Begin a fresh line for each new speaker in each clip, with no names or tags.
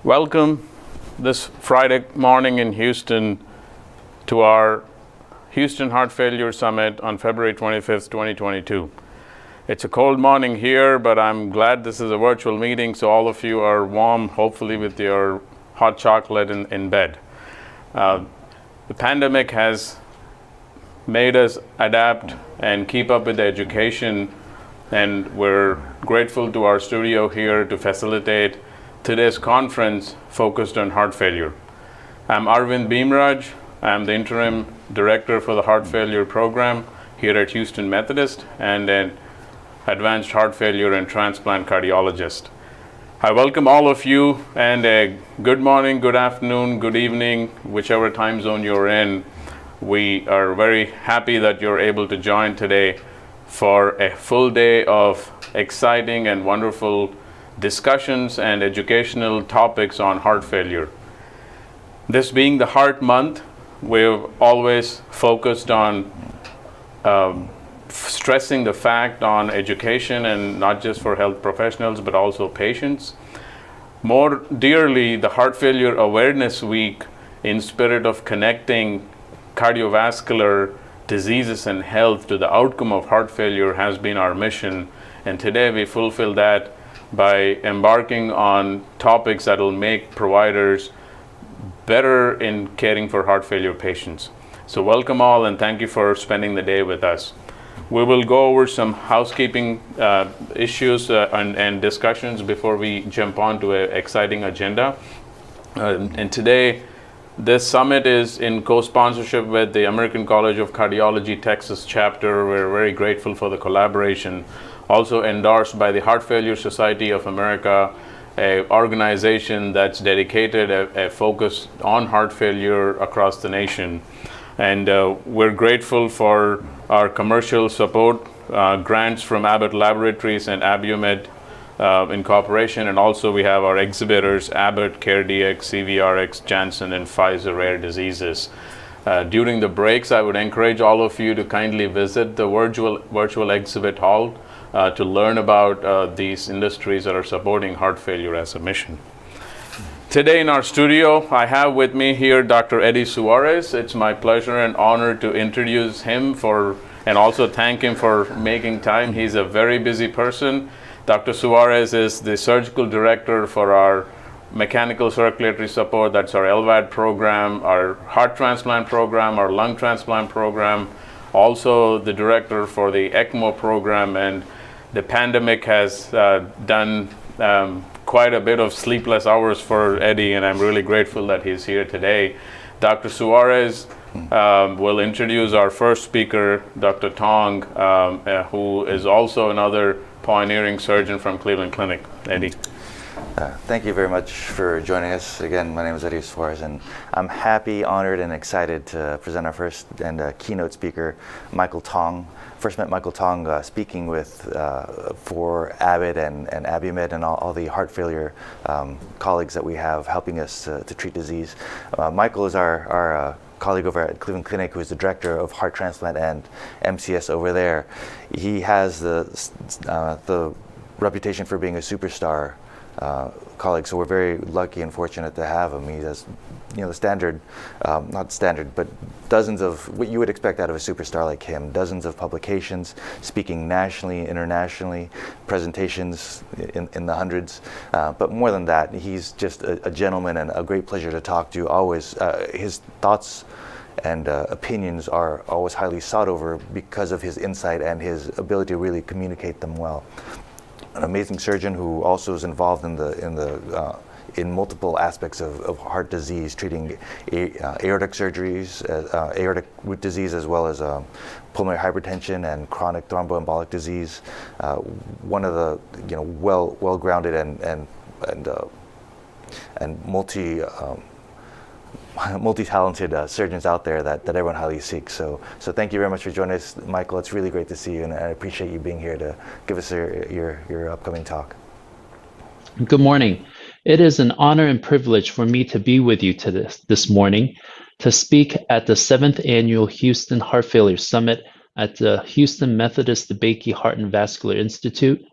Welcome this Friday morning in Houston to our Houston Heart Failure Summit on February 25th, 2022. It's a cold morning here, but I'm glad this is a virtual meeting, so all of you are warm, hopefully with your hot chocolate in bed. The pandemic has made us adapt and keep up with the education, and we're grateful to our studio here to facilitate today's conference focused on heart failure. I'm Arvind Bhimraj. I'm the interim director for the heart failure program here at Houston Methodist and an advanced heart failure and transplant cardiologist. I welcome all of you, and good morning, good afternoon, good evening, whichever time zone you're in. We are very happy that you're able to join today for a full day of exciting and wonderful discussions and educational topics on heart failure. This being the Heart Month, we've always focused on stressing the fact on education, and not just for health professionals but also patients. More dearly, the Heart Failure Awareness Week, in spirit of connecting cardiovascular diseases and health to the outcome of heart failure, has been our mission, and today we fulfill that by embarking on topics that will make providers better in caring for heart failure patients. So welcome all, and thank you for spending the day with us. We will go over some housekeeping issues and discussions before we jump on to an exciting agenda. And today, this summit is in co-sponsorship with the American College of Cardiology Texas chapter. We're very grateful for the collaboration. Also endorsed by the Heart Failure Society of America, an organization that's dedicated a focus on heart failure across the nation. And we're grateful for our commercial support, grants from Abbott Laboratories and Abiomed Incorporation, and also we have our exhibitors, Abbott, CareDx, CVRx, Janssen, and Pfizer Rare Diseases. During the breaks, I would encourage all of you to kindly visit the virtual exhibit hall to learn about these industries that are supporting heart failure as a mission. Today in our studio, I have with me here Dr. Eddie Suarez. It's my pleasure and honor to introduce him and also thank him for making time. He's a very busy person. Dr. Suarez is the surgical director for our mechanical circulatory support, that's our LVAD program, our heart transplant program, our lung transplant program, also the director for the ECMO program, and the pandemic has done quite a bit of sleepless hours for Eddie, and I'm really grateful that he's here today. Dr. Suarez will introduce our first speaker, Dr. Tong, who is also another pioneering surgeon from Cleveland Clinic. Eddie.
Thank you very much for joining us. Again, my name is Eddie Suarez, and I'm happy, honored, and excited to present our first and keynote speaker, Michael Tong. First met Michael Tong speaking for Abbott and Abiomed and all the heart failure colleagues that we have helping us to treat disease. Michael is our colleague over at Cleveland Clinic, who is the director of heart transplant and MCS over there. He has the reputation for being a superstar colleague, so we're very lucky and fortunate to have him. He does, the standard, not standard, but dozens of what you would expect out of a superstar like him, dozens of publications, speaking nationally, internationally, presentations in the hundreds. But more than that, he's just a gentleman and a great pleasure to talk to. Always, his thoughts and opinions are always highly sought over because of his insight and his ability to really communicate them well. An amazing surgeon who also is involved in multiple aspects of heart disease, treating aortic surgeries, aortic root disease, as well as pulmonary hypertension and chronic thromboembolic disease. One of the well-grounded and multi-talented surgeons out there that everyone highly seeks. So thank you very much for joining us, Michael. It's really great to see you, and I appreciate you being here to give us your upcoming talk.
Good morning. It is an honor and privilege for me to be with you this morning to speak at the 7th Annual Houston Heart Failure Summit at the Houston Methodist DeBakey Heart and Vascular Institute.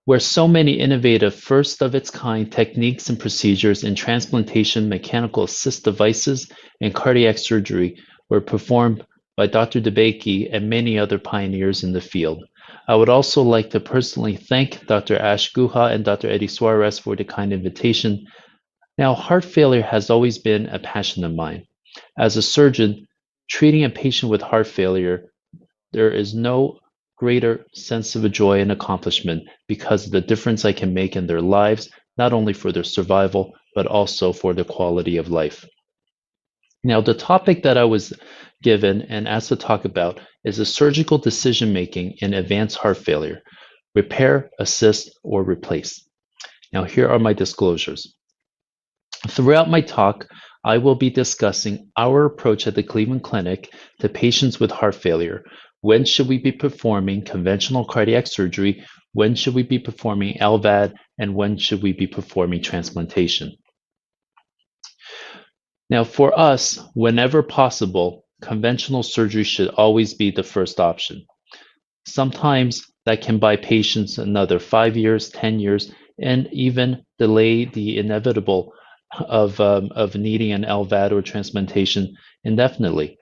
where so many innovative first of its kind techniques and procedures in transplantation, mechanical assist devices, and cardiac surgery were performed by Dr. DeBakey and many other pioneers in the field. I would also like to personally thank Dr. Ashrith Guha and Dr. Eddie Suarez for the kind invitation. Now, heart failure has always been a passion of mine. As a surgeon, treating a patient with heart failure, there is no greater sense of joy and accomplishment because of the difference I can make in their lives, not only for their survival, but also for the quality of life. Now, the topic that I was given and asked to talk about is the surgical decision-making in advanced heart failure: repair, assist, or replace. Now, here are my disclosures. Throughout my talk, I will be discussing our approach at the Cleveland Clinic to patients with heart failure. When should we be performing conventional cardiac surgery? When should we be performing LVAD? And when should we be performing transplantation? Now, for us, whenever possible, conventional surgery should always be the first option. Sometimes that can buy patients another 5 years, 10 years, and even delay the inevitable of needing an LVAD or transplantation indefinitely.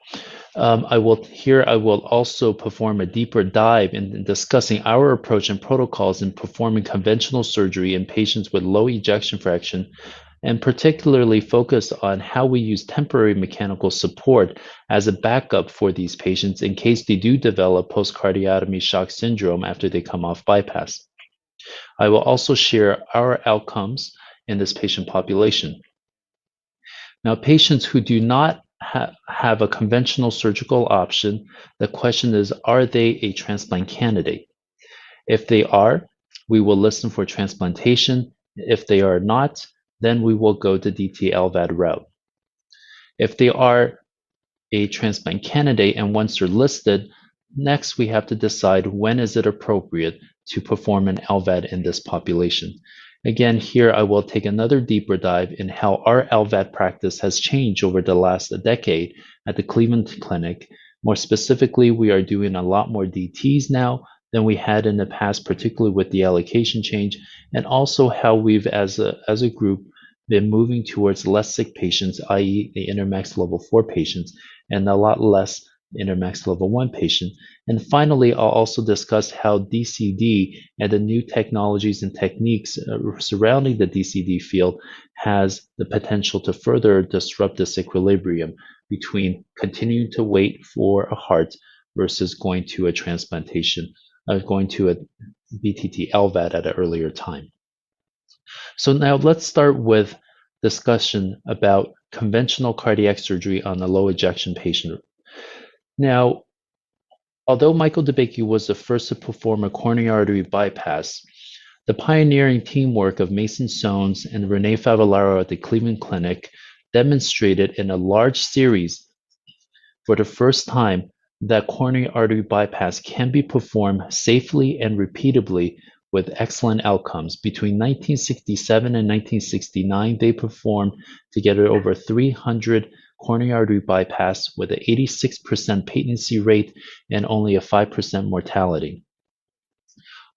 I will also perform a deeper dive in discussing our approach and protocols in performing conventional surgery in patients with low ejection fraction, and particularly focus on how we use temporary mechanical support as a backup for these patients in case they do develop post-cardiotomy shock syndrome after they come off bypass. I will also share our outcomes in this patient population. Now, patients who do not have a conventional surgical option, the question is, are they a transplant candidate? If they are, we will listen for transplantation. If they are not, then we will go the DT-LVAD route. If they are a transplant candidate and once they're listed, next we have to decide when is it appropriate to perform an LVAD in this population. Again, here I will take another deeper dive in how our LVAD practice has changed over the last decade at the Cleveland Clinic. More specifically, we are doing a lot more DTs now than we had in the past, particularly with the allocation change, and also how we've, as a group, been moving towards less sick patients, i.e. the intermax level 4 patients, and a lot less intermax level 1 patient. And finally, I'll also discuss how DCD and the new technologies and techniques surrounding the DCD field has the potential to further disrupt this equilibrium between continuing to wait for a heart versus going to a transplantation, going to a BTT LVAD at an earlier time. So now let's start with discussion about conventional cardiac surgery on a low ejection patient. Now, although Michael DeBakey was the first to perform a coronary artery bypass, the pioneering teamwork of Mason Sones and Renee Favallaro at the Cleveland Clinic demonstrated in a large series for the first time that coronary artery bypass can be performed safely and repeatably with excellent outcomes. Between 1967 and 1969, they performed together over 300 coronary artery bypass with an 86% patency rate and only a 5% mortality.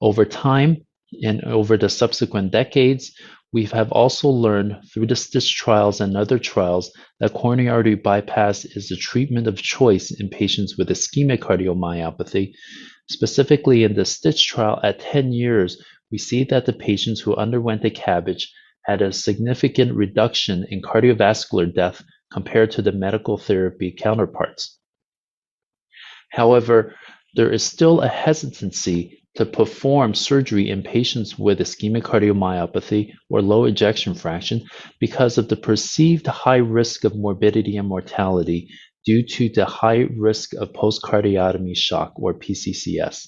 Over time and over the subsequent decades, we have also learned through the STITCH trials and other trials that coronary artery bypass is the treatment of choice in patients with ischemic cardiomyopathy. Specifically in the STITCH trial at 10 years, we see that the patients who underwent a CABG had a significant reduction in cardiovascular death compared to the medical therapy counterparts. However, there is still a hesitancy to perform surgery in patients with ischemic cardiomyopathy or low ejection fraction because of the perceived high risk of morbidity and mortality due to the high risk of post-cardiotomy shock or PCCS.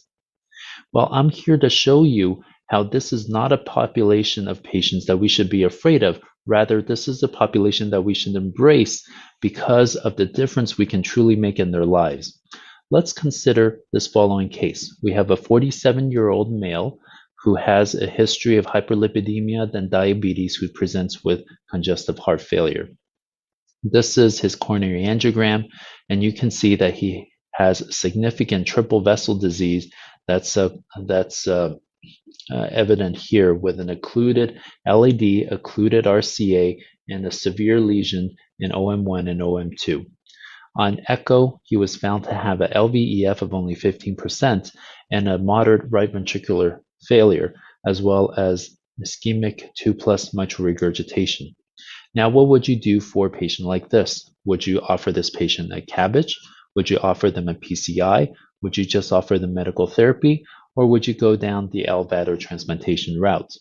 Well, I'm here to show you how this is not a population of patients that we should be afraid of. Rather, this is a population that we should embrace because of the difference we can truly make in their lives. Let's consider this following case. We have a 47-year-old male who has a history of hyperlipidemia and diabetes who presents with congestive heart failure. This is his coronary angiogram, and you can see that he has significant triple vessel disease that's evident here with an occluded LAD, occluded RCA, and a severe lesion in OM1 and OM2. On echo, he was found to have a LVEF of only 15% and a moderate right ventricular failure, as well as ischemic 2+ mitral regurgitation. Now, what would you do for a patient like this? Would you offer this patient a CABG? Would you offer them a PCI? Would you just offer them medical therapy? Or would you go down the LVAD or transplantation route?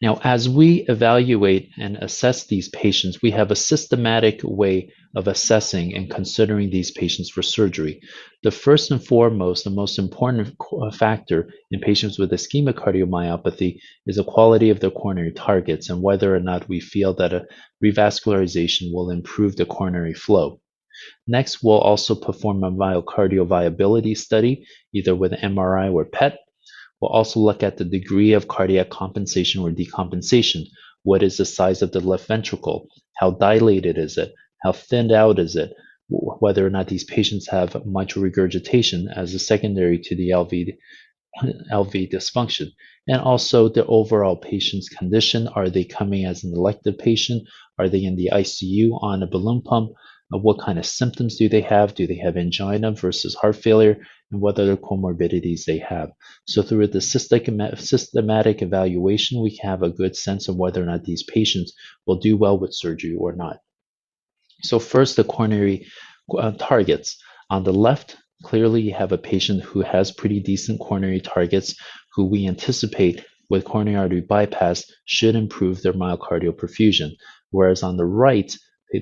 Now, as we evaluate and assess these patients, we have a systematic way of assessing and considering these patients for surgery. The first and foremost, the most important factor in patients with ischemic cardiomyopathy is the quality of their coronary targets and whether or not we feel that a revascularization will improve the coronary flow. Next, we'll also perform a myocardial viability study, either with MRI or PET. We'll also look at the degree of cardiac compensation or decompensation. What is the size of the left ventricle? How dilated is it? How thinned out is it? Whether or not these patients have mitral regurgitation as a secondary to the LV dysfunction. And also the overall patient's condition. Are they coming as an elective patient? Are they in the ICU on a balloon pump? What kind of symptoms do they have? Do they have angina versus heart failure? And what other comorbidities they have. So through the systematic evaluation, we have a good sense of whether or not these patients will do well with surgery or not. So first, the coronary targets. On the left, clearly you have a patient who has pretty decent coronary targets who we anticipate with coronary artery bypass should improve their myocardial perfusion. Whereas on the right,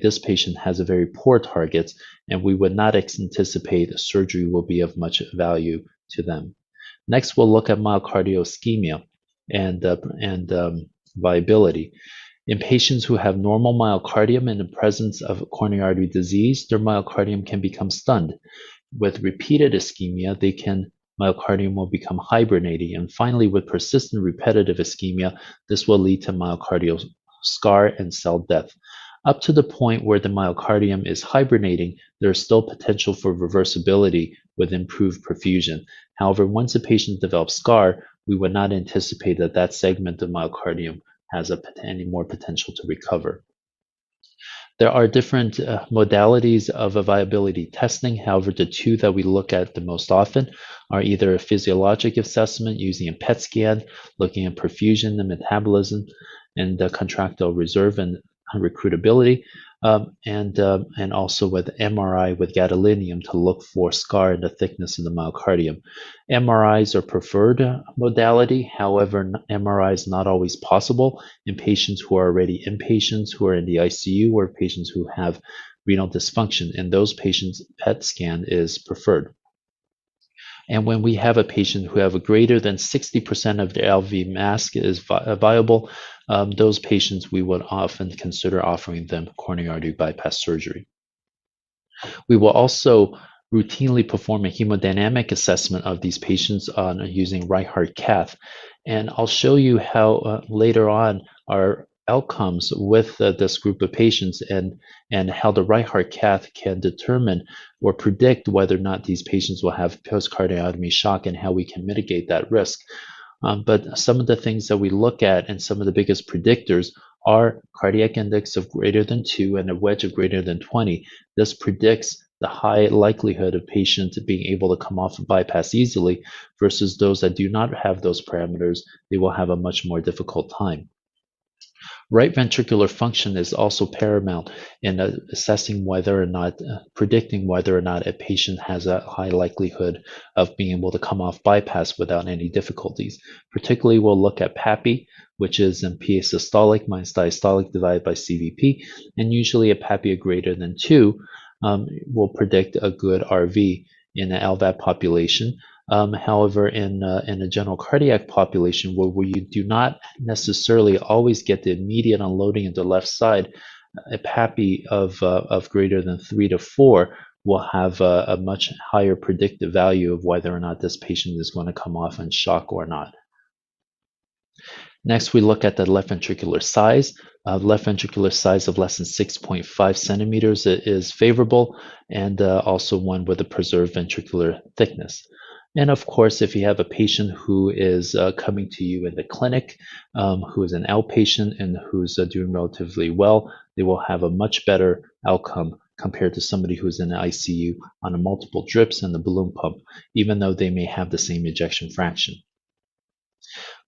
this patient has a very poor target, and we would not anticipate surgery will be of much value to them. Next, we'll look at myocardial ischemia and viability. In patients who have normal myocardium in the presence of coronary artery disease, their myocardium can become stunned. With repeated ischemia, myocardium will become hibernating. And finally, with persistent repetitive ischemia, this will lead to myocardial scar and cell death. Up to the point where the myocardium is hibernating, there is still potential for reversibility with improved perfusion. However, once a patient develops scar, we would not anticipate that that segment of myocardium has any more potential to recover. There are different modalities of viability testing. However, the two that we look at the most often are either a physiologic assessment using a PET scan, looking at perfusion and metabolism, and the contractile reserve and recruitability, and also with MRI with gadolinium to look for scar and the thickness of the myocardium. MRIs are preferred modality. However, MRI is not always possible in patients who are already inpatients, who are in the ICU, or patients who have renal dysfunction. In those patients, PET scan is preferred. And when we have a patient who have a greater than 60% of their LV mass is viable, those patients we would often consider offering them coronary artery bypass surgery. We will also routinely perform a hemodynamic assessment of these patients using right heart cath. And I'll show you how later on our outcomes with this group of patients and how the right heart cath can determine or predict whether or not these patients will have post-cardiotomy shock and how we can mitigate that risk. But some of the things that we look at and some of the biggest predictors are cardiac index of greater than 2 and a wedge of greater than 20. This predicts the high likelihood of patients being able to come off of bypass easily versus those that do not have those parameters. They will have a much more difficult time. Right ventricular function is also paramount in assessing whether or not, predicting whether or not a patient has a high likelihood of being able to come off bypass without any difficulties. Particularly, we'll look at PAPI, which is in PA systolic minus diastolic divided by CVP, and usually a PAPI of greater than 2 will predict a good RV in an LVAD population. However, in a general cardiac population where we do not necessarily always get the immediate unloading of the left side, a PAPI of greater than 3 to 4 will have a much higher predictive value of whether or not this patient is going to come off in shock or not. Next, we look at the left ventricular size. Left ventricular size of less than 6.5 centimeters is favorable, and also one with a preserved ventricular thickness. And of course, if you have a patient who is coming to you in the clinic, who is an outpatient and who's doing relatively well, they will have a much better outcome compared to somebody who's in the ICU on a multiple drips and the balloon pump, even though they may have the same ejection fraction.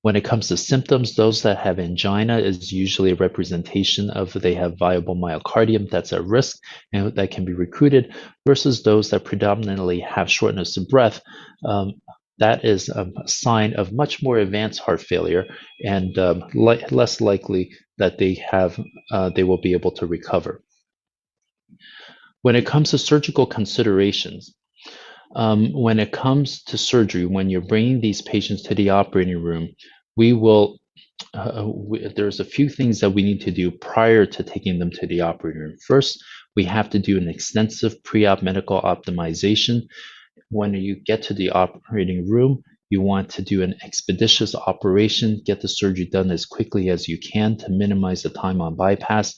When it comes to symptoms, those that have angina is usually a representation of they have viable myocardium that's at risk and that can be recruited, versus those that predominantly have shortness of breath. That is a sign of much more advanced heart failure and less likely that they will be able to recover. When it comes to surgical considerations, when it comes to surgery, when you're bringing these patients to the operating room, there's a few things that we need to do prior to taking them to the operating room. First, we have to do an extensive pre-op medical optimization. When you get to the operating room, you want to do an expeditious operation, get the surgery done as quickly as you can to minimize the time on bypass,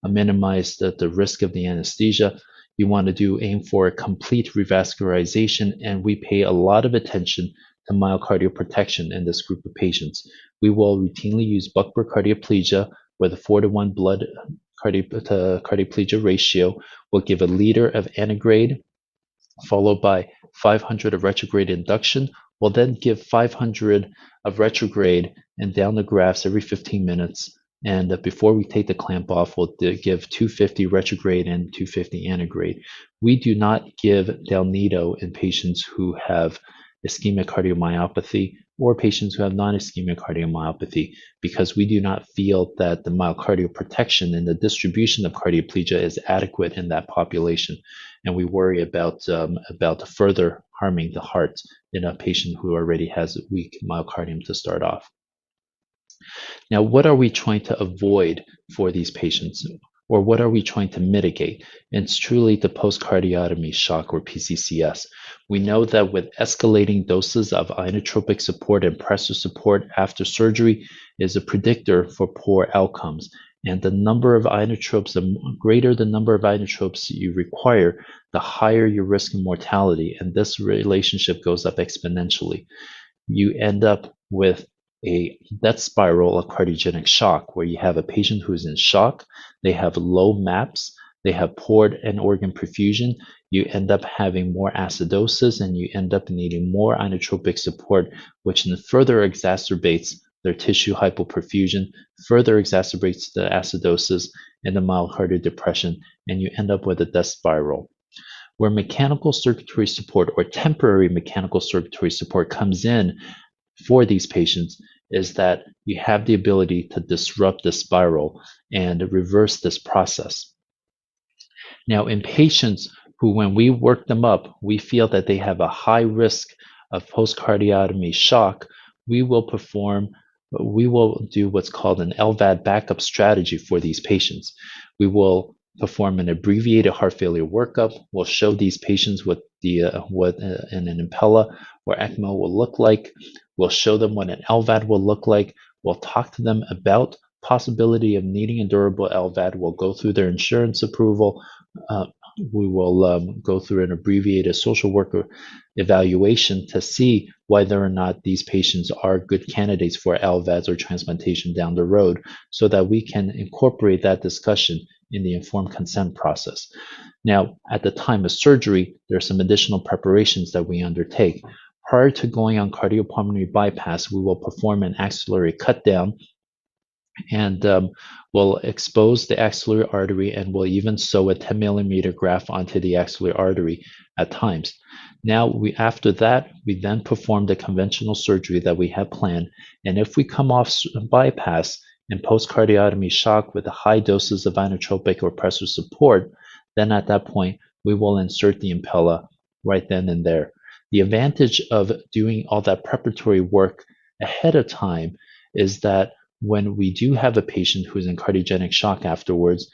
minimize the risk of the anesthesia. You want to aim for a complete revascularization, and we pay a lot of attention to myocardial protection in this group of patients. We will routinely use Buckberg cardioplegia, where the 4-to-1 blood to cardioplegia ratio will give a liter of antegrade, followed by 500 of retrograde induction. We'll then give 500 of retrograde and down the grafts every 15 minutes. And before we take the clamp off, we'll give 250 retrograde and 250 antegrade. We do not give Delnido in patients who have ischemic cardiomyopathy or patients who have non-ischemic cardiomyopathy, because we do not feel that the myocardial protection and the distribution of cardioplegia is adequate in that population, and we worry about further harming the heart in a patient who already has weak myocardium to start off. Now, what are we trying to avoid for these patients, or what are we trying to mitigate? And it's truly the post-cardiotomy shock, or PCCS. We know that with escalating doses of inotropic support and pressor support after surgery is a predictor for poor outcomes. And the number of inotropes, the greater the number of inotropes you require, the higher your risk of mortality. And this relationship goes up exponentially. You end up with a death spiral of cardiogenic shock, where you have a patient who's in shock, they have low MAPS, they have poor end organ perfusion, you end up having more acidosis, and you end up needing more inotropic support, which then further exacerbates their tissue hypoperfusion, further exacerbates the acidosis and the myocardial depression, and you end up with a death spiral. Where mechanical circulatory support or temporary mechanical circulatory support comes in for these patients is that you have the ability to disrupt the spiral and reverse this process. Now, in patients who, when we work them up, we feel that they have a high risk of post-cardiotomy shock, we will do what's called an LVAD backup strategy for these patients. We will perform an abbreviated heart failure workup. We'll show these patients what an Impella or ECMO will look like. We'll show them what an LVAD will look like. We'll talk to them about possibility of needing a durable LVAD. We'll go through their insurance approval. We will go through an abbreviated social worker evaluation to see whether or not these patients are good candidates for LVADs or transplantation down the road, so that we can incorporate that discussion in the informed consent process. Now, at the time of surgery, there are some additional preparations that we undertake. Prior to going on cardiopulmonary bypass, we will perform an axillary cut down, and we'll expose the axillary artery, and we'll even sew a 10 millimeter graft onto the axillary artery at times. Now, after that, we then perform the conventional surgery that we have planned, and if we come off bypass and post-cardiotomy shock with high doses of inotropic or pressor support, then at that point, we will insert the Impella right then and there. The advantage of doing all that preparatory work ahead of time is that when we do have a patient who's in cardiogenic shock afterwards,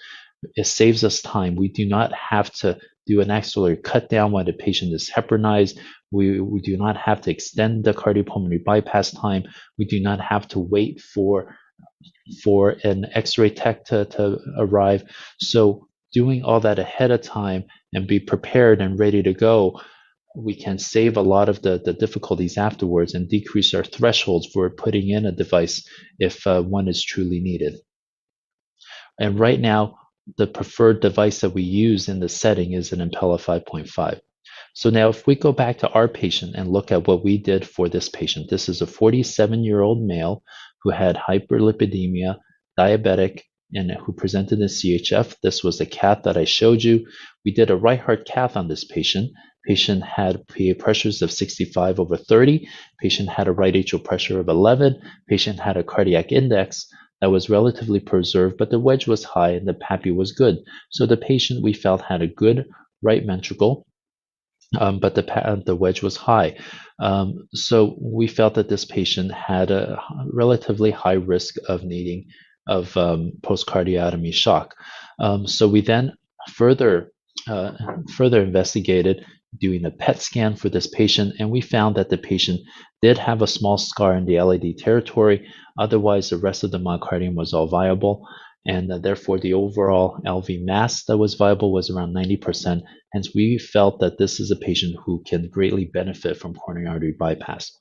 it saves us time. We do not have to do an axillary cut down when the patient is heparinized. We do not have to extend the cardiopulmonary bypass time. We do not have to wait for an X-ray tech to arrive. So doing all that ahead of time and be prepared and ready to go we can save a lot of the difficulties afterwards and decrease our thresholds for putting in a device if one is truly needed. And right now, the preferred device that we use in the setting is an Impella 5.5. So now if we go back to our patient and look at what we did for this patient, this is a 47-year-old male who had hyperlipidemia, diabetic, and who presented in CHF. This was the cath that I showed you. We did a right heart cath on this patient. Patient had PA pressures of 65/30. Patient had a right atrial pressure of 11. Patient had a cardiac index that was relatively preserved, but the wedge was high and the PAPI was good. So the patient we felt had a good right ventricle, but the wedge was high. So we felt that this patient had a relatively high risk of needing of post-cardiotomy shock. So we then further investigated doing a PET scan for this patient, and we found that the patient did have a small scar in the LAD territory. Otherwise, the rest of the myocardium was all viable, and therefore the overall LV mass that was viable was around 90%. Hence, we felt that this is a patient who can greatly benefit from coronary artery bypass.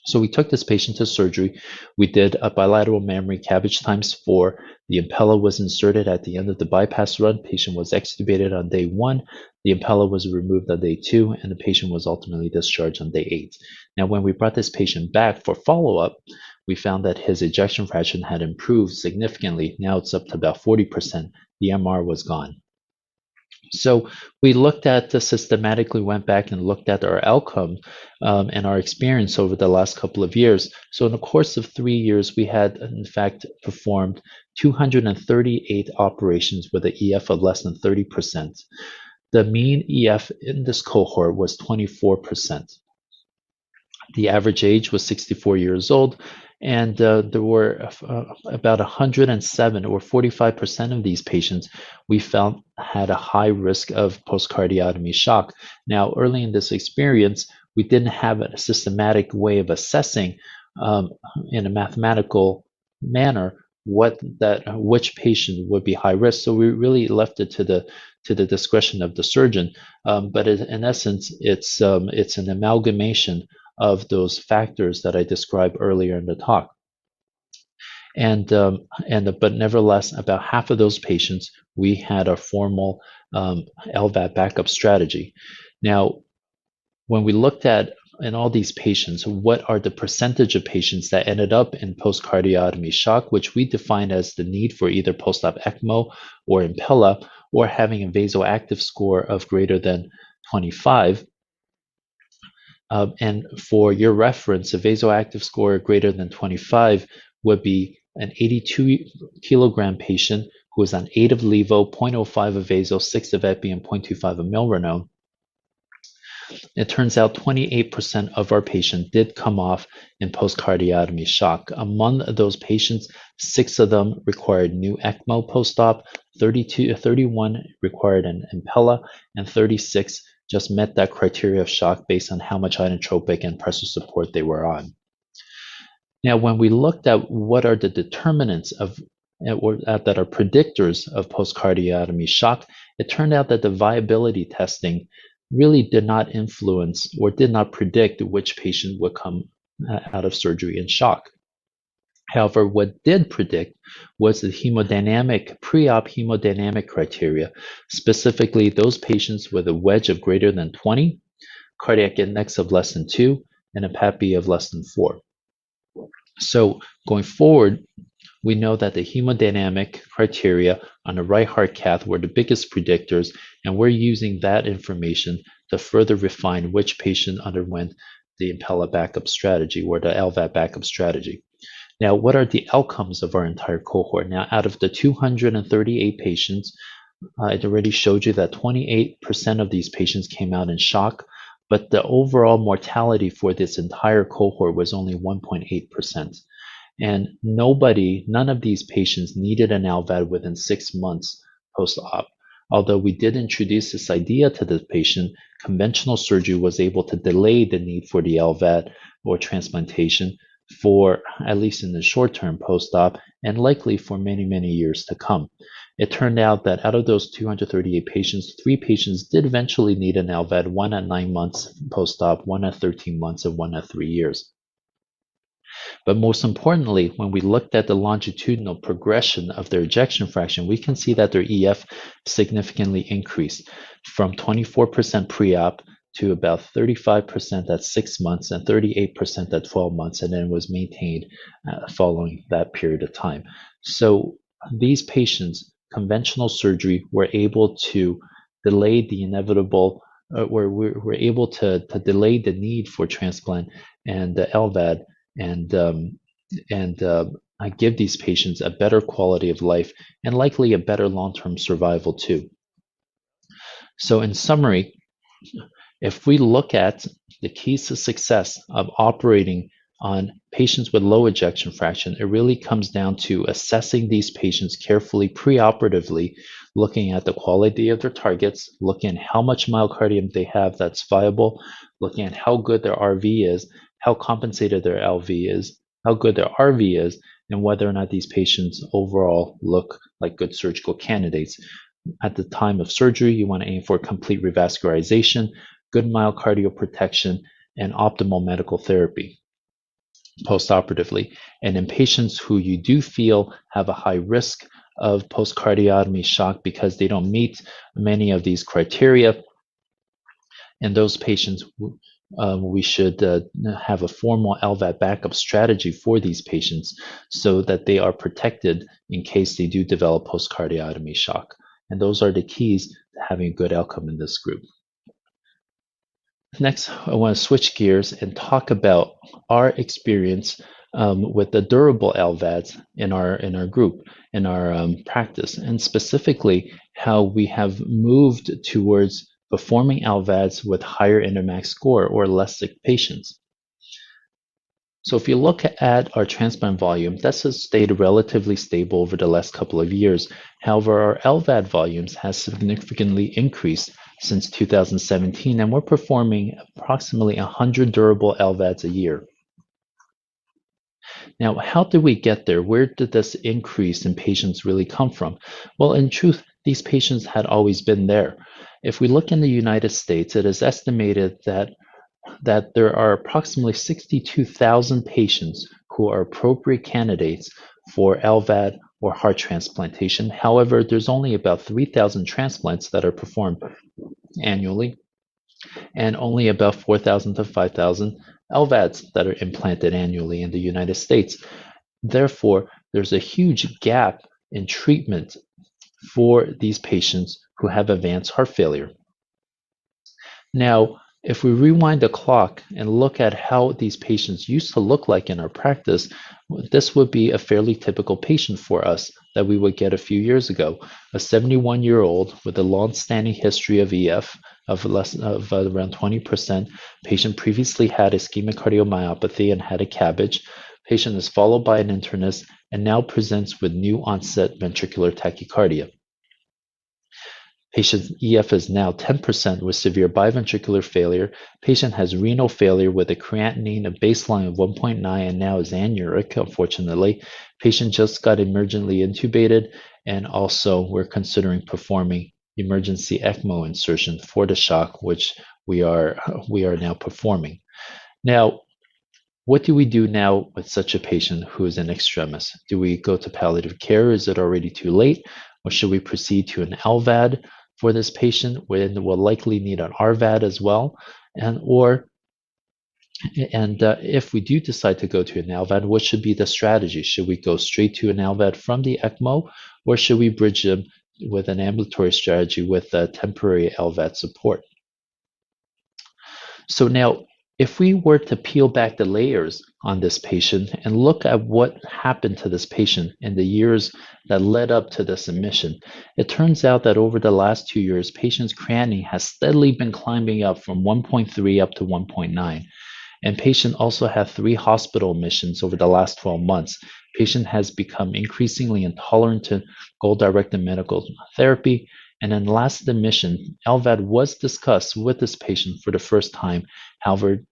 So we took this patient to surgery. We did a bilateral mammary CABG ×4. The Impella was inserted at the end of the bypass run. Patient was extubated on day 1. The Impella was removed on day 2, and the patient was ultimately discharged on day 8. Now, when we brought this patient back for follow-up, we found that his ejection fraction had improved significantly. Now it's up to about 40%. The MR was gone. So we looked at systematically went back and looked at our outcome and our experience over the last couple of years. So in the course of 3 years, we had in fact performed 238 operations with an EF of less than 30%. The mean EF in this cohort was 24%. The average age was 64 years old, and there were about 107 or 45% of these patients we found had a high risk of post-cardiotomy shock. Now, early in this experience, we didn't have a systematic way of assessing in a mathematical manner which patient would be high risk. So we really left it to the discretion of the surgeon. But in essence, it's an amalgamation of those factors that I described earlier in the talk. But nevertheless, about half of those patients, we had a formal LVAD backup strategy. Now, when we looked at in all these patients, what are the percentage of patients that ended up in post-cardiotomy shock, which we define as the need for either post-op ECMO or Impella, or having a vasoactive score of greater than 25. And for your reference, a vasoactive score greater than 25 would be an 82 kilogram patient who is on 8 of levo, 0.05 of vaso, 6 of epi, and 0.25 of milrinone. It turns out 28% of our patients did come off in post-cardiotomy shock. Among those patients, 6 of them required new ECMO post-op, 31 required an Impella, and 36 just met that criteria of shock based on how much inotropic and pressor support they were on. Now, when we looked at what are the determinants of that are predictors of post-cardiotomy shock, it turned out that the viability testing really did not influence or did not predict which patient would come out of surgery in shock. However, what did predict was the hemodynamic, pre-op hemodynamic criteria, specifically those patients with a wedge of greater than 20, cardiac index of less than 2, and a PAPI of less than 4. So going forward, we know that the hemodynamic criteria on the right heart cath were the biggest predictors, and we're using that information to further refine which patient underwent the Impella backup strategy or the LVAD backup strategy. Now, what are the outcomes of our entire cohort? Now, out of the 238 patients, I already showed you that 28% of these patients came out in shock, but the overall mortality for this entire cohort was only 1.8%. And none of these patients needed an LVAD within 6 months post-op. Although we did introduce this idea to the patient, conventional surgery was able to delay the need for the LVAD or transplantation for at least in the short term post-op and likely for many, many years to come. It turned out that out of those 238 patients, 3 patients did eventually need an LVAD, 1 at 9 months post-op, 1 at 13 months, and 1 at 3 years. But most importantly, when we looked at the longitudinal progression of their ejection fraction, we can see that their EF significantly increased from 24% pre-op to about 35% at 6 months and 38% at 12 months, and then was maintained following that period of time. So these patients, conventional surgery, were able to delay the inevitable, were able to delay the need for transplant and the LVAD, and give these patients a better quality of life and likely a better long-term survival too. So in summary, if we look at the keys to success of operating on patients with low ejection fraction, it really comes down to assessing these patients carefully preoperatively, looking at the quality of their targets, looking at how much myocardium they have that's viable, looking at how good their RV is, how compensated their LV is, how good their RV is, and whether or not these patients overall look like good surgical candidates. At the time of surgery, you want to aim for complete revascularization, good myocardial protection, and optimal medical therapy postoperatively. And in patients who you do feel have a high risk of post-cardiotomy shock because they don't meet many of these criteria, in those patients, we should have a formal LVAD backup strategy for these patients so that they are protected in case they do develop post-cardiotomy shock. And those are the keys to having a good outcome in this group. Next, I want to switch gears and talk about our experience with the durable LVADs in our group, in our practice, and specifically how we have moved towards performing LVADs with higher Intermax score or less sick patients. So if you look at our transplant volume, this has stayed relatively stable over the last couple of years. However, our LVAD volumes has significantly increased since 2017, and we're performing approximately 100 durable LVADs a year. Now, how did we get there? Where did this increase in patients really come from? Well, in truth, these patients had always been there. If we look in the United States, it is estimated that there are approximately 62,000 patients who are appropriate candidates for LVAD or heart transplantation. However, there's only about 3,000 transplants that are performed annually, and only about 4,000 to 5,000 LVADs that are implanted annually in the United States. Therefore, there's a huge gap in treatment for these patients who have advanced heart failure. Now, if we rewind the clock and look at how these patients used to look like in our practice, this would be a fairly typical patient for us that we would get a few years ago. A 71-year-old with a long-standing history of EF of around 20%. Patient previously had ischemic cardiomyopathy and had a CABG. Patient is followed by an internist and now presents with new onset ventricular tachycardia. Patient's EF is now 10% with severe biventricular failure. Patient has renal failure with a creatinine, a baseline of 1.9, and now is anuric, unfortunately. Patient just got emergently intubated, and also we're considering performing emergency ECMO insertion for the shock, which we are now performing. Now, what do we do now with such a patient who is in extremis? Do we go to palliative care? Is it already too late? Or should we proceed to an LVAD for this patient, when we'll likely need an RVAD as well? And if we do decide to go to an LVAD, what should be the strategy? Should we go straight to an LVAD from the ECMO, or should we bridge them with an ambulatory strategy with temporary LVAD support? So now, if we were to peel back the layers on this patient and look at what happened to this patient in the years that led up to this admission, it turns out that over the last 2 years, patient's creatinine has steadily been climbing up from 1.3 up to 1.9. And patient also had 3 hospital admissions over the last 12 months. Patient has become increasingly intolerant to goal-directed medical therapy. And in last admission, LVAD was discussed with this patient for the first time. However,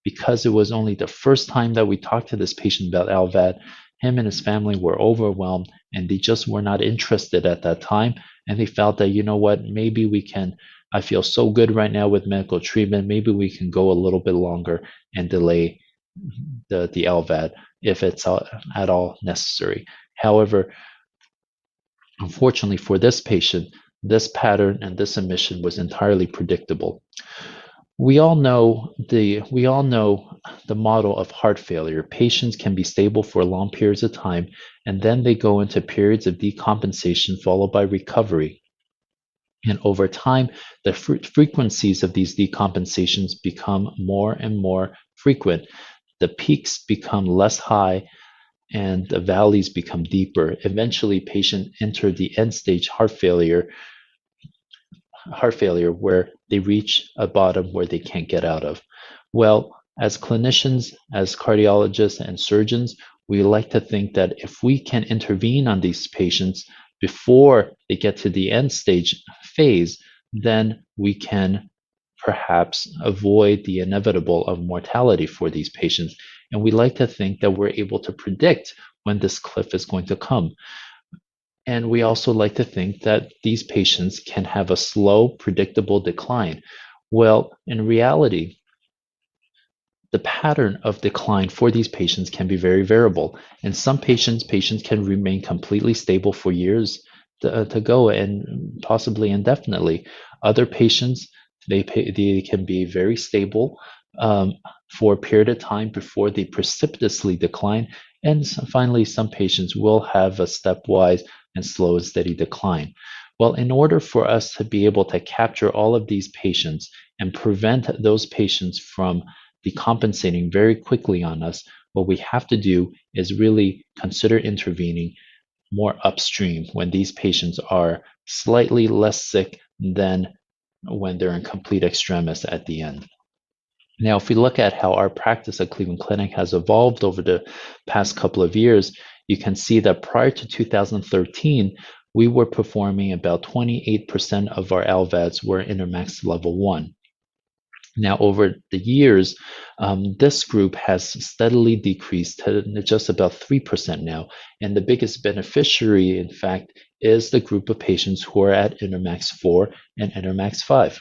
because it was only the first time that we talked to this patient about LVAD, him and his family were overwhelmed and they just were not interested at that time. And they felt that, you know what, maybe we can, I feel so good right now with medical treatment, maybe we can go a little bit longer and delay the LVAD if it's at all necessary. However, unfortunately for this patient, this pattern and this admission was entirely predictable. We all know the model of heart failure. Patients can be stable for long periods of time, and then they go into periods of decompensation followed by recovery. And over time, the frequencies of these decompensations become more and more frequent. The peaks become less high, and the valleys become deeper. Eventually, patients enter the end-stage heart failure where they reach a bottom where they can't get out of. Well, as clinicians, as cardiologists and surgeons, we like to think that if we can intervene on these patients before they get to the end stage phase, then we can perhaps avoid the inevitable of mortality for these patients. And we like to think that we're able to predict when this cliff is going to come. And we also like to think that these patients can have a slow, predictable decline. Well, in reality, the pattern of decline for these patients can be very variable. In some patients can remain completely stable for years to go and possibly indefinitely. Other patients, they can be very stable for a period of time before they precipitously decline. And finally, some patients will have a stepwise and slow and steady decline. Well, in order for us to be able to capture all of these patients and prevent those patients from decompensating very quickly on us, what we have to do is really consider intervening more upstream when these patients are slightly less sick than when they're in complete extremis at the end. Now, if we look at how our practice at Cleveland Clinic has evolved over the past couple of years, you can see that prior to 2013, we were performing about 28% of our LVADs were Intermax level 1. Now, over the years, this group has steadily decreased to just about 3% now. And the biggest beneficiary, in fact, is the group of patients who are at Intermax 4 and Intermax 5.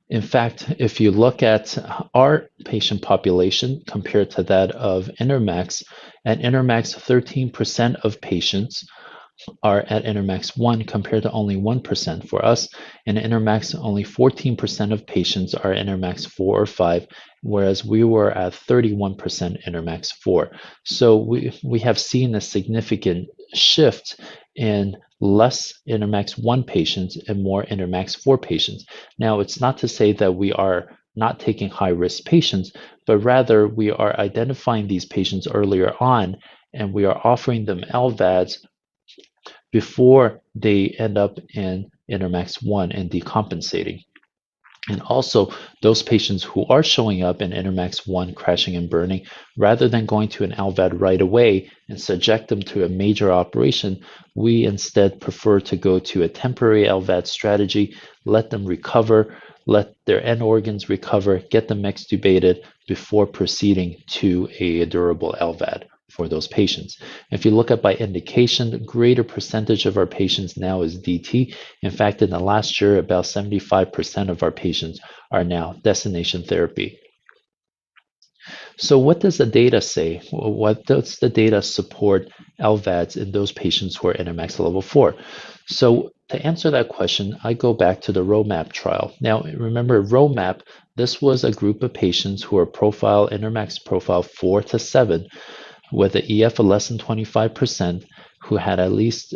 In fact, if you look at our patient population compared to that of Intermax, at Intermax, 13% of patients are at Intermax 1 compared to only 1% for us. In Intermax, only 14% of patients are Intermax 4 or 5, whereas we were at 31% Intermax 4. So we have seen a significant shift in less Intermax 1 patients and more Intermax 4 patients. Now, it's not to say that we are not taking high-risk patients, but rather we are identifying these patients earlier on, and we are offering them LVADs before they end up in Intermax 1 and decompensating. And also, those patients who are showing up in Intermax 1 crashing and burning, rather than going to an LVAD right away and subject them to a major operation, we instead prefer to go to a temporary LVAD strategy, let them recover, let their end organs recover, get them extubated before proceeding to a durable LVAD for those patients. If you look at by indication, the greater percentage of our patients now is DT. In fact, in the last year, about 75% of our patients are now destination therapy. So what does the data say? What does the data support LVADs in those patients who are Intermax level 4? So to answer that question, I go back to the ROMAP trial. Now, remember ROMAP, this was a group of patients who are Intermax profile 4 to 7, with an EF of less than 25%, who had at least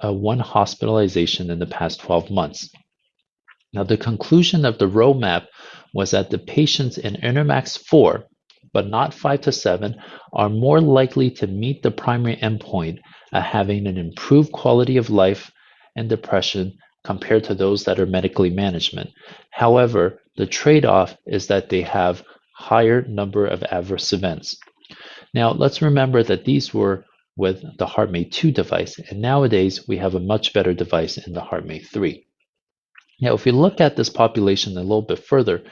one hospitalization in the past 12 months. Now, the conclusion of the ROMAP was that the patients in Intermax 4, but not 5 to 7, are more likely to meet the primary endpoint of having an improved quality of life and depression compared to those that are medically managed. However, the trade-off is that they have higher number of adverse events. Now, let's remember that these were with the HeartMate 2 device, and nowadays we have a much better device in the HeartMate 3. Now, if we look at this population a little bit further,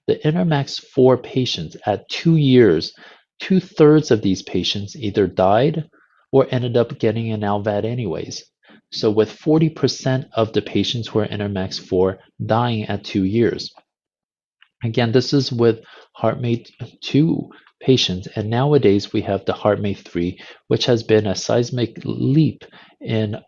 the INTERMACS 4 patients at 2 years, 2/3 of these patients either died or ended up getting an LVAD anyways. So with 40% of the patients who are INTERMACS 4 dying at 2 years. Again, this is with HeartMate 2 patients, and nowadays we have the HeartMate 3, which has been a seismic leap in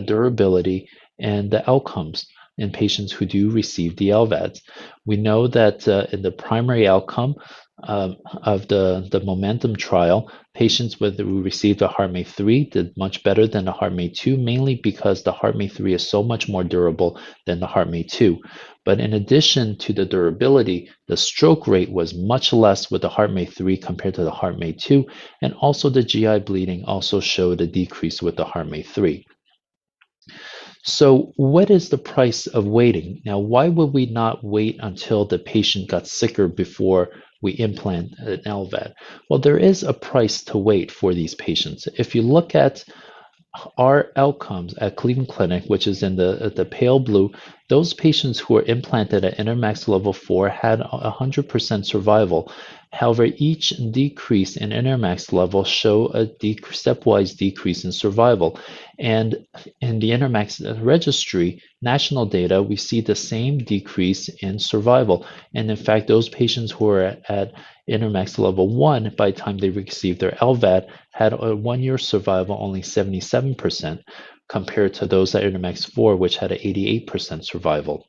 durability and the outcomes in patients who do receive the LVADs. We know that in the primary outcome of the Momentum trial, patients who received a HeartMate 3 did much better than the HeartMate 2, mainly because the HeartMate 3 is so much more durable than the HeartMate 2. But in addition to the durability, the stroke rate was much less with the HeartMate 3 compared to the HeartMate 2, and also the GI bleeding also showed a decrease with the HeartMate 3. So what is the price of waiting? Now, why would we not wait until the patient got sicker before we implant an LVAD? Well, there is a price to wait for these patients. If you look at our outcomes at Cleveland Clinic, which is in the pale blue, those patients who were implanted at INTERMACS level 4 had 100% survival. However, each decrease in INTERMACS level show a stepwise decrease in survival. And in the INTERMACS registry, national data, we see the same decrease in survival. And in fact, those patients who are at INTERMACS level 1, by the time they received their LVAD, had a 1-year survival only 77%, compared to those at INTERMACS 4, which had an 88% survival.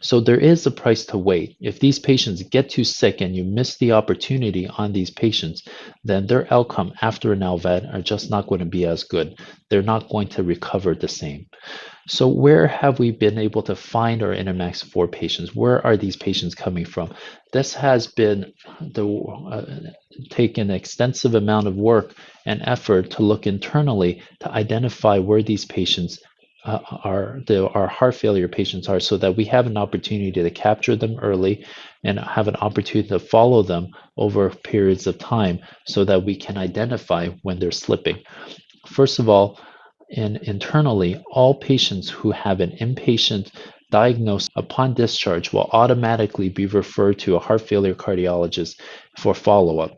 So there is a price to wait. If these patients get too sick and you miss the opportunity on these patients, then their outcome after an LVAD are just not going to be as good. They're not going to recover the same. So where have we been able to find our INTERMACS 4 patients? Where are these patients coming from? This has been taken an extensive amount of work and effort to look internally to identify where these patients our heart failure patients are, so that we have an opportunity to capture them early and have an opportunity to follow them over periods of time so that we can identify when they're slipping. First of all, internally, all patients who have an inpatient diagnosis upon discharge will automatically be referred to a heart failure cardiologist for follow-up.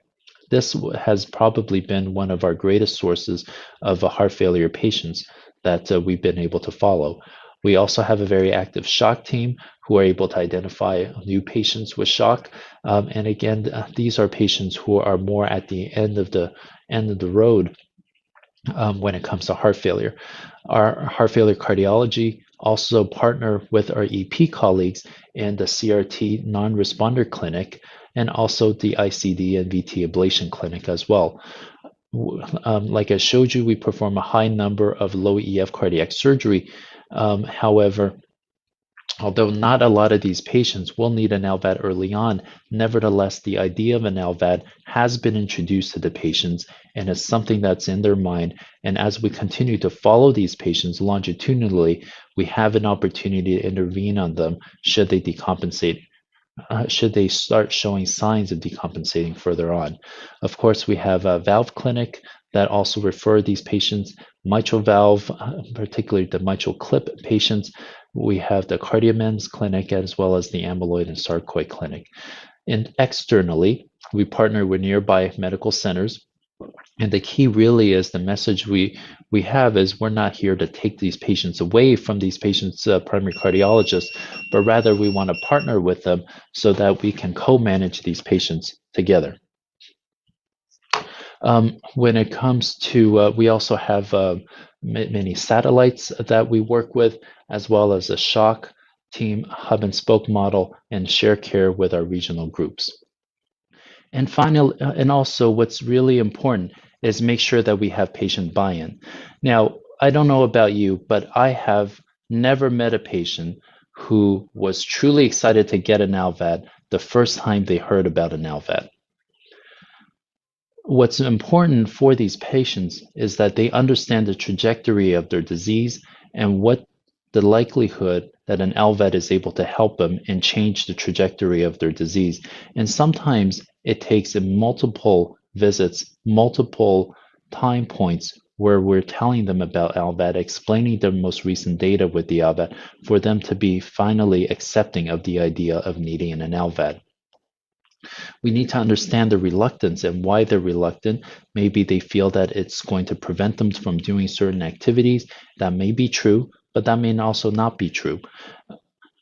This has probably been one of our greatest sources of heart failure patients that we've been able to follow. We also have a very active shock team who are able to identify new patients with shock. And again, these are patients who are more at the end of the road when it comes to heart failure. Our heart failure cardiology also partner with our EP colleagues in the CRT non-responder clinic and also the ICD and VT ablation clinic as well. Like I showed you, we perform a high number of low EF cardiac surgery. However, although not a lot of these patients will need an LVAD early on, nevertheless, the idea of an LVAD has been introduced to the patients and is something that's in their mind. And as we continue to follow these patients longitudinally, we have an opportunity to intervene on them should they decompensate. Should they start showing signs of decompensating further on. Of course, we have a valve clinic that also refer these patients, mitral valve, particularly the mitral clip patients. We have the CardioMEMS clinic as well as the amyloid and sarcoid clinic. And externally, we partner with nearby medical centers. And the key really is the message we have is we're not here to take these patients away from these patients' primary cardiologists, but rather we want to partner with them so that we can co-manage these patients together. When it comes to, we also have many satellites that we work with, as well as a shock team, hub and spoke model, and share care with our regional groups. And finally, and also what's really important is make sure that we have patient buy-in. Now, I don't know about you, but I have never met a patient who was truly excited to get an LVAD the first time they heard about an LVAD. What's important for these patients is that they understand the trajectory of their disease and what the likelihood that an LVAD is able to help them and change the trajectory of their disease. And sometimes it takes multiple visits, multiple time points where we're telling them about LVAD, explaining the most recent data with the LVAD, for them to be finally accepting of the idea of needing an LVAD. We need to understand the reluctance and why they're reluctant. Maybe they feel that it's going to prevent them from doing certain activities. That may be true, but that may also not be true.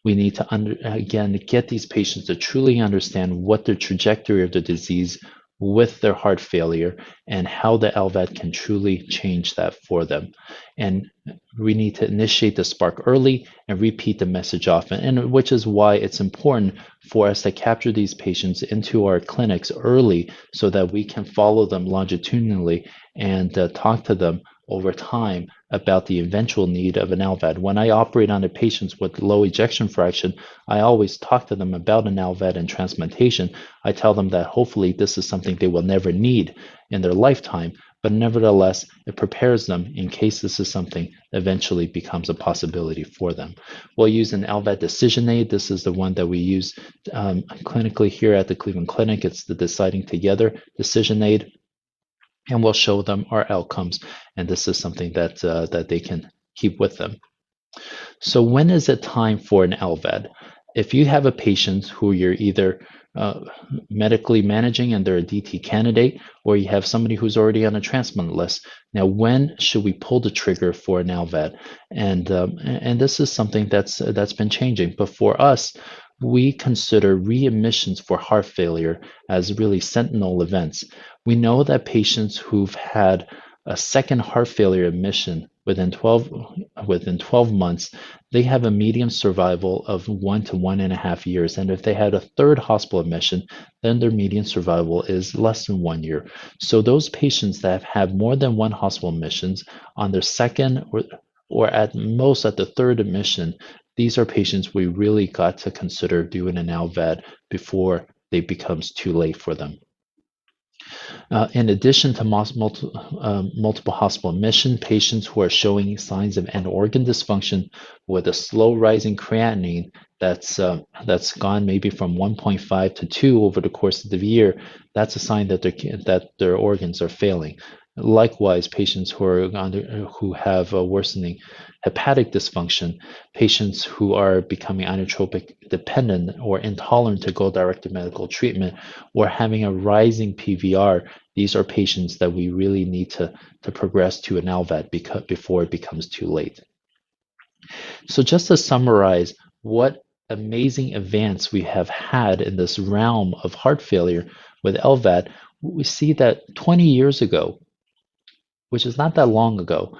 We need to, again, get these patients to truly understand what the trajectory of the disease with their heart failure and how the LVAD can truly change that for them. And we need to initiate the spark early and repeat the message often, and which is why it's important for us to capture these patients into our clinics early so that we can follow them longitudinally and talk to them over time about the eventual need of an LVAD. When I operate on the patients with low ejection fraction, I always talk to them about an LVAD and transplantation. I tell them that hopefully this is something they will never need in their lifetime, but nevertheless, it prepares them in case this is something that eventually becomes a possibility for them. We'll use an LVAD decision aid. This is the one that we use clinically here at the Cleveland Clinic. It's the Deciding Together decision aid. And we'll show them our outcomes, and this is something that that they can keep with them. So when is it time for an LVAD? If you have a patient who you're either medically managing and they're a DT candidate, or you have somebody who's already on a transplant list, now when should we pull the trigger for an LVAD? And this is something that's been changing. But for us, we consider readmissions for heart failure as really sentinel events. We know that patients who've had a second heart failure admission within 12 months, they have a median survival of 1 to 1.5 years. And if they had a third hospital admission, then their median survival is less than 1 year. So those patients that have had more than one hospital admissions on their second or at most at the third admission, these are patients we really got to consider doing an LVAD before it becomes too late for them. In addition to multiple hospital admission, patients who are showing signs of end organ dysfunction with a slow rising creatinine that's gone maybe from 1.5 to 2 over the course of the year, that's a sign that their organs are failing. Likewise, patients who have a worsening hepatic dysfunction, patients who are becoming inotropic dependent or intolerant to goal-directed medical treatment, or having a rising PVR, these are patients that we really need to progress to an LVAD before it becomes too late. So just to summarize what amazing advance we have had in this realm of heart failure with LVAD, we see that 20 years ago, which is not that long ago,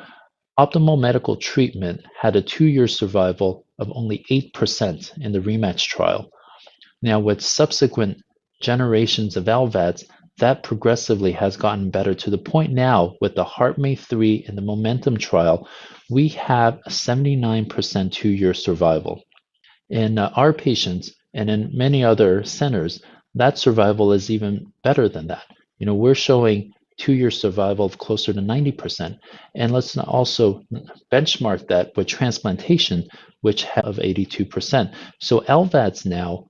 optimal medical treatment had a 2-year survival of only 8% in the REMATCH trial. Now, with subsequent generations of LVADs, that progressively has gotten better to the point now with the HeartMate 3 and the Momentum trial, we have a 79% 2-year survival. In our patients and in many other centers, that survival is even better than that. You know, we're showing 2-year survival of closer to 90%. And let's also benchmark that with transplantation, which have 82%. So LVADs now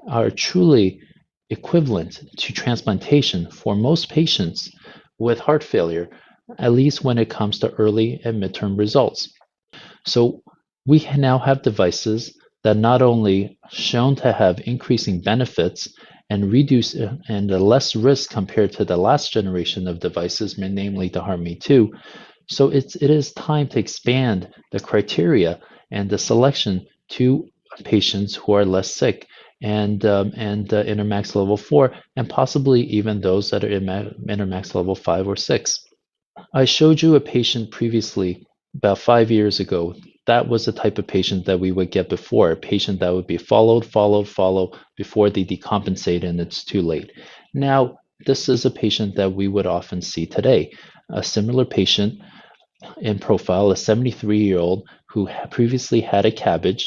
are truly equivalent to transplantation for most patients with heart failure, at least when it comes to early and midterm results. So we now have devices that not only shown to have increasing benefits and reduce and less risk compared to the last generation of devices, namely the HeartMate 2. So it is time to expand the criteria and the selection to patients who are less sick and Intermax level 4, and possibly even those that are in Intermax level 5 or 6. I showed you a patient previously about 5 years ago. That was the type of patient that we would get before, a patient that would be followed before they decompensate and it's too late. Now, this is a patient that we would often see today. A similar patient in profile, a 73-year-old who previously had a CABG.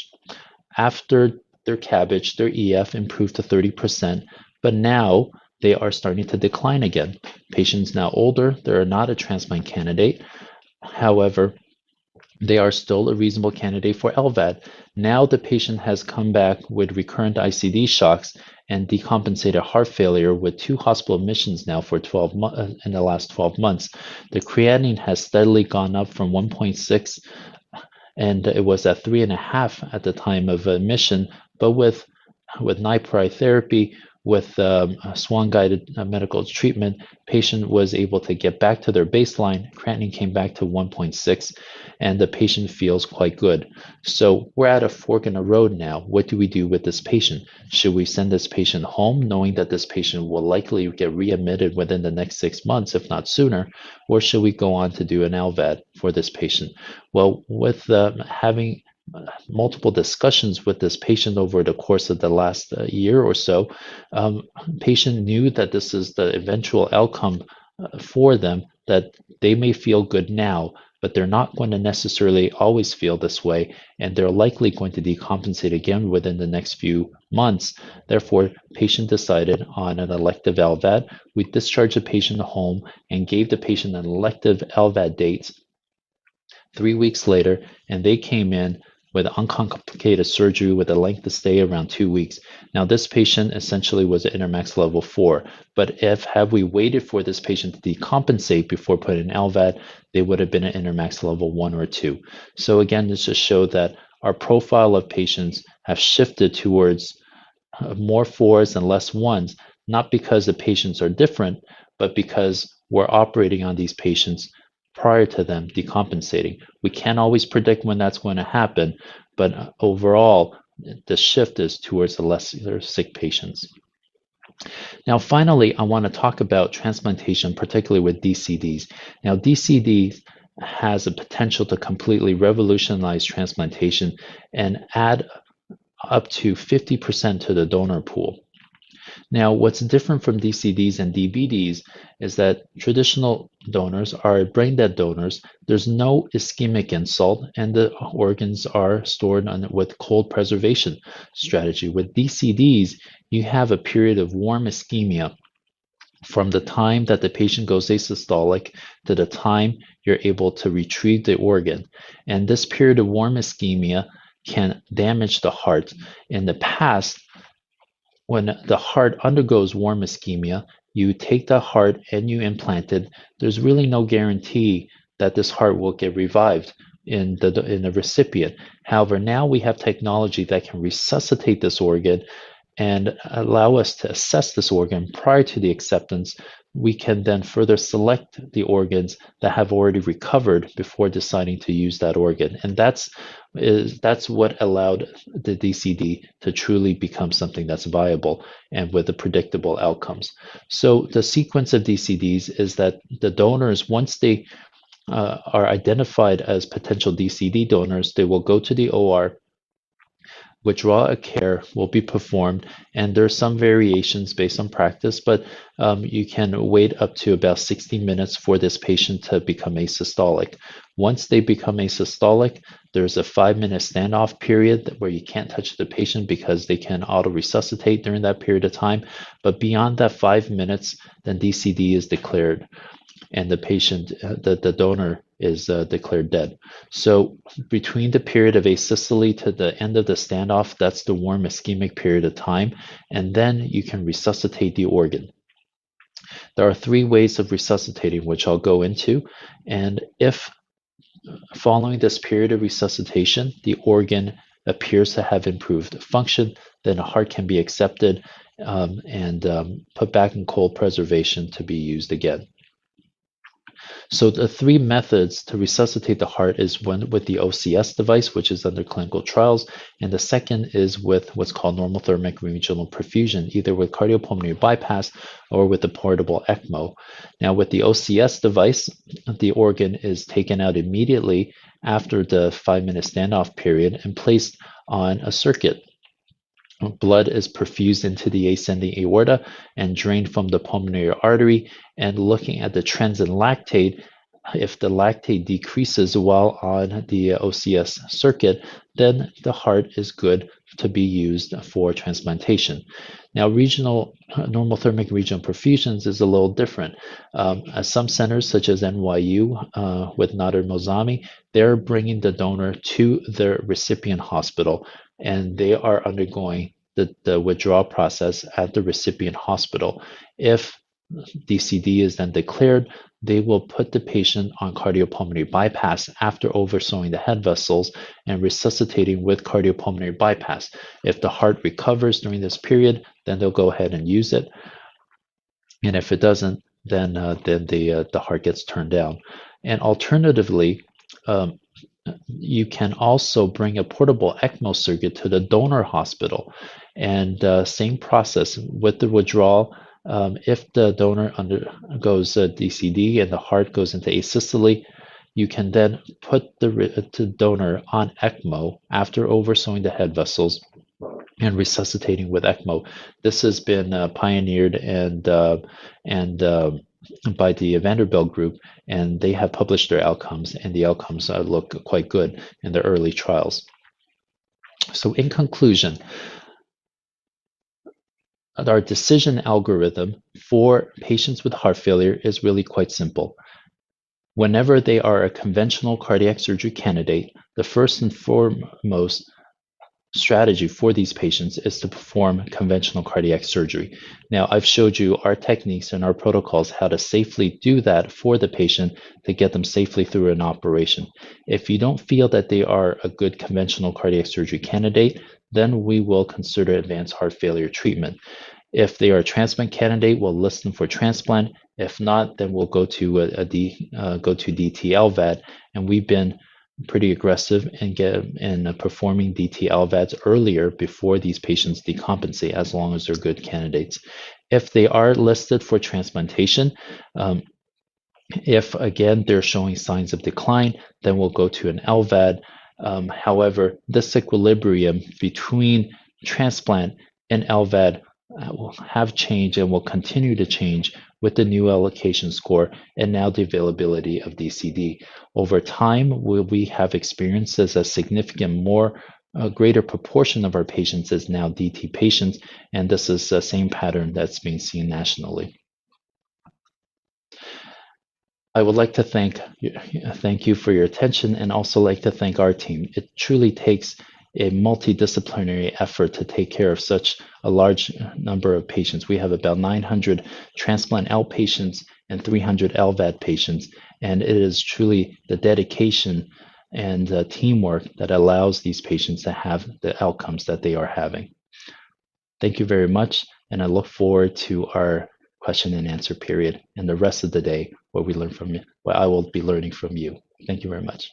After their CABG, their EF improved to 30%, but now they are starting to decline again. Patient's now older, they're not a transplant candidate. However, they are still a reasonable candidate for LVAD. Now the patient has come back with recurrent ICD shocks and decompensated heart failure with 2 hospital admissions now for 12 in the last 12 months. The creatinine has steadily gone up from 1.6, and it was at 3.5 at the time of admission, but with NiPri therapy, with swan-guided medical treatment, patient was able to get back to their baseline. Creatinine came back to 1.6, and the patient feels quite good. So we're at a fork in the road now. What do we do with this patient? Should we send this patient home, knowing that this patient will likely get readmitted within the next 6 months, if not sooner, or should we go on to do an LVAD for this patient? Well, with having multiple discussions with this patient over the course of the last year or so, patient knew that this is the eventual outcome for them, that they may feel good now, but they're not going to necessarily always feel this way, and they're likely going to decompensate again within the next few months. Therefore, patient decided on an elective LVAD. We discharged the patient home and gave the patient an elective LVAD date 3 weeks later, and they came in with uncomplicated surgery with a length of stay around 2 weeks. Now, this patient essentially was an intermax level 4, but had we waited for this patient to decompensate before putting LVAD, they would have been an intermax level 1 or 2. So again, this just showed that our profile of patients have shifted towards more 4s and less 1s, not because the patients are different, but because we're operating on these patients prior to them decompensating. We can't always predict when that's going to happen, but overall, the shift is towards the less sick patients. Now, finally, I want to talk about transplantation, particularly with DCDs. Now, DCDs has a potential to completely revolutionize transplantation and add up to 50% to the donor pool. Now, what's different from DCDs and DBDs is that traditional donors are brain-dead donors. There's no ischemic insult, and the organs are stored with cold preservation strategy. With DCDs, you have a period of warm ischemia from the time that the patient goes asystolic to the time you're able to retrieve the organ. And this period of warm ischemia can damage the heart. In the past, when the heart undergoes warm ischemia, you take the heart and you implant it. There's really no guarantee that this heart will get revived in the recipient. However, now we have technology that can resuscitate this organ and allow us to assess this organ prior to the acceptance. We can then further select the organs that have already recovered before deciding to use that organ. And that's what allowed the DCD to truly become something that's viable and with the predictable outcomes. So the sequence of DCDs is that the donors, once they are identified as potential DCD donors, they will go to the OR. Withdrawal of care will be performed, and there are some variations based on practice, but you can wait up to about 60 minutes for this patient to become asystolic. Once they become asystolic, there's a 5-minute standoff period where you can't touch the patient because they can auto-resuscitate during that period of time. But beyond that 5 minutes, then DCD is declared, and the patient, the donor, is declared dead. So between the period of asystole to the end of the standoff, that's the warm ischemic period of time, and then you can resuscitate the organ. There are 3 ways of resuscitating, which I'll go into, and if following this period of resuscitation, the organ appears to have improved function, then a heart can be accepted and put back in cold preservation to be used again. So the 3 methods to resuscitate the heart is one with the OCS device, which is under clinical trials, and the second is with what's called normothermic regional perfusion, either with cardiopulmonary bypass or with the portable ECMO. Now, with the OCS device, the organ is taken out immediately after the 5-minute standoff period and placed on a circuit. Blood is perfused into the ascending aorta and drained from the pulmonary artery. And looking at the trends in lactate, if the lactate decreases while on the OCS circuit, then the heart is good to be used for transplantation. Now, normothermic regional perfusions is a little different. Some centers, such as NYU with Nader Mozami, they're bringing the donor to the recipient hospital, and they are undergoing the withdrawal process at the recipient hospital. If DCD is then declared, they will put the patient on cardiopulmonary bypass after oversewing the head vessels and resuscitating with cardiopulmonary bypass. If the heart recovers during this period, then they'll go ahead and use it. And if it doesn't, then the heart gets turned down. And alternatively, you can also bring a portable ECMO circuit to the donor hospital, and same process with the withdrawal. If the donor undergoes DCD and the heart goes into asystole, you can then put the donor on ECMO after oversewing the head vessels and resuscitating with ECMO. This has been pioneered and by the Vanderbilt group, and they have published their outcomes, and the outcomes look quite good in the early trials. So in conclusion, our decision algorithm for patients with heart failure is really quite simple. Whenever they are a conventional cardiac surgery candidate, the first and foremost strategy for these patients is to perform conventional cardiac surgery. Now, I've showed you our techniques and our protocols how to safely do that for the patient to get them safely through an operation. If you don't feel that they are a good conventional cardiac surgery candidate, then we will consider advanced heart failure treatment. If they are a transplant candidate, we'll list them for transplant. If not, then we'll go to DT LVAD, and we've been pretty aggressive in performing DT LVADs earlier before these patients decompensate, as long as they're good candidates. If they are listed for transplantation, if again they're showing signs of decline, then we'll go to an LVAD. However, this equilibrium between transplant and LVAD will have changed and will continue to change with the new allocation score and now the availability of DCD. Over time, we have experienced as a significant greater proportion of our patients is now DT patients, and this is the same pattern that's being seen nationally. I would like to thank you for your attention, and also like to thank our team. It truly takes a multidisciplinary effort to take care of such a large number of patients. We have about 900 transplant outpatients and 300 LVAD patients, and it is truly the dedication and teamwork that allows these patients to have the outcomes that they are having. Thank you very much, and I look forward to our question and answer period and the rest of the day where we learn from you, where I will be learning from you. Thank you very much.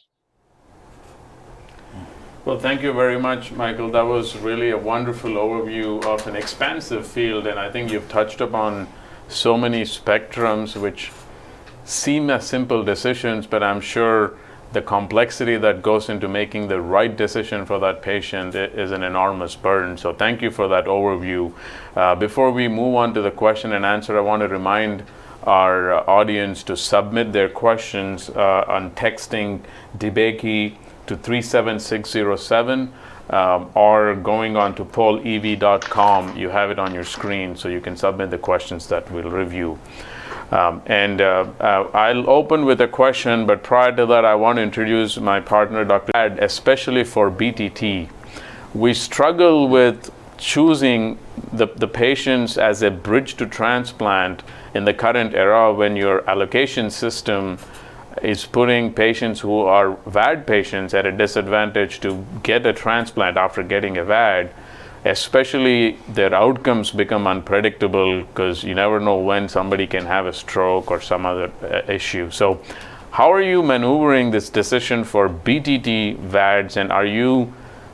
Well, thank you very much, Michael. That was really a wonderful overview of an expansive field, and I think you've touched upon so many spectrums which seem as simple decisions, but I'm sure the complexity that goes into making the right decision for that patient is an enormous burden. So thank you for that overview. Before we move on to the question and answer, I want to remind our audience to submit their questions on texting DeBakey to 37607 or going on to pollev.com. You have it on your screen, so you can submit the questions that we'll review. I'll open with a question, but prior to that, I want to introduce my partner, Dr. Ed, especially for BTT. We struggle with choosing the patients as a bridge to transplant in the current era when your allocation system is putting patients who are VAD patients at a disadvantage to get a transplant after getting a VAD. Especially their outcomes become unpredictable because you never know when somebody can have a stroke or some other issue. So how are you maneuvering this decision for BTT VADs, and are you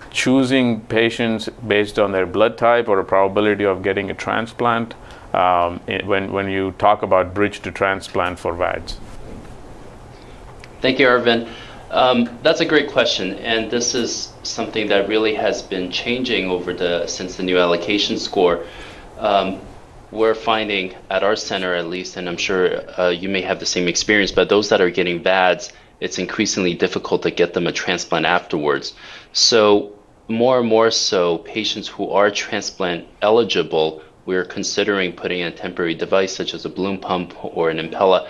choosing patients based on their blood type or a probability of getting a transplant when you talk about bridge to transplant for VADs?
Thank you, Arvind. That's a great question, and this is something that really has been changing since the new allocation score. We're finding at our center, at least, and I'm sure you may have the same experience, but those that are getting VADs, it's increasingly difficult to get them a transplant afterwards. So more and more so, patients who are transplant eligible, we're considering putting in a temporary device such as a balloon pump or an Impella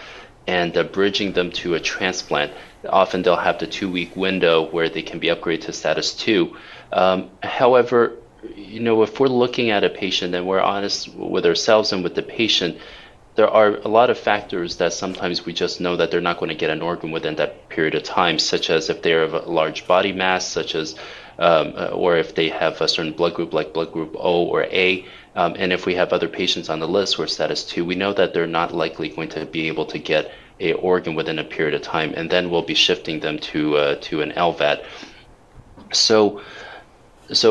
and bridging them to a transplant. Often they'll have the 2-week window where they can be upgraded to status 2. However, if we're looking at a patient and we're honest with ourselves and with the patient, there are a lot of factors that sometimes we just know that they're not going to get an organ within that period of time, such as if they have a large body mass, such as, or if they have a certain blood group like blood group O or A. And if we have other patients on the list who are status 2, we know that they're not likely going to be able to get a organ within a period of time, and then we'll be shifting them to an LVAD. So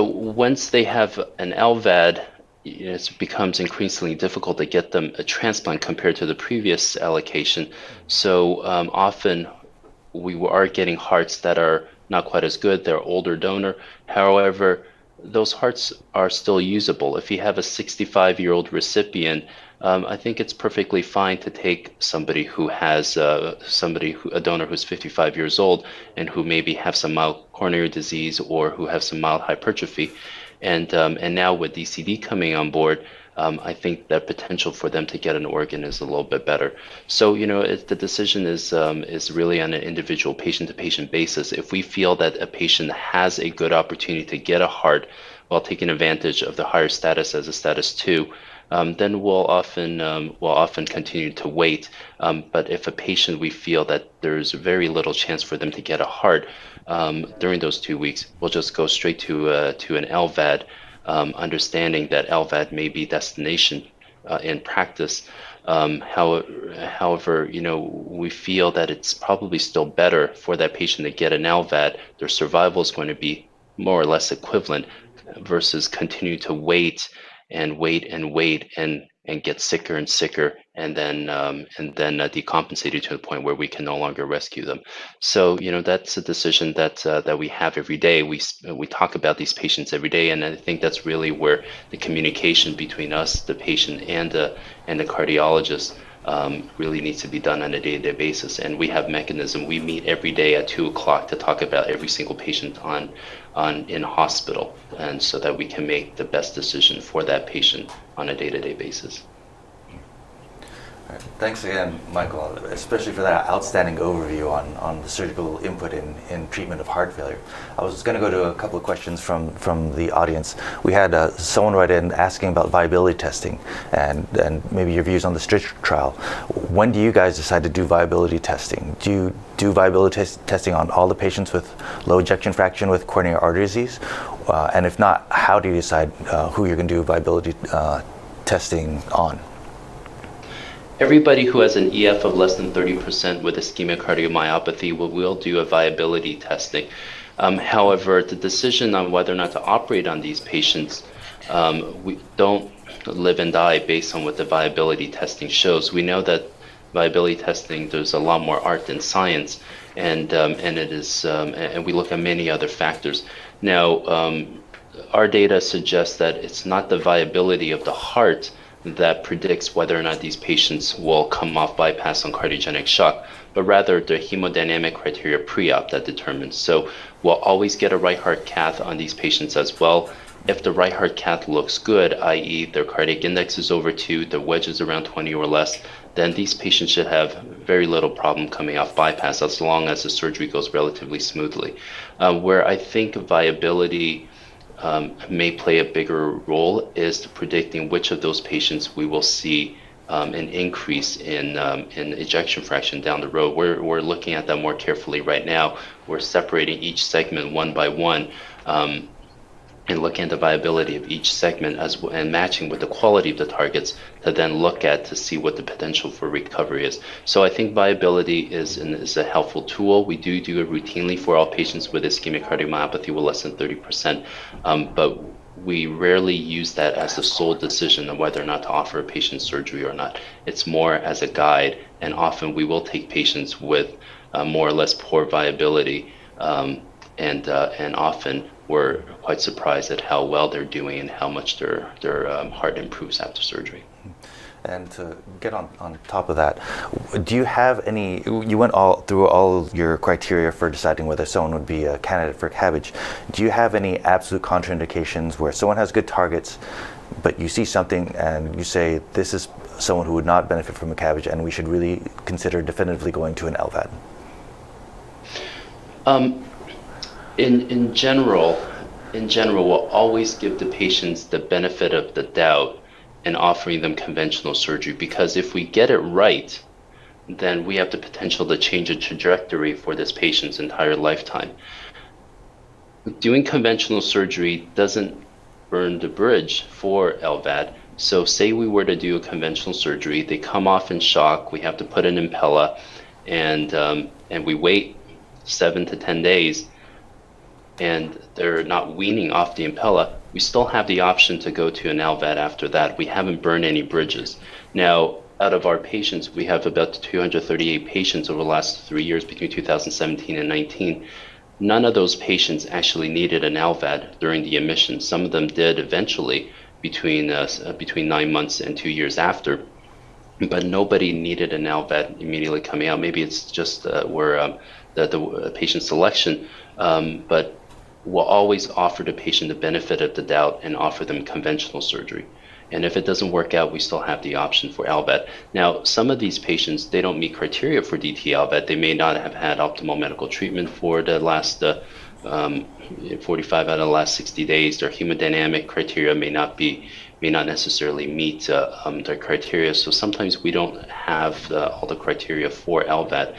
once they have an LVAD, it becomes increasingly difficult to get them a transplant compared to the previous allocation. So often we are getting hearts that are not quite as good. They're older donor. However, those hearts are still usable. If you have a 65-year-old recipient, I think it's perfectly fine to take somebody who has a donor who's 55 years old and who maybe have some mild coronary disease or who have some mild hypertrophy. And now with DCD coming on board, I think that potential for them to get an organ is a little bit better. So, the decision is really on an individual patient-to-patient basis. If we feel that a patient has a good opportunity to get a heart while taking advantage of the higher status as a status 2, then we'll often continue to wait. But if a patient, we feel that there's very little chance for them to get a heart during those 2 weeks, we'll just go straight to an LVAD, understanding that LVAD may be destination in practice. However, we feel that it's probably still better for that patient to get an LVAD. Their survival is going to be more or less equivalent versus continue to wait and get sicker and sicker, and then decompensated to the point where we can no longer rescue them. So that's a decision that we have every day. We talk about these patients every day, and I think that's really where the communication between us, the patient, and the cardiologist really needs to be done on a day-to-day basis. And we have mechanism. We meet every day at 2:00 to talk about every single patient in hospital, and so that we can make the best decision for that patient on a day-to-day basis.
All right. Thanks again, Michael, especially for that outstanding overview on the surgical input in treatment of heart failure. I was going to go to a couple of questions from the audience. We had someone write in asking about viability testing and maybe your views on the STRITCH trial. When do you guys decide to do viability testing? Do you do viability testing on all the patients with low ejection fraction with coronary artery disease? And if not, how do you decide who you're going to do viability testing on?
Everybody who has an EF of less than 30% with ischemic cardiomyopathy will do a viability testing. However, the decision on whether or not to operate on these patients, we don't live and die based on what the viability testing shows. We know that viability testing, there's a lot more art than science, and it is, and we look at many other factors. Now, our data suggests that it's not the viability of the heart that predicts whether or not these patients will come off bypass on cardiogenic shock, but rather the hemodynamic criteria pre-op that determines. So we'll always get a right heart cath on these patients as well. If the right heart cath looks good, i.e. their cardiac index is over 2, the wedge is around 20 or less, then these patients should have very little problem coming off bypass as long as the surgery goes relatively smoothly. Where I think viability may play a bigger role is predicting which of those patients we will see an increase in ejection fraction down the road. We're looking at that more carefully right now. We're separating each segment one by one and looking at the viability of each segment and matching with the quality of the targets to then look at to see what the potential for recovery is. So I think viability is a helpful tool. We do it routinely for all patients with ischemic cardiomyopathy with less than 30%, but we rarely use that as the sole decision of whether or not to offer a patient surgery or not. It's more as a guide, and often we will take patients with more or less poor viability, and often we're quite surprised at how well they're doing and how much their heart improves after surgery.
And to get on top of that, do you have any, you went through all your criteria for deciding whether someone would be a candidate for CABG. Do you have any absolute contraindications where someone has good targets, but you see something and you say, this is someone who would not benefit from a CABG and we should really consider definitively going to an LVAD?
In general, in general, we'll always give the patients the benefit of the doubt in offering them conventional surgery, because if we get it right, then we have the potential to change the trajectory for this patient's entire lifetime. Doing conventional surgery doesn't burn the bridge for LVAD. So say we were to do a conventional surgery, they come off in shock, we have to put an impella, and we wait 7 to 10 days, and they're not weaning off the impella, we still have the option to go to an LVAD after that. We haven't burned any bridges. Now, out of our patients, we have about 238 patients over the last 3 years between 2017 and 19. None of those patients actually needed an LVAD during the admission. Some of them did eventually between 9 months and 2 years after, but nobody needed an LVAD immediately coming out. Maybe it's just where the patient selection, but we'll always offer the patient the benefit of the doubt and offer them conventional surgery. And if it doesn't work out, we still have the option for LVAD. Now, some of these patients, they don't meet criteria for DT LVAD. They may not have had optimal medical treatment for the last 45 out of the last 60 days. Their hemodynamic criteria may not necessarily meet their criteria. So sometimes we don't have all the criteria for LVAD.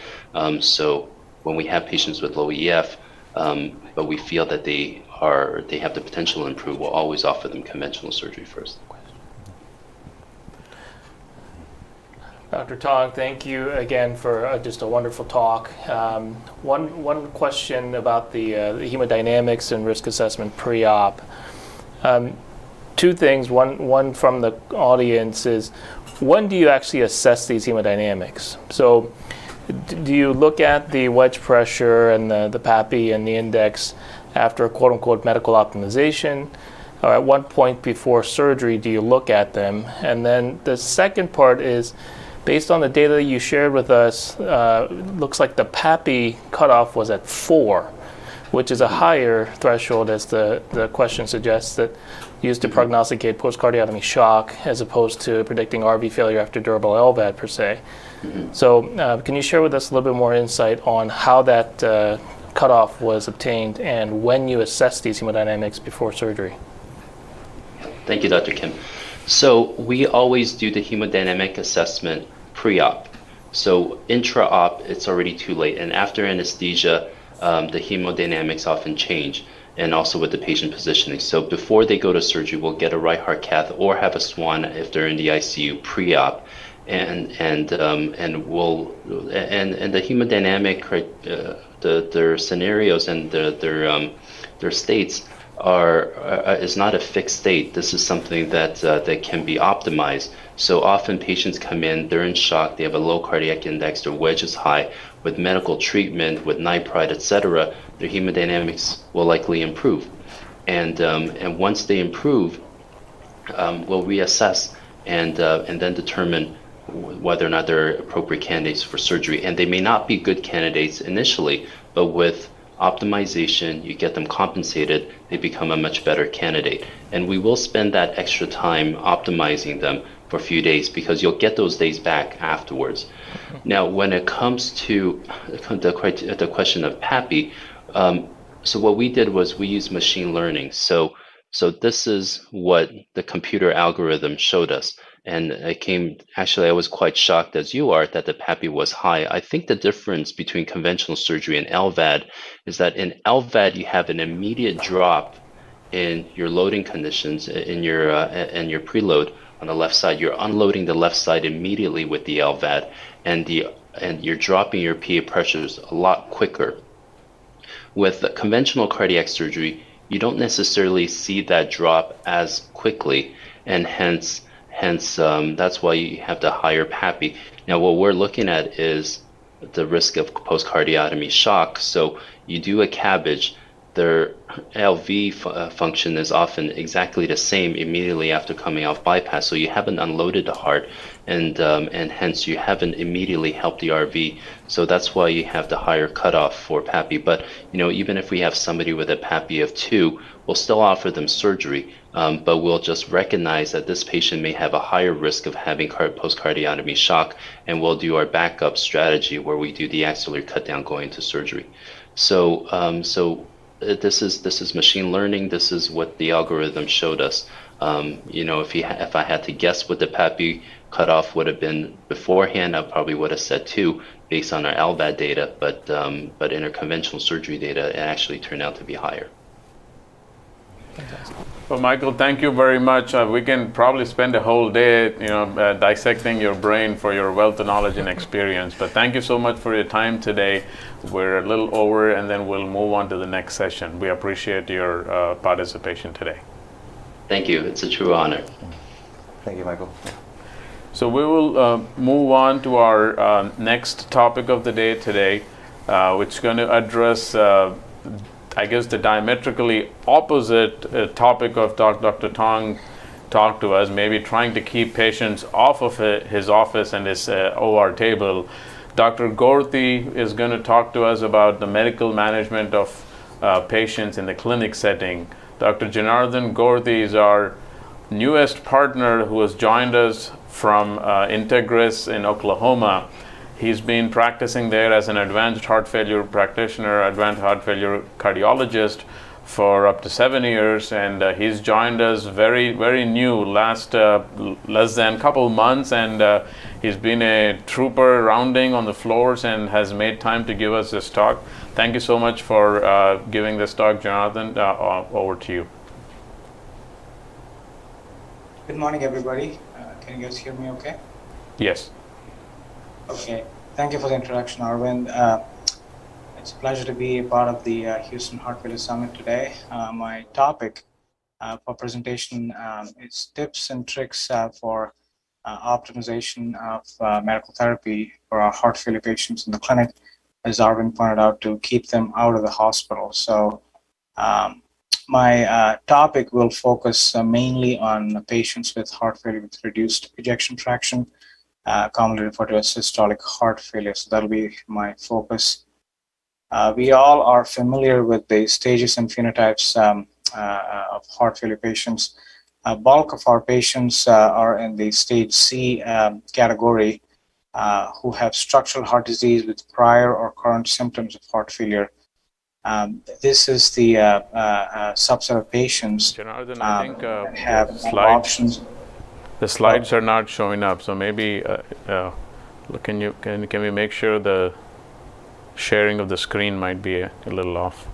So when we have patients with low EF, but we feel that they have the potential to improve, we'll always offer them conventional surgery first.
Dr. Tong, thank you again for just a wonderful talk. One question about the hemodynamics and risk assessment pre-op. Two things. One from the audience is, when do you actually assess these hemodynamics? So do you look at the wedge pressure and the PAPI and the index after quote-unquote medical optimization? Or at one point before surgery do you look at them? And then the second part is, based on the data you shared with us, looks like the PAPI cutoff was at 4, which is a higher threshold, as the question suggests, that used to prognosticate post-cardiotomy shock as opposed to predicting RV failure after durable LVAD per se. So can you share with us a little bit more insight on how that cutoff was obtained and when you assess these hemodynamics before surgery?
Thank you, Dr. Kim. So we always do the hemodynamic assessment pre-op. So intra-op, it's already too late. And after anesthesia, the hemodynamics often change, and also with the patient positioning. So before they go to surgery, we'll get a right heart cath or have a swan if they're in the ICU pre-op. And the hemodynamic, their scenarios and their states is not a fixed state. This is something that can be optimized. So often patients come in, they're in shock, they have a low cardiac index, their wedge is high. With medical treatment, with nipride, etc., their hemodynamics will likely improve. And once they improve, we'll reassess and then determine whether or not they're appropriate candidates for surgery. And they may not be good candidates initially, but with optimization, you get them compensated, they become a much better candidate. And we will spend that extra time optimizing them for a few days, because you'll get those days back afterwards. Now, when it comes to the question of PAPI, so what we did was we used machine learning. So this is what the computer algorithm showed us. And I was quite shocked, as you are, that the PAPI was high. I think the difference between conventional surgery and LVAD is that in LVAD, you have an immediate drop in your loading conditions, in your preload on the left side. You're unloading the left side immediately with the LVAD, and you're dropping your PA pressures a lot quicker. With conventional cardiac surgery, you don't necessarily see that drop as quickly, and hence that's why you have the higher PAPI. Now, what we're looking at is the risk of post-cardiotomy shock. So you do a CABG, their LV function is often exactly the same immediately after coming off bypass. So you haven't unloaded the heart, and hence you haven't immediately helped the RV. So that's why you have the higher cutoff for PAPI. But even if we have somebody with a PAPI of 2, we'll still offer them surgery. But we'll just recognize that this patient may have a higher risk of having post-cardiotomy shock, and we'll do our backup strategy where we do the axillary cut down going to surgery. So this is machine learning. This is what the algorithm showed us. If I had to guess what the PAPI cutoff would have been beforehand, I probably would have said 2 based on our LVAD data, but in our conventional surgery data, it actually turned out to be higher.
Well, Michael, thank you very much. We can probably spend a whole day, dissecting your brain for your wealth of knowledge and experience. But thank you so much for your time today. We're a little over, and then we'll move on to the next session. We appreciate your participation today.
Thank you. It's a true honor.
Thank you, Michael.
So we will move on to our next topic of the day today, which is going to address I guess the diametrically opposite topic of Dr. Tong talked to us, maybe trying to keep patients off of his office and his OR table. Dr. Gorthy is going to talk to us about the medical management of patients in the clinic setting. Dr. Janardhan Gorthy is our newest partner who has joined us from Integris in Oklahoma. He's been practicing there as an advanced heart failure practitioner, advanced heart failure cardiologist for up to 7 years, and he's joined us very, very new, less than a couple months, and he's been a trooper rounding on the floors and has made time to give us this talk. Thank you so much for giving this talk, Jonathan. Over to you.
Good morning, everybody. Can you guys hear me okay?
Yes.
Okay. Thank you for the introduction, Arvind. It's a pleasure to be a part of the Houston Heart Failure Summit today. My topic for presentation is tips and tricks for optimization of medical therapy for our heart failure patients in the clinic, as Arvind pointed out, to keep them out of the hospital. So my topic will focus mainly on patients with heart failure with reduced ejection fraction, commonly referred to as systolic heart failure. So that'll be my focus. We all are familiar with the stages and phenotypes of heart failure patients. A bulk of our patients are in the stage C category who have structural heart disease with prior or current symptoms of heart failure. This is the subset of patients
Janardhan, I think
that have options.
The slides are not showing up, so maybe can we make sure the sharing of the screen might be a little off?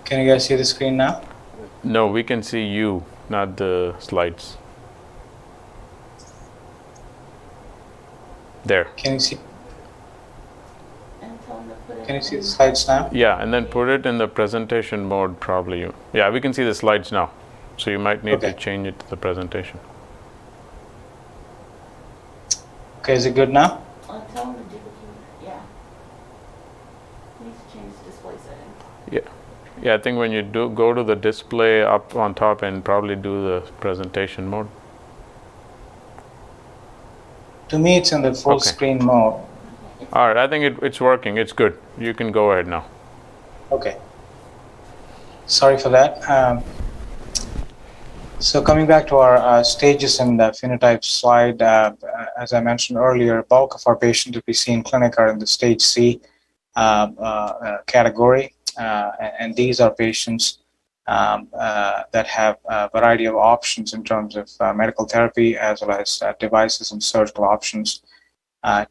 Can you guys see the screen now?
No, we can see you, not the slides. There.
Can you see? Can you see the slides now?
Yeah, and then put it in the presentation mode probably. Yeah, we can see the slides now. So you might need to change it to the presentation.
Okay, is it good now?
Tell them to do yeah. Please change display setting.
Yeah. Yeah, I think when you go to the display up on top and probably do the presentation mode.
To me, it's in the full screen mode.
All right, I think it's working. It's good. You can go ahead now.
Okay. Sorry for that. So coming back to our stages and phenotype slide, as I mentioned earlier, bulk of our patients that we see in clinic are in the stage C category, and these are patients that have a variety of options in terms of medical therapy as well as devices and surgical options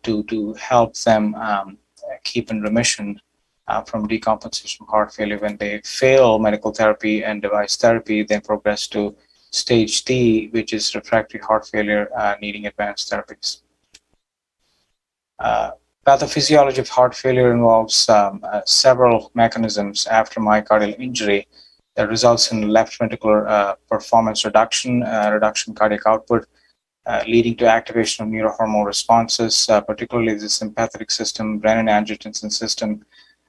to help them keep in remission from decompensation of heart failure. When they fail medical therapy and device therapy, then progress to stage D, which is refractory heart failure needing advanced therapies. Pathophysiology of heart failure involves several mechanisms after myocardial injury that results in left ventricular performance reduction, reduction in cardiac output, leading to activation of neurohormonal responses, particularly the sympathetic system, renin-angiotensin system,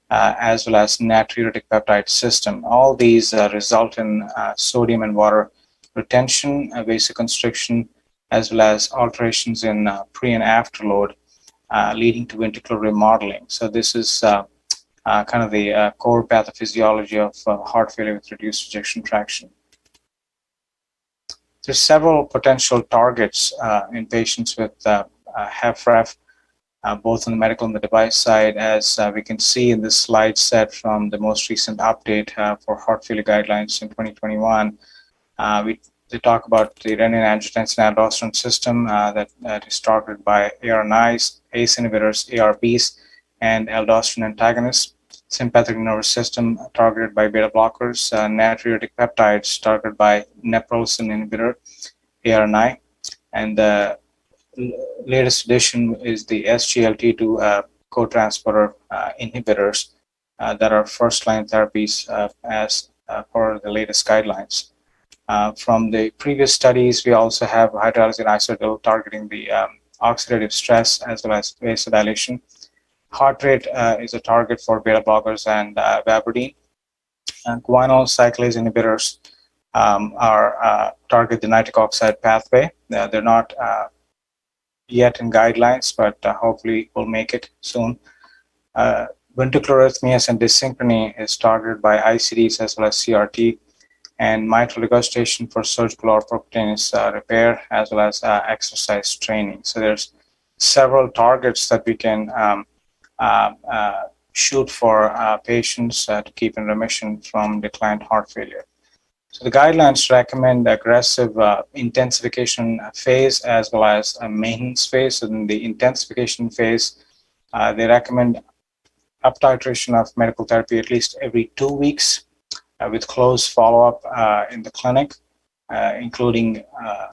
as well as natriuretic peptide system. All these result in sodium and water retention, vasoconstriction, as well as alterations in pre and afterload, leading to ventricular remodeling. So this is kind of the core pathophysiology of heart failure with reduced ejection fraction. There's several potential targets in patients with HFrEF, both on the medical and the device side. As we can see in this slide set from the most recent update for heart failure guidelines in 2021, they talk about the renin-angiotensin-aldosterone system that is targeted by ARNIs, ACE inhibitors, ARBs, and aldosterone antagonists. Sympathetic nervous system targeted by beta blockers, natriuretic peptides targeted by neprilysin inhibitor, ARNI, and the latest addition is the SGLT2 cotransporter inhibitors that are first-line therapies as per the latest guidelines. From the previous studies, we also have hydralazine isotyl targeting the oxidative stress as well as vasodilation. Heart rate is a target for beta blockers and vapridine. And guanyl cyclase inhibitors target the nitric oxide pathway. They're not yet in guidelines, but hopefully we'll make it soon. Ventricular arrhythmias and dyssynchrony is targeted by ICDs as well as CRT, and mitral regurgitation for surgical or percutaneous repair as well as exercise training. So there's several targets that we can shoot for patients to keep in remission from declined heart failure. So the guidelines recommend aggressive intensification phase as well as a maintenance phase. So in the intensification phase, they recommend up titration of medical therapy at least every 2 weeks with close follow-up in the clinic, including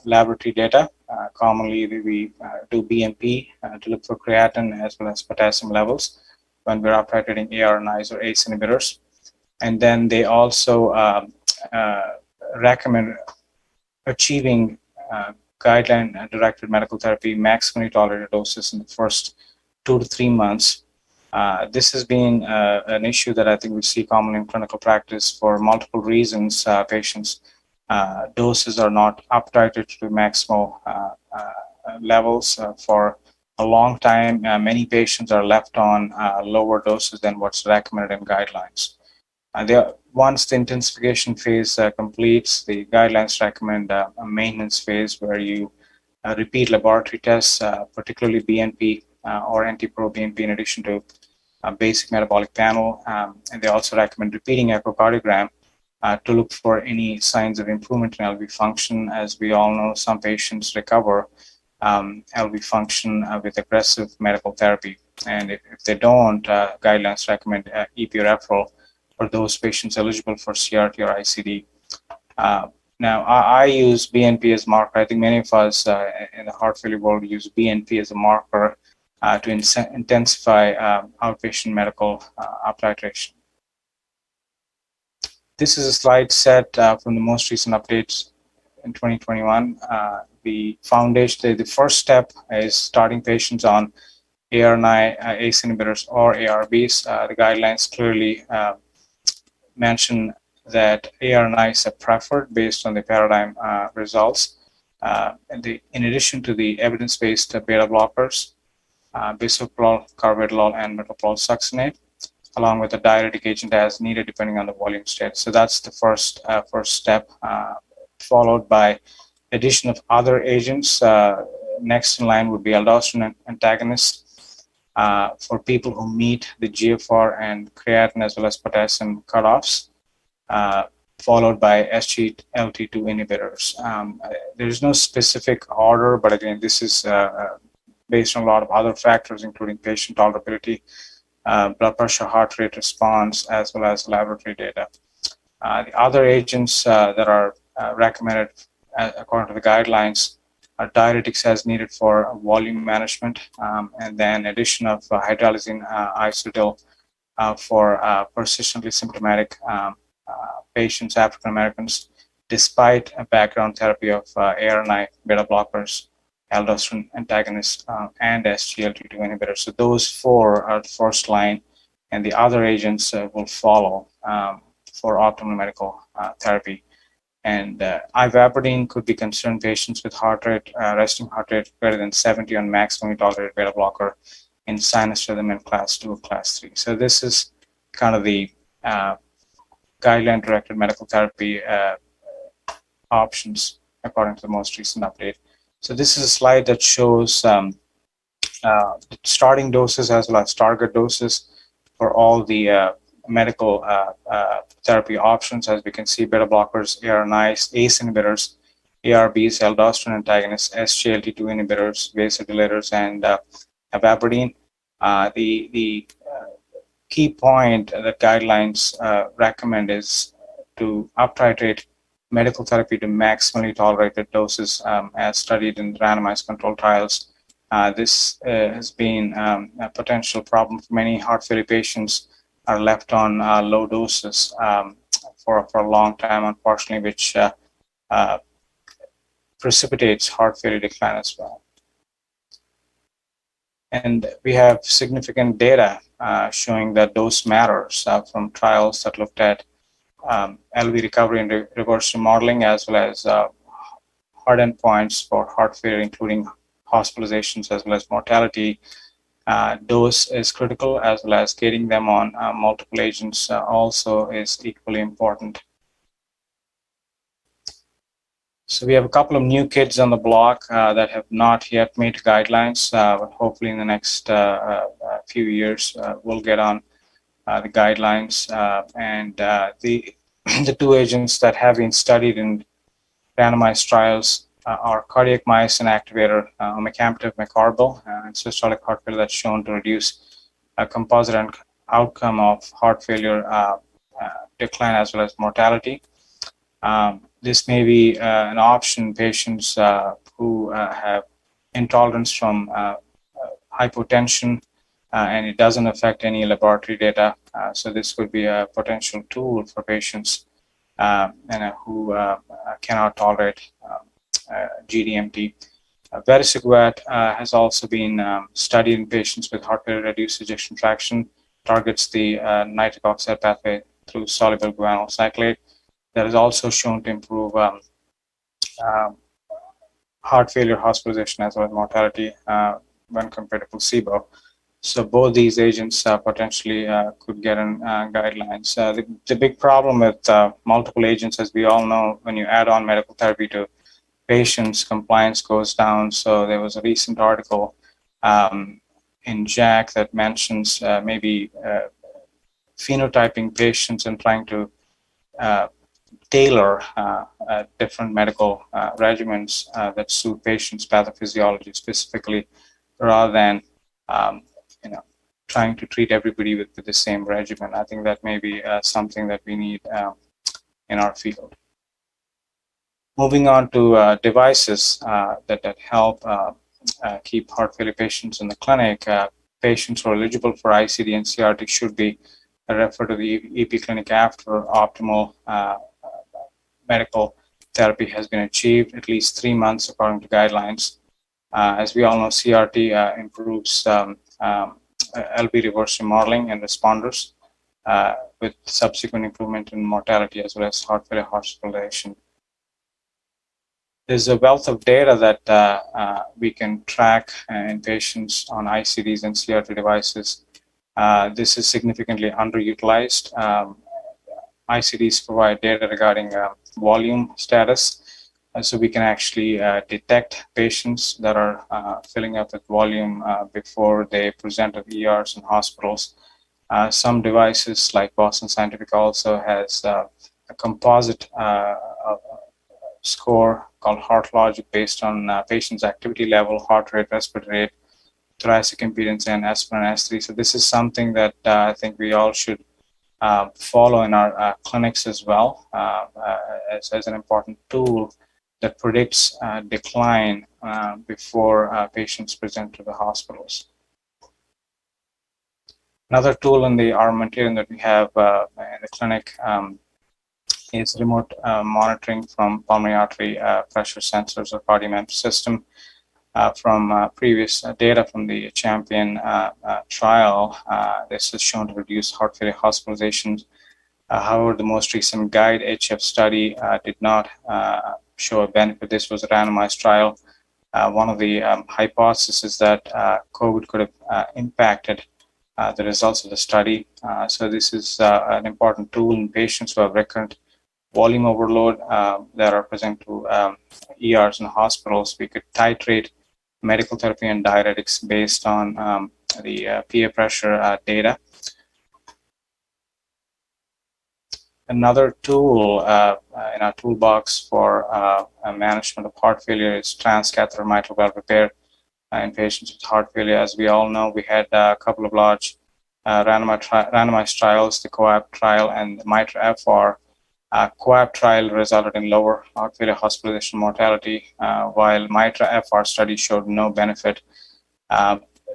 laboratory data. Commonly, we do BMP to look for creatinine as well as potassium levels when we're up titrating ARNIs or ACE inhibitors. And then they also recommend achieving guideline-directed medical therapy maximally tolerated doses in the first 2 to 3 months. This has been an issue that I think we see commonly in clinical practice for multiple reasons. Patients' doses are not up titrated to maximal levels for a long time. Many patients are left on lower doses than what's recommended in guidelines. Once the intensification phase completes, the guidelines recommend a maintenance phase where you repeat laboratory tests, particularly BNP or NT-proBNP, in addition to a basic metabolic panel. And they also recommend repeating echocardiogram to look for any signs of improvement in LV function. As we all know, some patients recover LV function with aggressive medical therapy. And if they don't, guidelines recommend EP referral for those patients eligible for CRT or ICD. Now, I use BNP as a marker. I think many of us in the heart failure world use BNP as a marker to intensify outpatient medical up titration. This is a slide set from the most recent updates in 2021. The foundation, the first step is starting patients on ARNI, ACE inhibitors, or ARBs. The guidelines clearly mention that ARNIs are preferred based on the paradigm results. In addition to the evidence-based beta blockers, bisoprolol, carvedilol, and metoprolol succinate, along with a diuretic agent as needed depending on the volume state. So that's the first step, followed by addition of other agents. Next in line would be aldosterone antagonists for people who meet the GFR and creatinine as well as potassium cutoffs, followed by SGLT2 inhibitors. There is no specific order, but again, this is based on a lot of other factors, including patient tolerability, blood pressure, heart rate response, as well as laboratory data. The other agents that are recommended according to the guidelines are diuretics as needed for volume management, and then addition of hydralazine isotyl for persistently symptomatic patients, African Americans, despite a background therapy of ARNI, beta blockers, aldosterone antagonists, and SGLT2 inhibitors. So those four are the first line, and the other agents will follow for optimal medical therapy. And ivabradine could be considered in patients with heart rate, resting heart rate greater than 70 on maximally tolerated beta blocker in sinus rhythm in class 2 or class 3. So this is kind of the guideline-directed medical therapy options according to the most recent update. So this is a slide that shows starting doses as well as target doses for all the medical therapy options. As we can see, beta blockers, ARNIs, ACE inhibitors, ARBs, aldosterone antagonists, SGLT2 inhibitors, vasodilators, and abapridine. The key point that guidelines recommend is to up-titrate medical therapy to maximally tolerated doses as studied in randomized controlled trials. This has been a potential problem for many heart failure patients are left on low doses for a long time, unfortunately, which precipitates heart failure decline as well. And we have significant data showing that dose matters from trials that looked at LV recovery and reverse remodeling, as well as hard endpoints for heart failure, including hospitalizations as well as mortality. Dose is critical, as well as getting them on multiple agents also is equally important. So we have a couple of new kids on the block that have not yet made guidelines, but hopefully in the next few years we'll get on the guidelines. And the two agents that have been studied in randomized trials are cardiac myosin activator, omecamtiv mecarbil, and systolic heart failure that's shown to reduce a composite outcome of heart failure decline as well as mortality. This may be an option in patients who have intolerance from hypotension, and it doesn't affect any laboratory data. So this could be a potential tool for patients who cannot tolerate GDMT. Vericiguat has also been studied in patients with heart failure reduced ejection fraction, targets the nitric oxide pathway through soluble guanyl cyclase. That is also shown to improve heart failure hospitalization as well as mortality when compared to placebo. So both these agents potentially could get in guidelines. The big problem with multiple agents, as we all know, when you add on medical therapy to patients, compliance goes down. So there was a recent article in JACC that mentions maybe phenotyping patients and trying to tailor different medical regimens that suit patients' pathophysiology specifically, rather than trying to treat everybody with the same regimen. I think that may be something that we need in our field. Moving on to devices that help keep heart failure patients in the clinic. Patients who are eligible for ICD and CRT should be referred to the EP clinic after optimal medical therapy has been achieved, at least 3 months according to guidelines. As we all know, CRT improves LV reverse remodeling and responders with subsequent improvement in mortality as well as heart failure hospitalization. There's a wealth of data that we can track in patients on ICDs and CRT devices. This is significantly underutilized. ICDs provide data regarding volume status, so we can actually detect patients that are filling up with volume before they present at ERs and hospitals. Some devices like Boston Scientific also has a composite score called Heart Logic based on patient's activity level, heart rate, respiratory rate, thoracic impedance, and S1 and S3. So this is something that I think we all should follow in our clinics as well as an important tool that predicts decline before patients present to the hospitals. Another tool in the armamentarium that we have in the clinic is remote monitoring from pulmonary artery pressure sensors or CardioMEMS system. From previous data from the CHAMPION trial, this is shown to reduce heart failure hospitalizations. However, the most recent GUIDE HF study did not show a benefit. This was a randomized trial. One of the hypotheses is that COVID could have impacted the results of the study. So this is an important tool in patients who have recurrent volume overload that are present to ERs and hospitals. We could titrate medical therapy and diuretics based on the PA pressure data. Another tool in our toolbox for management of heart failure is transcatheter mitral valve repair in patients with heart failure. As we all know, we had a couple of large randomized trials, the COAPT trial and the MITRA-FR. COAPT trial resulted in lower heart failure hospitalization mortality, while MITRA-FR study showed no benefit.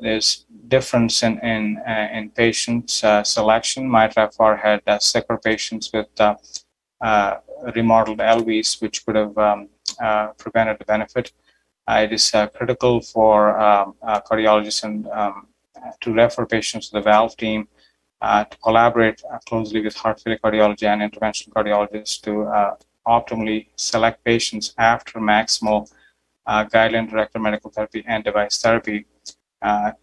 There's difference in patients selection. MITRA-FR had sicker patients with remodeled LVs, which could have prevented the benefit. It is critical for cardiologists and to refer patients to the valve team to collaborate closely with heart failure cardiology and interventional cardiologists to optimally select patients after maximal guideline-directed medical therapy and device therapy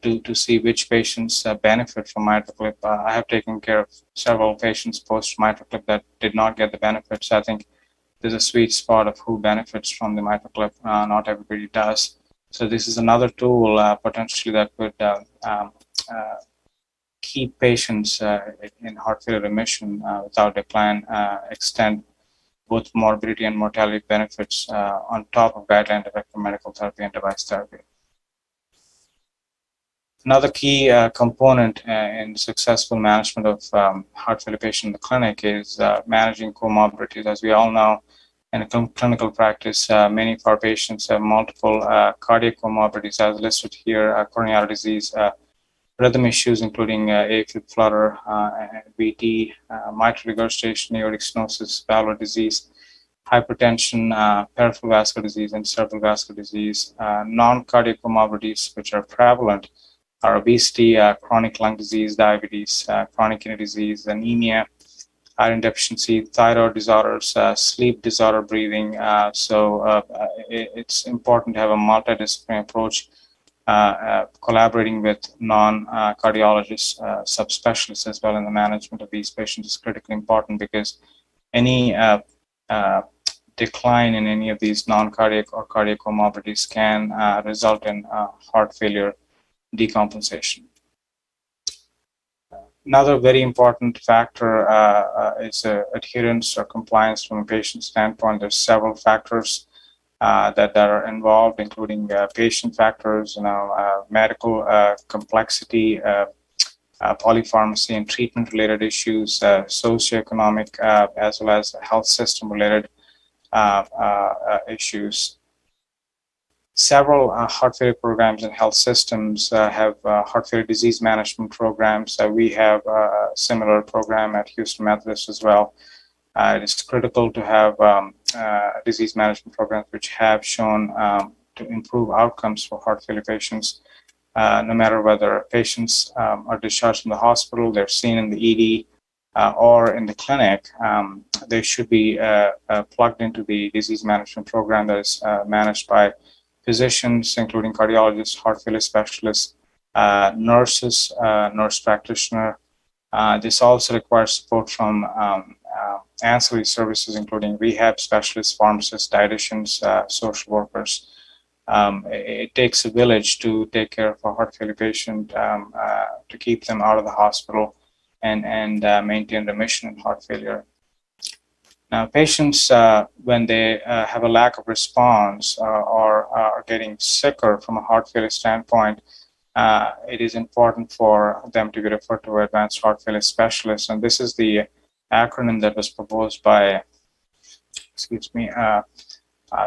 to see which patients benefit from MitraClip. I have taken care of several patients post MitraClip that did not get the benefits. I think there's a sweet spot of who benefits from the MitraClip. Not everybody does. So this is another tool potentially that could keep patients in heart failure remission without decline, extend both morbidity and mortality benefits on top of guideline-directed medical therapy and device therapy. Another key component in successful management of heart failure patients in the clinic is managing comorbidities. As we all know, in clinical practice, many of our patients have multiple cardiac comorbidities as listed here, coronary disease, rhythm issues including AFib flutter, VT, mitral regurgitation, aortic stenosis, valvular disease, hypertension, peripheral vascular disease, and cerebral vascular disease. Non-cardiac comorbidities which are prevalent are obesity, chronic lung disease, diabetes, chronic kidney disease, anemia, iron deficiency, thyroid disorders, sleep disorder, breathing. So it's important to have a multidisciplinary approach, collaborating with non-cardiologists, subspecialists as well in the management of these patients is critically important because any decline in any of these non-cardiac or cardiac comorbidities can result in heart failure decompensation. Another very important factor is adherence or compliance from a patient standpoint. There's several factors that are involved, including patient factors, medical complexity, polypharmacy and treatment-related issues, socioeconomic as well as health system-related issues. Several heart failure programs and health systems have heart failure disease management programs. We have a similar program at Houston Methodist as well. It is critical to have disease management programs which have shown to improve outcomes for heart failure patients. No matter whether patients are discharged from the hospital, they're seen in the ED, or in the clinic, they should be plugged into the disease management program that is managed by physicians, including cardiologists, heart failure specialists, nurses, nurse practitioner. This also requires support from ancillary services, including rehab specialists, pharmacists, dietitians, social workers. It takes a village to take care of a heart failure patient, to keep them out of the hospital and maintain remission in heart failure. Now, patients, when they have a lack of response or are getting sicker from a heart failure standpoint, it is important for them to be referred to an advanced heart failure specialist. And this is the acronym that was proposed by,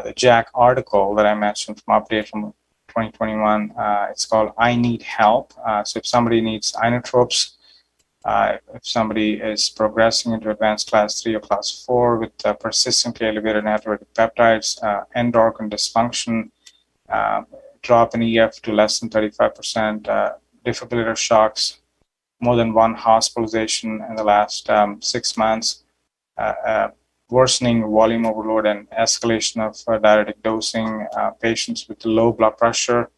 the Jack article that I mentioned from Update from 2021. It's called I Need Help. So if somebody needs inotropes, if somebody is progressing into advanced class 3 or class 4 with persistently elevated natriuretic peptides, end organ dysfunction, drop in EF to less than 35%, defibrillator shocks, more than one hospitalization in the last 6 months, worsening volume overload and escalation of diuretic dosing, patients with low blood pressure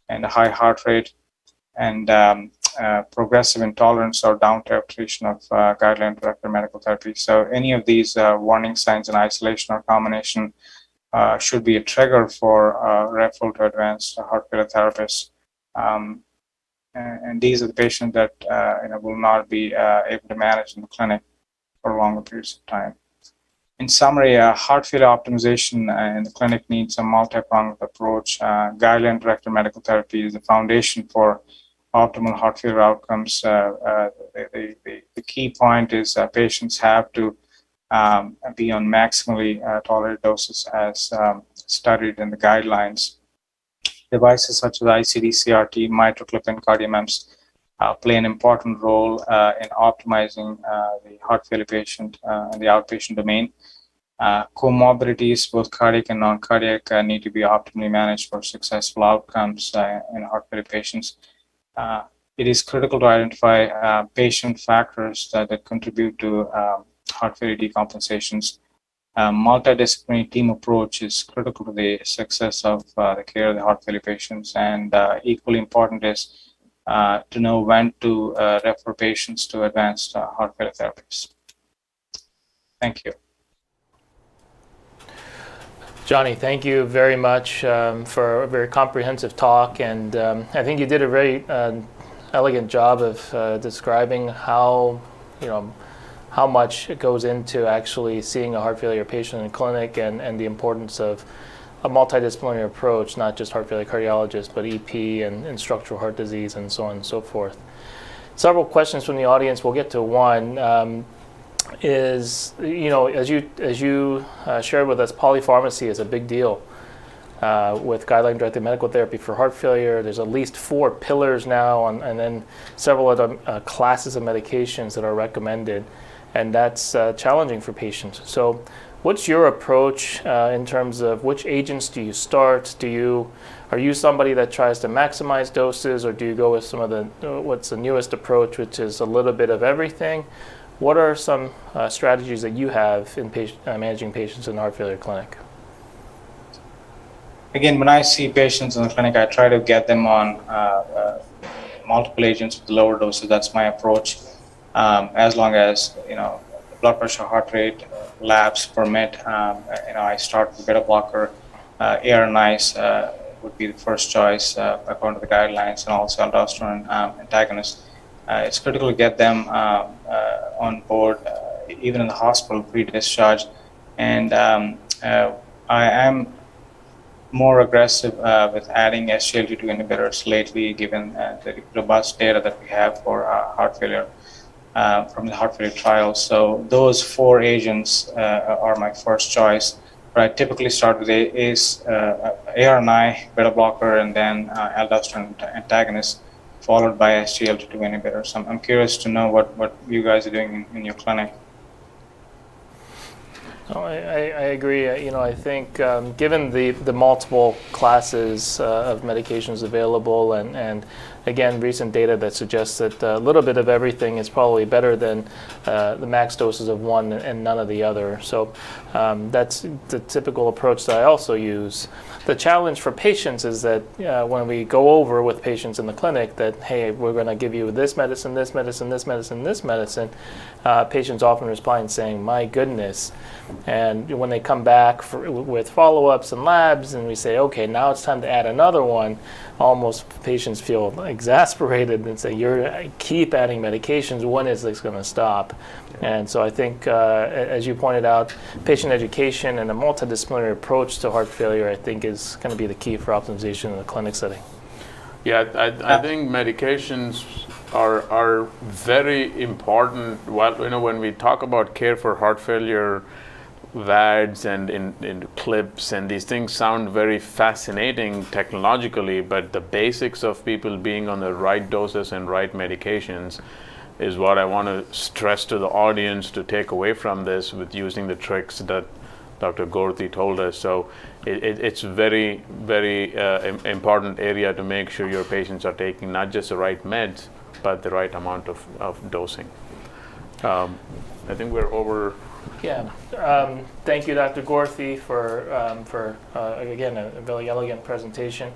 and a high heart rate, and progressive intolerance or down titration of guideline-directed medical therapy. So any of these warning signs in isolation or combination should be a trigger for referral to advanced heart failure therapists. And these are the patients that will not be able to manage in the clinic for longer periods of time. In summary, heart failure optimization in the clinic needs a multi-pronged approach. Guideline-directed medical therapy is the foundation for optimal heart failure outcomes. The key point is patients have to be on maximally tolerated doses as studied in the guidelines. Devices such as ICD, CRT, MitraClip, and CardioMEMS play an important role in optimizing the heart failure patient in the outpatient domain. Comorbidities, both cardiac and non-cardiac, need to be optimally managed for successful outcomes in heart failure patients. It is critical to identify patient factors that contribute to heart failure decompensations. Multidisciplinary team approach is critical to the success of the care of the heart failure patients, and equally important is to know when to refer patients to advanced heart failure therapies. Thank you.
Johnny, thank you very much for a very comprehensive talk, and I think you did a very elegant job of describing how much it goes into actually seeing a heart failure patient in clinic, and the importance of a multidisciplinary approach, not just heart failure cardiologists, but EP and structural heart disease and so on and so forth. Several questions from the audience. We'll get to one. As you shared with us, polypharmacy is a big deal with guideline-directed medical therapy for heart failure. There's at least 4 pillars now, and then several other classes of medications that are recommended, and that's challenging for patients. So what's your approach in terms of which agents do you start? Are you somebody that tries to maximize doses, or do you go with some of what's the newest approach, which is a little bit of everything? What are some strategies that you have in managing patients in the heart failure clinic?
Again, when I see patients in the clinic, I try to get them on multiple agents with lower doses. That's my approach. As long as blood pressure, heart rate, labs permit, I start with beta blocker. ARNIs would be the first choice according to the guidelines, and also aldosterone antagonists. It's critical to get them on board, even in the hospital pre-discharge. And I am more aggressive with adding SGLT2 inhibitors lately, given the robust data that we have for heart failure from the heart failure trials. So those 4 agents are my first choice. But I typically start with ARNI, beta blocker, and then aldosterone antagonist, followed by SGLT2 inhibitors. I'm curious to know what you guys are doing in your clinic.
Oh, I agree. I think given the multiple classes of medications available, and again, recent data that suggests that a little bit of everything is probably better than the max doses of one and none of the other. So that's the typical approach that I also use. The challenge for patients is that when we go over with patients in the clinic that, hey, we're going to give you this medicine, this medicine, this medicine, this medicine, patients often respond saying, my goodness. And when they come back with follow-ups and labs, and we say, okay, now it's time to add another one, almost patients feel exasperated and say, keep adding medications, when is this going to stop? And so I think, as you pointed out, patient education and a multidisciplinary approach to heart failure, I think, is going to be the key for optimization in the clinic setting.
Yeah, I think medications are very important. Well, when we talk about care for heart failure, VADs and in clips and these things sound very fascinating technologically, but the basics of people being on the right doses and right medications is what I want to stress to the audience to take away from this, with using the tricks that Dr. Gorthy told us. So it's very, very important area to make sure your patients are taking not just the right meds, but the right amount of dosing. I think we're over.
Yeah. Thank you, Dr. Gorthy, for again, a very elegant presentation.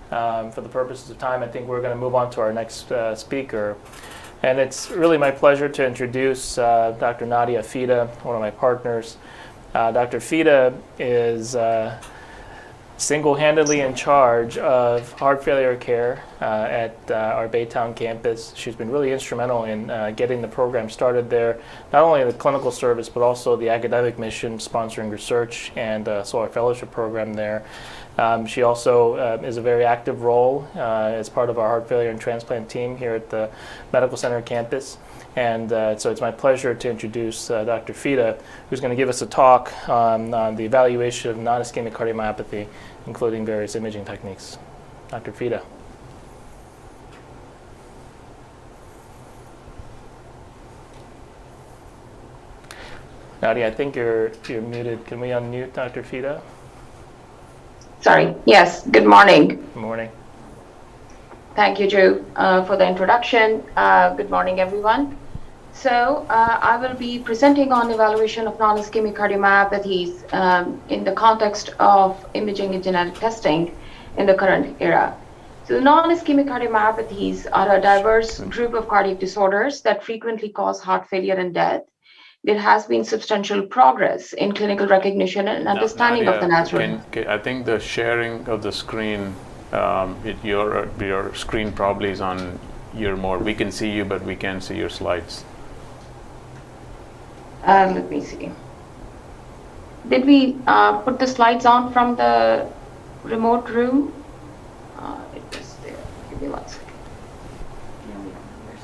For the purposes of time, I think we're going to move on to our next speaker. And it's really my pleasure to introduce Dr. Nadia Fida, one of my partners. Dr. Fida is single-handedly in charge of heart failure care at our Baytown campus. She's been really instrumental in getting the program started there, not only the clinical service, but also the academic mission, sponsoring research, and so our fellowship program there. She also is a very active role as part of our heart failure and transplant team here at the Medical Center campus. And so it's my pleasure to introduce Dr. Fida, who's going to give us a talk on the evaluation of non-ischemic cardiomyopathy, including various imaging techniques. Dr. Fida. Nadia, I think you're muted. Can we unmute Dr. Fida?
Sorry. Yes. Good morning.
Good morning.
Thank you, Drew, for the introduction. Good morning, everyone. So I will be presenting on evaluation of non-ischemic cardiomyopathies in the context of imaging and genetic testing in the current era. So the non-ischemic cardiomyopathies are a diverse group of cardiac disorders that frequently cause heart failure and death. There has been substantial progress in clinical recognition and understanding of the natural.
I think the sharing of the screen, your screen probably is on your mode. We can see you, but we can't see your slides.
Let me see. Did we put the slides on from the remote room? It was there. Give me 1 second.
Yeah, we don't have your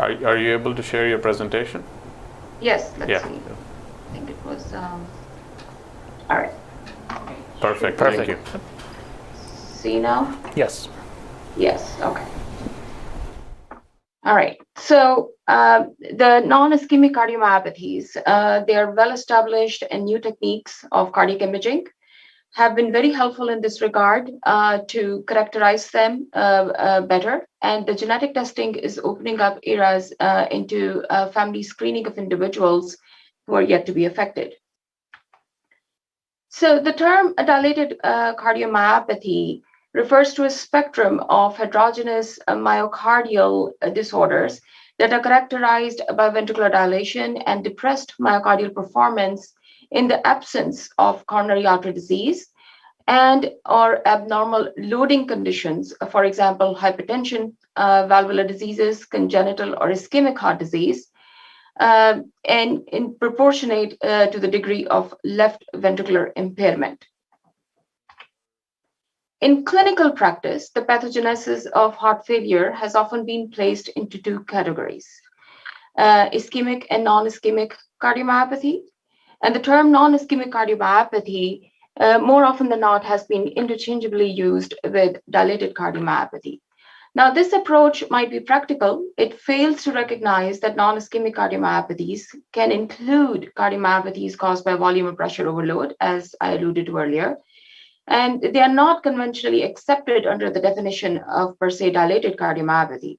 slides.
Are you able to share your presentation?
Yes, let's
Yeah.
see. I think it was, all right.
Perfect.
Perfect.
Thank you.
See now?
Yes.
Yes, okay. All right, so the non-ischemic cardiomyopathies, they are well-established, and new techniques of cardiac imaging have been very helpful in this regard to characterize them better. And the genetic testing is opening up eras into family screening of individuals who are yet to be affected. So the term dilated cardiomyopathy refers to a spectrum of heterogeneous myocardial disorders that are characterized by ventricular dilation and depressed myocardial performance in the absence of coronary artery disease and or abnormal loading conditions, for example, hypertension, valvular diseases, congenital or ischemic heart disease, and in proportionate to the degree of left ventricular impairment. In clinical practice, the pathogenesis of heart failure has often been placed into two categories, ischemic and non-ischemic cardiomyopathy. And the term non-ischemic cardiomyopathy, more often than not, has been interchangeably used with dilated cardiomyopathy. Now, this approach might be practical. It fails to recognize that non-ischemic cardiomyopathies can include cardiomyopathies caused by volume or pressure overload, as I alluded to earlier. And they are not conventionally accepted under the definition of per se dilated cardiomyopathy.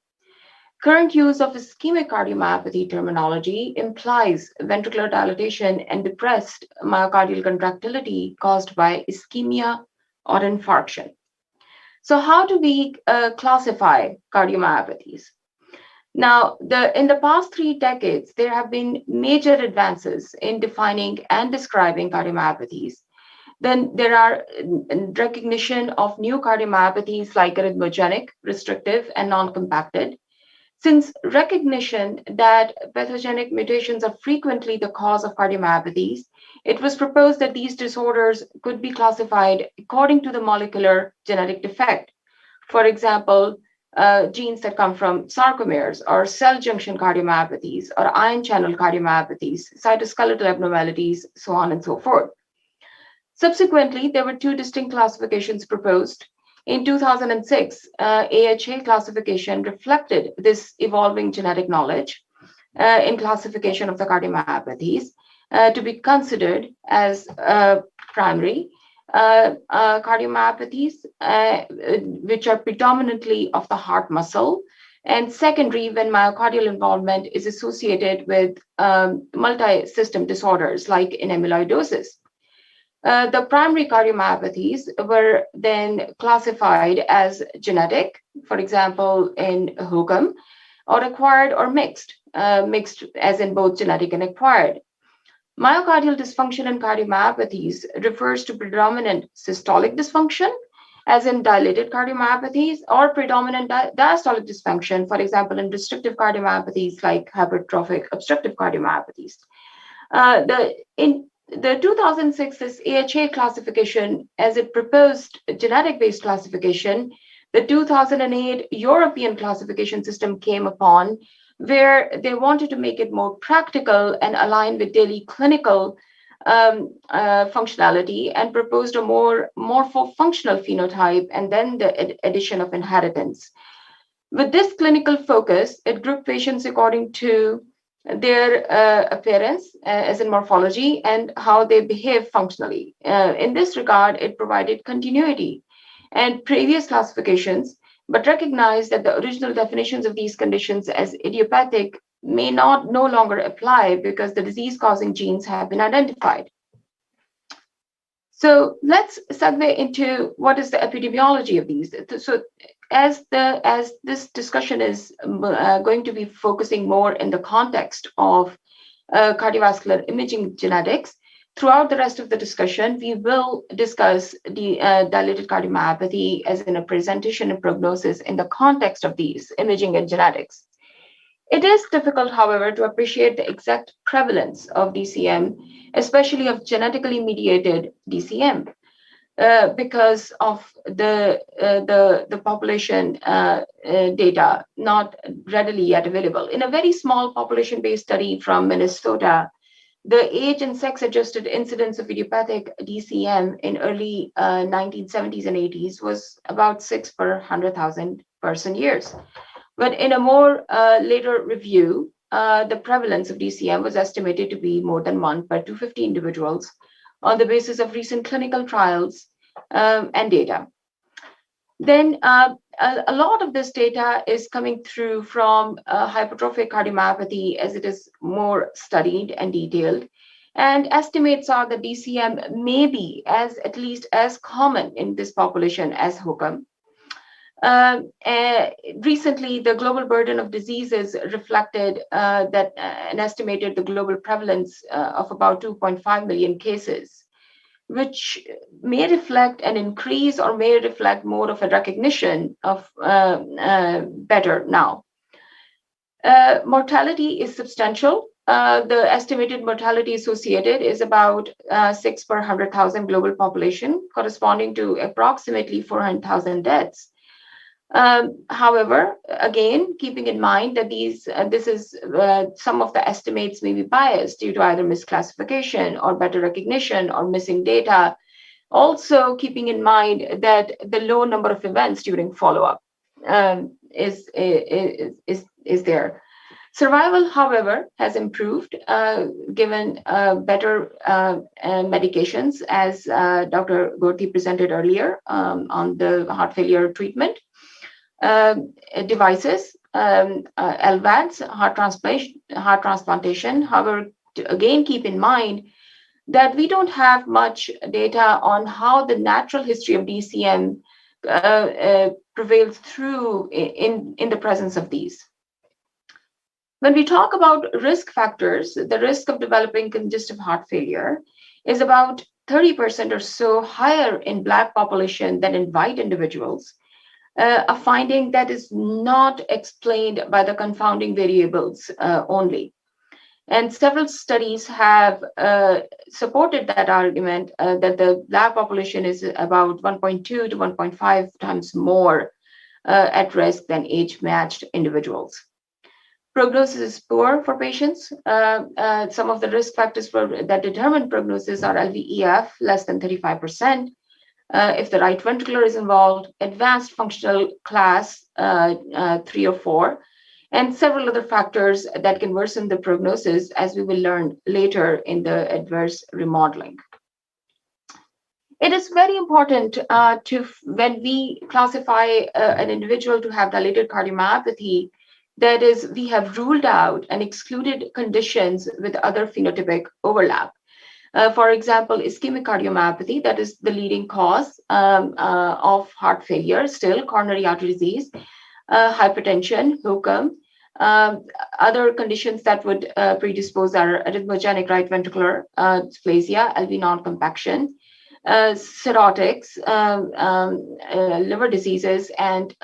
Current use of ischemic cardiomyopathy terminology implies ventricular dilatation and depressed myocardial contractility caused by ischemia or infarction. So how do we classify cardiomyopathies? Now, in the past 3 decades, there have been major advances in defining and describing cardiomyopathies. Then there are recognition of new cardiomyopathies like arrhythmogenic, restrictive, and non-compacted. Since recognition that pathogenic mutations are frequently the cause of cardiomyopathies, it was proposed that these disorders could be classified according to the molecular genetic defect. For example, genes that come from sarcomeres or cell junction cardiomyopathies or ion channel cardiomyopathies, cytoskeletal abnormalities, so on and so forth. Subsequently, there were 2 distinct classifications proposed. In 2006, AHA classification reflected this evolving genetic knowledge in classification of the cardiomyopathies to be considered as primary cardiomyopathies, which are predominantly of the heart muscle, and secondary when myocardial involvement is associated with multi-system disorders like in amyloidosis. The primary cardiomyopathies were then classified as genetic, for example, in HOCM, or acquired or mixed as in both genetic and acquired. Myocardial dysfunction in cardiomyopathies refers to predominant systolic dysfunction, as in dilated cardiomyopathies, or predominant diastolic dysfunction, for example, in restrictive cardiomyopathies like hypertrophic obstructive cardiomyopathies. In the 2006 AHA classification, as it proposed genetic-based classification, the 2008 European classification system came upon, where they wanted to make it more practical and align with daily clinical functionality, and proposed a more morpho-functional phenotype and then the addition of inheritance. With this clinical focus, it grouped patients according to their appearance, as in morphology, and how they behave functionally. In this regard, it provided continuity and previous classifications, but recognized that the original definitions of these conditions as idiopathic may no longer apply because the disease-causing genes have been identified. So let's segue into what is the epidemiology of these. So as this discussion is going to be focusing more in the context of cardiovascular imaging genetics, throughout the rest of the discussion, we will discuss the dilated cardiomyopathy as in a presentation and prognosis in the context of these imaging and genetics. It is difficult, however, to appreciate the exact prevalence of DCM, especially of genetically mediated DCM, because of the population data not readily yet available. In a very small population-based study from Minnesota, the age and sex-adjusted incidence of idiopathic DCM in early 1970s and 80s was about 6 per 100,000 person years. But in a more later review, the prevalence of DCM was estimated to be more than 1 per 250 individuals on the basis of recent clinical trials and data. Then a lot of this data is coming through from hypertrophic cardiomyopathy, as it is more studied and detailed. And estimates are that DCM may be at least as common in this population as HOCM. Recently, the global burden of diseases reflected that and estimated the global prevalence of about 2.5 million cases, which may reflect an increase or may reflect more of a recognition of better now. Mortality is substantial. The estimated mortality associated is about 6 per 100,000 global population, corresponding to approximately 400,000 deaths. However, again, keeping in mind that some of the estimates may be biased due to either misclassification or better recognition or missing data. Also, keeping in mind that the low number of events during follow-up is there. Survival, however, has improved given better medications, as Dr. Gorti presented earlier on the heart failure treatment. Devices, LVADs, heart transplantation. However, again, keep in mind that we don't have much data on how the natural history of DCM prevails through in the presence of these. When we talk about risk factors, the risk of developing congestive heart failure is about 30% or so higher in Black population than in white individuals. A finding that is not explained by the confounding variables only. And several studies have supported that argument that the Black population is about 1.2 to 1.5 times more at risk than age-matched individuals. Prognosis is poor for patients. Some of the risk factors that determine prognosis are LVEF, less than 35%. If the right ventricular is involved, advanced functional class 3 or 4, and several other factors that can worsen the prognosis, as we will learn later in the adverse remodeling. It is very important when we classify an individual to have dilated cardiomyopathy, that is, we have ruled out and excluded conditions with other phenotypic overlap. For example, ischemic cardiomyopathy, that is the leading cause of heart failure, still coronary artery disease, hypertension, HOCM, Other conditions that would predispose are arrhythmogenic right ventricular dysplasia, LV non-compaction, cirrhotics, liver diseases, and,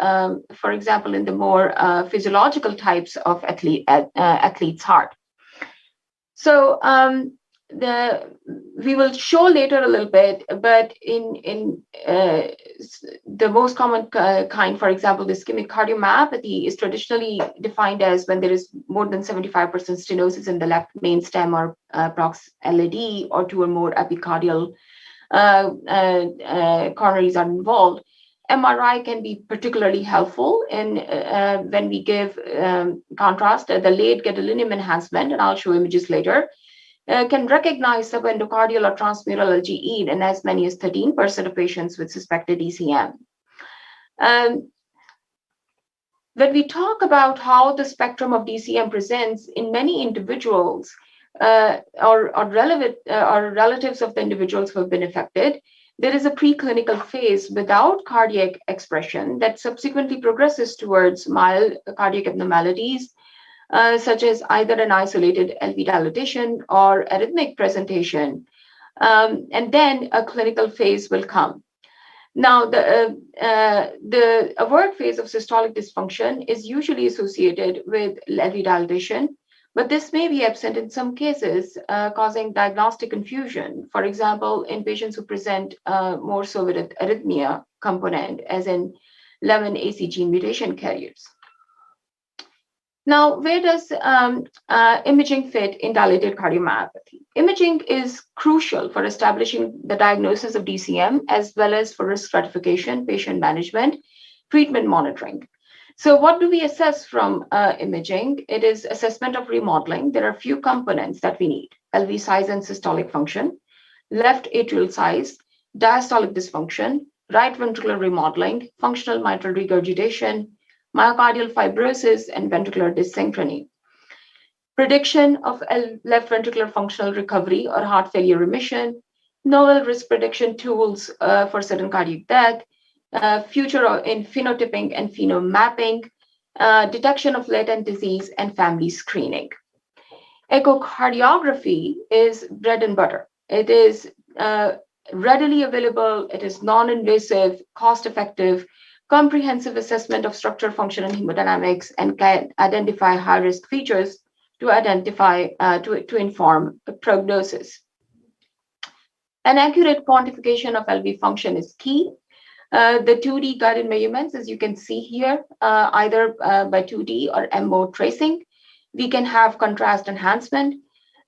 for example, in the more physiological types of athlete's heart. So we will show later a little bit, but in the most common kind, for example, the ischemic cardiomyopathy is traditionally defined as when there is more than 75% stenosis in the left main stem or prox LAD, or two or more epicardial coronaries are involved. MRI can be particularly helpful in when we give contrast, the late gadolinium enhancement, and I'll show images later, can recognize subendocardial or transmural LGE in as many as 13% of patients with suspected DCM. When we talk about how the spectrum of DCM presents in many individuals or relatives of the individuals who have been affected, there is a preclinical phase without cardiac expression that subsequently progresses towards mild cardiac abnormalities, such as either an isolated LV dilatation or arrhythmic presentation, and then a clinical phase will come. Now, the overt phase of systolic dysfunction is usually associated with LV dilatation, but this may be absent in some cases, causing diagnostic confusion. For example, in patients who present more so with an arrhythmia component, as in lemon AC gene mutation carriers. Now, where does imaging fit in dilated cardiomyopathy? Imaging is crucial for establishing the diagnosis of DCM, as well as for risk stratification, patient management, treatment monitoring. So what do we assess from imaging? It is assessment of remodeling. There are a few components that we need: LV size and systolic function, left atrial size, diastolic dysfunction, right ventricular remodeling, functional mitral regurgitation, myocardial fibrosis, and ventricular dyssynchrony. Prediction of left ventricular functional recovery or heart failure remission, novel risk prediction tools for sudden cardiac death, future in phenotyping and phenomapping, detection of latent disease, and family screening. Echocardiography is bread and butter. It is readily available, it is non-invasive, cost-effective, comprehensive assessment of structure, function, and hemodynamics, and can identify high-risk features to identify to inform prognosis. An accurate quantification of LV function is key. The 2D guided measurements, as you can see here, either by 2D or M mode tracing, we can have contrast enhancement.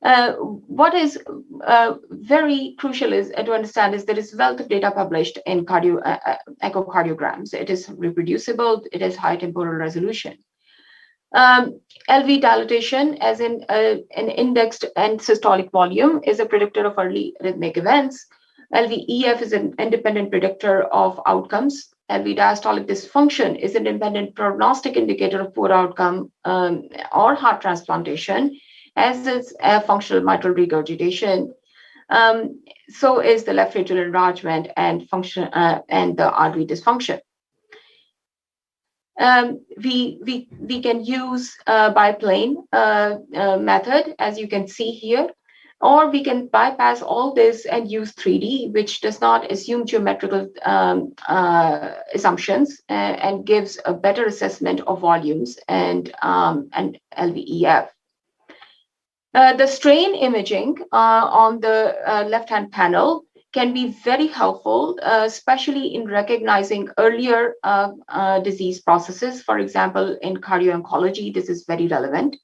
What is very crucial is to understand is there is wealth of data published in echocardiograms. It is reproducible. It is high temporal resolution. LV dilatation, as in an indexed and systolic volume, is a predictor of early arrhythmic events. LVEF is an independent predictor of outcomes. LV diastolic dysfunction is an independent prognostic indicator of poor outcome or heart transplantation, as is functional mitral regurgitation. So is the left atrial enlargement and function and the RV dysfunction. We can use biplane method, as you can see here, or we can bypass all this and use 3D, which does not assume geometrical assumptions and gives a better assessment of volumes and LVEF. The strain imaging on the left-hand panel can be very helpful, especially in recognizing earlier disease processes. For example, in cardio-oncology, this is very relevant.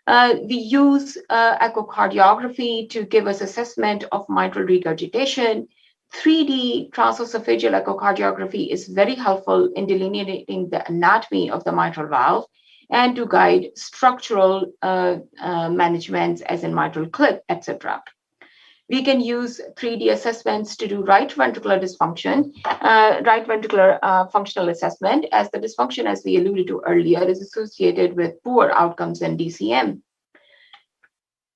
We use echocardiography to give us assessment of mitral regurgitation. 3D transesophageal echocardiography is very helpful in delineating the anatomy of the mitral valve and to guide structural managements, as in mitral clip, etc. We can use 3D assessments to do right ventricular dysfunction, right ventricular functional assessment, as the dysfunction, as we alluded to earlier, is associated with poor outcomes in DCM.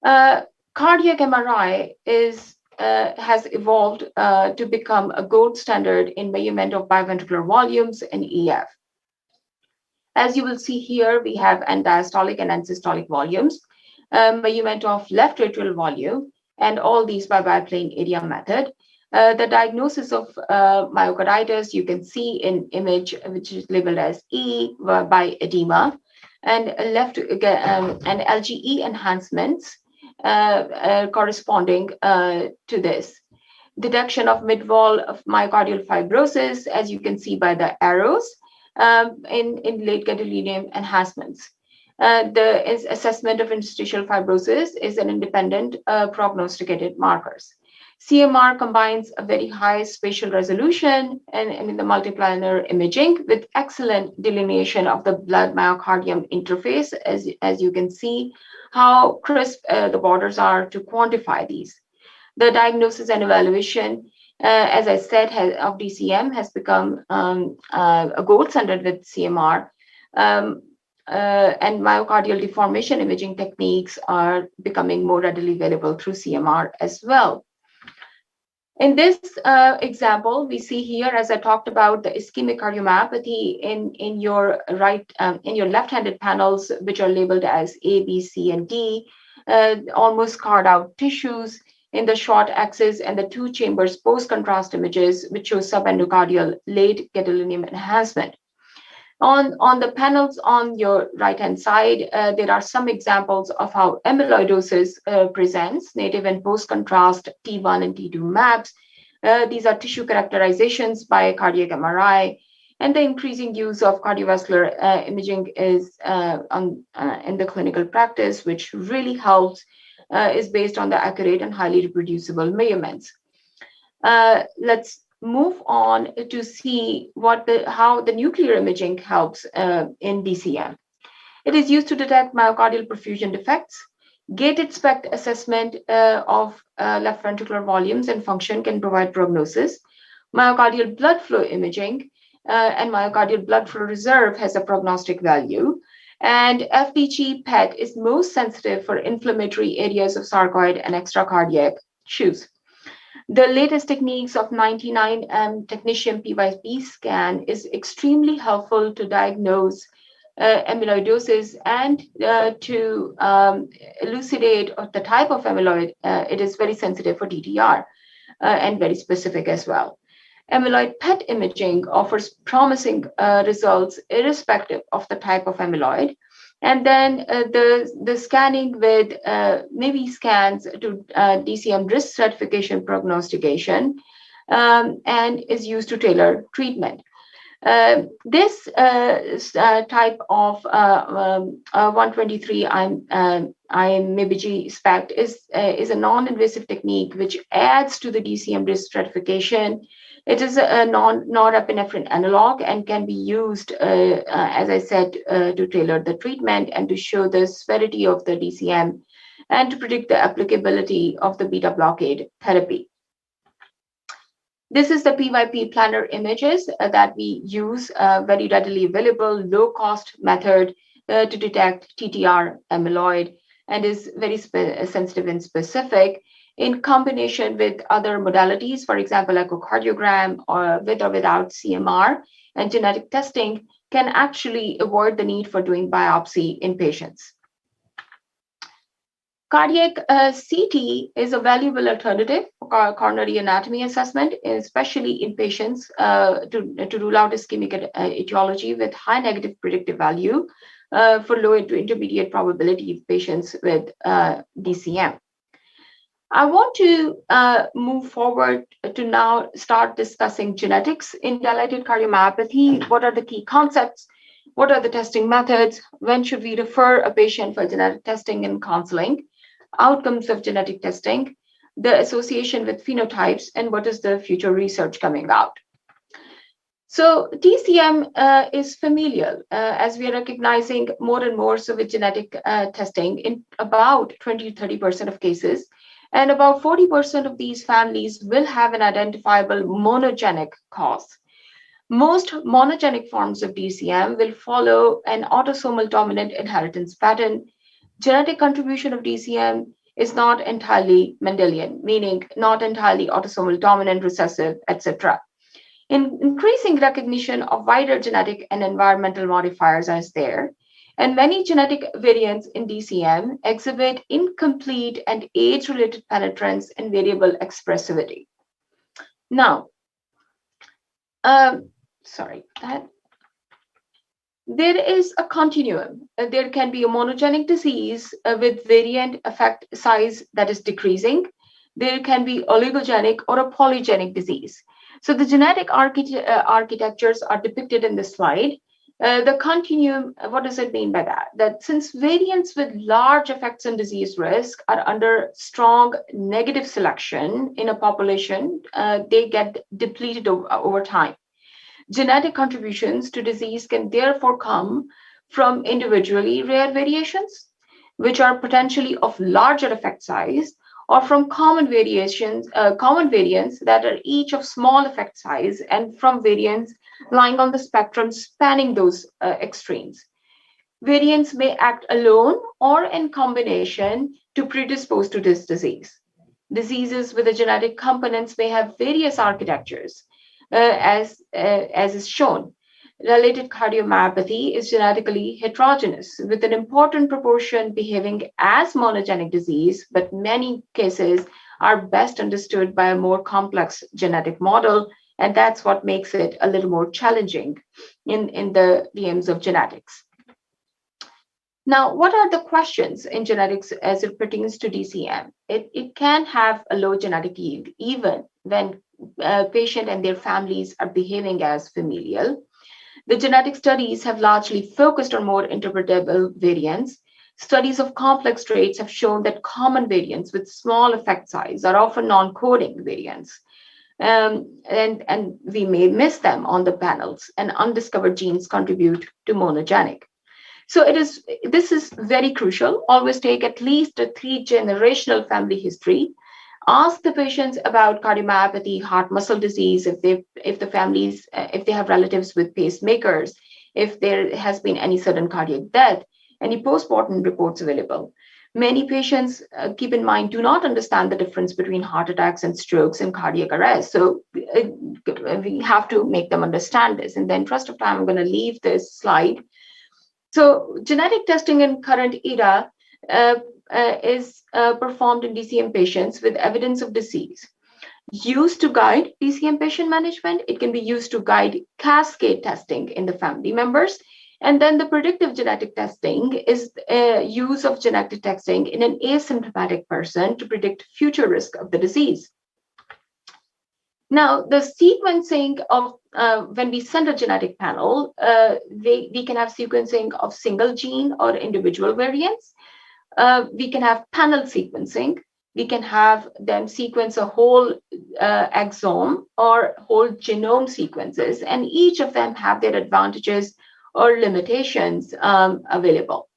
Cardiac MRI has evolved to become a gold standard in measurement of biventricular volumes and EF. As you will see here, we have diastolic and systolic volumes, measurement of left atrial volume, and all these by biplane area method. The diagnosis of myocarditis you can see in image, which is labeled as E by edema, and left and LGE enhancements corresponding to this. Detection of mid-wall of myocardial fibrosis, as you can see by the arrows, in late gadolinium enhancements. The assessment of interstitial fibrosis is an independent prognosticated markers. CMR combines a very high spatial resolution and in the multiplanar imaging with excellent delineation of the blood myocardium interface, as you can see how crisp the borders are to quantify these. The diagnosis and evaluation, as I said, of DCM has become a gold standard with CMR. And myocardial deformation imaging techniques are becoming more readily available through CMR as well. In this example, we see here, as I talked about, the ischemic cardiomyopathy in your left-handed panels, which are labeled as A, B, C, and D, almost scarred out tissues in the short axis, and the two chambers post-contrast images, which show subendocardial late gadolinium enhancement. On the panels on your right-hand side, there are some examples of how amyloidosis presents, native and post-contrast T1 and T2 maps. These are tissue characterizations by cardiac MRI, and the increasing use of cardiovascular imaging is in the clinical practice, which really helps, is based on the accurate and highly reproducible measurements. Let's move on to see how the nuclear imaging helps in DCM. It is used to detect myocardial perfusion defects. Gated SPECT assessment of left ventricular volumes and function can provide prognosis. Myocardial blood flow imaging and myocardial blood flow reserve has a prognostic value. And FDG PET is most sensitive for inflammatory areas of sarcoid and extracardiac tissues. The latest techniques of 99M technetium PYP scan is extremely helpful to diagnose amyloidosis and to elucidate the type of amyloid. It is very sensitive for TTR and very specific as well. Amyloid PET imaging offers promising results irrespective of the type of amyloid. And then the scanning with maybe scans to DCM risk stratification prognostication and is used to tailor treatment. This type of 123 IMIBG SPECT is a non-invasive technique which adds to the DCM risk stratification. It is a norepinephrine analog and can be used, as I said, to tailor the treatment and to show the severity of the DCM and to predict the applicability of the beta blockade therapy. This is the PYP planar images that we use, very readily available, low-cost method to detect TTR amyloid and is very sensitive and specific. In combination with other modalities, for example, echocardiogram or with or without CMR, and genetic testing can actually avoid the need for doing biopsy in patients. Cardiac CT is a valuable alternative for coronary anatomy assessment, especially in patients to rule out ischemic etiology with high negative predictive value for low to intermediate probability of patients with DCM. I want to move forward to now start discussing genetics in dilated cardiomyopathy. What are the key concepts? What are the testing methods? When should we refer a patient for genetic testing and counseling? Outcomes of genetic testing, the association with phenotypes, and what is the future research coming out? So DCM is familial, as we are recognizing more and more so with genetic testing in about 20 to 30% of cases. And about 40% of these families will have an identifiable monogenic cause. Most monogenic forms of DCM will follow an autosomal dominant inheritance pattern. Genetic contribution of DCM is not entirely Mendelian, meaning not entirely autosomal dominant, recessive, etc. Increasing recognition of wider genetic and environmental modifiers is there, and many genetic variants in DCM exhibit incomplete and age-related penetrance and variable expressivity. Now, there is a continuum. There can be a monogenic disease with variant effect size that is decreasing. There can be oligogenic or a polygenic disease. So the genetic architectures are depicted in this slide. The continuum, what does it mean by that? That since variants with large effects on disease risk are under strong negative selection in a population, they get depleted over time. Genetic contributions to disease can therefore come from individually rare variations, which are potentially of larger effect size, or from common variants that are each of small effect size, and from variants lying on the spectrum spanning those extremes. Variants may act alone or in combination to predispose to this disease. Diseases with the genetic components may have various architectures, as is shown. Related cardiomyopathy is genetically heterogeneous, with an important proportion behaving as monogenic disease, but many cases are best understood by a more complex genetic model, and that's what makes it a little more challenging in the realms of genetics. Now, what are the questions in genetics as it pertains to DCM? It can have a low genetic yield, even when patient and their families are behaving as familial. The genetic studies have largely focused on more interpretable variants. Studies of complex traits have shown that common variants with small effect size are often non-coding variants. And we may miss them on the panels, and undiscovered genes contribute to monogenic. So this is very crucial. Always take at least a 3-generational family history. Ask the patients about cardiomyopathy, heart muscle disease, if they have relatives with pacemakers, if there has been any sudden cardiac death, any postmortem reports available. Many patients, keep in mind, do not understand the difference between heart attacks and strokes and cardiac arrest. So we have to make them understand this. In the interest of time, I'm going to leave this slide. So genetic testing in current era is performed in DCM patients with evidence of disease. Used to guide DCM patient management, it can be used to guide cascade testing in the family members. And then the predictive genetic testing is use of genetic testing in an asymptomatic person to predict future risk of the disease. Now, the sequencing of when we send a genetic panel, we can have sequencing of single gene or individual variants. We can have panel sequencing. We can have them sequence a whole exome or whole genome sequences, and each of them have their advantages or limitations available.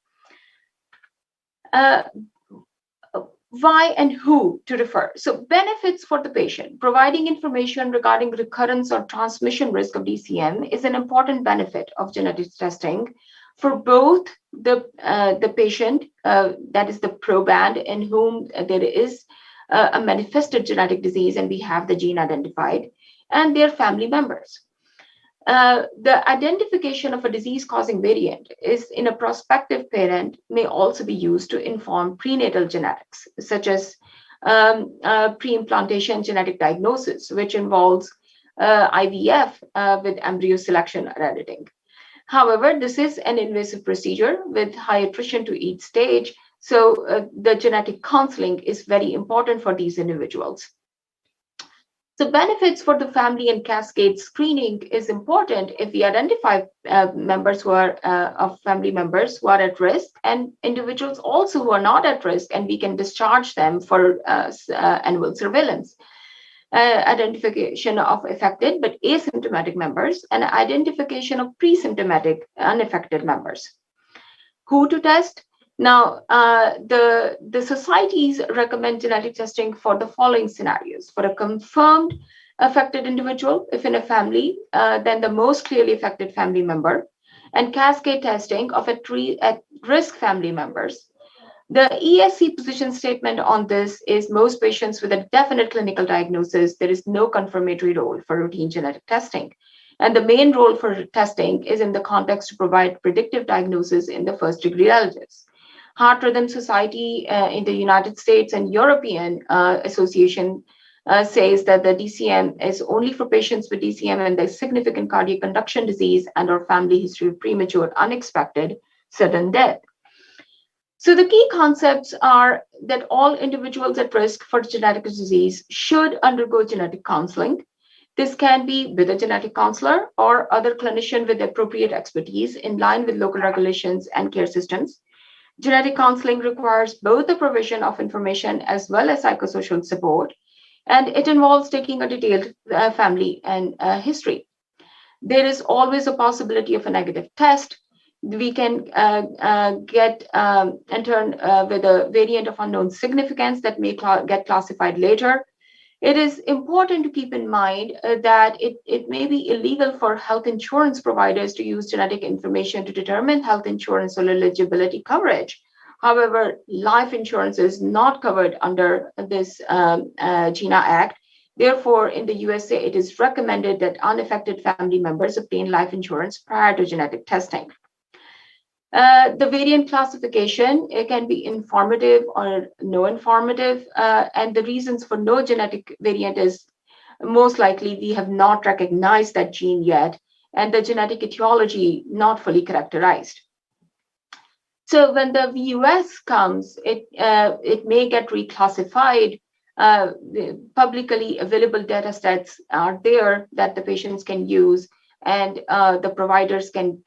Why and who to refer? So benefits for the patient. Providing information regarding recurrence or transmission risk of DCM is an important benefit of genetic testing for both the patient, that is the proband in whom there is a manifested genetic disease and we have the gene identified, and their family members. The identification of a disease-causing variant is in a prospective parent may also be used to inform prenatal genetics, such as pre-implantation genetic diagnosis, which involves IVF with embryo selection or editing. However, this is an invasive procedure with high attrition to each stage, so the genetic counseling is very important for these individuals. So benefits for the family and cascade screening is important if we identify members who are of family members who are at risk, and individuals also who are not at risk, and we can discharge them for annual surveillance. Identification of affected but asymptomatic members, and identification of pre-symptomatic unaffected members. Who to test? Now, the societies recommend genetic testing for the following scenarios. For a confirmed affected individual, if in a family, then the most clearly affected family member, and cascade testing of at-risk family members. The ESC position statement on this is most patients with a definite clinical diagnosis, there is no confirmatory role for routine genetic testing. And the main role for testing is in the context to provide predictive diagnosis in the first degree relatives. Heart Rhythm Society in the United States and European Association says that the DCM is only for patients with DCM and the significant cardiac conduction disease and or family history of premature, unexpected, sudden death. So the key concepts are that all individuals at risk for genetic disease should undergo genetic counseling. This can be with a genetic counselor or other clinician with appropriate expertise in line with local regulations and care systems. Genetic counseling requires both the provision of information as well as psychosocial support, and it involves taking a detailed family and history. There is always a possibility of a negative test. We can get interned with a variant of unknown significance that may get classified later. It is important to keep in mind that it may be illegal for health insurance providers to use genetic information to determine health insurance or eligibility coverage. However, life insurance is not covered under this GINA Act. Therefore, in the USA, it is recommended that unaffected family members obtain life insurance prior to genetic testing. The variant classification, it can be informative or no informative, and the reasons for no genetic variant is most likely we have not recognized that gene yet, and the genetic etiology not fully characterized. So when the VUS comes, it may get reclassified. Publicly available data sets are there that the patients can use, and the providers can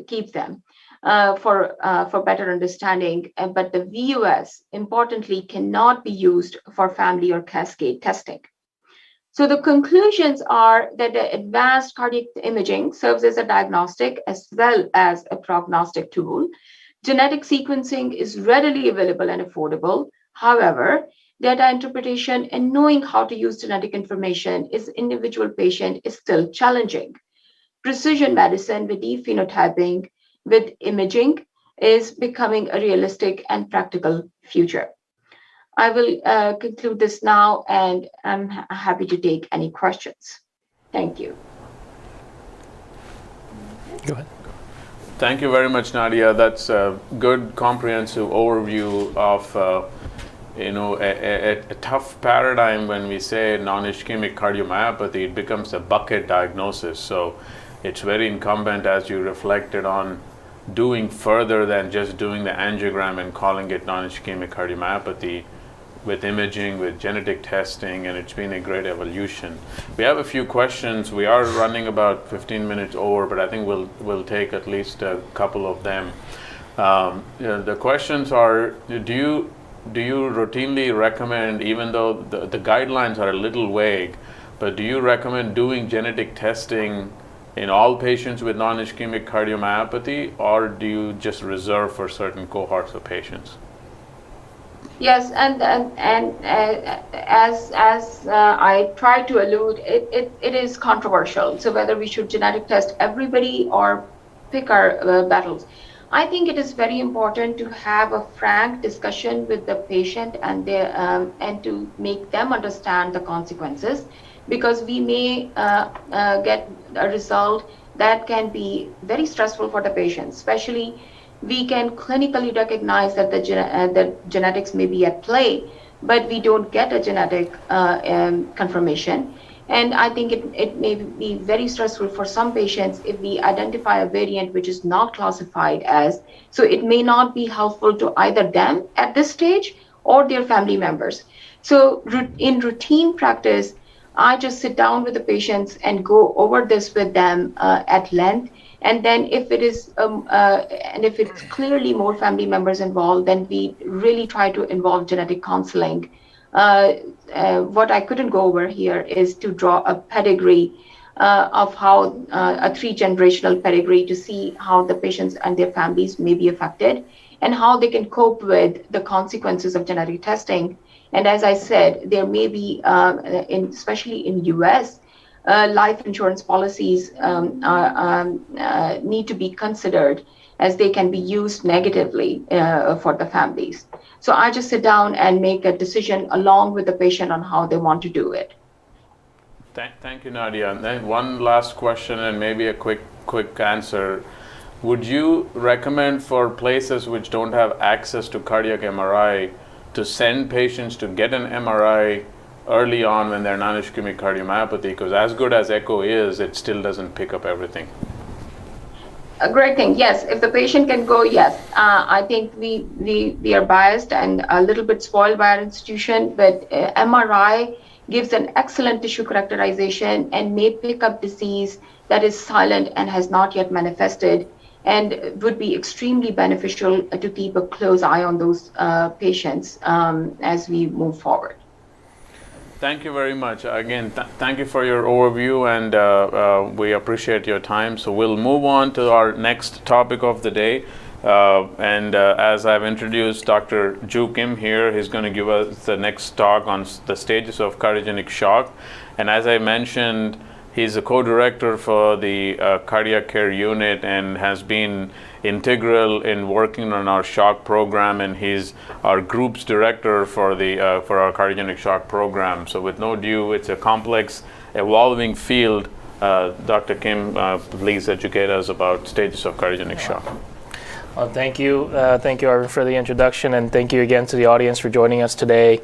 keep them. For better understanding, but the VUS, importantly, cannot be used for family or cascade testing. So the conclusions are that the advanced cardiac imaging serves as a diagnostic as well as a prognostic tool. Genetic sequencing is readily available and affordable. However, data interpretation and knowing how to use genetic information is individual patient is still challenging. Precision medicine with deep phenotyping with imaging is becoming a realistic and practical future. I will conclude this now, and I'm happy to take any questions. Thank you.
Go ahead.
Thank you very much, Nadia. That's a good comprehensive overview of a tough paradigm when we say non-ischemic cardiomyopathy. It becomes a bucket diagnosis. So it's very incumbent, as you reflected on, doing further than just doing the angiogram and calling it non-ischemic cardiomyopathy, with imaging, with genetic testing, and it's been a great evolution. We have a few questions. We are running about 15 minutes over, but I think we'll take at least a couple of them. The questions are, do you routinely recommend, even though the guidelines are a little vague, but do you recommend doing genetic testing in all patients with non-ischemic cardiomyopathy, or do you just reserve for certain cohorts of patients?
Yes, and as I tried to allude, it is controversial. So whether we should genetic test everybody or pick our battles. I think it is very important to have a frank discussion with the patient and to make them understand the consequences, because we may get a result that can be very stressful for the patient. Especially, we can clinically recognize that the genetics may be at play, but we don't get a genetic confirmation. And I think it may be very stressful for some patients if we identify a variant which is not classified as, so it may not be helpful to either them at this stage or their family members. So in routine practice, I just sit down with the patients and go over this with them at length. And then if it is, and if it's clearly more family members involved, then we really try to involve genetic counseling. What I couldn't go over here is to draw a pedigree of how a 3-generational pedigree to see how the patients and their families may be affected and how they can cope with the consequences of genetic testing. And as I said, there may be, especially in US, life insurance policies need to be considered as they can be used negatively for the families. So I just sit down and make a decision along with the patient on how they want to do it.
Thank you, Nadia. And then one last question and maybe a quick answer. Would you recommend for places which don't have access to cardiac MRI to send patients to get an MRI early on when they're non-ischemic cardiomyopathy? Because as good as echo is, it still doesn't pick up everything.
A great thing, yes. If the patient can go, yes. I think we are biased and a little bit spoiled by our institution, but MRI gives an excellent tissue characterization and may pick up disease that is silent and has not yet manifested, and would be extremely beneficial to keep a close eye on those patients as we move forward.
Thank you very much. Again, thank you for your overview, and we appreciate your time. So we'll move on to our next topic of the day. As I've introduced Dr. Ju Kim here, he's going to give us the next talk on the stages of cardiogenic shock. And as I mentioned, he's a co-director for the cardiac care unit and has been integral in working on our shock program, and he's our group's director for our cardiogenic shock program. So with no ado, it's a complex, evolving field. Dr. Kim, please educate us about stages of cardiogenic shock.
Well, thank you, Arvind, for the introduction, and thank you again to the audience for joining us today.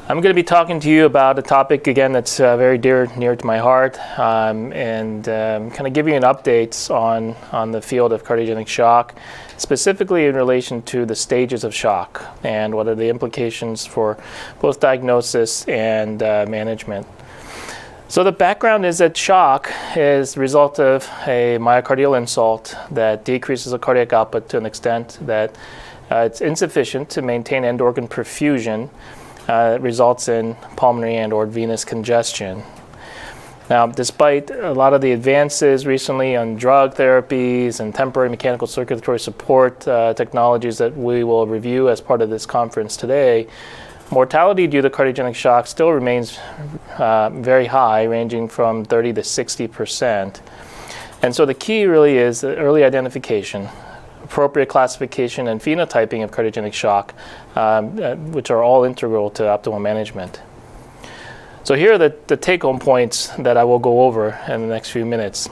I'm going to be talking to you about a topic, again, that's very near to my heart, and kind of give you an update on the field of cardiogenic shock, specifically in relation to the stages of shock and what are the implications for both diagnosis and management. So the background is that shock is the result of a myocardial insult that decreases the cardiac output to an extent that it's insufficient to maintain end organ perfusion. It results in pulmonary and or venous congestion. Now, despite a lot of the advances recently on drug therapies and temporary mechanical circulatory support technologies that we will review as part of this conference today, mortality due to cardiogenic shock still remains very high, ranging from 30 to 60%. And so the key really is early identification, appropriate classification, and phenotyping of cardiogenic shock, which are all integral to optimal management. So here are the take-home points that I will go over in the next few minutes.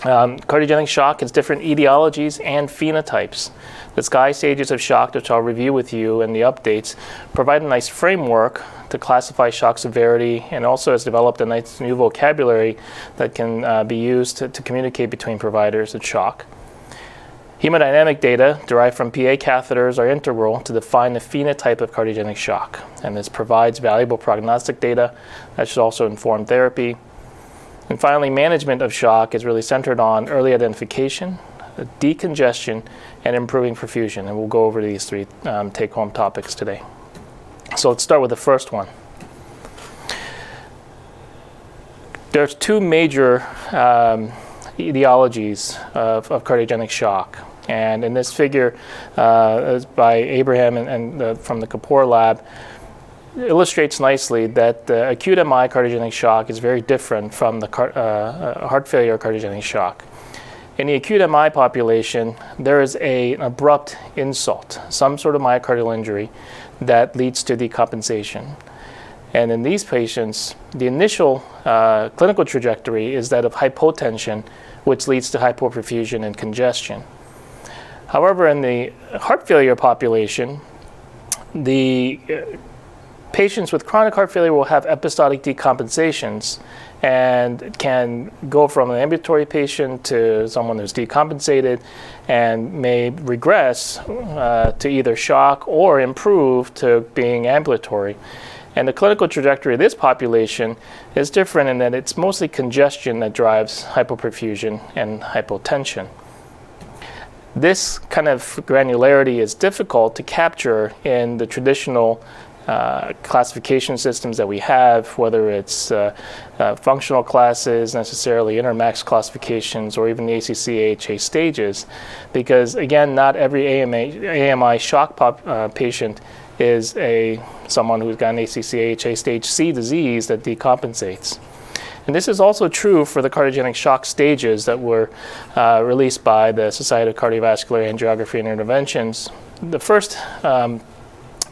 Cardiogenic shock has different etiologies and phenotypes. The SCAI stages of shock, which I'll review with you in the updates, provide a nice framework to classify shock severity, and also has developed a nice new vocabulary that can be used to communicate between providers of shock. Hemodynamic data derived from PA catheters are integral to define the phenotype of cardiogenic shock, and this provides valuable prognostic data that should also inform therapy. And finally, management of shock is really centered on early identification, decongestion, and improving perfusion, and we'll go over these three take-home topics today. So let's start with the first one. There's two major etiologies of cardiogenic shock. And in this figure by Abraham and from the Kapoor lab, illustrates nicely that the acute MI cardiogenic shock is very different from the heart failure cardiogenic shock. In the acute MI population, there is an abrupt insult, some sort of myocardial injury that leads to decompensation. And in these patients, the initial clinical trajectory is that of hypotension, which leads to hypoperfusion and congestion. However, in the heart failure population, the patients with chronic heart failure will have episodic decompensations and can go from an ambulatory patient to someone who's decompensated and may regress to either shock or improve to being ambulatory. And the clinical trajectory of this population is different in that it's mostly congestion that drives hypoperfusion and hypotension. This kind of granularity is difficult to capture in the traditional classification systems that we have, whether it's functional classes, necessarily intermax classifications, or even the ACC-AHA stages, because again, not every AMI shock patient is someone who's got an ACC-AHA stage C disease that decompensates. And this is also true for the cardiogenic shock stages that were released by the Society of Cardiovascular Angiography and Interventions. The first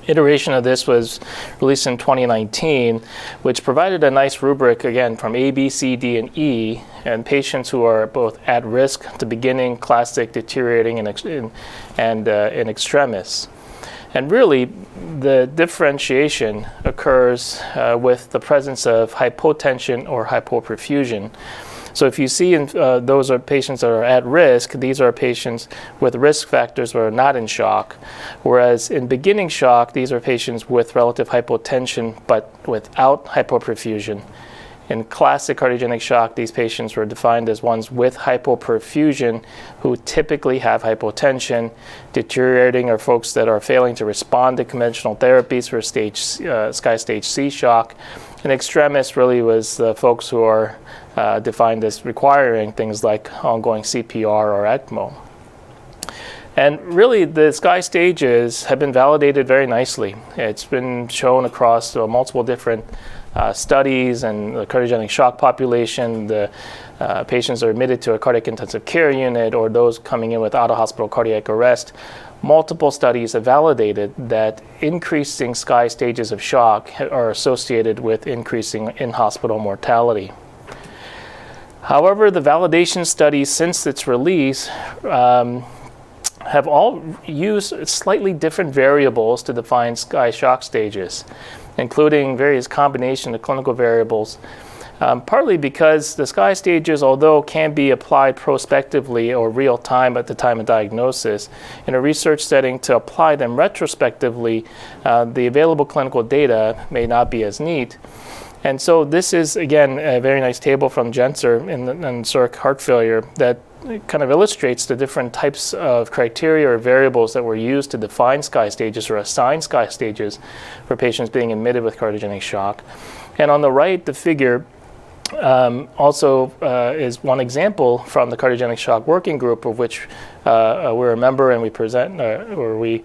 iteration of this was released in 2019, which provided a nice rubric, again, from A, B, C, D, and E, and patients who are both at risk to beginning, classic, deteriorating, and in extremis. And really, the differentiation occurs with the presence of hypotension or hypoperfusion. So if you see those are patients that are at risk, these are patients with risk factors that are not in shock. Whereas in beginning shock, these are patients with relative hypotension but without hypoperfusion. In classic cardiogenic shock, these patients were defined as ones with hypoperfusion who typically have hypotension. Deteriorating are folks that are failing to respond to conventional therapies for SCAI stage C shock. And extremis really was the folks who are defined as requiring things like ongoing CPR or ECMO. And really, the SCAI stages have been validated very nicely. It's been shown across multiple different studies and the cardiogenic shock population, the patients are admitted to a cardiac intensive care unit or those coming in with out-of-hospital cardiac arrest. Multiple studies have validated that increasing SCAI stages of shock are associated with increasing in-hospital mortality. However, the validation studies since its release have all used slightly different variables to define SCAI shock stages, including various combinations of clinical variables, partly because the SCAI stages, although can be applied prospectively or real time at the time of diagnosis, in a research setting to apply them retrospectively, the available clinical data may not be as neat. And so this is, again, a very nice table from Genser in Zurich heart failure that kind of illustrates the different types of criteria or variables that were used to define SCAI stages or assign SCAI stages for patients being admitted with cardiogenic shock. And on the right, the figure also is one example from the cardiogenic shock working group, of which we're a member, and we present or we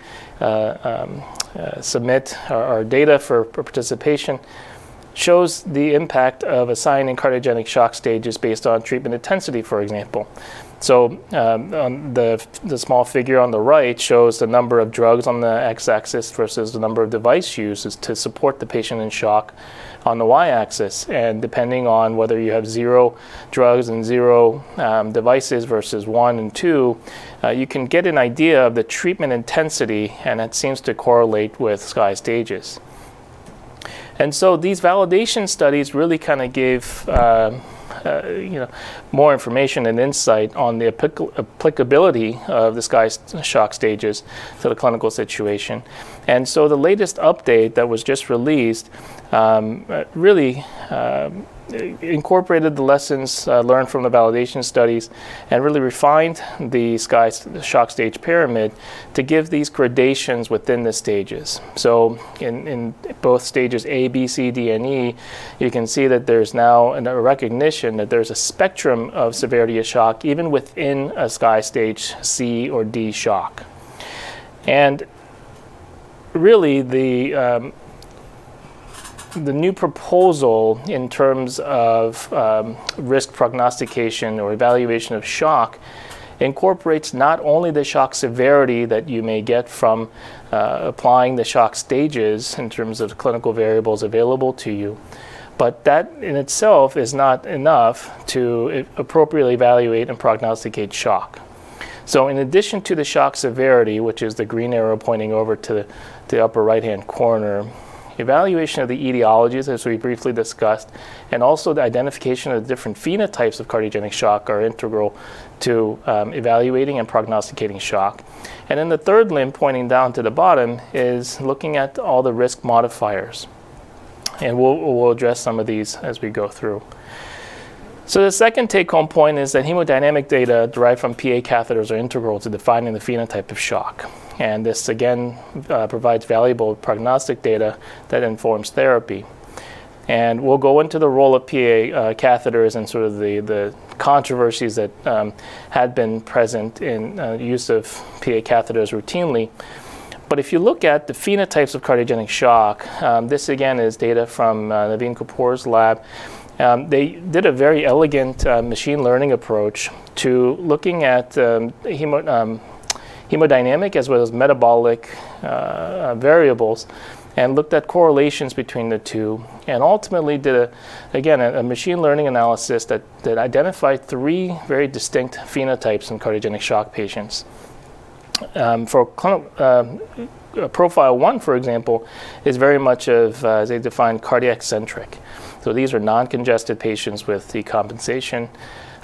submit our data for participation. Shows the impact of assigning cardiogenic shock stages based on treatment intensity, for example. So on the small figure on the right shows the number of drugs on the x-axis versus the number of device uses to support the patient in shock on the y-axis. And depending on whether you have 0 drugs and 0 devices versus 1 and 2, you can get an idea of the treatment intensity, and it seems to correlate with SCAI stages. And so these validation studies really kind of gave more information and insight on the applicability of the SCAI shock stages to the clinical situation. And so the latest update that was just released really incorporated the lessons learned from the validation studies and really refined the SCAI shock stage pyramid to give these gradations within the stages. So in both stages A, B, C, D, and E, you can see that there's now a recognition that there's a spectrum of severity of shock even within a SCAI stage C or D shock. And really the new proposal in terms of risk prognostication or evaluation of shock incorporates not only the shock severity that you may get from applying the shock stages in terms of clinical variables available to you, but that in itself is not enough to appropriately evaluate and prognosticate shock. So in addition to the shock severity, which is the green arrow pointing over to the upper right-hand corner, evaluation of the etiologies, as we briefly discussed, and also the identification of the different phenotypes of cardiogenic shock are integral to evaluating and prognosticating shock. And then the third limb pointing down to the bottom is looking at all the risk modifiers. And we'll address some of these as we go through. So the second take-home point is that hemodynamic data derived from PA catheters are integral to defining the phenotype of shock. And this, again, provides valuable prognostic data that informs therapy. And we'll go into the role of PA catheters and sort of the controversies that had been present in use of PA catheters routinely. But if you look at the phenotypes of cardiogenic shock, this again is data from Naveen Kapoor's lab. They did a very elegant machine learning approach to looking at hemodynamic as well as metabolic variables, and looked at correlations between the two, and ultimately did a machine learning analysis that identified 3 very distinct phenotypes in cardiogenic shock patients. For profile 1, for example, is very much of, as they define, cardiac centric. So these are non-congested patients with decompensation.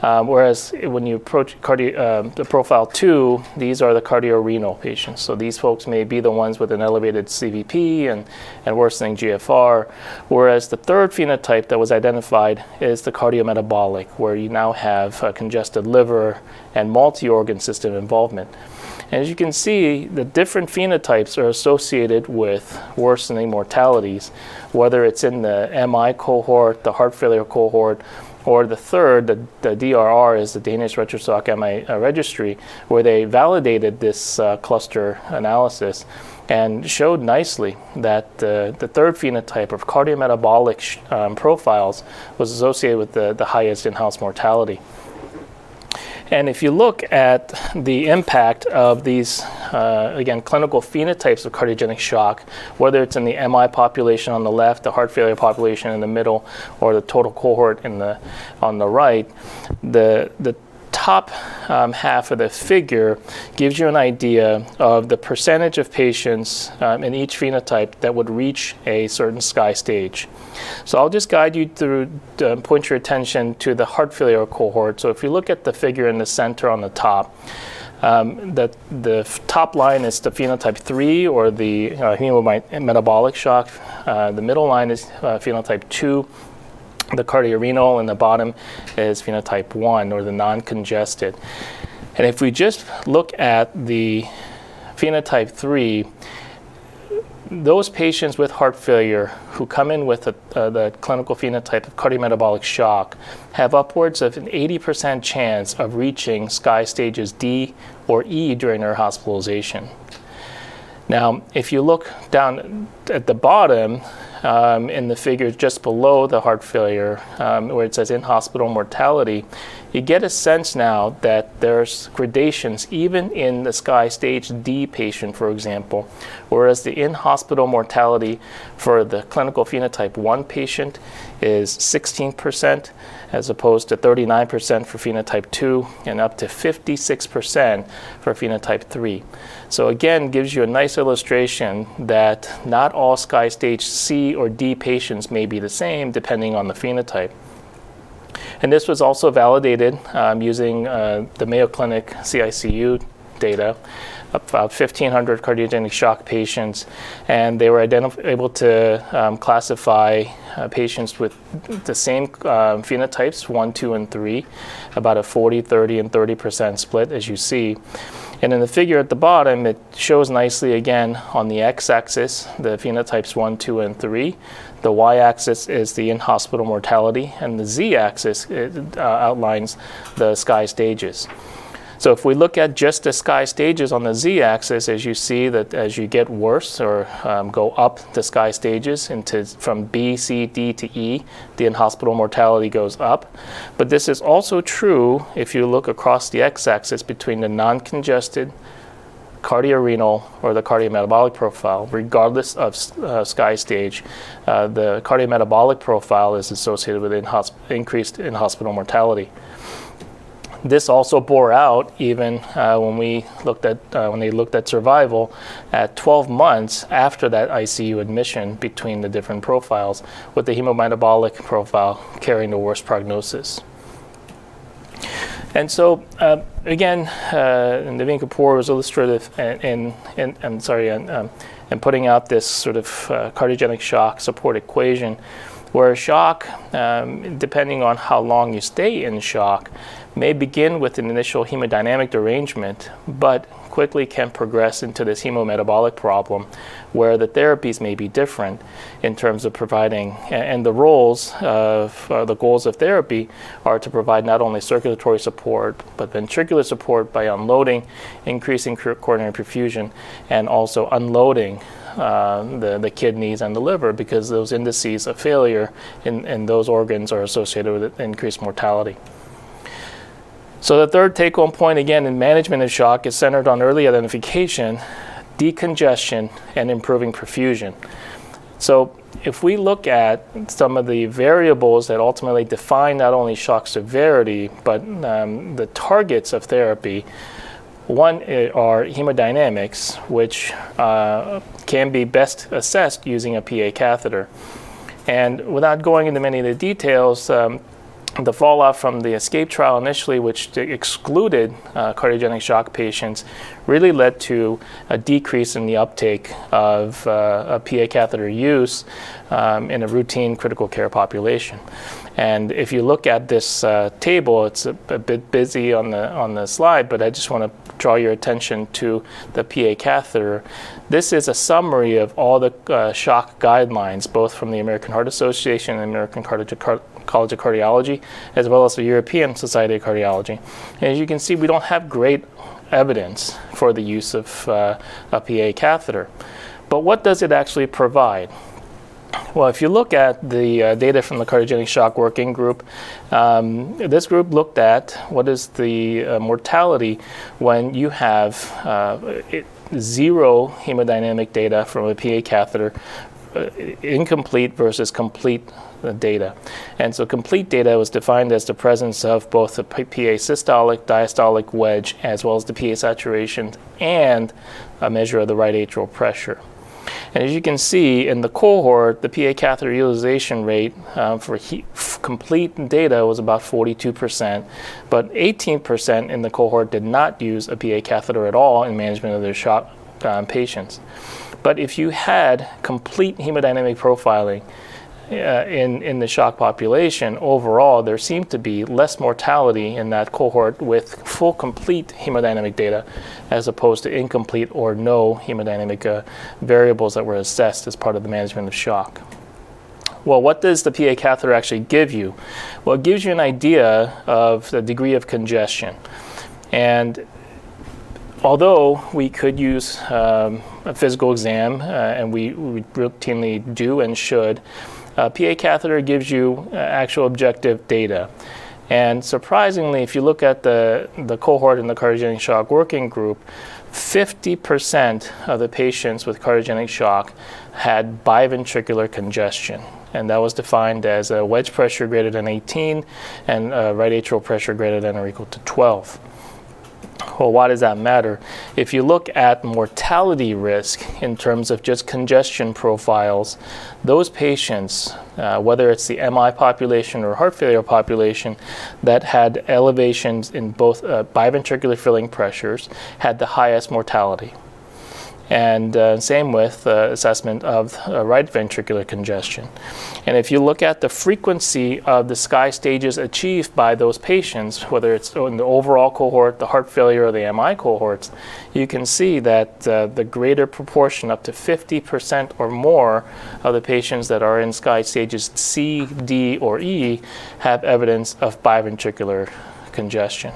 Whereas when you approach the profile 2, these are the cardiorenal patients. So these folks may be the ones with an elevated CVP and worsening GFR. Whereas the third phenotype that was identified is the cardiometabolic, where you now have a congested liver and multi-organ system involvement. And as you can see, the different phenotypes are associated with worsening mortalities, whether it's in the MI cohort, the heart failure cohort, or the third, the DRR, is the Danish Retroshock MI registry, where they validated this cluster analysis and showed nicely that the third phenotype of cardiometabolic profiles was associated with the highest in-house mortality. And if you look at the impact of these, again, clinical phenotypes of cardiogenic shock, whether it's in the MI population on the left, the heart failure population in the middle, or the total cohort on the right, the top half of the figure gives you an idea of the percentage of patients in each phenotype that would reach a certain SCAI stage. So I'll just guide you through, point your attention to the heart failure cohort. So if you look at the figure in the center on the top, the top line is the phenotype 3, or the hemometabolic shock. The middle line is phenotype 2. The cardiorenal, and the bottom is phenotype 1, or the non-congested. And if we just look at the phenotype 3, those patients with heart failure who come in with the clinical phenotype of cardiometabolic shock have upwards of an 80% chance of reaching SCAI stages D or E during their hospitalization. Now, if you look down at the bottom, in the figure just below the heart failure, where it says in-hospital mortality, you get a sense now that there's gradations even in the SCAI stage D patient, for example, whereas the in-hospital mortality for the clinical phenotype 1 patient is 16%, as opposed to 39% for phenotype 2 and up to 56% for phenotype 3. So again, gives you a nice illustration that not all SCAI stage C or D patients may be the same depending on the phenotype. And this was also validated using the Mayo Clinic CICU data, about 1,500 cardiogenic shock patients, and they were able to classify patients with the same phenotypes, 1, 2, and 3, about a 40, 30, and 30% split, as you see. And in the figure at the bottom, it shows nicely again on the x-axis, the phenotypes 1, 2, and 3. The y-axis is the in-hospital mortality, and the z-axis outlines the SCAI stages. So if we look at just the SCAI stages on the z-axis, as you see that as you get worse or go up the SCAI stages from B, C, D to E, the in-hospital mortality goes up. But this is also true if you look across the x-axis between the non-congested, cardiorenal, or the cardiometabolic profile. Regardless of SCAI stage, the cardiometabolic profile is associated with increased in-hospital mortality. This also bore out even when they looked at survival at 12 months after that ICU admission between the different profiles, with the hemometabolic profile carrying the worst prognosis. And so again, Naveen Kapoor was illustrative in putting out this sort of cardiogenic shock support equation, where shock, depending on how long you stay in shock, may begin with an initial hemodynamic derangement, but quickly can progress into this hemometabolic problem, where the therapies may be different in terms of providing, and the roles of the goals of therapy are to provide not only circulatory support, but ventricular support by unloading, increasing coronary perfusion, and also unloading the kidneys and the liver, because those indices of failure in those organs are associated with increased mortality. So the third take-home point, again, in management of shock is centered on early identification, decongestion, and improving perfusion. So if we look at some of the variables that ultimately define not only shock severity, but the targets of therapy, one are hemodynamics, which can be best assessed using a PA catheter. And without going into many of the details, the fallout from the ESCAPE trial initially, which excluded cardiogenic shock patients, really led to a decrease in the uptake of a PA catheter use in a routine critical care population. And if you look at this table, it's a bit busy on the slide, but I just want to draw your attention to the PA catheter. This is a summary of all the shock guidelines, both from the American Heart Association and the American College of Cardiology, as well as the European Society of Cardiology. And as you can see, we don't have great evidence for the use of a PA catheter. But what does it actually provide? Well, if you look at the data from the cardiogenic shock working group, this group looked at what is the mortality when you have zero hemodynamic data from a PA catheter, incomplete versus complete data. And so complete data was defined as the presence of both the PA systolic, diastolic wedge, as well as the PA saturation and a measure of the right atrial pressure. And as you can see in the cohort, the PA catheter utilization rate for complete data was about 42%, but 18% in the cohort did not use a PA catheter at all in management of their shock patients. But if you had complete hemodynamic profiling in the shock population, overall there seemed to be less mortality in that cohort with full complete hemodynamic data as opposed to incomplete or no hemodynamic variables that were assessed as part of the management of shock. Well, what does the PA catheter actually give you? Well, it gives you an idea of the degree of congestion. And although we could use a physical exam, and we routinely do and should, PA catheter gives you actual objective data. And surprisingly, if you look at the cohort in the cardiogenic shock working group, 50% of the patients with cardiogenic shock had biventricular congestion. And that was defined as a wedge pressure greater than 18 and a right atrial pressure greater than or equal to 12. Well, why does that matter? If you look at mortality risk in terms of just congestion profiles, those patients, whether it's the MI population or heart failure population, that had elevations in both biventricular filling pressures had the highest mortality. And same with assessment of right ventricular congestion. And if you look at the frequency of the SCAI stages achieved by those patients, whether it's in the overall cohort, the heart failure, or the MI cohorts, you can see that the greater proportion, up to 50% or more of the patients that are in SCAI stages C, D, or E, have evidence of biventricular congestion.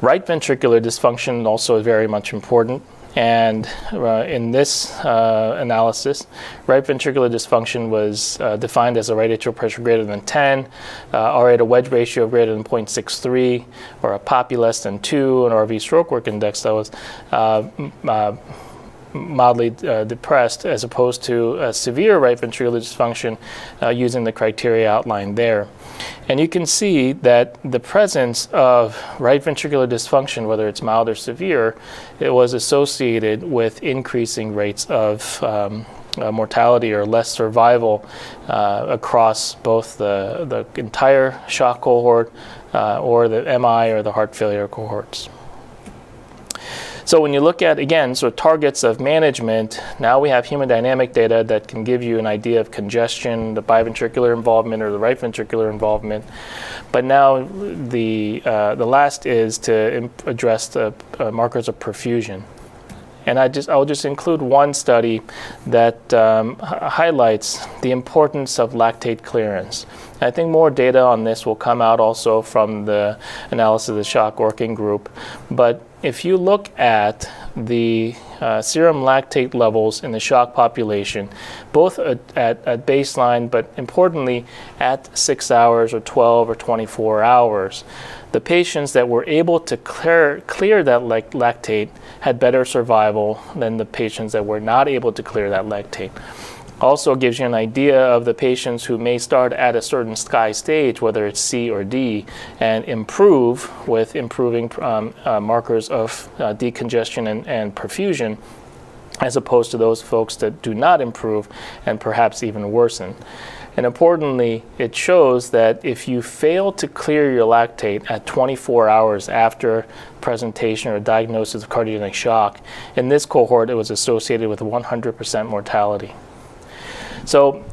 Right ventricular dysfunction also is very much important, and in this analysis, right ventricular dysfunction was defined as a right atrial pressure greater than 10, RA to wedge ratio of greater than 0.63, or a POPI less than 2, an RV stroke work index that was mildly depressed, as opposed to a severe right ventricular dysfunction using the criteria outlined there. And you can see that the presence of right ventricular dysfunction, whether it's mild or severe, it was associated with increasing rates of mortality or less survival across both the entire shock cohort or the MI or the heart failure cohorts. So when you look at, again, so targets of management, now we have hemodynamic data that can give you an idea of congestion, the biventricular involvement or the right ventricular involvement. But now the last is to address the markers of perfusion. And I'll just include one study that highlights the importance of lactate clearance. I think more data on this will come out also from the analysis of the shock working group. But if you look at the serum lactate levels in the shock population, both at baseline, but importantly at 6 hours or 12 or 24 hours. The patients that were able to clear that lactate had better survival than the patients that were not able to clear that lactate. Also gives you an idea of the patients who may start at a certain SCAI stage, whether it's C or D, and improve with improving markers of decongestion and perfusion, as opposed to those folks that do not improve and perhaps even worsen. And importantly, it shows that if you fail to clear your lactate at 24 hours after presentation or diagnosis of cardiogenic shock, in this cohort it was associated with 100% mortality. So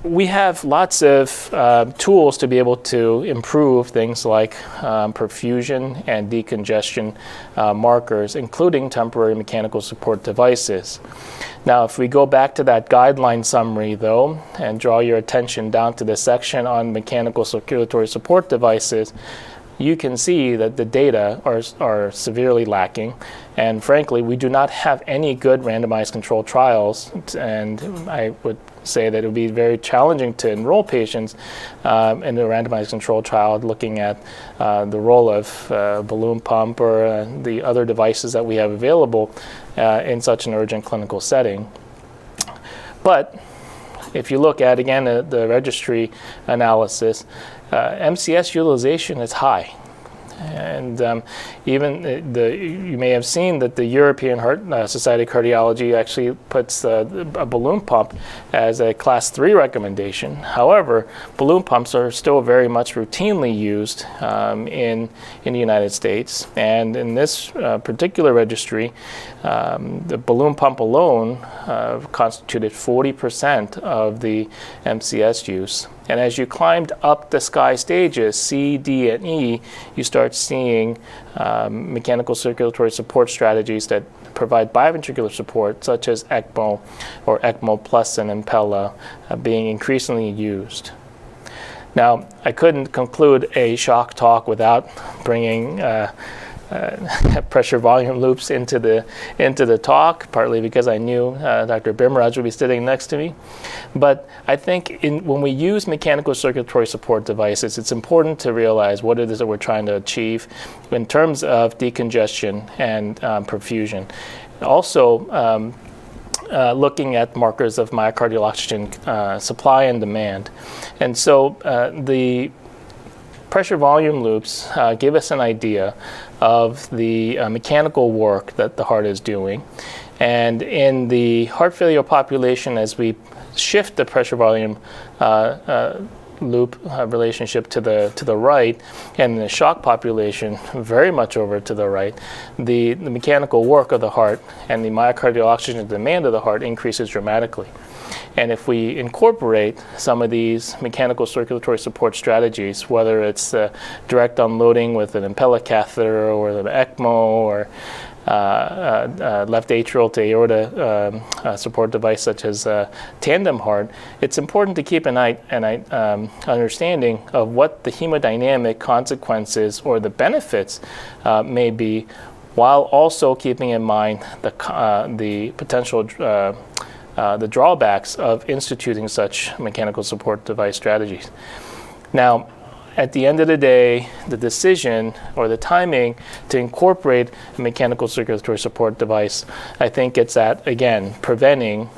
we have lots of tools to be able to improve things like perfusion and decongestion markers, including temporary mechanical support devices. Now, if we go back to that guideline summary, though, and draw your attention down to the section on mechanical circulatory support devices, you can see that the data are severely lacking. And frankly, we do not have any good randomized controlled trials. And I would say that it would be very challenging to enroll patients in a randomized controlled trial looking at the role of balloon pump or the other devices that we have available in such an urgent clinical setting. But if you look at, again, the registry analysis, MCS utilization is high. And even you may have seen that the European Heart Society of Cardiology actually puts a balloon pump as a class 3 recommendation. However, balloon pumps are still very much routinely used in the United States. And in this particular registry, the balloon pump alone constituted 40% of the MCS use. And as you climbed up the SCAI stages, C, D, and E, you start seeing mechanical circulatory support strategies that provide biventricular support, such as ECMO or ECMO plus and Impella, being increasingly used. Now, I couldn't conclude a shock talk without bringing pressure volume loops into the talk, partly because I knew Dr. Bimraj would be sitting next to me. But I think when we use mechanical circulatory support devices, it's important to realize what it is that we're trying to achieve in terms of decongestion and perfusion. Also, looking at markers of myocardial oxygen supply and demand. And so the pressure volume loops give us an idea of the mechanical work that the heart is doing. And in the heart failure population, as we shift the pressure volume loop relationship to the right, and the shock population very much over to the right, the mechanical work of the heart and the myocardial oxygen demand of the heart increases dramatically. And if we incorporate some of these mechanical circulatory support strategies, whether it's direct unloading with an Impella catheter or the ECMO or left atrial to aorta support device such as tandem heart, it's important to keep an understanding of what the hemodynamic consequences or the benefits may be, while also keeping in mind the potential the drawbacks of instituting such mechanical support device strategies. Now, at the end of the day, the decision or the timing to incorporate a mechanical circulatory support device, I think it's at, again, preventing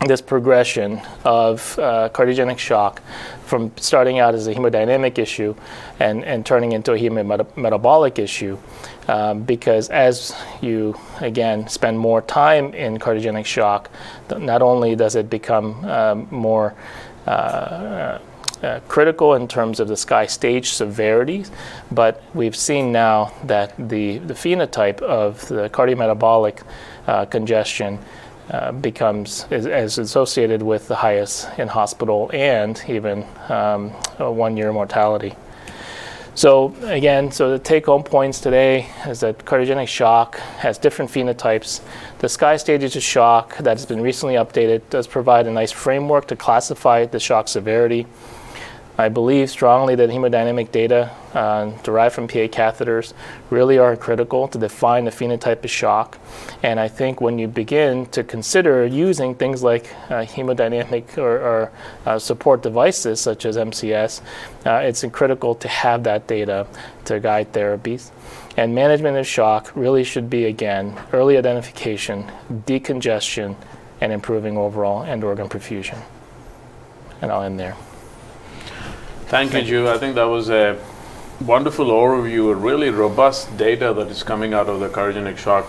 this progression of cardiogenic shock from starting out as a hemodynamic issue and turning into a hemometabolic issue. Because as you, again, spend more time in cardiogenic shock, not only does it become more critical in terms of the SCAI stage severity, but we've seen now that the phenotype of the cardiometabolic congestion is associated with the highest in hospital and even 1 year mortality. So again, the take-home points today is that cardiogenic shock has different phenotypes. The SCAI stages of shock that has been recently updated does provide a nice framework to classify the shock severity. I believe strongly that hemodynamic data derived from PA catheters really are critical to define the phenotype of shock. And I think when you begin to consider using things like hemodynamic or support devices such as MCS, it's critical to have that data to guide therapies. And management of shock really should be, again, early identification, decongestion, and improving overall end organ perfusion. And I'll end there.
Thank you, Ju. I think that was a wonderful overview, a really robust data that is coming out of the cardiogenic shock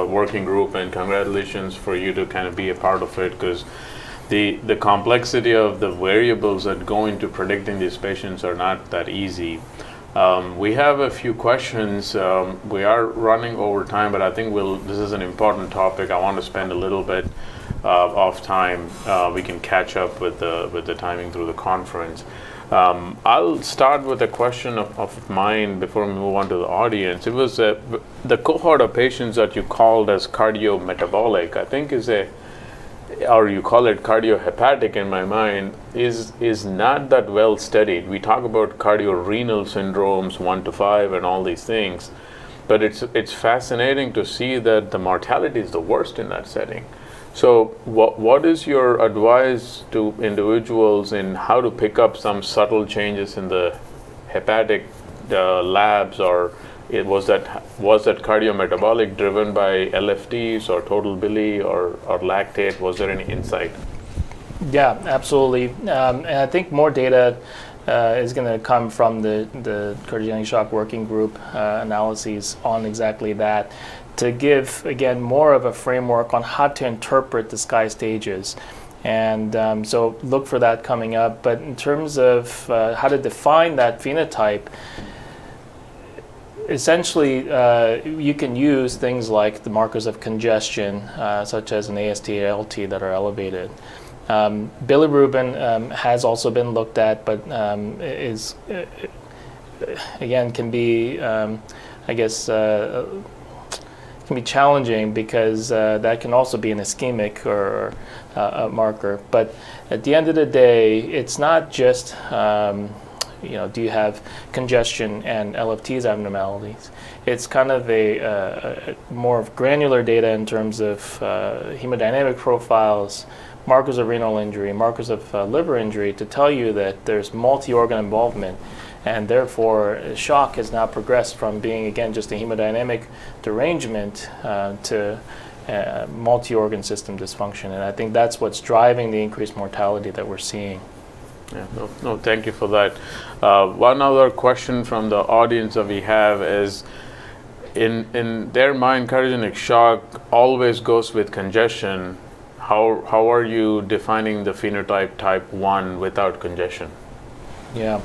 working group, and congratulations for you to kind of be a part of it, because the complexity of the variables that go into predicting these patients are not that easy. We have a few questions. We are running over time, but I think this is an important topic. I want to spend a little bit of time. We can catch up with the timing through the conference. I'll start with a question of mine before we move on to the audience. It was the cohort of patients that you called as cardiometabolic, I think or you call it cardiohepatic in my mind, is not that well studied. We talk about cardiorenal syndromes 1 to 5 and all these things, but it's fascinating to see that the mortality is the worst in that setting. So what is your advice to individuals in how to pick up some subtle changes in the hepatic labs, or was that cardiometabolic driven by LFTs or total bili or lactate? Was there any insight?
Yeah, absolutely. And I think more data is going to come from the cardiogenic shock working group analyses on exactly that, to give, again, more of a framework on how to interpret the sky stages. And so look for that coming up. But in terms of how to define that phenotype, essentially you can use things like the markers of congestion, such as an AST, ALT, that are elevated. Bilirubin has also been looked at, but is again can be, I guess, can be challenging, because that can also be an ischemic or a marker. But at the end of the day, it's not just do you have congestion and LFTs abnormalities. It's kind of a more of granular data in terms of hemodynamic profiles, markers of renal injury, markers of liver injury, to tell you that there's multi-organ involvement, and therefore shock has now progressed from being, again, just a hemodynamic derangement to multi-organ system dysfunction. And I think that's what's driving the increased mortality that we're seeing.
Yeah, no, thank you for that. One other question from the audience that we have is, in their mind, cardiogenic shock always goes with congestion. How are you defining the phenotype type 1 without congestion?
Yeah.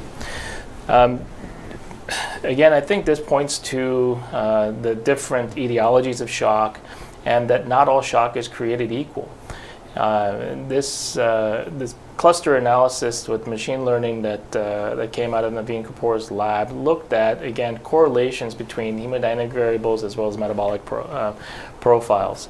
Again, I think this points to the different etiologies of shock, and that not all shock is created equal. This cluster analysis with machine learning that came out of Naveen Kapoor's lab looked at, again, correlations between hemodynamic variables as well as metabolic profiles.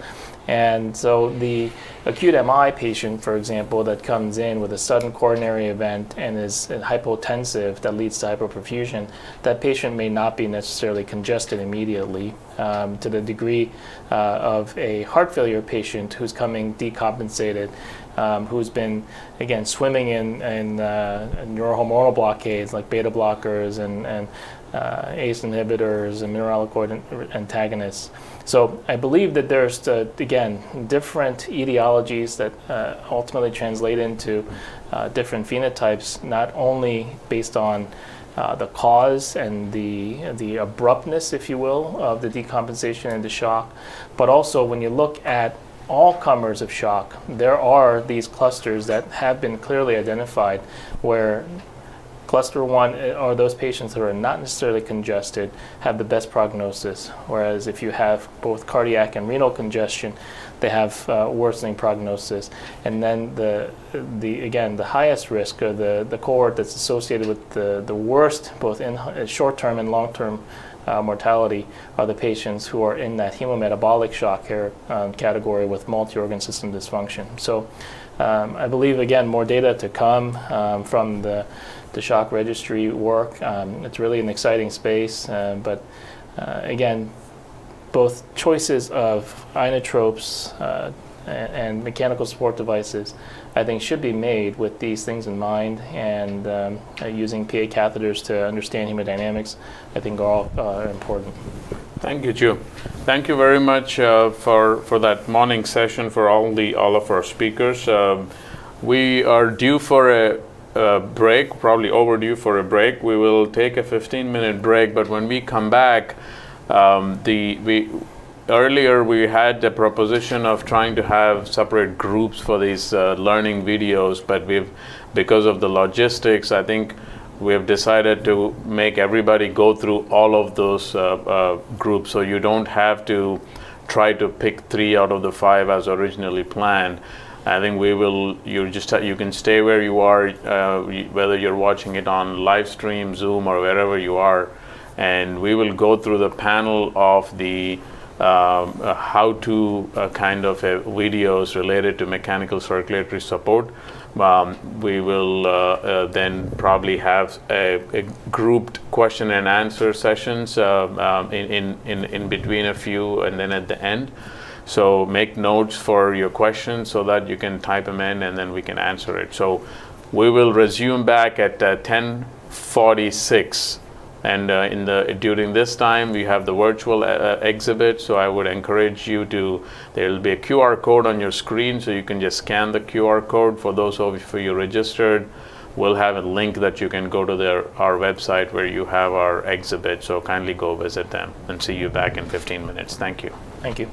And so the acute MI patient, for example, that comes in with a sudden coronary event and is hypotensive that leads to hyperperfusion, that patient may not be necessarily congested immediately to the degree of a heart failure patient who's coming decompensated, who's been, again, swimming in neurohormonal blockades like beta blockers and ACE inhibitors and mineralocorticoid antagonists. So I believe that there's, again, different etiologies that ultimately translate into different phenotypes, not only based on the cause and the abruptness, if you will, of the decompensation and the shock, but also when you look at all comers of shock, there are these clusters that have been clearly identified, where cluster 1 are those patients who are not necessarily congested, have the best prognosis, whereas if you have both cardiac and renal congestion, they have worsening prognosis. And then the highest risk, or the cohort that's associated with the worst, both in short-term and long-term mortality are the patients who are in that hemometabolic shock category with multi-organ system dysfunction. So I believe, again, more data to come from the shock registry work. It's really an exciting space, but again, both choices of inotropes and mechanical support devices, I think, should be made with these things in mind, and using PA catheters to understand hemodynamics, I think, are all important.
Thank you, Joe. Thank you very much for that morning session for all of our speakers. We are due for a break, probably overdue for a break. We will take a 15-minute break, but when we come back, earlier we had the proposition of trying to have separate groups for these learning videos, but because of the logistics, I think we have decided to make everybody go through all of those groups, so you don't have to try to pick 3 out of the 5 as originally planned. I think you can stay where you are, whether you're watching it on Livestream, Zoom, or wherever you are, and we will go through the panel of the how-to kind of videos related to mechanical circulatory support. We will then probably have a grouped question and answer sessions in between a few, and then at the end. So make notes for your questions so that you can type them in, and then we can answer it. So we will resume back at 10:46. And during this time, we have the virtual exhibit, so I would encourage you there will be a QR code on your screen, so you can just scan the QR code. For those of you registered, we'll have a link that you can go to our website where you have our exhibit, so kindly go visit them, and see you back in 15 minutes. Thank you.
Thank you.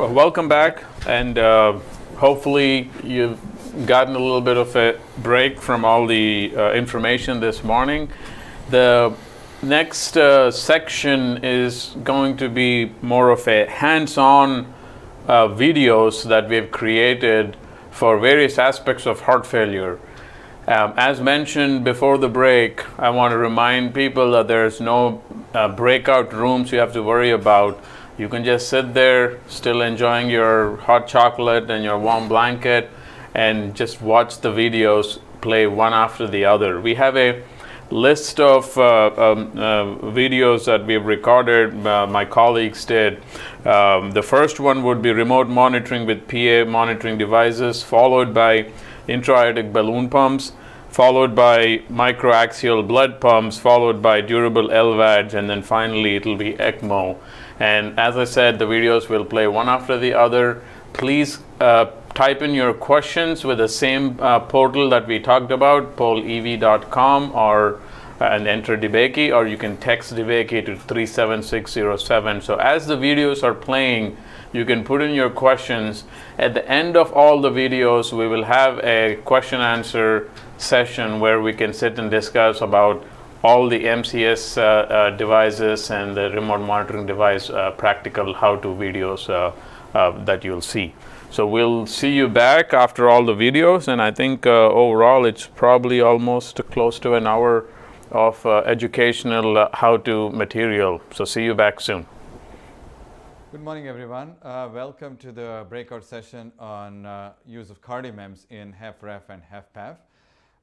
Well, welcome back, and hopefully you've gotten a little bit of a break from all the information this morning. The next section is going to be more of a hands-on videos that we've created for various aspects of heart failure. As mentioned before the break, I want to remind people that there's no breakout rooms you have to worry about. You can just sit there, still enjoying your hot chocolate and your warm blanket, and just watch the videos play one after the other. We have a list of videos that we've recorded, my colleagues did. The first one would be remote monitoring with PA monitoring devices, followed by intra-aortic balloon pumps, followed by microaxial blood pumps, followed by durable LVADs, and then finally it'll be ECMO. And as I said, the videos will play one after the other. Please type in your questions with the same portal that we talked about, pollev.com, or and enter DeBakey, or you can text DeBakey to 37607. So as the videos are playing, you can put in your questions. At the end of all the videos, we will have a question answer session where we can sit and discuss about all the MCS devices and the remote monitoring device practical how-to videos that you'll see. So we'll see you back after all the videos, and I think overall it's probably almost close to an hour of educational how-to material. So see you back soon.
Good morning, everyone. Welcome to the breakout session on use of CardioMEMS in HFrEF and HFpEF.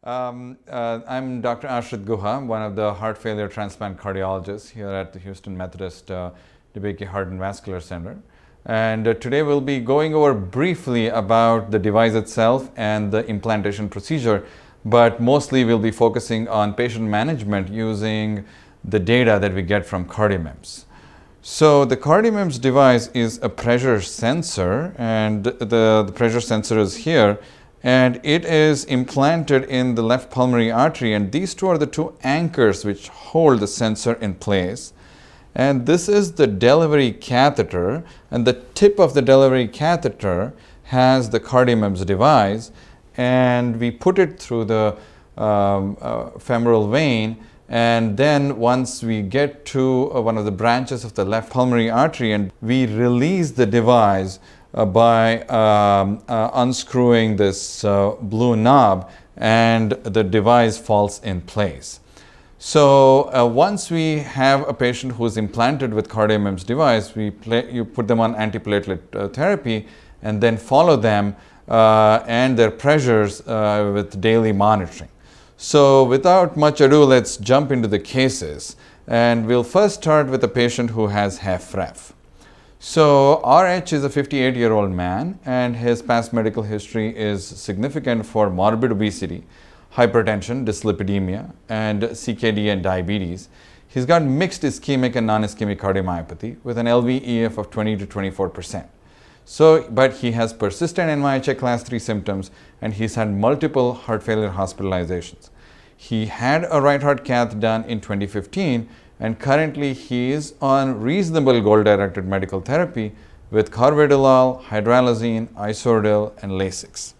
I'm Dr. Ashrith Guha. I'm one of the heart failure transplant cardiologists here at the Houston Methodist DeBakey Heart and Vascular Center. And today we'll be going over briefly about the device itself and the implantation procedure, but mostly we'll be focusing on patient management using the data that we get from CardioMEMS. So the CardioMEMS device is a pressure sensor, and the pressure sensor is here, and it is implanted in the left pulmonary artery, and these two are the two anchors which hold the sensor in place. And this is the delivery catheter, and the tip of the delivery catheter has the CardioMEMS device, and we put it through the femoral vein, and then once we get to one of the branches of the left pulmonary artery, and we release the device by unscrewing this blue knob, and the device falls in place. So once we have a patient who is implanted with CardioMEMS device, you put them on antiplatelet therapy and then follow them and their pressures with daily monitoring. So without much ado, let's jump into the cases, and we'll first start with a patient who has HFrEF. So RH is a 58-year-old man, and his past medical history is significant for morbid obesity, hypertension, dyslipidemia, and CKD and diabetes. He's got mixed ischemic and non-ischemic cardiomyopathy with an LVEF of 20 to 24%. So, but he has persistent NYHA class 3 symptoms, and he's had multiple heart failure hospitalizations. He had a right heart cath done in 2015, and currently he is on reasonable goal-directed medical therapy with carvedilol, hydralazine, isordil, and Lasix.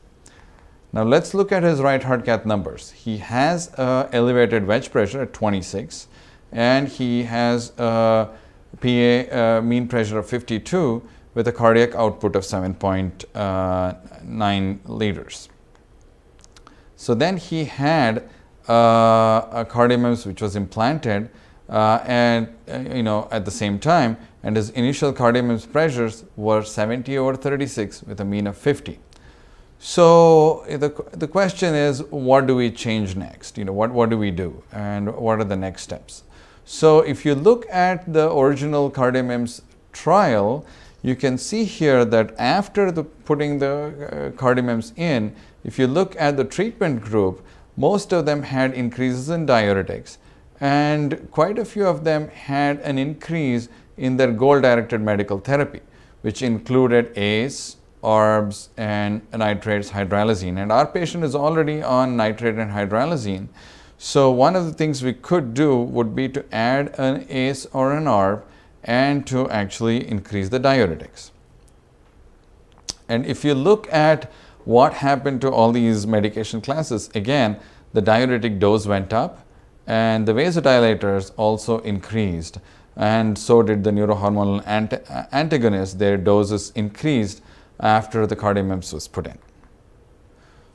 Now let's look at his right heart cath numbers. He has elevated wedge pressure at 26, and he has a PA mean pressure of 52 with a cardiac output of 7.9 liters. So then he had a CardioMEMS which was implanted at the same time, and his initial CardioMEMS pressures were 70/36 with a mean of 50. So the question is, what do we change next? What do we do, and what are the next steps? So if you look at the original CardioMEMS trial, you can see here that after putting the CardioMEMS in, if you look at the treatment group, most of them had increases in diuretics, and quite a few of them had an increase in their goal-directed medical therapy, which included ACE, ARBs, and nitrates, hydralazine. And our patient is already on nitrate and hydralazine. So one of the things we could do would be to add an ACE or an ARB and to actually increase the diuretics. And if you look at what happened to all these medication classes, again, the diuretic dose went up and the vasodilators also increased, and so did the neurohormonal antagonists. Their doses increased after the CardioMEMS was put in.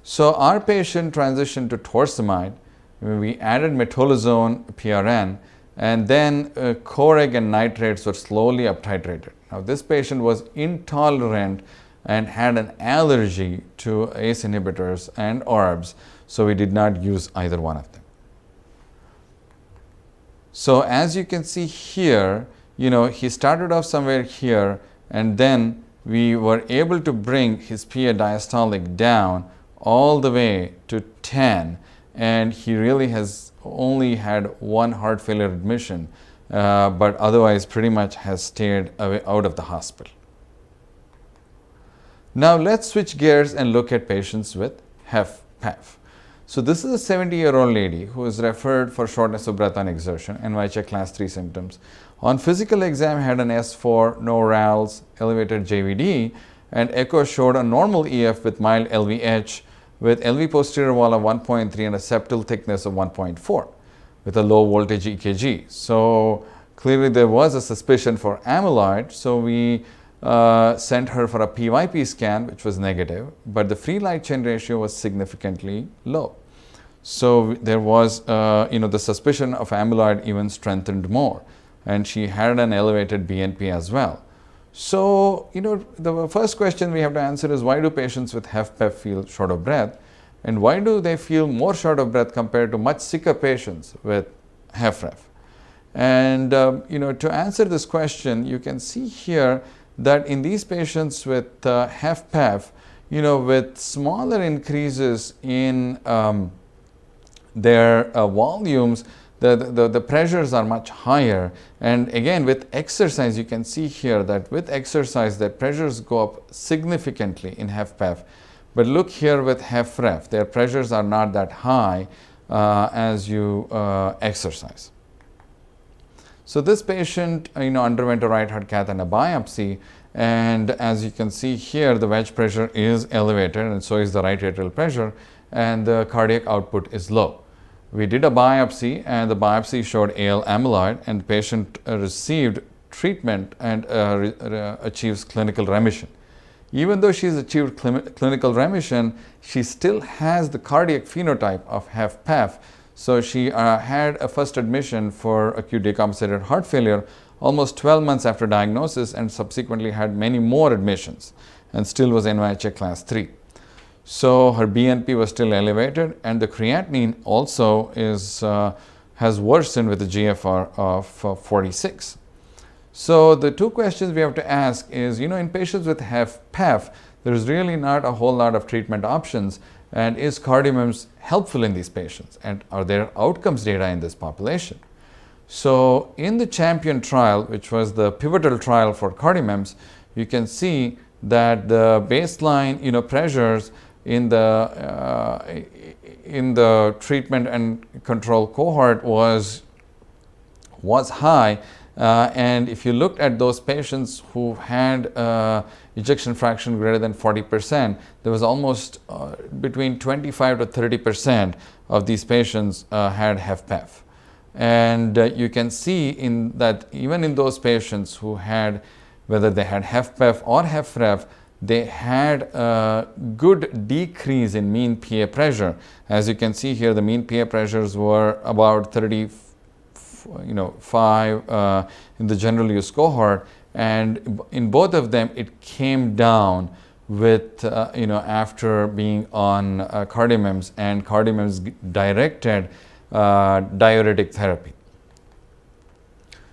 So our patient transitioned to torsemide. We added metolazone PRN, and then coreg and nitrates were slowly uptitrated. Now this patient was intolerant and had an allergy to ACE inhibitors and ARBs, so we did not use either one of them. So as you can see here, he started off somewhere here, and then we were able to bring his PA diastolic down all the way to 10, and he really has only had one heart failure admission, but otherwise pretty much has stayed out of the hospital. Now let's switch gears and look at patients with HFpEF. So this is a 70-year-old lady who was referred for shortness of breath on exertion, NYHA class 3 symptoms. On physical exam had an S4, no RALs, elevated JVD, and echo showed a normal EF with mild LVH with LV posterior wall of 1.3 and a septal thickness of 1.4 with a low voltage EKG. So clearly there was a suspicion for amyloid, so we sent her for a PYP scan, which was negative, but the free light chain ratio was significantly low. So there was, the suspicion of amyloid even strengthened more, and she had an elevated BNP as well. So, the first question we have to answer is, why do patients with HFpEF feel short of breath, and why do they feel more short of breath compared to much sicker patients with HFrEF? And, to answer this question, you can see here that in these patients with HFpEF, with smaller increases in their volumes, the pressures are much higher. And again, with exercise, you can see here that with exercise, the pressures go up significantly in HFpEF. But look here with HFrEF, their pressures are not that high as you exercise. So this patient, underwent a right heart cath and a biopsy, and as you can see here, the wedge pressure is elevated, and so is the right atrial pressure, and the cardiac output is low. We did a biopsy, and the biopsy showed AL amyloid, and the patient received treatment and achieves clinical remission. Even though she's achieved clinical remission, she still has the cardiac phenotype of HFpEF. So she had a first admission for acute decompensated heart failure almost 12 months after diagnosis, and subsequently had many more admissions and still was NYHA class 3. So her BNP was still elevated, and the creatinine also has worsened with a GFR of 46. So the two questions we have to ask is, in patients with HFpEF, there is really not a whole lot of treatment options. And is CardioMEMS helpful in these patients? And are there outcomes data in this population? So in the CHAMPION trial, which was the pivotal trial for CardioMEMS, you can see that the baseline pressures in the treatment and control cohort was high. And if you looked at those patients who had ejection fraction greater than 40%, there was almost between 25 to 30% of these patients had HFpEF. And you can see in that even in those patients who had, whether they had HFpEF or HFrEF, they had a good decrease in mean PA pressure. As you can see here, the mean PA pressures were about 35 in the general use cohort, and in both of them it came down with after being on CardioMEMS, and CardioMEMS directed diuretic therapy.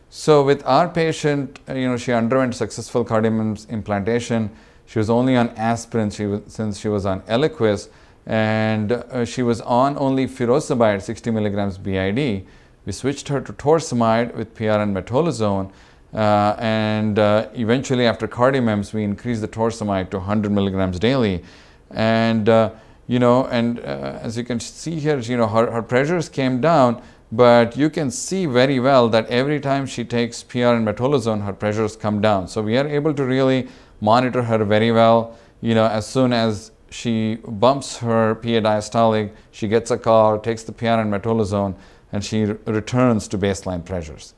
So with our patient, she underwent successful CardioMEMS implantation. She was only on aspirin since she was on Eliquis, and she was on only furosemide 60 milligrams BID. We switched her to torsemide with PR and metolazone, and eventually after CardioMEMS, we increased the torsemide to 100 milligrams daily. And as you can see here, her pressures came down, but you can see very well that every time she takes PR and metolazone, her pressures come down. So we are able to really monitor her very well. as soon as she bumps her PA diastolic, she gets a call, takes the PRN metolazone, and she returns to baseline pressures.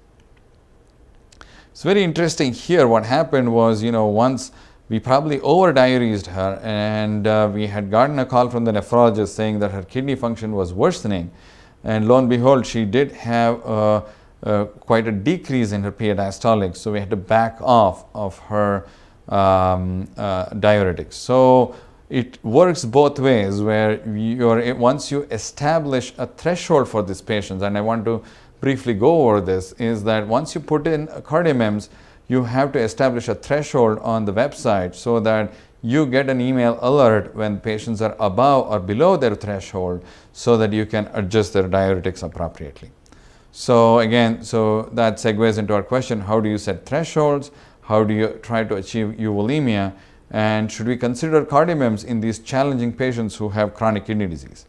It's very interesting here. What happened was, once we probably over-diuresed her, and we had gotten a call from the nephrologist saying that her kidney function was worsening, and lo and behold, she did have quite a decrease in her PA diastolic, so we had to back off of her diuretics. So it works both ways, where once you establish a threshold for these patients, and I want to briefly go over this, is that once you put in CardioMEMS, you have to establish a threshold on the website so that you get an email alert when patients are above or below their threshold, so that you can adjust their diuretics appropriately. So again, so that segues into our question: how do you set thresholds? How do you try to achieve euvolemia? And should we consider CardioMEMS in these challenging patients who have chronic kidney disease?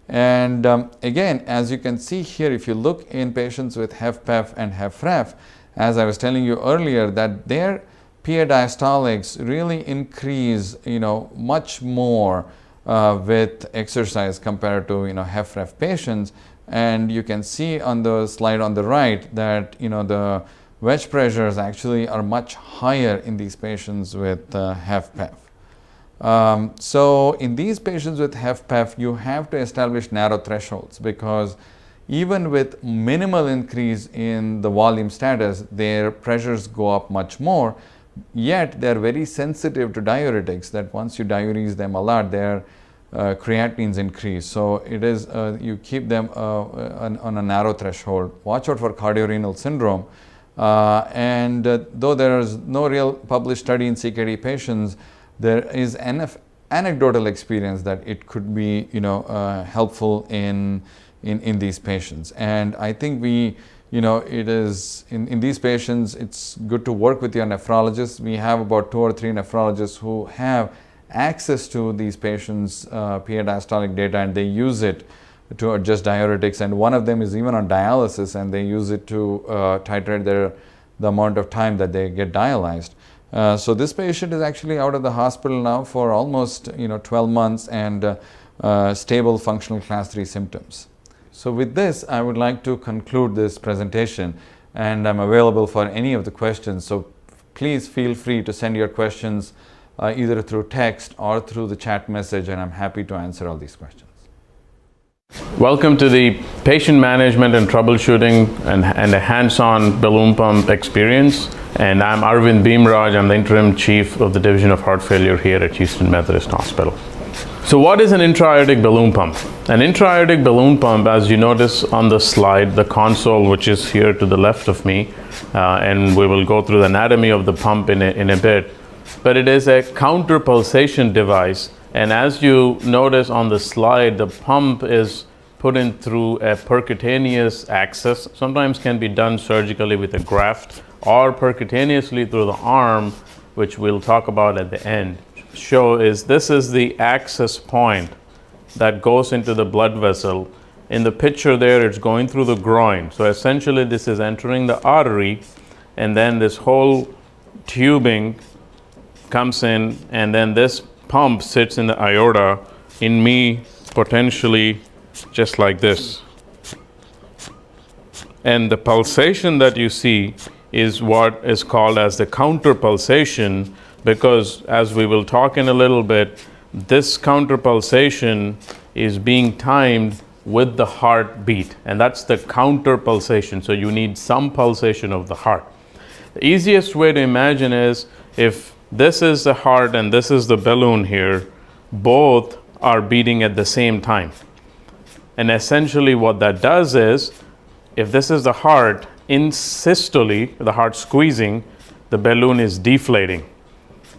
And again, as you can see here, if you look in patients with HFpEF and HFrEF, as I was telling you earlier, that their PA diastolics really increase, much more with exercise compared to, HFrEF patients. And you can see on the slide on the right that, the wedge pressures actually are much higher in these patients with HFpEF. So in these patients with HFpEF, you have to establish narrow thresholds, because even with minimal increase in the volume status, their pressures go up much more, yet they're very sensitive to diuretics, that once you diurese them a lot, their creatinines increase. So it is, you keep them on a narrow threshold. Watch out for cardiorenal syndrome. Though there is no real published study in CKD patients, there is enough anecdotal experience that it could be, helpful in these patients. And I think it is in these patients, it's good to work with your nephrologist. We have about 2 or 3 nephrologists who have access to these patients' PA diastolic data, and they use it to adjust diuretics. And one of them is even on dialysis, and they use it to titrate the amount of time that they get dialyzed. So this patient is actually out of the hospital now for almost 12 months and stable functional class 3 symptoms. So with this, I would like to conclude this presentation, and I'm available for any of the questions. So please feel free to send your questions either through text or through the chat message, and I'm happy to answer all these questions.
Welcome to the patient management and troubleshooting and a hands-on balloon pump experience. And I'm Arvind Bhimraj. I'm the interim chief of the Division of Heart Failure here at Houston Methodist Hospital. So what is an intra-aortic balloon pump? An intra-aortic balloon pump, as you notice on the slide, the console, which is here to the left of me, and we will go through the anatomy of the pump in a bit, but it is a counter pulsation device. And as you notice on the slide, the pump is put in through a percutaneous access. Sometimes can be done surgically with a graft, or percutaneously through the arm, which we'll talk about at the end. This is the access point that goes into the blood vessel. In the picture there, it's going through the groin. So essentially this is entering the artery, and then this whole tubing comes in, and then this pump sits in the aorta, in me potentially just like this. And the pulsation that you see is what is called as the counter pulsation, because as we will talk in a little bit, this counter pulsation is being timed with the heartbeat, and that's the counter pulsation. So you need some pulsation of the heart. The easiest way to imagine is if this is the heart and this is the balloon here, both are beating at the same time. And essentially what that does is, if this is the heart, in systole, the heart squeezing, the balloon is deflating,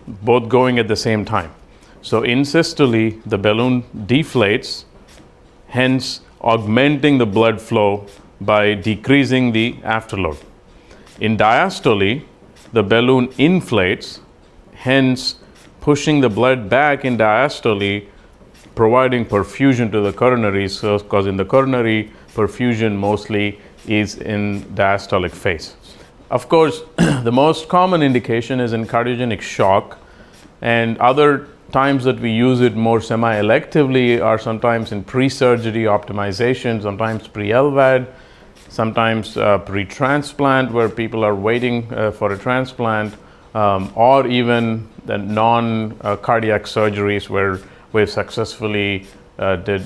both going at the same time. So in systole, the balloon deflates, hence augmenting the blood flow by decreasing the afterload. In diastole, the balloon inflates, hence pushing the blood back in diastole, providing perfusion to the coronary, so because in the coronary, perfusion mostly is in diastolic phase. Of course, the most common indication is in cardiogenic shock, and other times that we use it more semi-electively are sometimes in pre-surgery optimization, sometimes pre-LVAD, sometimes pre-transplant where people are waiting for a transplant, or even the non-cardiac surgeries where we've successfully did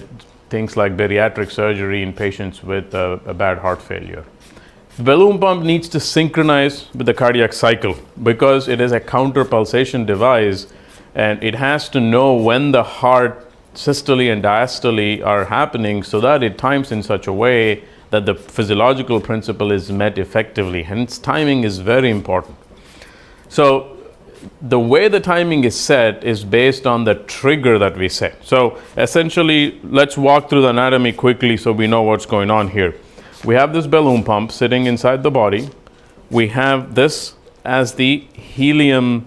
things like bariatric surgery in patients with a bad heart failure. The balloon pump needs to synchronize with the cardiac cycle because it is a counter pulsation device, and it has to know when the heart systole and diastole are happening so that it times in such a way that the physiological principle is met effectively. Hence, timing is very important. So the way the timing is set is based on the trigger that we set. So essentially, let's walk through the anatomy quickly so we know what's going on here. We have this balloon pump sitting inside the body. We have this as the helium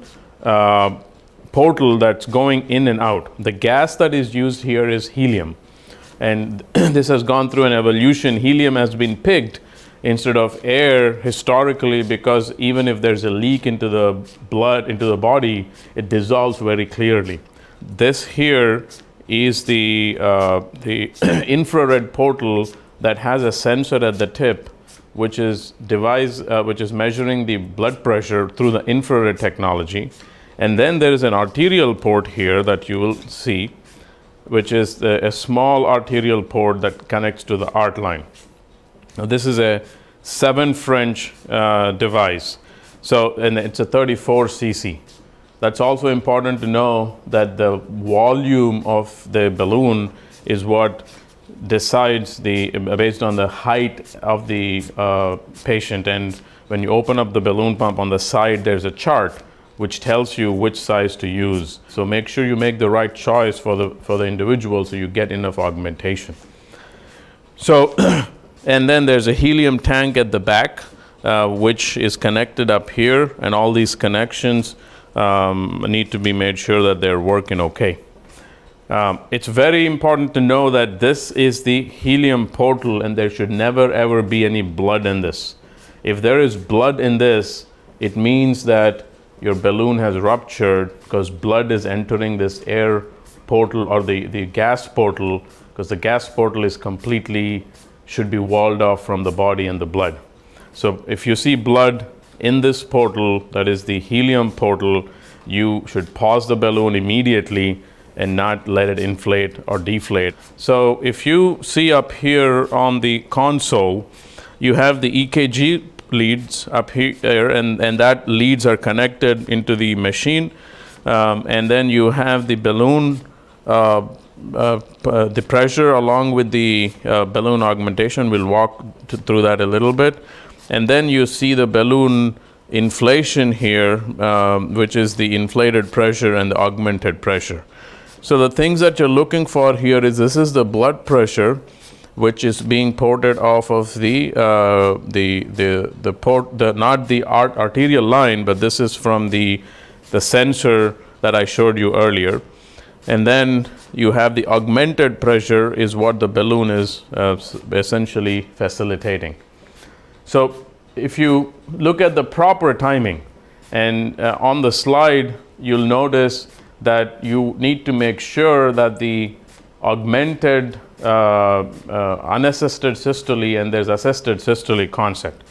portal that's going in and out. The gas that is used here is helium. And this has gone through an evolution. Helium has been picked instead of air historically because even if there's a leak into the blood, into the body, it dissolves very clearly. This here is the infrared portal that has a sensor at the tip, which is measuring the blood pressure through the infrared technology. And then there is an arterial port here that you will see, which is a small arterial port that connects to the art line. Now this is a 7 French device, and it's a 34 cc. That's also important to know that the volume of the balloon is what decides based on the height of the patient. And when you open up the balloon pump on the side, there's a chart which tells you which size to use. So make sure you make the right choice for the individual so you get enough augmentation. So, and then there's a helium tank at the back, which is connected up here, and all these connections need to be made sure that they're working okay. It's very important to know that this is the helium portal, and there should never ever be any blood in this. If there is blood in this, it means that your balloon has ruptured because blood is entering this air portal or the gas portal, because the gas portal is should be walled off from the body and the blood. So if you see blood in this portal, that is the helium portal, you should pause the balloon immediately and not let it inflate or deflate. So if you see up here on the console, you have the EKG leads up here, and that leads are connected into the machine, and then you have the balloon, the pressure along with the balloon augmentation. We'll walk through that a little bit, and then you see the balloon inflation here, which is the inflated pressure and the augmented pressure. So the things that you're looking for here is this is the blood pressure, which is being ported off of the port, not the arterial line, but this is from the sensor that I showed you earlier. And then you have the augmented pressure is what the balloon is essentially facilitating. So if you look at the proper timing, and on the slide you'll notice that you need to make sure that the augmented unassisted systole and there's assisted systole concept.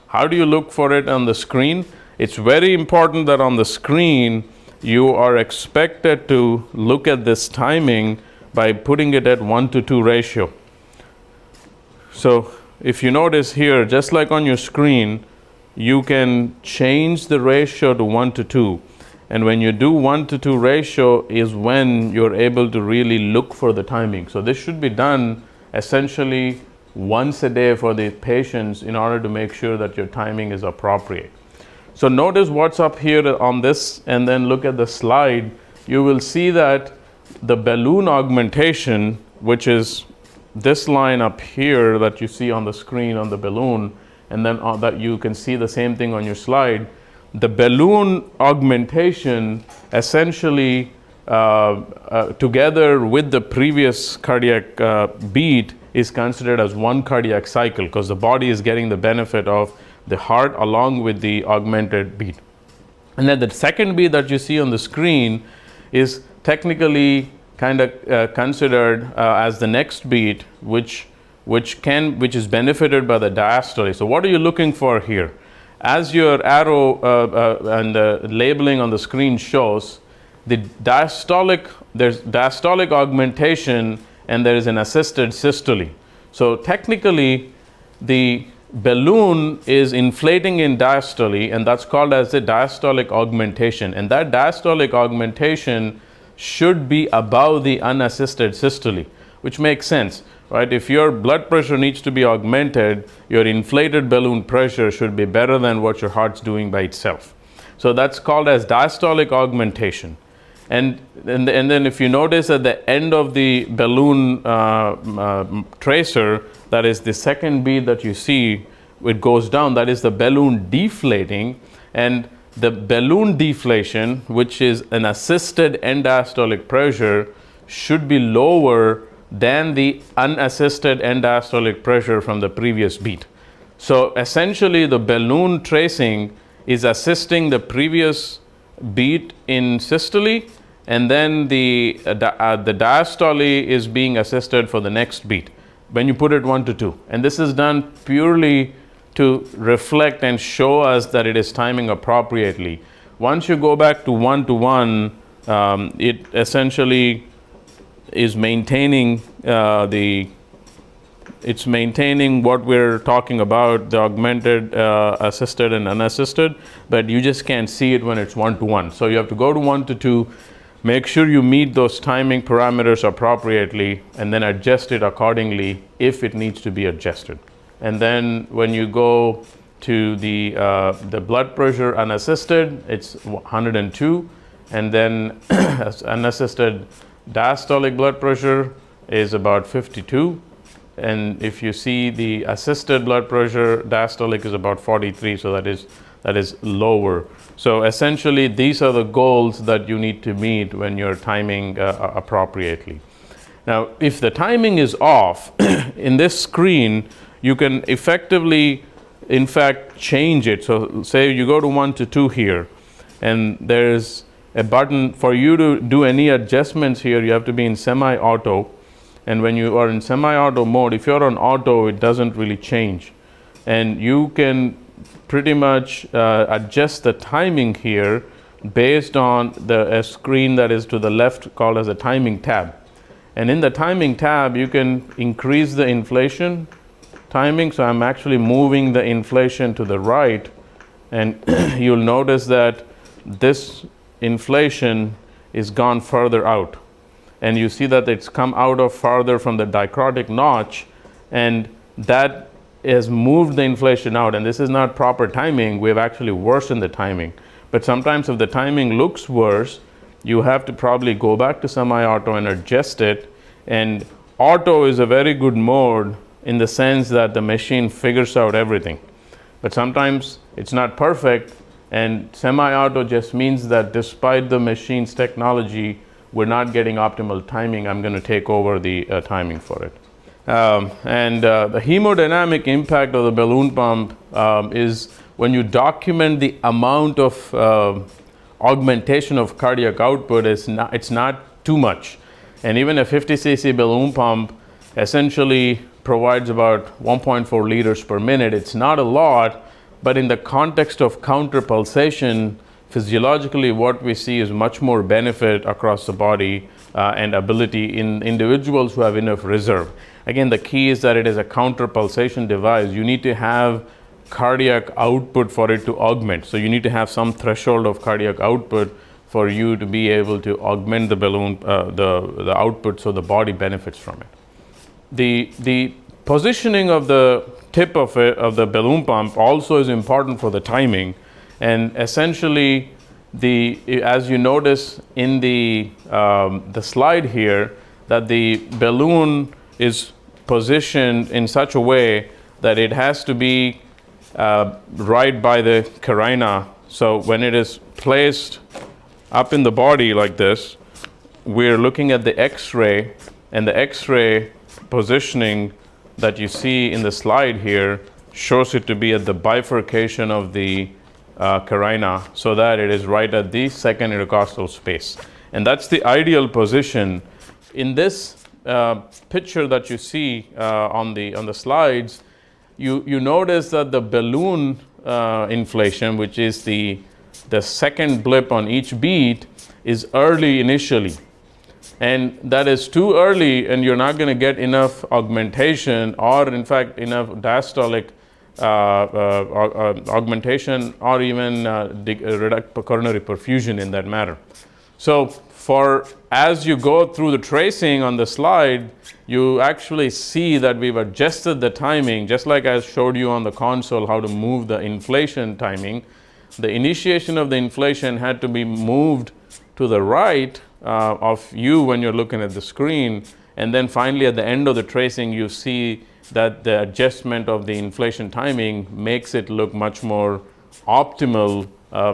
How do you look for it on the screen? It's very important that on the screen you are expected to look at this timing by putting it at 1:2 ratio. So if you notice here, just like on your screen, you can change the ratio to 1:2. And when you do 1:2 ratio is when you're able to really look for the timing. So this should be done essentially once a day for the patients in order to make sure that your timing is appropriate. So notice what's up here on this, and then look at the slide. You will see that the balloon augmentation, which is this line up here that you see on the screen on the balloon, and then that you can see the same thing on your slide. The balloon augmentation essentially together with the previous cardiac beat is considered as one cardiac cycle, because the body is getting the benefit of the heart along with the augmented beat. And then the second beat that you see on the screen is technically kind of considered as the next beat, which is benefited by the diastole. So what are you looking for here? As your arrow and the labeling on the screen shows, there's diastolic augmentation and there is an assisted systole. So technically, the balloon is inflating in diastole, and that's called as the diastolic augmentation. And that diastolic augmentation should be above the unassisted systole, which makes sense, right? If your blood pressure needs to be augmented, your inflated balloon pressure should be better than what your heart's doing by itself. So that's called as diastolic augmentation. And then if you notice at the end of the balloon tracer, that is the second beat that you see, it goes down, that is the balloon deflating. And the balloon deflation, which is an assisted end diastolic pressure, should be lower than the unassisted end diastolic pressure from the previous beat. So essentially the balloon tracing is assisting the previous beat in systole, and then the diastole is being assisted for the next beat when you put it 1 to 2. And this is done purely to reflect and show us that it is timing appropriately. Once you go back to 1 to 1, it essentially is maintaining it's maintaining what we're talking about, the augmented, assisted, and unassisted, but you just can't see it when it's 1 to 1. So you have to go to 1 to 2, make sure you meet those timing parameters appropriately, and then adjust it accordingly if it needs to be adjusted. And then when you go to the blood pressure unassisted, it's 102, and then unassisted diastolic blood pressure is about 52. And if you see the assisted blood pressure, diastolic is about 43, so that is lower. So essentially, these are the goals that you need to meet when you're timing appropriately. Now, if the timing is off, in this screen, you can effectively, in fact, change it. So say you go to 1 to 2 here, and there's a button for you to do any adjustments here. You have to be in semi-auto. And when you are in semi-auto mode, if you're on auto, it doesn't really change. And you can pretty much adjust the timing here based on a screen that is to the left called as a timing tab. And in the timing tab, you can increase the inflation timing. So I'm actually moving the inflation to the right. And you'll notice that this inflation is gone further out. And you see that it's come out of farther from the dichrotic notch, and that has moved the inflation out. And this is not proper timing. We've actually worsened the timing. But sometimes if the timing looks worse, you have to probably go back to semi-auto and adjust it. And auto is a very good mode in the sense that the machine figures out everything. But sometimes it's not perfect, and semi-auto just means that despite the machine's technology, we're not getting optimal timing. I'm going to take over the timing for it. The hemodynamic impact of the balloon pump is when you document the amount of augmentation of cardiac output, it's not too much. And even a 50 cc balloon pump essentially provides about 1.4 liters per minute. It's not a lot, but in the context of counterpulsation, physiologically, what we see is much more benefit across the body and ability in individuals who have enough reserve. Again, the key is that it is a counterpulsation device. You need to have cardiac output for it to augment. So you need to have some threshold of cardiac output for you to be able to augment the balloon, the output, so the body benefits from it. The positioning of the tip of the balloon pump also is important for the timing. And essentially, as you notice in the slide here, that the balloon is positioned in such a way that it has to be right by the carina. So when it is placed up in the body like this, we're looking at the X-ray, and the X-ray positioning that you see in the slide here shows it to be at the bifurcation of the carina, so that it is right at the second intercostal space. And that's the ideal position. In this picture that you see on the slides, you notice that the balloon inflation, which is the second blip on each beat, is early initially. And that is too early, and you're not going to get enough augmentation, or in fact enough diastolic augmentation, or even coronary perfusion in that matter. So as you go through the tracing on the slide, you actually see that we've adjusted the timing, just like I showed you on the console how to move the inflation timing. The initiation of the inflation had to be moved to the right of you when you're looking at the screen, and then finally at the end of the tracing you see that the adjustment of the inflation timing makes it look much more optimal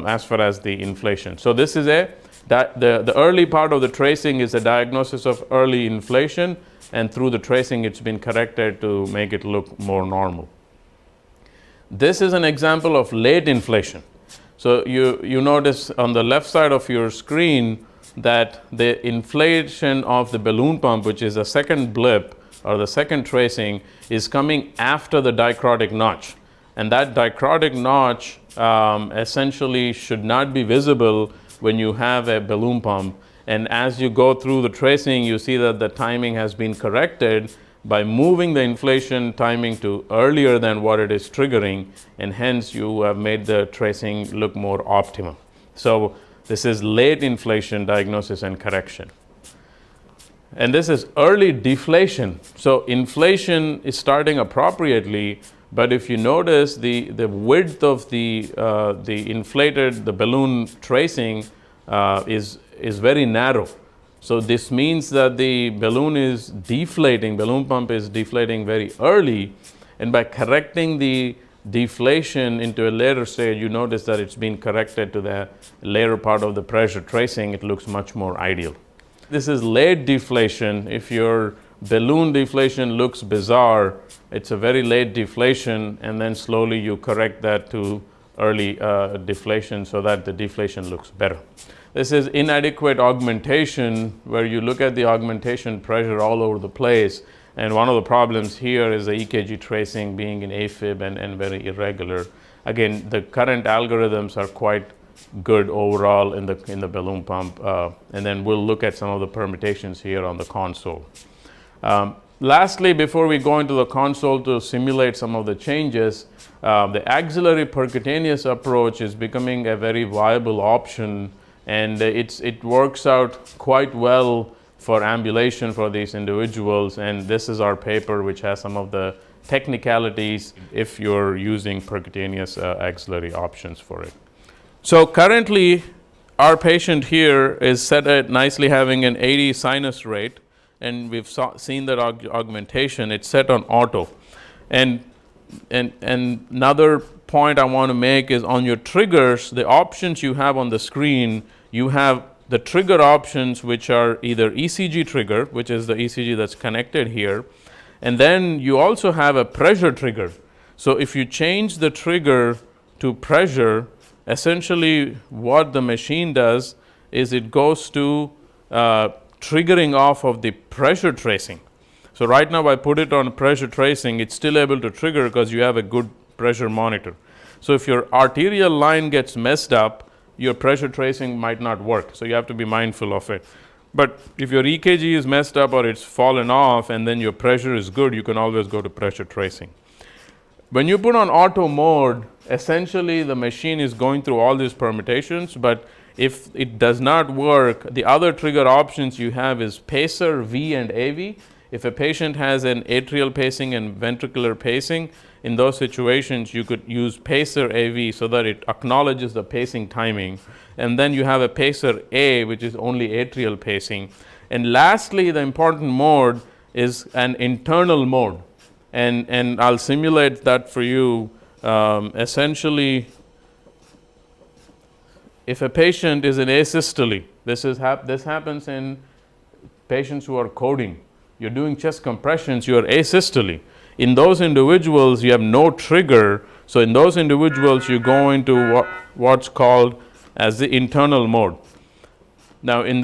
as far as the inflation. So this is the early part of the tracing is a diagnosis of early inflation, and through the tracing it's been corrected to make it look more normal. This is an example of late inflation. So you notice on the left side of your screen that the inflation of the balloon pump, which is the second blip or the second tracing, is coming after the dicrotic notch. And that dicrotic notch essentially should not be visible when you have a balloon pump. And as you go through the tracing, you see that the timing has been corrected by moving the inflation timing to earlier than what it is triggering, and hence you have made the tracing look more optimal. So this is late inflation diagnosis and correction. And this is early deflation. So inflation is starting appropriately, but if you notice the width of the balloon tracing is very narrow. So this means that the balloon pump is deflating very early, and by correcting the deflation into a later stage, you notice that it's been corrected to the later part of the pressure tracing. It looks much more ideal. This is late deflation. If your balloon deflation looks bizarre, it's a very late deflation, and then slowly you correct that to early deflation so that the deflation looks better. This is inadequate augmentation, where you look at the augmentation pressure all over the place, and one of the problems here is the EKG tracing being in AFib and very irregular. Again, the current algorithms are quite good overall in the balloon pump, and then we'll look at some of the permutations here on the console. Lastly, before we go into the console to simulate some of the changes, the axillary percutaneous approach is becoming a very viable option, and it works out quite well for ambulation for these individuals. And this is our paper, which has some of the technicalities if you're using percutaneous axillary options for it. So currently, our patient here is set at nicely having an 80 sinus rate, and we've seen that augmentation. It's set on auto. And another point I want to make is on your triggers, the options you have on the screen, you have the trigger options, which are either ECG trigger, which is the ECG that's connected here, and then you also have a pressure trigger. So if you change the trigger to pressure, essentially what the machine does is it goes to triggering off of the pressure tracing. So right now I put it on pressure tracing, it's still able to trigger because you have a good pressure monitor. So if your arterial line gets messed up, your pressure tracing might not work. So you have to be mindful of it. But if your EKG is messed up or it's fallen off and then your pressure is good, you can always go to pressure tracing. When you put on auto mode, essentially the machine is going through all these permutations, but if it does not work, the other trigger options you have is pacer, V and AV. If a patient has an atrial pacing and ventricular pacing, in those situations you could use pacer AV so that it acknowledges the pacing timing. And then you have a pacer A, which is only atrial pacing. And lastly, the important mode is an internal mode. And I'll simulate that for you. Essentially, if a patient is in asystole, this happens in patients who are coding. You're doing chest compressions, you are asystole. In those individuals, you have no trigger. So in those individuals, you go into what's called as the internal mode. Now in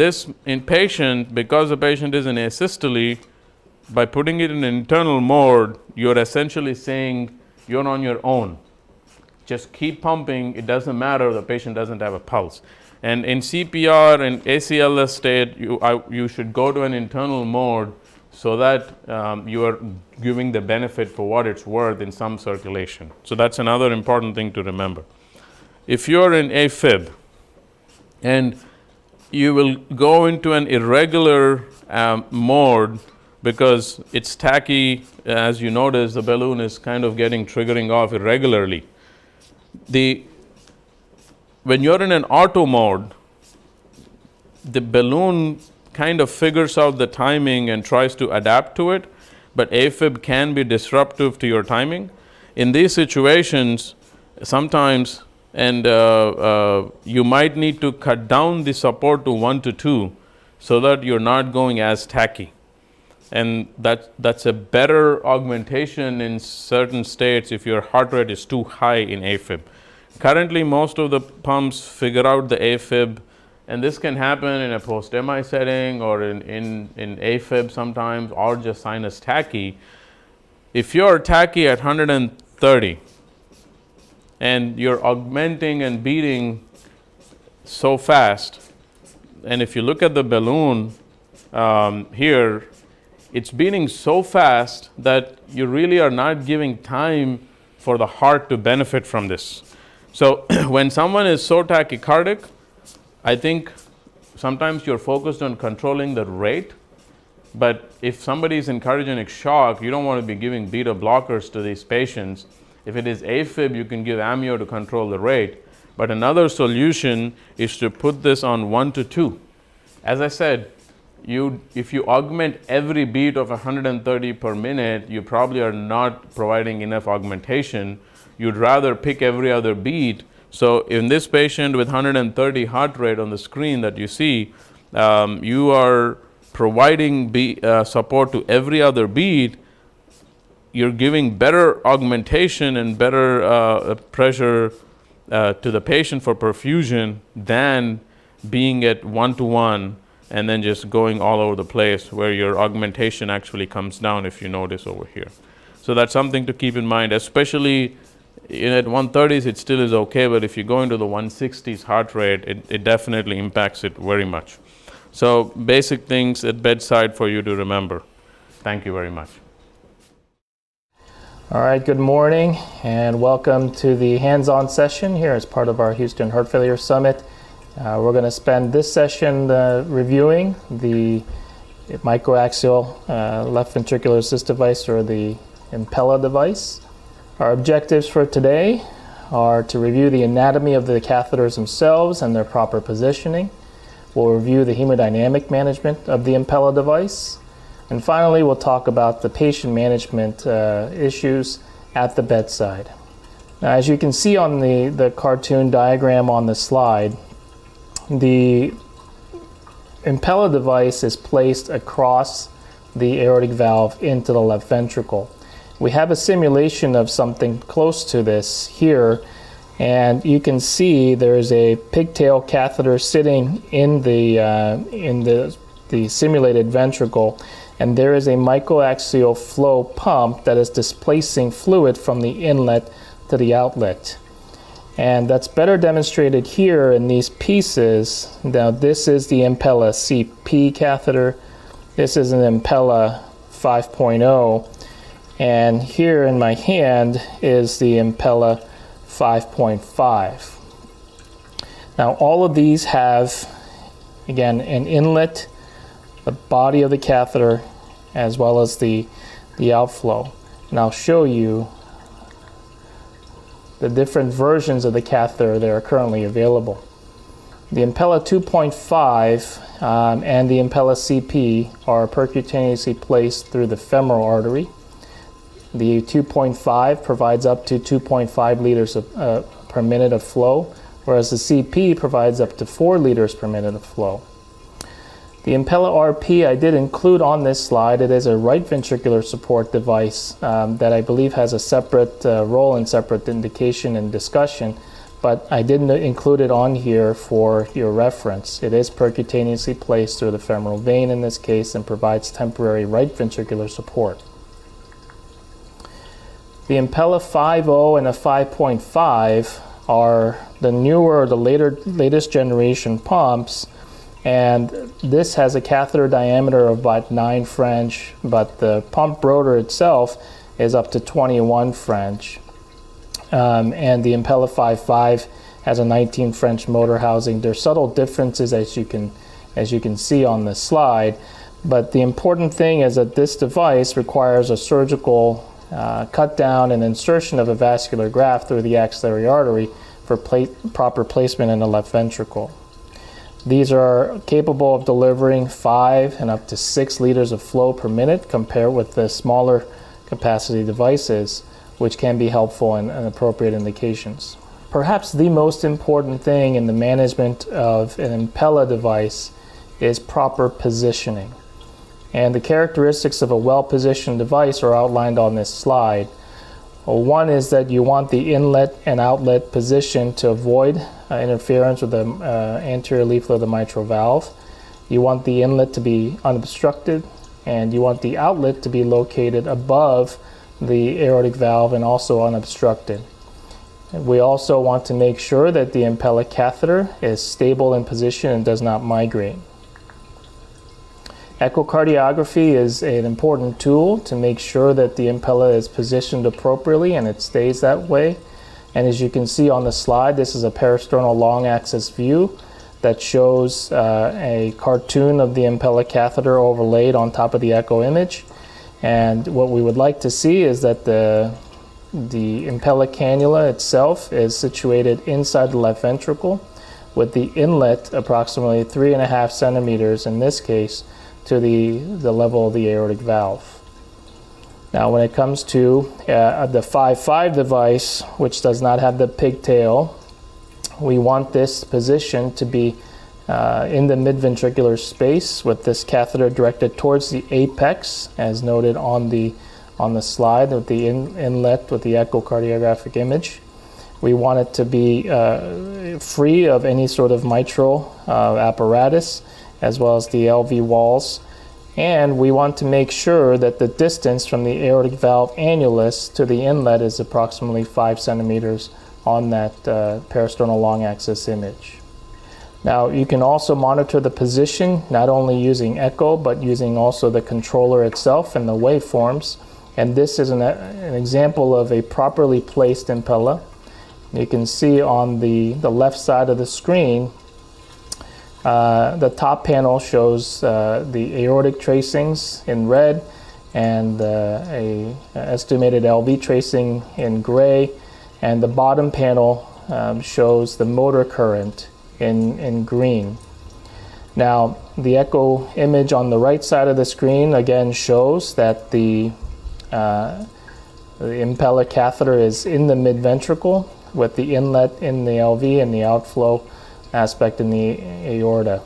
patient, because the patient is in asystole, by putting it in internal mode, you're essentially saying you're on your own. Just keep pumping, it doesn't matter, the patient doesn't have a pulse. And in CPR and ACLS state, you should go to an internal mode so that you are giving the benefit for what it's worth in some circulation. So that's another important thing to remember. If you're in AFib and you will go into an irregular mode because it's tachy, as you notice, the balloon is kind of triggering off irregularly. When you're in an auto mode, the balloon kind of figures out the timing and tries to adapt to it, but AFib can be disruptive to your timing. In these situations, sometimes, and you might need to cut down the support to 1 to 2 so that you're not going as tachy. And that's a better augmentation in certain states if your heart rate is too high in AFib. Currently, most of the pumps figure out the AFib, and this can happen in a post-MI setting or in AFib sometimes, or just sinus tachy. If you're tachy at 130 and you're augmenting and beating so fast, and if you look at the balloon here, it's beating so fast that you really are not giving time for the heart to benefit from this. So when someone is so tachycardic, I think sometimes you're focused on controlling the rate, but if somebody is in cardiogenic shock, you don't want to be giving beta blockers to these patients. If it is AFib, you can give amio to control the rate, but another solution is to put this on 1 to 2. As I said, if you augment every beat of 130 per minute, you probably are not providing enough augmentation. You'd rather pick every other beat. So in this patient with 130 heart rate on the screen that you see, you are providing support to every other beat. You're giving better augmentation and better pressure to the patient for perfusion than being at 1 to 1 and then just going all over the place, where your augmentation actually comes down, if you notice over here. So that's something to keep in mind, especially at 130s it still is okay, but if you go into the 160s heart rate, it definitely impacts it very much. So basic things at bedside for you to remember. Thank you very much.
All right, good morning and welcome to the hands-on session here as part of our Houston Heart Failure Summit. We're going to spend this session reviewing the microaxial left ventricular assist device, or the Impella device. Our objectives for today are to review the anatomy of the catheters themselves and their proper positioning. We'll review the hemodynamic management of the Impella device. And finally, we'll talk about the patient management issues at the bedside. Now, as you can see on the cartoon diagram on the slide, the Impella device is placed across the aortic valve into the left ventricle. We have a simulation of something close to this here, and you can see there's a pigtail catheter sitting in the simulated ventricle, and there is a microaxial flow pump that is displacing fluid from the inlet to the outlet. And that's better demonstrated here in these pieces. Now this is the Impella CP catheter. This is an Impella 5.0. And here in my hand is the Impella 5.5. Now all of these have, again, an inlet, the body of the catheter, as well as the outflow. And I'll show you the different versions of the catheter that are currently available. The Impella 2.5 and the Impella CP are percutaneously placed through the femoral artery. The 2.5 provides up to 2.5 liters per minute of flow, whereas the CP provides up to 4 liters per minute of flow. The Impella RP I did include on this slide. It is a right ventricular support device that I believe has a separate role and separate indication and discussion. but I didn't include it on here for your reference. It is percutaneously placed through the femoral vein in this case and provides temporary right ventricular support. The Impella 5.0 and a 5.5 are the newer, the latest generation pumps, and this has a catheter diameter of about 9 French, but the pump rotor itself is up to 21 French. And the Impella 5.5 has a 19 French motor housing. There's subtle differences as you can see on this slide, but the important thing is that this device requires a surgical cut down and insertion of a vascular graft through the axillary artery for proper placement in the left ventricle. These are capable of delivering 5 and up to 6 liters of flow per minute compared with the smaller capacity devices, which can be helpful in appropriate indications. Perhaps the most important thing in the management of an Impella device is proper positioning. And the characteristics of a well-positioned device are outlined on this slide. One is that you want the inlet and outlet position to avoid interference with the anterior leaflet of the mitral valve. You want the inlet to be unobstructed, and you want the outlet to be located above the aortic valve and also unobstructed. We also want to make sure that the Impella catheter is stable in position and does not migrate. Echocardiography is an important tool to make sure that the Impella is positioned appropriately and it stays that way. And as you can see on the slide, this is a parasternal long axis view that shows a cartoon of the Impella catheter overlaid on top of the echo image. And what we would like to see is that the Impella cannula itself is situated inside the left ventricle, with the inlet approximately 3.5 centimeters in this case to the level of the aortic valve. Now when it comes to the 5.5 device, which does not have the pigtail, we want this position to be in the midventricular space with this catheter directed towards the apex, as noted on the slide with the inlet with the echocardiographic image. We want it to be free of any sort of mitral apparatus, as well as the LV walls. And we want to make sure that the distance from the aortic valve annulus to the inlet is approximately 5 centimeters on that parasternal long axis image. Now you can also monitor the position not only using echo but using also the controller itself and the waveforms. And this is an example of a properly placed Impella. You can see on the left side of the screen, the top panel shows the aortic tracings in red and a estimated LV tracing in gray, and the bottom panel shows the motor current in green. Now the echo image on the right side of the screen again shows that the Impella catheter is in the midventricle with the inlet in the LV and the outflow aspect in the aorta.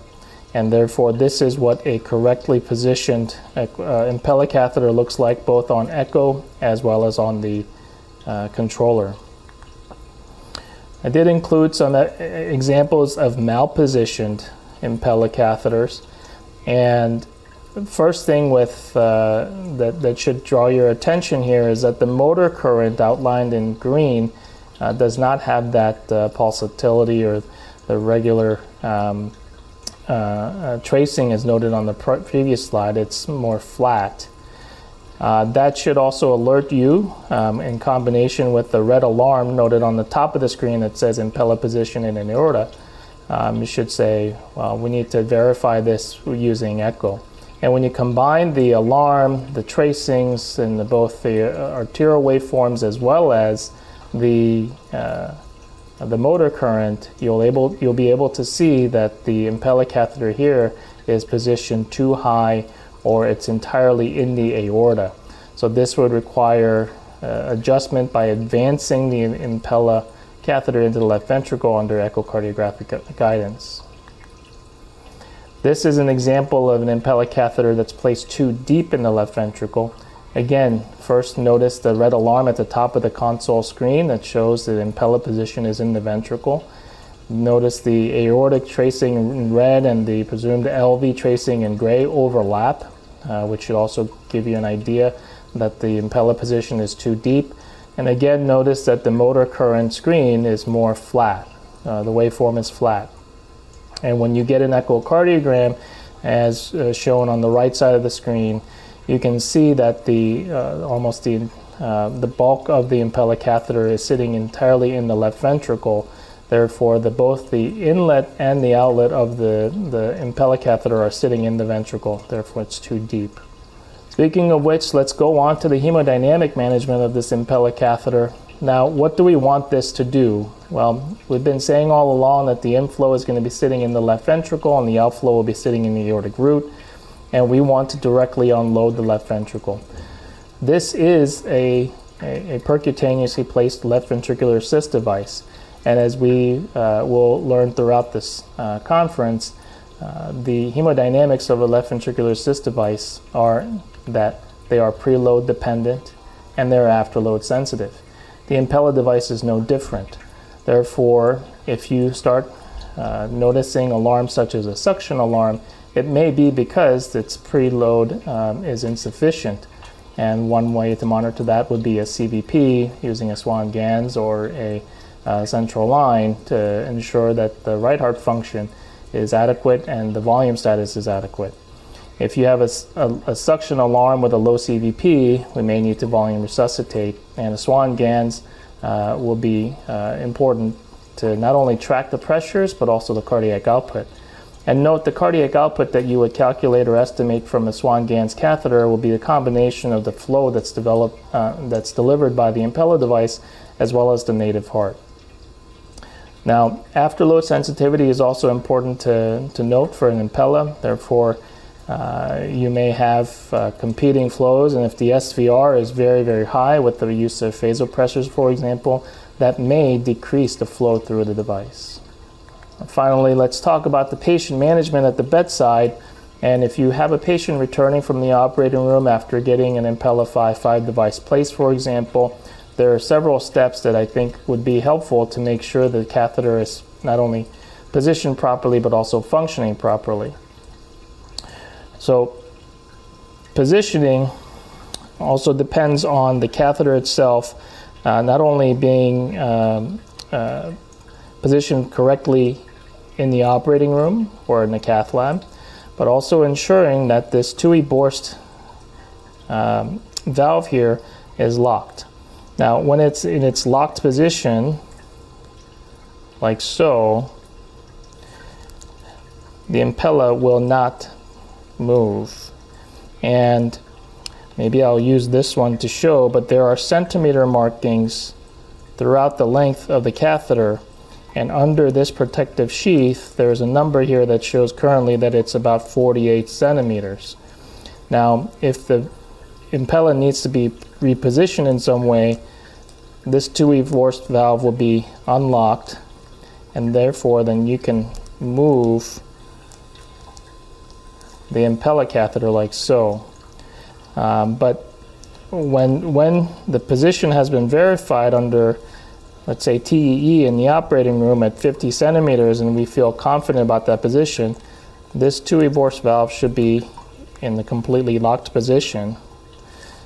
And therefore this is what a correctly positioned Impella catheter looks like, both on echo as well as on the controller. I did include some examples of malpositioned Impella catheters, and the first thing with that should draw your attention here is that the motor current outlined in green does not have that pulsatility or the regular tracing as noted on the previous slide. It's more flat. That should also alert you in combination with the red alarm noted on the top of the screen that says Impella position in an aorta. You should say, well, we need to verify this using echo. And when you combine the alarm, the tracings, and both the arterial waveforms as well as the motor current, you'll be able to see that the Impella catheter here is positioned too high, or it's entirely in the aorta. So this would require adjustment by advancing the Impella catheter into the left ventricle under echocardiographic guidance. This is an example of an Impella catheter that's placed too deep in the left ventricle, Again, first notice the red alarm at the top of the console screen that shows the Impella position is in the ventricle. Notice the aortic tracing in red and the presumed LV tracing in gray overlap, which should also give you an idea that the Impella position is too deep. And again, notice that the motor current screen is more flat. The waveform is flat. And when you get an echocardiogram, as shown on the right side of the screen, you can see that the bulk of the Impella catheter is sitting entirely in the left ventricle. Therefore, both the inlet and the outlet of the Impella catheter are sitting in the ventricle. Therefore, it's too deep. Speaking of which, let's go on to the hemodynamic management of this Impella catheter. Now, what do we want this to do? Well, we've been saying all along that the inflow is going to be sitting in the left ventricle and the outflow will be sitting in the aortic root, and we want to directly unload the left ventricle. This is a percutaneously placed left ventricular assist device, and as we will learn throughout this conference, the hemodynamics of a left ventricular assist device are that they are preload dependent and they're afterload sensitive. The Impella device is no different. Therefore, if you start noticing alarms such as a suction alarm, it may be because its preload is insufficient. And one way to monitor that would be a CVP using a Swan-Ganz or a central line to ensure that the right heart function is adequate and the volume status is adequate. If you have a suction alarm with a low CVP, we may need to volume resuscitate, and a Swan-Ganz will be important to not only track the pressures but also the cardiac output. And note the cardiac output that you would calculate or estimate from a Swan-Ganz catheter will be a combination of the flow that's delivered by the Impella device as well as the native heart. Now, afterload sensitivity is also important to note for an Impella. Therefore, you may have competing flows, and if the SVR is very, very high with the use of vasopressors, for example, that may decrease the flow through the device. Finally, let's talk about the patient management at the bedside. And if you have a patient returning from the operating room after getting an Impella 5.5 device placed, for example, there are several steps that I think would be helpful to make sure the catheter is not only positioned properly but also functioning properly. So positioning also depends on the catheter itself, not only being positioned correctly in the operating room or in the cath lab, but also ensuring that this Tui-Borst valve here is locked. Now, when it's in its locked position, like so, the Impella will not move. And maybe I'll use this one to show, but there are centimeter markings throughout the length of the catheter, and under this protective sheath there's a number here that shows currently that it's about 48 centimeters. Now, if the Impella needs to be repositioned in some way, this Tui-Borst valve will be unlocked, and therefore then you can move the Impella catheter like so. But when the position has been verified under, let's say, TEE in the operating room at 50 centimeters, and we feel confident about that position, this Tui-Borst valve should be in the completely locked position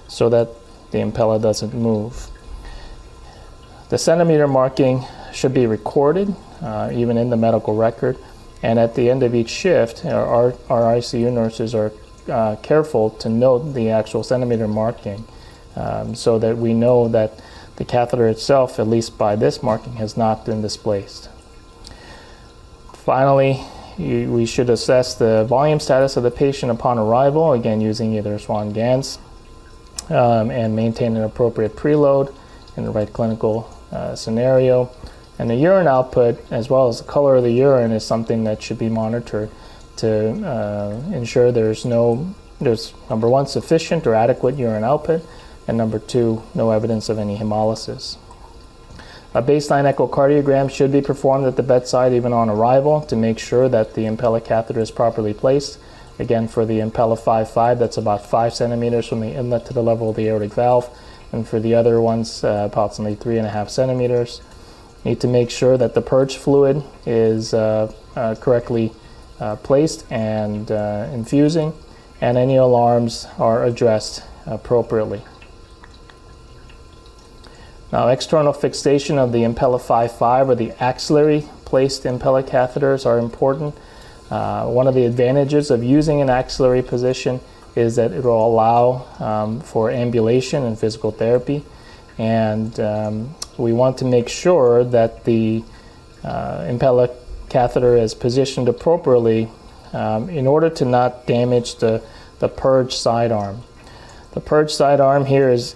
so that the Impella doesn't move. The centimeter marking should be recorded, even in the medical record, and at the end of each shift, our ICU nurses are careful to note the actual centimeter marking so that we know that the catheter itself, at least by this marking, has not been displaced. Finally, we should assess the volume status of the patient upon arrival, again using either Swan-Ganz, and maintain an appropriate preload in the right clinical scenario. And the urine output, as well as the color of the urine, is something that should be monitored to ensure there's number one, sufficient or adequate urine output, and number two, no evidence of any hemolysis. A baseline echocardiogram should be performed at the bedside even on arrival to make sure that the Impella catheter is properly placed Again, for the Impella 5.5, that's about 5 centimeters from the inlet to the level of the aortic valve. And for the other ones, approximately 3.5 centimeters. Need to make sure that the purge fluid is correctly placed and infusing, and any alarms are addressed appropriately. Now, external fixation of the Impella 5.5 or the axillary placed Impella catheters are important. One of the advantages of using an axillary position is that it will allow for ambulation and physical therapy, and we want to make sure that the Impella catheter is positioned appropriately in order to not damage the purge sidearm. The purge sidearm here is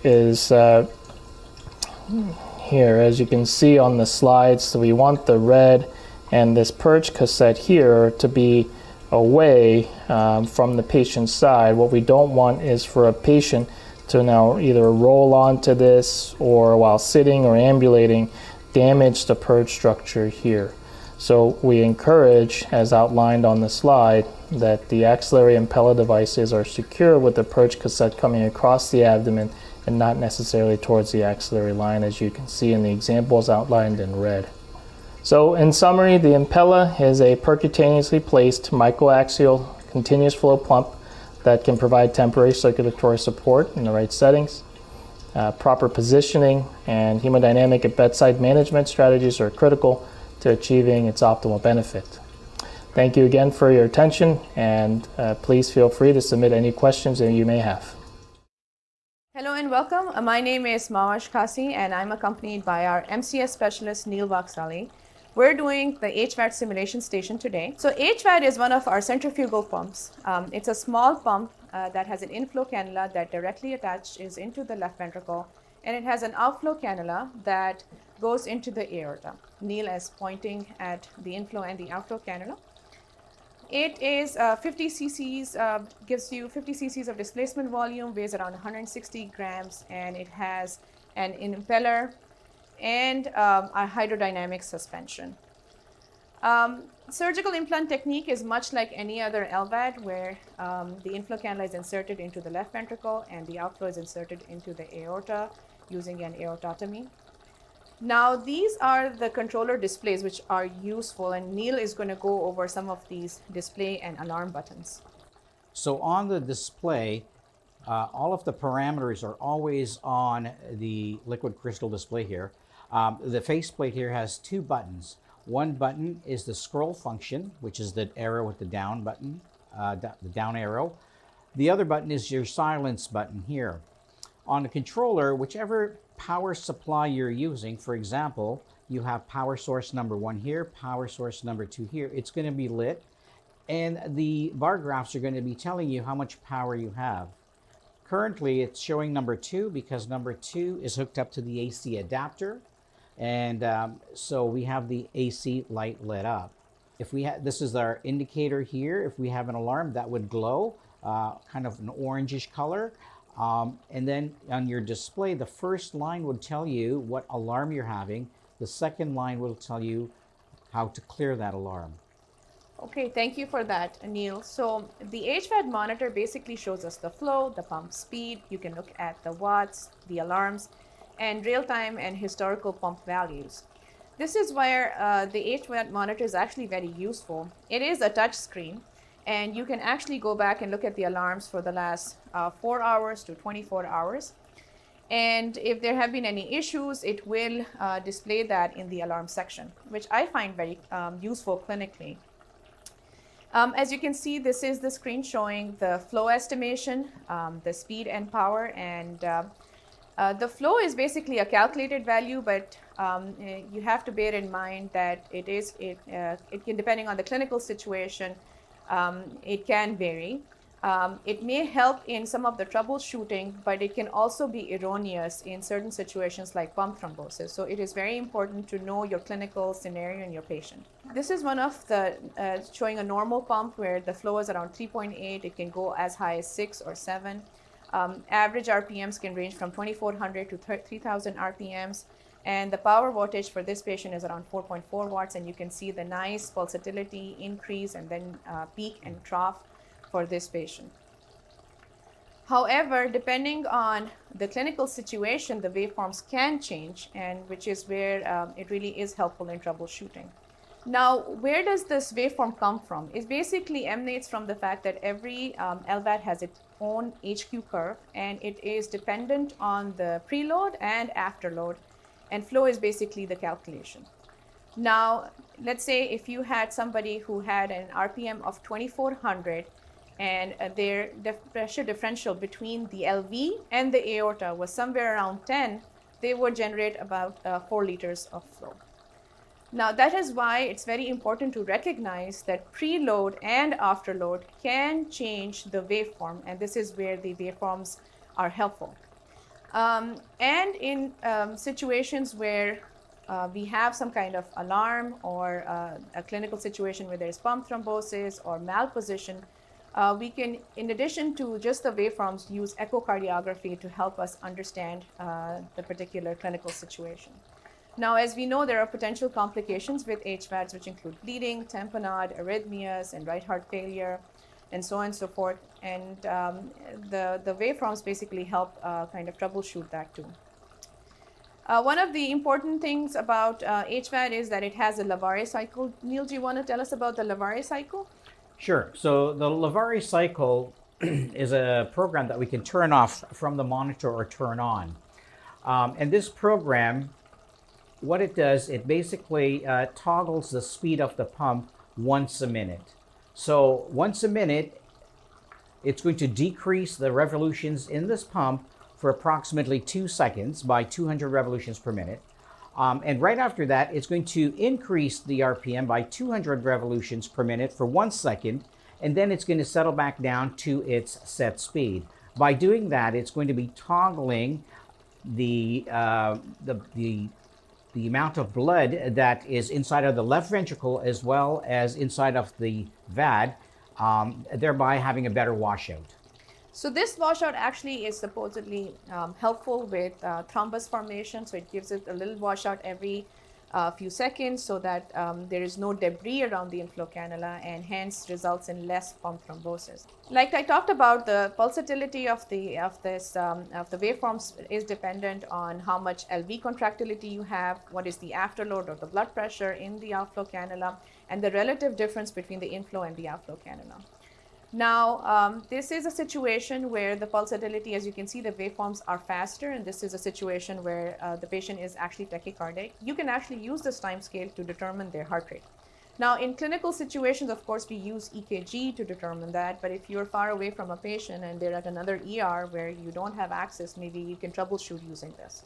here, as you can see on the slides. So we want the red and this purge cassette here to be away from the patient's side. What we don't want is for a patient to now either roll onto this or while sitting or ambulating damage the purge structure here. So we encourage, as outlined on the slide, that the axillary Impella devices are secure with the purge cassette coming across the abdomen and not necessarily towards the axillary line, as you can see in the examples outlined in red. So in summary, the Impella is a percutaneously placed microaxial continuous flow pump that can provide temporary circulatory support in the right settings. Proper positioning and hemodynamic and bedside management strategies are critical to achieving its optimal benefit. Thank you again for your attention, and please feel free to submit any questions that you may have.
Hello and welcome. My name is Mawash Kasi, and I'm accompanied by our MCS specialist Neil Vaksali. We're doing the HVAD simulation station today. So HVAD is one of our centrifugal pumps. It's a small pump that has an inflow cannula that directly attaches into the left ventricle, and it has an outflow cannula that goes into the aorta. Neil is pointing at the inflow and the outflow cannula. It is 50 cc's, gives you 50 cc's of displacement volume, weighs around 160 grams, and it has an impeller and a hydrodynamic suspension. Surgical implant technique is much like any other LVAD, where the inflow cannula is inserted into the left ventricle and the outflow is inserted into the aorta using an aortotomy. Now, these are the controller displays which are useful, and Neil is going to go over some of these display and alarm buttons.
So on the display, all of the parameters are always on the liquid crystal display here. The faceplate here has two buttons. One button is the scroll function, which is the arrow with the down button, the down arrow. The other button is your silence button here. On the controller, whichever power supply you're using, for example, you have power source number 1 here, power source number 2 here, it's going to be lit, and the bar graphs are going to be telling you how much power you have. Currently, it's showing number 2 because number 2 is hooked up to the AC adapter, and so we have the AC light lit up. If we this is our indicator here. If we have an alarm, that would glow, kind of an orangish color. And then on your display, the first line would tell you what alarm you're having. The second line will tell you how to clear that alarm.
Okay, thank you for that, Neil. So the HVAD monitor basically shows us the flow, the pump speed. You can look at the watts, the alarms, and real-time and historical pump values. This is where the HVAD monitor is actually very useful. It is a touch screen, and you can actually go back and look at the alarms for the last 4 hours to 24 hours. And if there have been any issues, it will display that in the alarm section, which I find very useful clinically. As you can see, this is the screen showing the flow estimation, the speed and power, and the flow is basically a calculated value, but you have to bear in mind that it can, depending on the clinical situation, it can vary. It may help in some of the troubleshooting, but it can also be erroneous in certain situations like pump thrombosis. So it is very important to know your clinical scenario and your patient. This is one of the showing a normal pump where the flow is around 3.8. It can go as high as 6 or 7. Average RPMs can range from 2,400 to 3,000 RPMs. And the power wattage for this patient is around 4.4 watts, and you can see the nice pulsatility increase and then peak and trough for this patient. However, depending on the clinical situation, the waveforms can change, and which is where it really is helpful in troubleshooting. Now, where does this waveform come from? It basically emanates from the fact that every LVAD has its own HQ curve, and it is dependent on the preload and afterload, and flow is basically the calculation. Now, let's say if you had somebody who had an RPM of 2400 and their pressure differential between the LV and the aorta was somewhere around 10, they would generate about 4 liters of flow. Now, that is why it's very important to recognize that preload and afterload can change the waveform, and this is where the waveforms are helpful. And in situations where we have some kind of alarm or a clinical situation where there is pump thrombosis or malposition, we can, in addition to just the waveforms, use echocardiography to help us understand the particular clinical situation. Now, as we know, there are potential complications with HVADs, which include bleeding, tamponade, arrhythmias, and right heart failure, and so on and so forth. And the waveforms basically help kind of troubleshoot that too. One of the important things about HVAD is that it has a Lavare cycle. Neil, do you want to tell us about the Lavare cycle?
Sure. So the Lavare cycle is a program that we can turn off from the monitor or turn on. And this program, what it does, it basically toggles the speed of the pump once a minute. So once a minute, it's going to decrease the revolutions in this pump for approximately 2 seconds by 200 revolutions per minute. And right after that, it's going to increase the RPM by 200 revolutions per minute for 1 second, and then it's going to settle back down to its set speed. By doing that, it's going to be toggling the amount of blood that is inside of the left ventricle as well as inside of the VAD, thereby having a better washout.
So this washout actually is supposedly helpful with thrombus formation. So it gives it a little washout every few seconds so that there is no debris around the inflow cannula, and hence results in less pump thrombosis. Like I talked about, the pulsatility of the waveforms is dependent on how much LV contractility you have, what is the afterload or the blood pressure in the outflow cannula, and the relative difference between the inflow and the outflow cannula. Now, this is a situation where the pulsatility, as you can see, the waveforms are faster, and this is a situation where the patient is actually tachycardic. You can actually use this time scale to determine their heart rate. Now, in clinical situations, of course, we use EKG to determine that, but if you're far away from a patient and they're at another ER where you don't have access, maybe you can troubleshoot using this.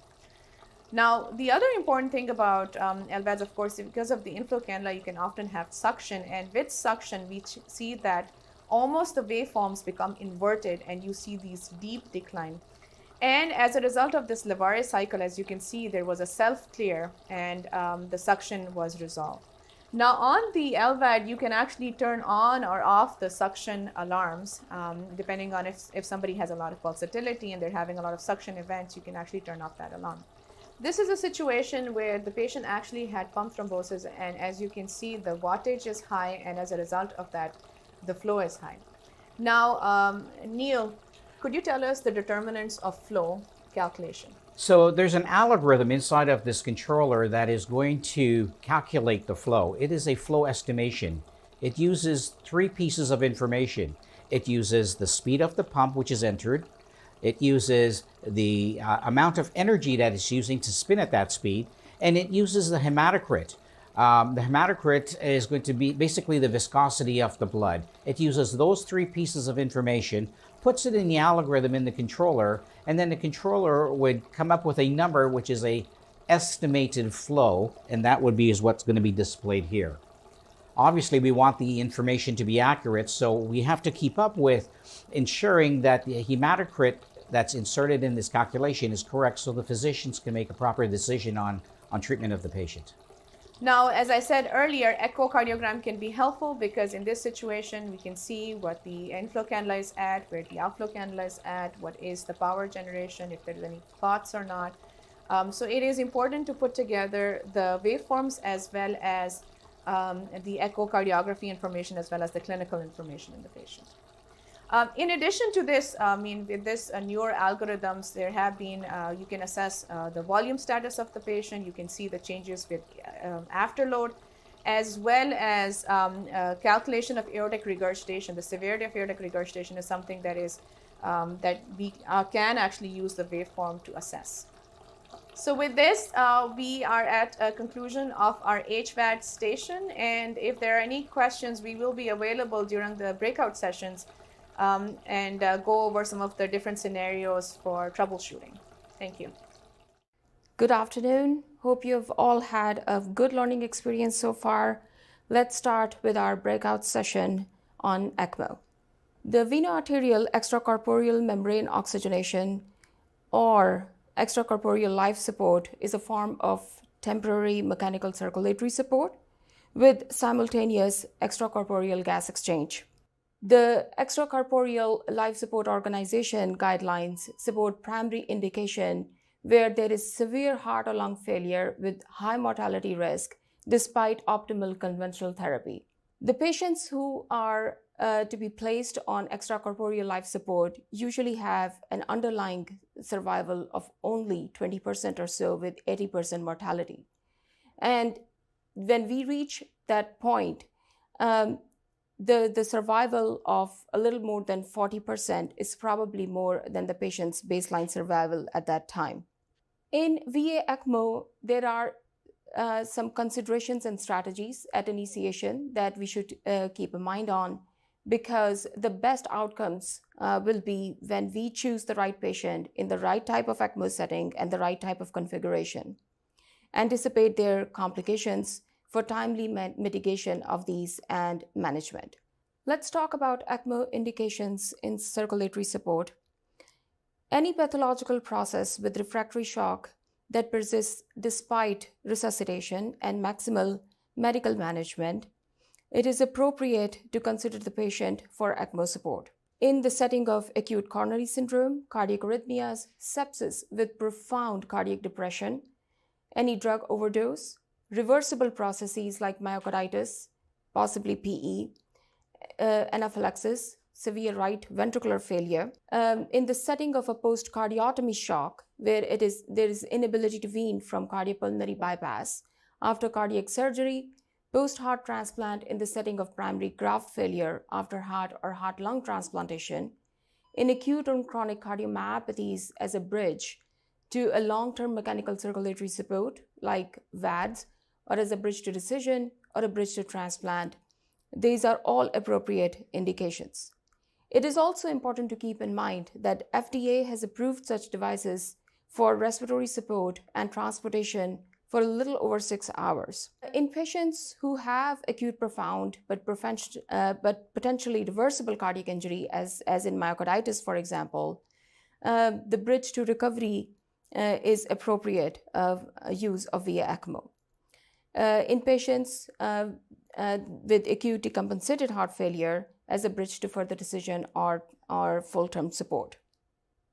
Now, the other important thing about LVADs, of course, because of the inflow cannula, you can often have suction, and with suction, we see that almost the waveforms become inverted and you see these deep decline. And as a result of this Lavare cycle, as you can see, there was a self-clear and the suction was resolved. Now on the LVAD, you can actually turn on or off the suction alarms, depending on if somebody has a lot of pulsatility and they're having a lot of suction events, you can actually turn off that alarm. This is a situation where the patient actually had pump thrombosis, and as you can see, the wattage is high, and as a result of that, the flow is high. Now, Neil, could you tell us the determinants of flow calculation?
So there's an algorithm inside of this controller that is going to calculate the flow. It is a flow estimation. It uses 3 pieces of information. It uses the speed of the pump, which is entered. It uses the amount of energy that it's using to spin at that speed, and it uses the hematocrit. The hematocrit is going to be basically the viscosity of the blood. It uses those 3 pieces of information, puts it in the algorithm in the controller, and then the controller would come up with a number which is a estimated flow, and that would be is what's going to be displayed here. Obviously, we want the information to be accurate, so we have to keep up with ensuring that the hematocrit that's inserted in this calculation is correct so the physicians can make a proper decision on treatment of the patient.
Now, as I said earlier, echocardiogram can be helpful because in this situation, we can see what the inflow cannula is at, where the outflow cannula is at, what is the power generation, if there's any clots or not. So it is important to put together the waveforms as well as the echocardiography information as well as the clinical information in the patient. In addition to this, with this newer algorithms, there have been, you can assess the volume status of the patient, you can see the changes with afterload, as well as calculation of aortic regurgitation. The severity of aortic regurgitation is something that is that we can actually use the waveform to assess. So with this, we are at a conclusion of our HVAD station, and if there are any questions, we will be available during the breakout sessions and go over some of the different scenarios for troubleshooting. Thank you.
Good afternoon. Hope you've all had a good learning experience so far. Let's start with our breakout session on ECMO. The veno-arterial extracorporeal membrane oxygenation, or extracorporeal life support, is a form of temporary mechanical circulatory support with simultaneous extracorporeal gas exchange. The Extracorporeal Life Support Organization guidelines support primary indication where there is severe heart or lung failure with high mortality risk despite optimal conventional therapy. The patients who are to be placed on extracorporeal life support usually have an underlying survival of only 20% or so with 80% mortality. And when we reach that point, the survival of a little more than 40% is probably more than the patient's baseline survival at that time. In VA ECMO, there are some considerations and strategies at initiation that we should keep in mind on, because the best outcomes will be when we choose the right patient in the right type of ECMO setting and the right type of configuration. Anticipate their complications for timely mitigation of these and management. Let's talk about ECMO indications in circulatory support. Any pathological process with refractory shock that persists despite resuscitation and maximal medical management, it is appropriate to consider the patient for ECMO support. In the setting of acute coronary syndrome, cardiac arrhythmias, sepsis with profound cardiac depression, any drug overdose, reversible processes like myocarditis, possibly PE, anaphylaxis, severe right ventricular failure. In the setting of a post-cardiotomy shock, where there is inability to wean from cardiopulmonary bypass, after cardiac surgery, post-heart transplant in the setting of primary graft failure after heart or heart-lung transplantation, in acute and chronic cardiomyopathies as a bridge to a long-term mechanical circulatory support like VADs, or as a bridge to decision or a bridge to transplant. These are all appropriate indications. It is also important to keep in mind that FDA has approved such devices for respiratory support and transportation for a little over 6 hours. In patients who have acute profound but potentially reversible cardiac injury, as in myocarditis, for example, the bridge to recovery is appropriate use of VA ECMO. In patients with acute decompensated heart failure, as a bridge to further decision or full-term support.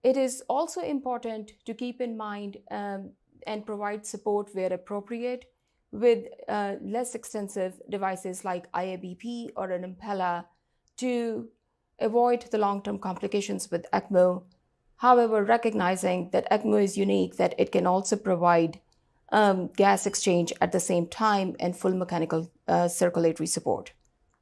It is also important to keep in mind and provide support where appropriate with less extensive devices like IABP or an Impella to avoid the long-term complications with ECMO. However, recognizing that ECMO is unique, that it can also provide gas exchange at the same time and full mechanical circulatory support.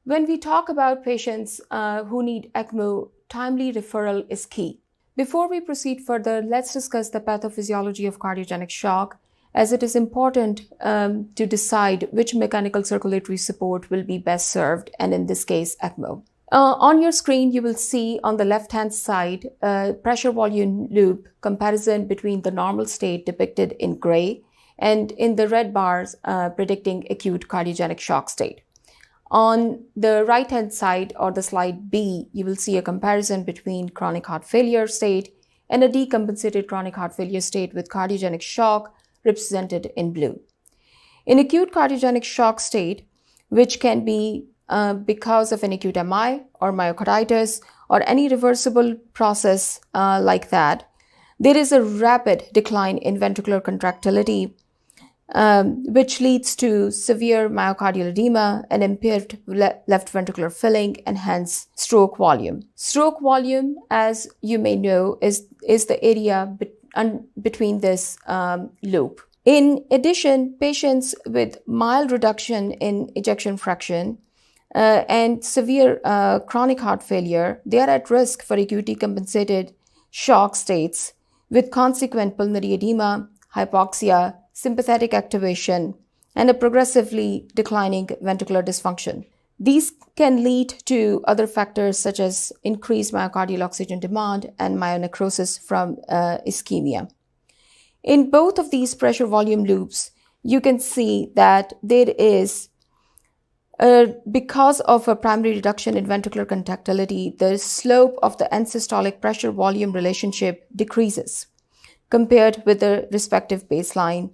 When we talk about patients who need ECMO, timely referral is key. Before we proceed further, let's discuss the pathophysiology of cardiogenic shock, as it is important to decide which mechanical circulatory support will be best served, and in this case, ECMO. On your screen, you will see on the left-hand side pressure volume loop comparison between the normal state depicted in gray and in the red bars predicting acute cardiogenic shock state. On the right-hand side, or the slide B, you will see a comparison between chronic heart failure state and a decompensated chronic heart failure state with cardiogenic shock represented in blue. In acute cardiogenic shock state, which can be because of an acute MI or myocarditis or any reversible process like that, there is a rapid decline in ventricular contractility which leads to severe myocardial edema and impaired left ventricular filling and hence stroke volume. Stroke volume, as you may know, is the area between this loop. In addition, patients with mild reduction in ejection fraction and severe chronic heart failure, they are at risk for acuity compensated shock states with consequent pulmonary edema, hypoxia, sympathetic activation, and a progressively declining ventricular dysfunction. These can lead to other factors such as increased myocardial oxygen demand and myonecrosis from ischemia. In both of these pressure volume loops, you can see that there is, because of a primary reduction in ventricular contractility, the slope of the end systolic pressure volume relationship decreases compared with the respective baseline.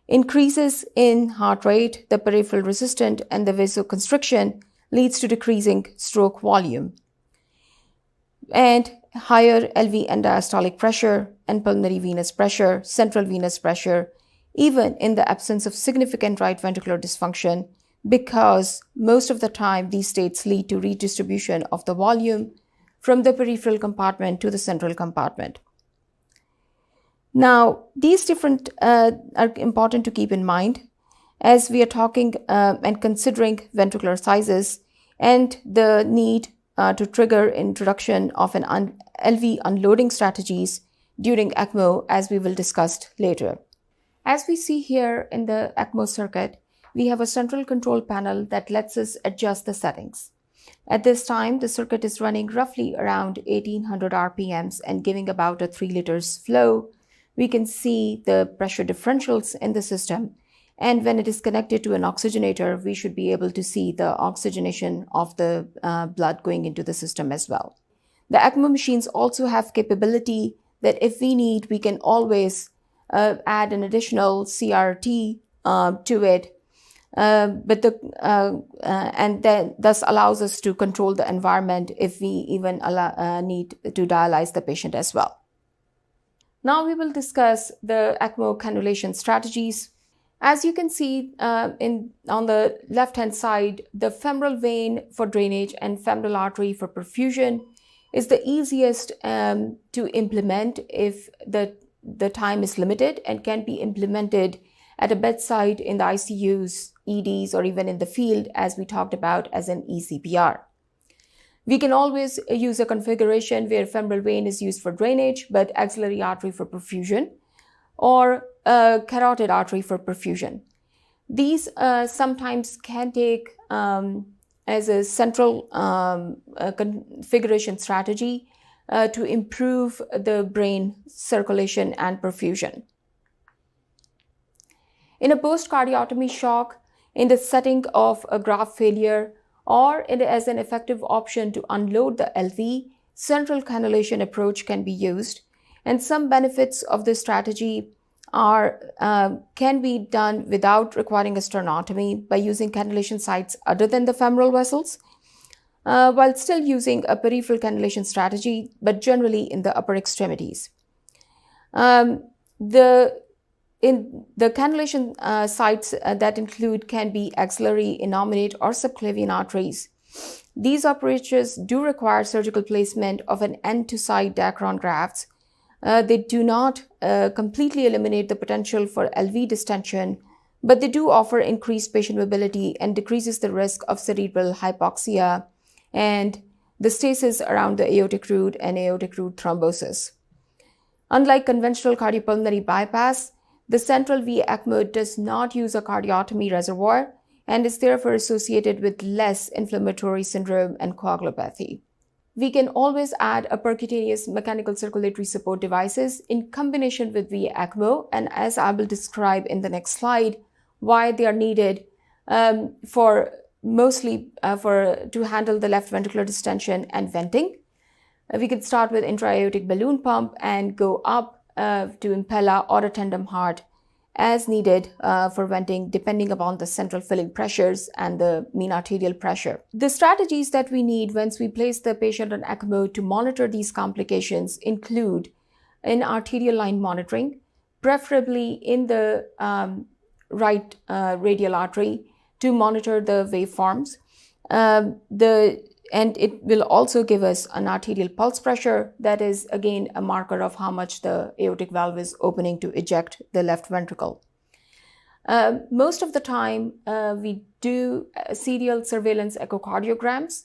Increases in heart rate, the peripheral resistance, and the vasoconstriction leads to decreasing stroke volume. And higher LV and diastolic pressure and pulmonary venous pressure, central venous pressure, even in the absence of significant right ventricular dysfunction, because most of the time these states lead to redistribution of the volume from the peripheral compartment to the central compartment. Now, these different are important to keep in mind as we are talking and considering ventricular sizes and the need to trigger introduction of an LV unloading strategies during ECMO, as we will discuss later. As we see here in the ECMO circuit, we have a central control panel that lets us adjust the settings. At this time, the circuit is running roughly around 1800 RPMs and giving about a 3 liters flow. We can see the pressure differentials in the system. And when it is connected to an oxygenator, we should be able to see the oxygenation of the blood going into the system as well. The ECMO machines also have capability that if we need, we can always add an additional CRT to it, and then thus allows us to control the environment if we even need to dialyze the patient as well. Now we will discuss the ECMO cannulation strategies. As you can see on the left-hand side, the femoral vein for drainage and femoral artery for perfusion is the easiest to implement if the time is limited and can be implemented at a bedside in the ICUs, EDs, or even in the field, as we talked about as an eCPR. We can always use a configuration where femoral vein is used for drainage, but axillary artery for perfusion, or carotid artery for perfusion. These sometimes can take as a central configuration strategy to improve the brain circulation and perfusion. In a post-cardiotomy shock, in the setting of a graft failure, or as an effective option to unload the LV, central cannulation approach can be used. And some benefits of this strategy can be done without requiring a sternotomy by using cannulation sites other than the femoral vessels, while still using a peripheral cannulation strategy, but generally in the upper extremities. The cannulation sites that include can be axillary, innominate, or subclavian arteries. These approaches do require surgical placement of an end-to-side Dacron grafts. They do not completely eliminate the potential for LV distension, but they do offer increased patient mobility and decreases the risk of cerebral hypoxia and the stasis around the aortic root and aortic root thrombosis. Unlike conventional cardiopulmonary bypass, the central VA ECMO does not use a cardiotomy reservoir and is therefore associated with less inflammatory syndrome and coagulopathy. We can always add a percutaneous mechanical circulatory support devices in combination with VA ECMO, and as I will describe in the next slide, why they are needed mostly to handle the left ventricular distension and venting. We can start with intra-aortic balloon pump and go up to Impella or a tandem heart as needed for venting, depending upon the central filling pressures and the mean arterial pressure. The strategies that we need once we place the patient on ECMO to monitor these complications include an arterial line monitoring, preferably in the right radial artery to monitor the waveforms. And it will also give us an arterial pulse pressure that is again a marker of how much the aortic valve is opening to eject the left ventricle. Most of the time, we do serial surveillance echocardiograms.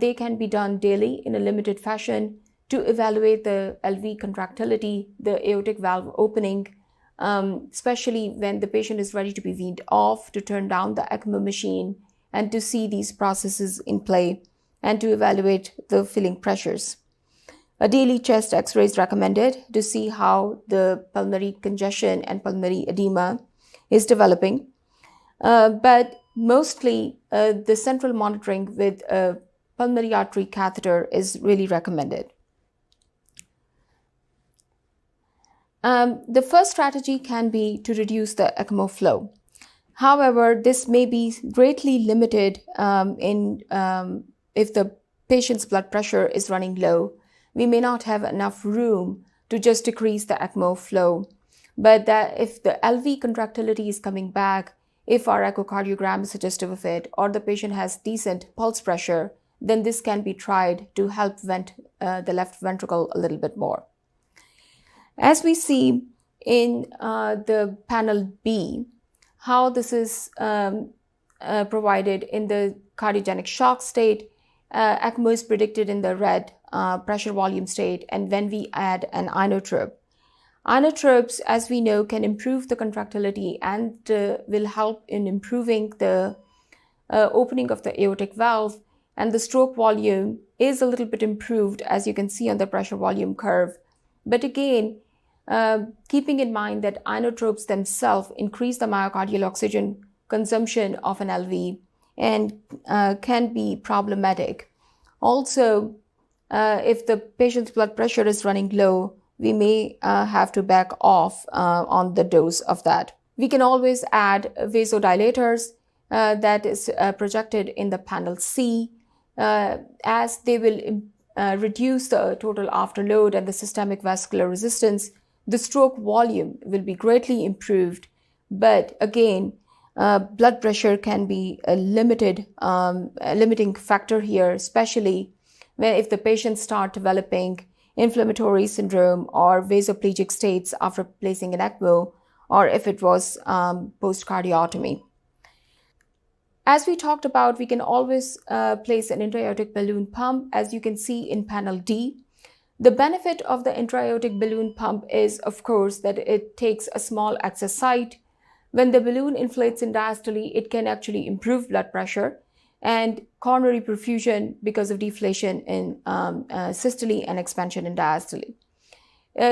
They can be done daily in a limited fashion to evaluate the LV contractility, the aortic valve opening, especially when the patient is ready to be weaned off, to turn down the ECMO machine, and to see these processes in play and to evaluate the filling pressures. A daily chest X-ray is recommended to see how the pulmonary congestion and pulmonary edema is developing. But mostly the central monitoring with a pulmonary artery catheter is really recommended. The first strategy can be to reduce the ECMO flow. However, this may be greatly limited if the patient's blood pressure is running low. We may not have enough room to just decrease the ECMO flow. But that if the LV contractility is coming back, if our echocardiogram is suggestive of it, or the patient has decent pulse pressure, then this can be tried to help vent the left ventricle a little bit more. As we see in the panel B, how this is provided in the cardiogenic shock state, ECMO is predicted in the red pressure volume state, and when we add an inotrope. Inotropes, as we know, can improve the contractility and will help in improving the opening of the aortic valve, and the stroke volume is a little bit improved, as you can see on the pressure volume curve. But again, keeping in mind that inotropes themselves increase the myocardial oxygen consumption of an LV and can be problematic. Also, if the patient's blood pressure is running low, we may have to back off on the dose of that. We can always add vasodilators that is projected in the panel C, as they will reduce the total afterload and the systemic vascular resistance. The stroke volume will be greatly improved, but again, blood pressure can be a limiting factor here, especially if the patients start developing inflammatory syndrome or vasoplegic states after placing an ECMO, or if it was post-cardiotomy. As we talked about, we can always place an intra-aortic balloon pump, as you can see in panel D. The benefit of the intra-aortic balloon pump is, of course, that it takes a small access site. When the balloon inflates in diastole, it can actually improve blood pressure and coronary perfusion because of deflation in systole and expansion in diastole.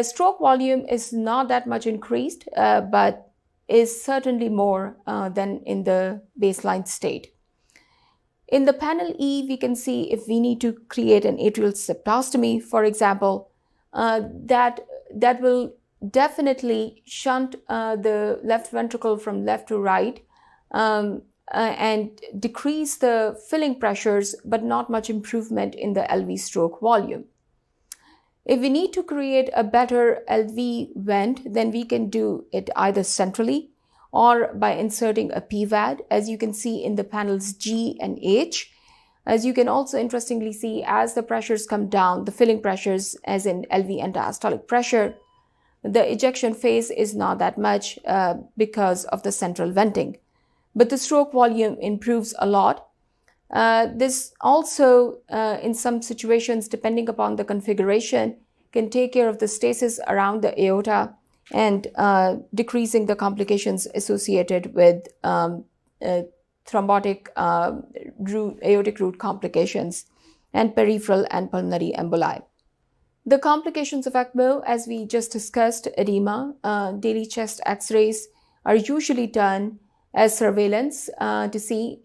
Stroke volume is not that much increased, but is certainly more than in the baseline state. In the panel E, we can see if we need to create an atrial septostomy, for example, that will definitely shunt the left ventricle from left to right and decrease the filling pressures, but not much improvement in the LV stroke volume. If we need to create a better LV vent, then we can do it either centrally or by inserting a PVAD, as you can see in the panels G and H. As you can also interestingly see, as the pressures come down, the filling pressures, as in LV and diastolic pressure, the ejection phase is not that much because of the central venting. But the stroke volume improves a lot. This also, in some situations, depending upon the configuration, can take care of the stasis around the aorta and decreasing the complications associated with thrombotic aortic root complications and peripheral and pulmonary emboli. The complications of ECMO, as we just discussed, edema, daily chest X-rays are usually done as surveillance to see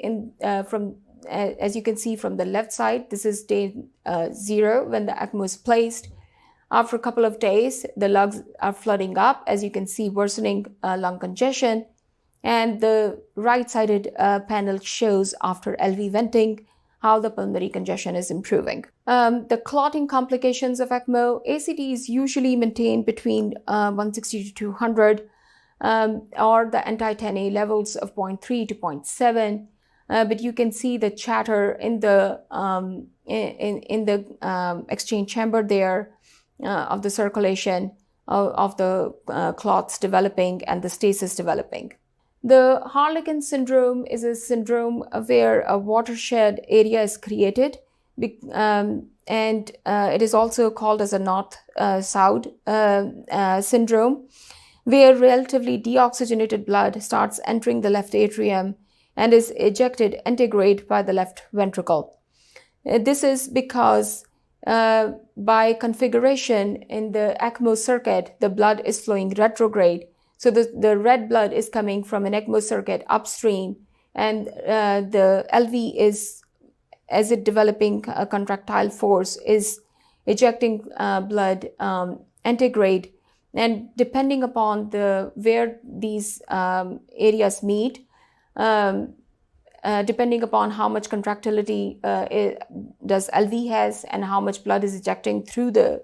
as you can see from the left side, this is day 0 when the ECMO is placed. After a couple of days, the lungs are flooding up, as you can see, worsening lung congestion. And the right-sided panel shows after LV venting how the pulmonary congestion is improving. The clotting complications of ECMO, ACT is usually maintained between 160 to 200. or the anti-10A levels of 0.3 to 0.7. But you can see the chatter in the exchange chamber there of the circulation of the clots developing and the stasis developing. The Harlequin syndrome is a syndrome where a watershed area is created, and it is also called as a north-south syndrome, where relatively deoxygenated blood starts entering the left atrium and is ejected antegrade by the left ventricle. This is because by configuration in the ECMO circuit, the blood is flowing retrograde. So the red blood is coming from an ECMO circuit upstream, and the LV is, as it developing a contractile force, is ejecting blood antegrade. And depending upon where these areas meet, depending upon how much contractility does LV has and how much blood is ejecting through the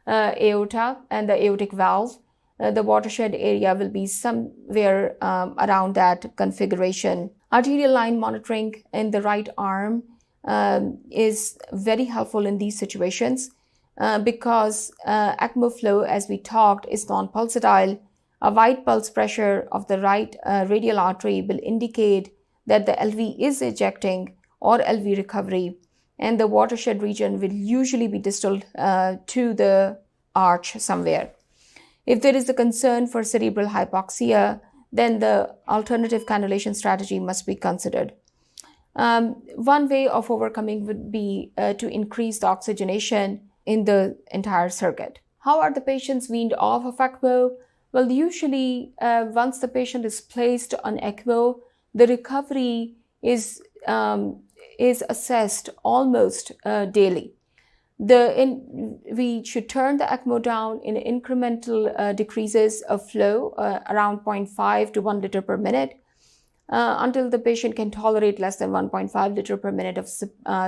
aorta and the aortic valve, the watershed area will be somewhere around that configuration. Arterial line monitoring in the right arm is very helpful in these situations because ECMO flow, as we talked, is non-pulsatile. A wide pulse pressure of the right radial artery will indicate that the LV is ejecting or LV recovery, and the watershed region will usually be distal to the arch somewhere. If there is a concern for cerebral hypoxia, then the alternative cannulation strategy must be considered. One way of overcoming would be to increase the oxygenation in the entire circuit. How are the patients weaned off of ECMO? Well, usually once the patient is placed on ECMO, the recovery is assessed almost daily. We should turn the ECMO down in incremental decreases of flow around 0.5 to 1 liter per minute until the patient can tolerate less than 1.5 liter per minute of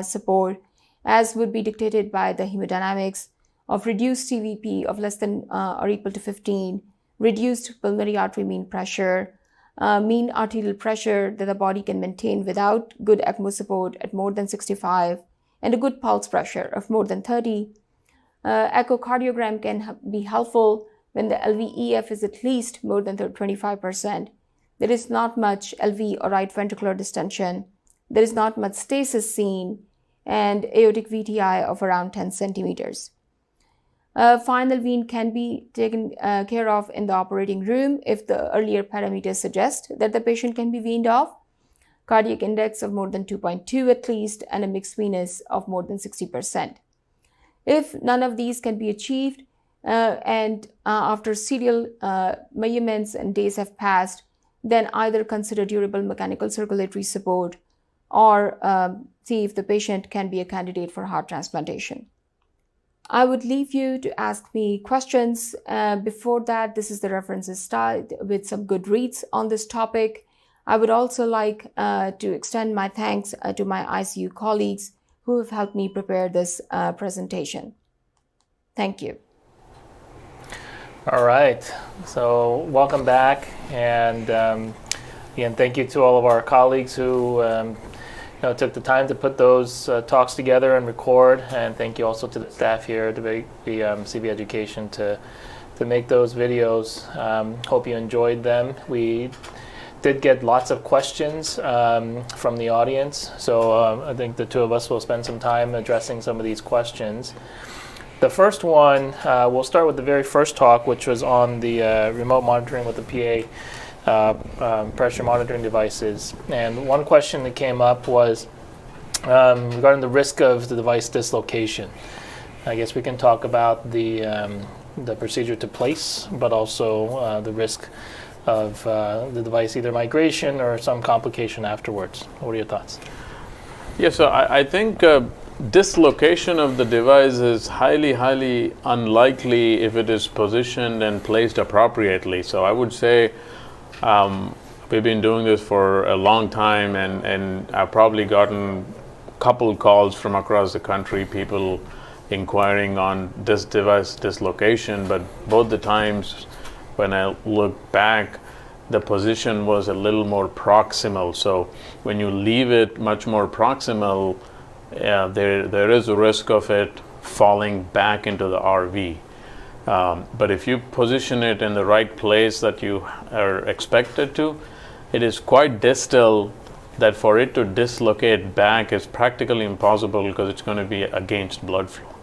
support, as would be dictated by the hemodynamics of reduced CVP of less than or equal to 15, reduced pulmonary artery mean pressure, mean arterial pressure that the body can maintain without good ECMO support at more than 65, and a good pulse pressure of more than 30. Echocardiogram can be helpful when the LVEF is at least more than 25%. There is not much LV or right ventricular distension. There is not much stasis seen, and aortic VTI of around 10 centimeters. Final wean can be taken care of in the operating room if the earlier parameters suggest that the patient can be weaned off. Cardiac index of more than 2.2 at least, and a mixed venous of more than 60%. If none of these can be achieved, and after serial measurements and days have passed, then either consider durable mechanical circulatory support or see if the patient can be a candidate for heart transplantation. I would leave you to ask me questions. Before that, this is the references slide with some good reads on this topic. I would also like to extend my thanks to my ICU colleagues who have helped me prepare this presentation. Thank you.
All right, so welcome back, and again, thank you to all of our colleagues who took the time to put those talks together and record, and thank you also to the staff here at DeBakey CV Education to make those videos. Hope you enjoyed them. We did get lots of questions from the audience, so I think the two of us will spend some time addressing some of these questions. The first one, we'll start with the very first talk, which was on the remote monitoring with the PA pressure monitoring devices. And one question that came up was regarding the risk of the device dislocation. I guess we can talk about the procedure to place, but also the risk of the device either migration or some complication afterwards. What are your thoughts?
Yeah, so I think dislocation of the device is highly unlikely if it is positioned and placed appropriately. So I would say we've been doing this for a long time, and I've probably gotten a couple calls from across the country, people inquiring on this device dislocation, but both the times when I look back, the position was a little more proximal. So when you leave it much more proximal, there is a risk of it falling back into the RV. But if you position it in the right place that you are expected to, it is quite distal, that for it to dislocate back is practically impossible because it's going to be against blood flow.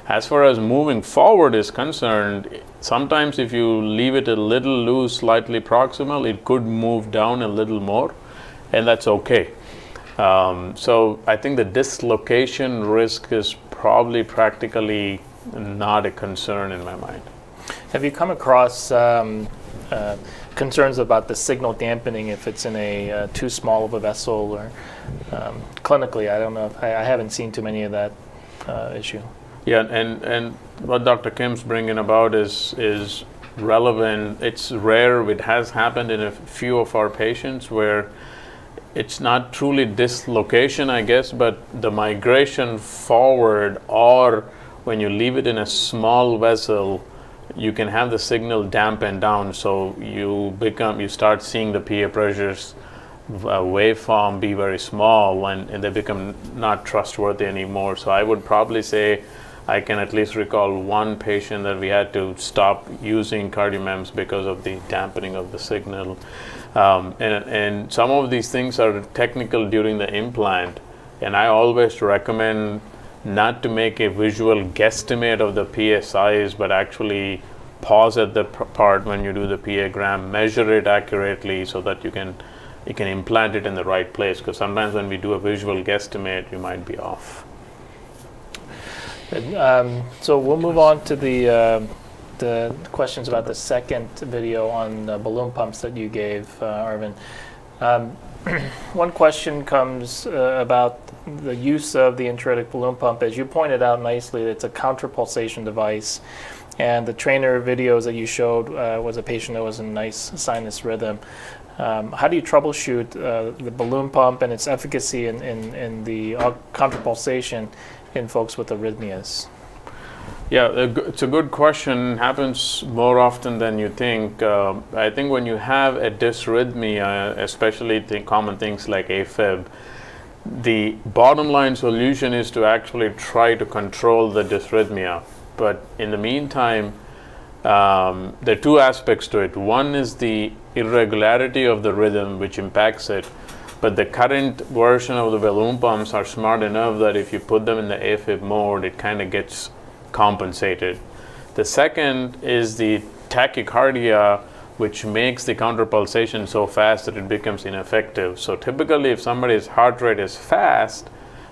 As far as moving forward is concerned, sometimes if you leave it a little loose, slightly proximal, it could move down a little more, and that's okay. So I think the dislocation risk is probably practically not a concern in my mind.
Have you come across concerns about the signal dampening if it's in a too small of a vessel, or clinically? I don't know. I haven't seen too many of that issue.
Yeah, and what Dr. Kim's bringing about is relevant. It's rare. It has happened in a few of our patients where it's not truly dislocation, I guess, but the migration forward, or when you leave it in a small vessel, you can have the signal dampen down, so you start seeing the PA pressures waveform be very small, and they become not trustworthy anymore. So I would probably say I can at least recall one patient that we had to stop using CardioMEMS because of the dampening of the signal. And some of these things are technical during the implant, and I always recommend not to make a visual guesstimate of the PA size, but actually pause at the part when you do the PA-gram, measure it accurately so that you can implant it in the right place, because sometimes when we do a visual guesstimate, you might be off.
So we'll move on to the questions about the second video on balloon pumps that you gave, Arvind. One question comes about the use of the intra-aortic balloon pump. As you pointed out nicely, it's a counterpulsation device, and the trainer videos that you showed was a patient that was in nice sinus rhythm. How do you troubleshoot the balloon pump and its efficacy in the counterpulsation in folks with arrhythmias?
Yeah, it's a good question. Happens more often than you think. I think when you have a dysrhythmia, especially common things like AFib, the bottom line solution is to actually try to control the dysrhythmia. But in the meantime, there are two aspects to it. One is the irregularity of the rhythm, which impacts it. But the current version of the balloon pumps are smart enough that if you put them in the AFib mode, it kind of gets compensated. The second is the tachycardia, which makes the counterpulsation so fast that it becomes ineffective. So typically, if somebody's heart rate is fast,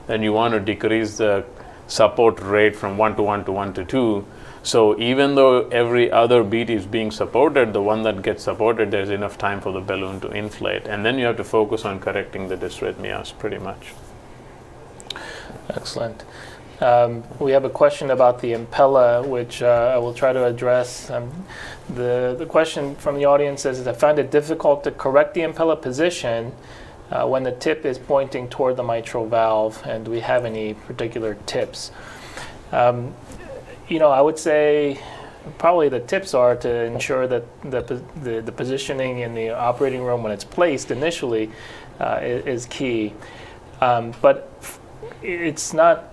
then you want to decrease the support rate from 1 to 1 to 1 to 2. So even though every other beat is being supported, the one that gets supported, there's enough time for the balloon to inflate. And then you have to focus on correcting the dysrhythmias pretty much.
Excellent. We have a question about the impella, which I will try to address. The question from the audience is, I find it difficult to correct the impella position when the tip is pointing toward the mitral valve, and do we have any particular tips? I would say probably the tips are to ensure that the positioning in the operating room when it's placed initially is key. But it's not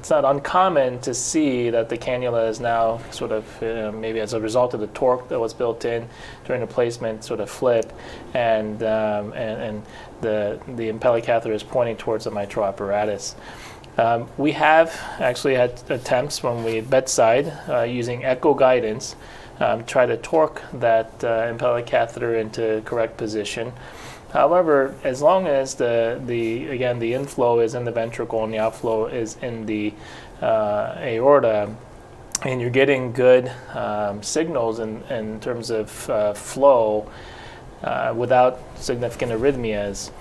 uncommon to see that the cannula is now sort of maybe as a result of the torque that was built in during the placement sort of flip, and the impella catheter is pointing towards the mitral apparatus. We have actually had attempts when we bedside using echo guidance try to torque that impella catheter into correct position. However, as long as the inflow is in the ventricle and the outflow is in the aorta, and you're getting good signals in terms of flow without significant arrhythmias,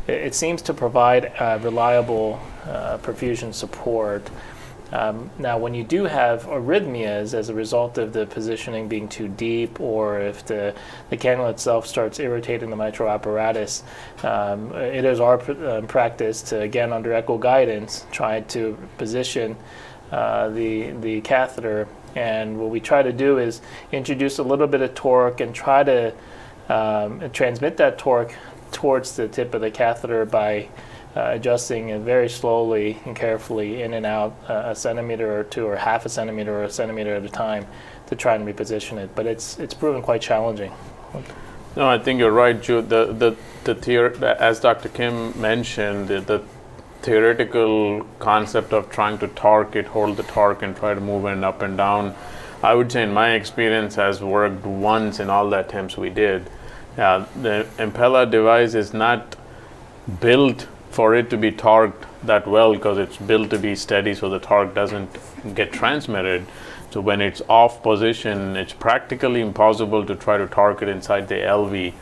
it seems to provide reliable perfusion support. Now, when you do have arrhythmias as a result of the positioning being too deep, or if the cannula itself starts irritating the mitral apparatus, it is our practice to, again, under echo guidance, try to position the catheter And what we try to do is introduce a little bit of torque and try to transmit that torque towards the tip of the catheter by adjusting it very slowly and carefully in and out a centimeter or two, or half a centimeter or a centimeter at a time, to try and reposition it. But it's proven quite challenging.
No, I think you're right, Jude. As Dr. Kim mentioned, the theoretical concept of trying to torque it, hold the torque, and try to move it up and down, I would say in my experience has worked once in all the attempts we did. The Impella device is not built for it to be torqued that well, because it's built to be steady so the torque doesn't get transmitted. So when it's off position, it's practically impossible to try to torque it inside the LV.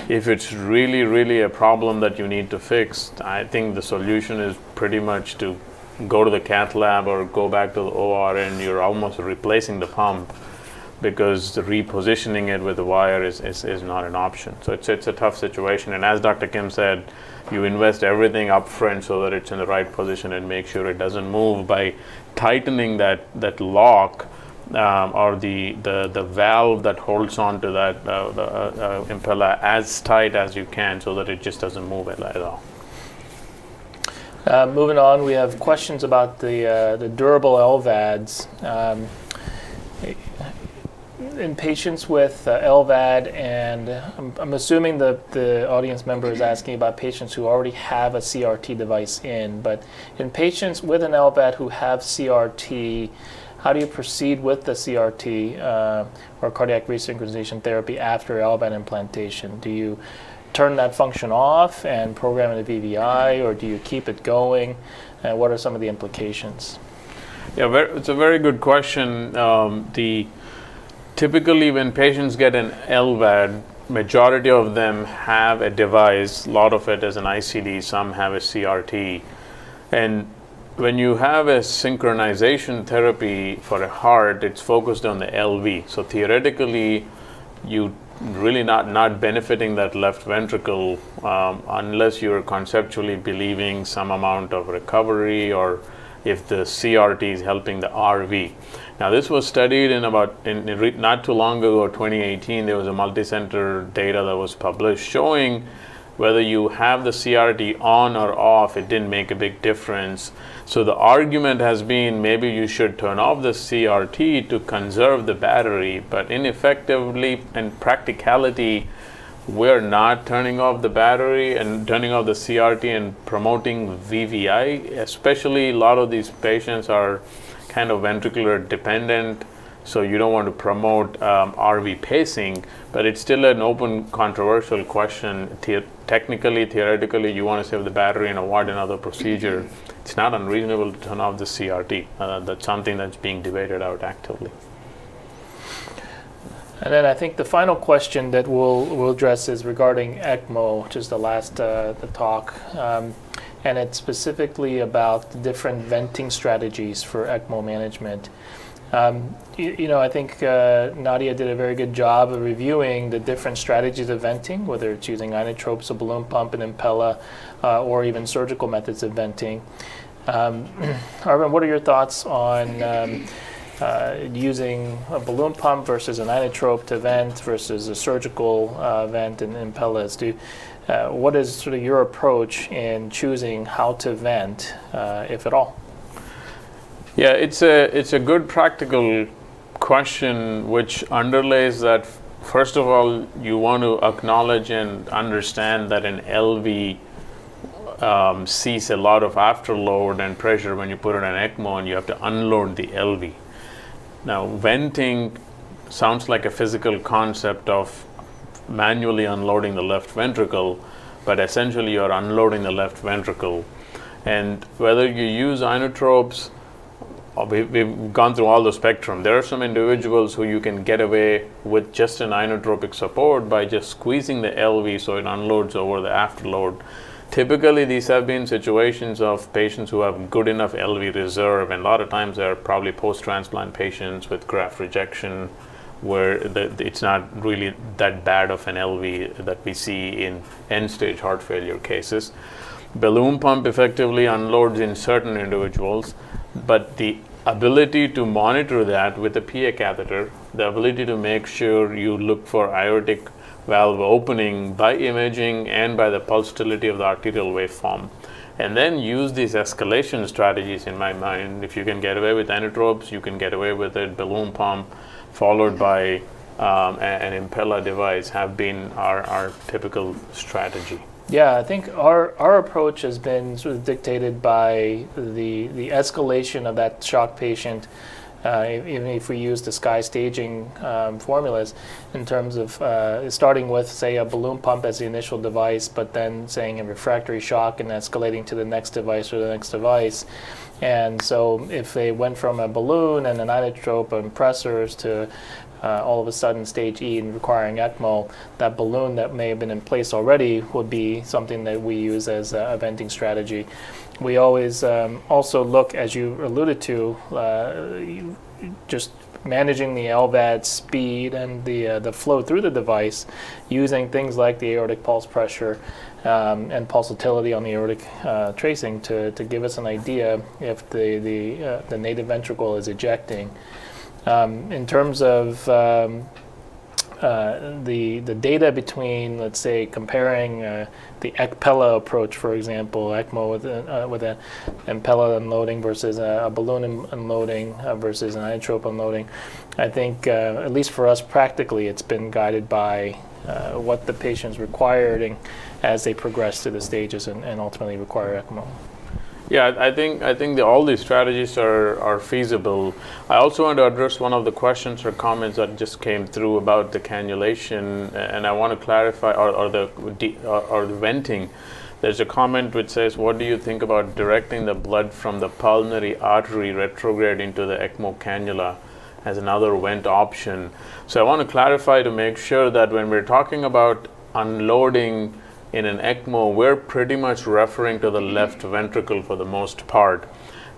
If it's really, really a problem that you need to fix, I think the solution is pretty much to go to the cath lab or go back to the OR, and you're almost replacing the pump, because the repositioning it with the wire is not an option. So it's a tough situation. And as Dr. Kim said, you invest everything up front so that it's in the right position and make sure it doesn't move by tightening that lock or the valve that holds on to that Impella as tight as you can, so that it just doesn't move at all.
Moving on, we have questions about the durable LVADs. In patients with LVAD, and I'm assuming the audience member is asking about patients who already have a CRT device in, but in patients with an LVAD who have CRT, how do you proceed with the CRT or cardiac resynchronization therapy after LVAD implantation? Do you turn that function off and program it to VVI, or do you keep it going? And what are some of the implications?
Yeah, it's a very good question. Typically, when patients get an LVAD, majority of them have a device. A lot of it is an ICD. Some have a CRT. And when you have a synchronization therapy for a heart, it's focused on the LV. So theoretically, you really not benefiting that left ventricle unless you're conceptually believing some amount of recovery, or if the CRT is helping the RV. Now, this was studied not too long ago, 2018. There was a multi-center data that was published showing whether you have the CRT on or off, it didn't make a big difference. So the argument has been maybe you should turn off the CRT to conserve the battery, but ineffectively and practicality, we're not turning off the battery and turning off the CRT and promoting VVI. Especially a lot of these patients are kind of ventricular dependent, so you don't want to promote RV pacing, but it's still an open, controversial question. Technically, theoretically, you want to save the battery and avoid another procedure. It's not unreasonable to turn off the CRT. That's something that's being debated out actively.
And then I think the final question that we'll address is regarding ECMO, which is the last the talk. And it's specifically about the different venting strategies for ECMO management. I think Nadia did a very good job of reviewing the different strategies of venting, whether it's using inotropes, a balloon pump, an Impella, or even surgical methods of venting. Arvind, what are your thoughts on using a balloon pump versus an inotrope to vent versus a surgical vent and Impellas? What is sort of your approach in choosing how to vent, if at all?
Yeah, it's a good practical question, which underlays that, first of all, you want to acknowledge and understand that an LV sees a lot of afterload and pressure when you put it on ECMO, and you have to unload the LV. Now, venting sounds like a physical concept of manually unloading the left ventricle, but essentially you're unloading the left ventricle. And whether you use inotropes, we've gone through all the spectrum. There are some individuals who you can get away with just an inotropic support by just squeezing the LV so it unloads over the afterload. Typically, these have been situations of patients who have good enough LV reserve, and a lot of times they're probably post-transplant patients with graft rejection, where it's not really that bad of an LV that we see in end-stage heart failure cases. Balloon pump effectively unloads in certain individuals, but the ability to monitor that with a PA catheter, the ability to make sure you look for aortic valve opening by imaging and by the pulsatility of the arterial waveform. And then use these escalation strategies in my mind. If you can get away with anatropes, you can get away with it. Balloon pump followed by an Impella device have been our typical strategy.
Yeah, I think our approach has been sort of dictated by the escalation of that shock patient, even if we use the Sky staging formulas, in terms of starting with, say, a balloon pump as the initial device, but then saying a refractory shock and escalating to the next device or the next device. And so if they went from a balloon and an inotrope and pressors to all of a sudden stage E and requiring ECMO, that balloon that may have been in place already would be something that we use as a venting strategy. We always also look, as you alluded to, just managing the LVAD speed and the flow through the device using things like the aortic pulse pressure and pulsatility on the aortic tracing to give us an idea if the native ventricle is ejecting. In terms of the data between, let's say, comparing the ECPella approach, for example, ECMO with an Impella unloading versus a balloon unloading versus an inotrope unloading, I think, at least for us practically, it's been guided by what the patients required as they progress through the stages and ultimately require ECMO.
Yeah, I think all these strategies are feasible. I also want to address one of the questions or comments that just came through about the cannulation, and I want to clarify, or the venting. There's a comment which says, what do you think about directing the blood from the pulmonary artery retrograde into the ECMO cannula as another vent option? So I want to clarify to make sure that when we're talking about unloading in an ECMO, we're pretty much referring to the left ventricle for the most part.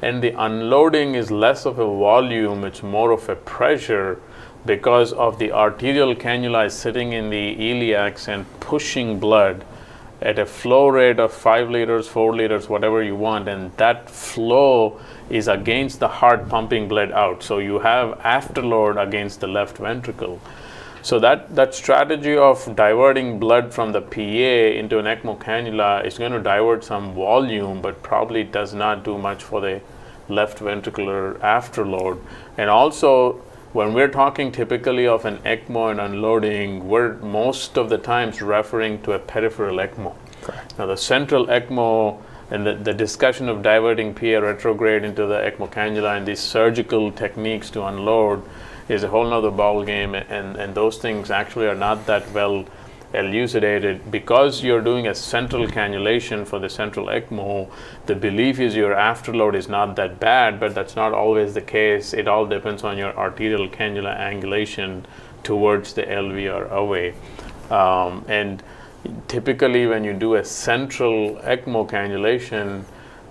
And the unloading is less of a volume, it's more of a pressure, because of the arterial cannula is sitting in the iliacs and pushing blood at a flow rate of 5 liters, 4 liters, whatever you want, and that flow is against the heart pumping blood out. So you have afterload against the left ventricle. So that strategy of diverting blood from the PA into an ECMO cannula is going to divert some volume, but probably does not do much for the left ventricular afterload. And also, when we're talking typically of an ECMO and unloading, we're most of the times referring to a peripheral ECMO.
Correct.
Now the central ECMO and the discussion of diverting PA retrograde into the ECMO cannula and these surgical techniques to unload is a whole nother ball game, and those things actually are not that well elucidated. Because you're doing a central cannulation for the central ECMO, the belief is your afterload is not that bad, but that's not always the case. It all depends on your arterial cannula angulation towards the LV or away. And typically when you do a central ECMO cannulation,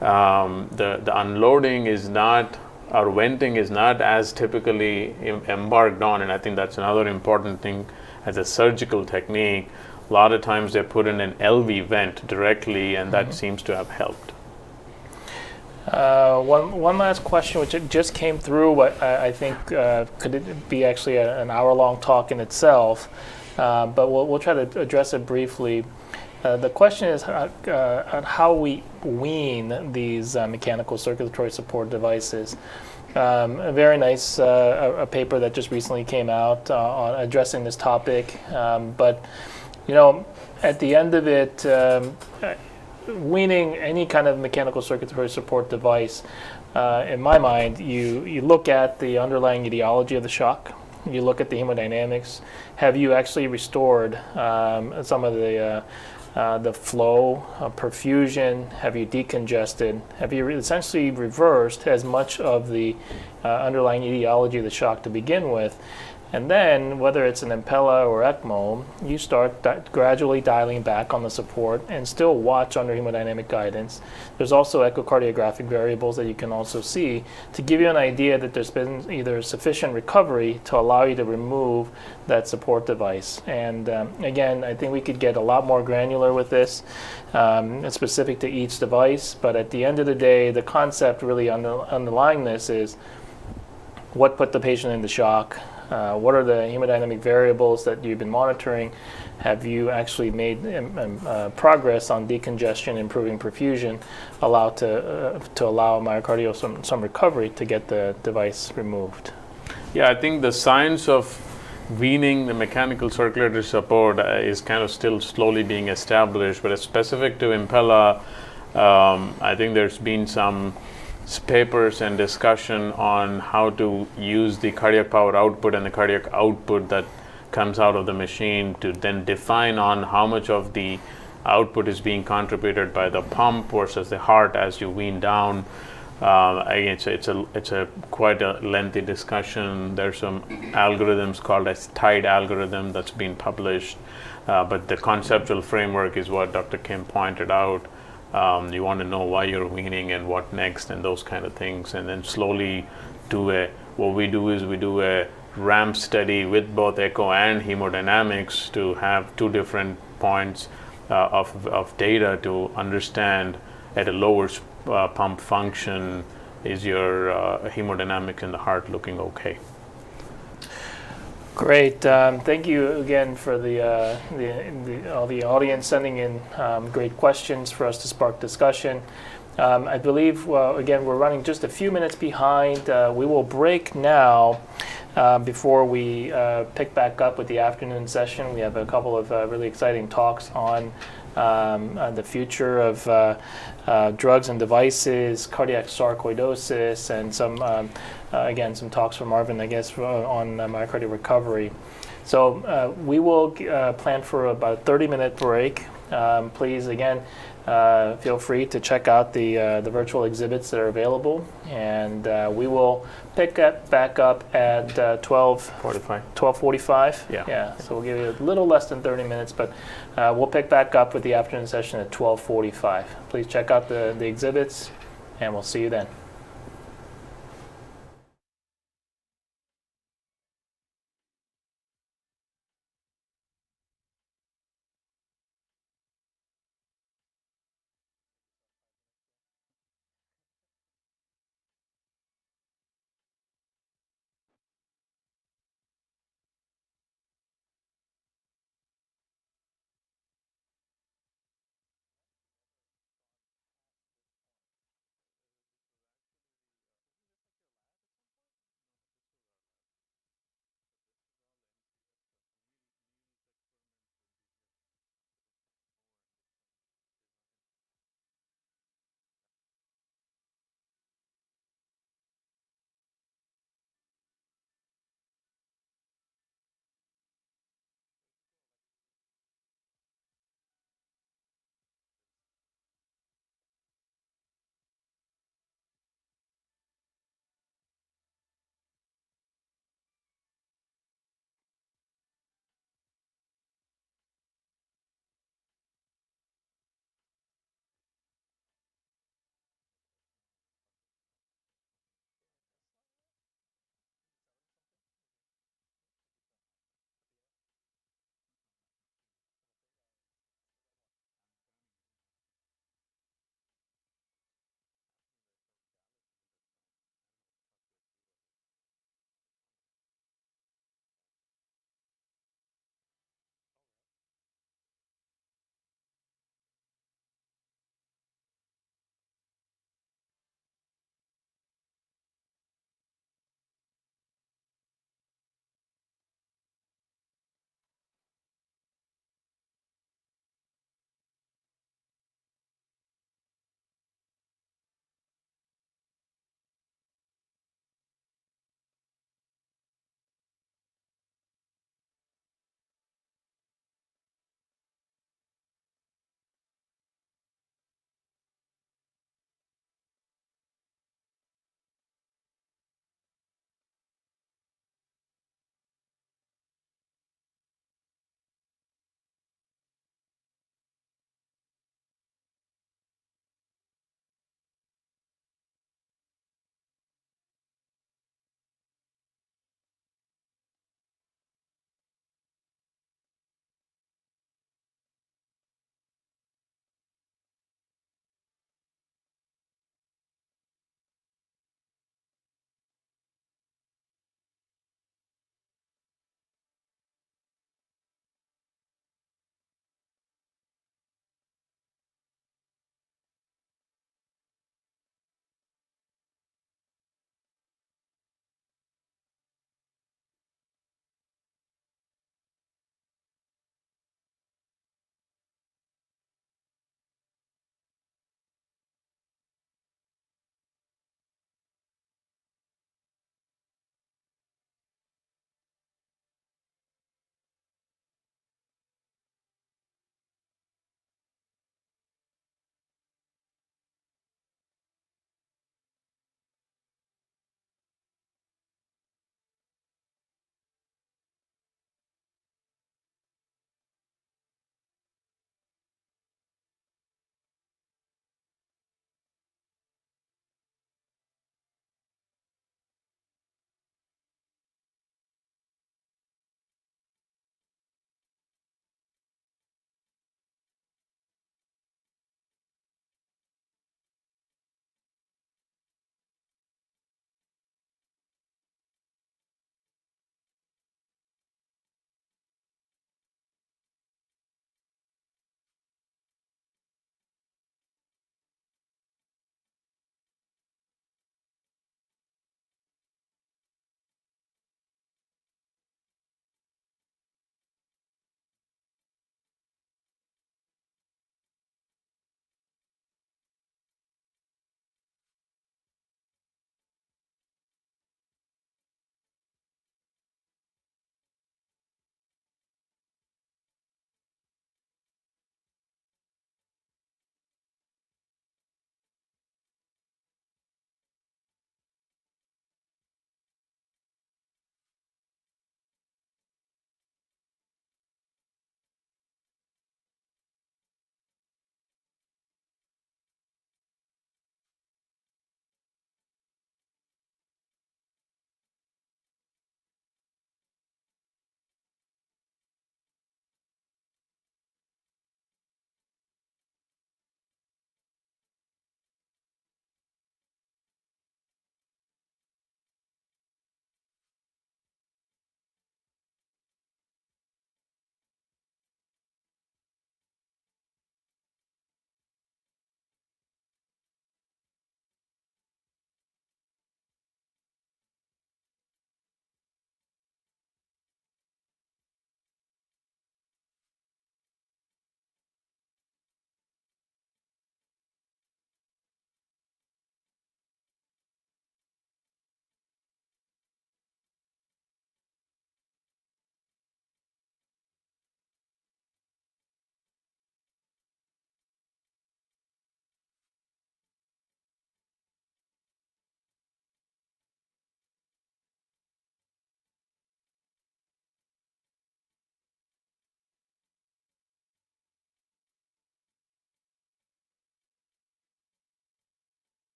the unloading is not, or venting is not as typically embarked on, and I think that's another important thing as a surgical technique. A lot of times they put in an LV vent directly, and that seems to have helped.
One last question, which just came through, what I think could it be actually an hour-long talk in itself, but we'll try to address it briefly. The question is on how we wean these mechanical circulatory support devices. A very nice a paper that just recently came out on addressing this topic. But, you know, at the end of it, weaning any kind of mechanical circulatory support device, in my mind, you look at the underlying etiology of the shock. You look at the hemodynamics. Have you actually restored some of the flow, perfusion? Have you decongested? Have you essentially reversed as much of the underlying etiology of the shock to begin with? And then, whether it's an Impella or ECMO, you start gradually dialing back on the support and still watch under hemodynamic guidance. There's also echocardiographic variables that you can also see to give you an idea that there's been either sufficient recovery to allow you to remove that support device. And again, I think we could get a lot more granular with this, specific to each device, but at the end of the day, the concept really underlying this is what put the patient into shock, what are the hemodynamic variables that you've been monitoring, have you actually made progress on decongestion, improving perfusion, to allow myocardial some recovery to get the device removed.
Yeah, I think the science of weaning the mechanical circulatory support is kind of still slowly being established, but as specific to Impella, I think there's been some papers and discussion on how to use the cardiac power output and the cardiac output that comes out of the machine to then define on how much of the output is being contributed by the pump versus the heart as you wean down. Again, it's a quite a lengthy discussion. There's some algorithms called as TIDE algorithm that's been published, but the conceptual framework is what Dr. Kim pointed out. You want to know why you're weaning and what next and those kind of things, and then slowly what we do is we do a ramp study with both echo and hemodynamics to have two different points of data to understand at a lower pump function, is your hemodynamics in the heart looking okay?
Great. Thank you again for all the audience sending in great questions for us to spark discussion. I believe, again, we're running just a few minutes behind. We will break now before we pick back up with the afternoon session. We have a couple of really exciting talks on the future of drugs and devices, cardiac sarcoidosis, and some talks from Marvin, I guess, on myocardial recovery. So we will plan for about a 30-minute break. Please, again, feel free to check out the virtual exhibits that are available, and we will pick back up at 12:45. Yeah. So we'll give you a little less than 30 minutes, but we'll pick back up with the afternoon session at 12:45. Please check out the exhibits, and we'll see you then.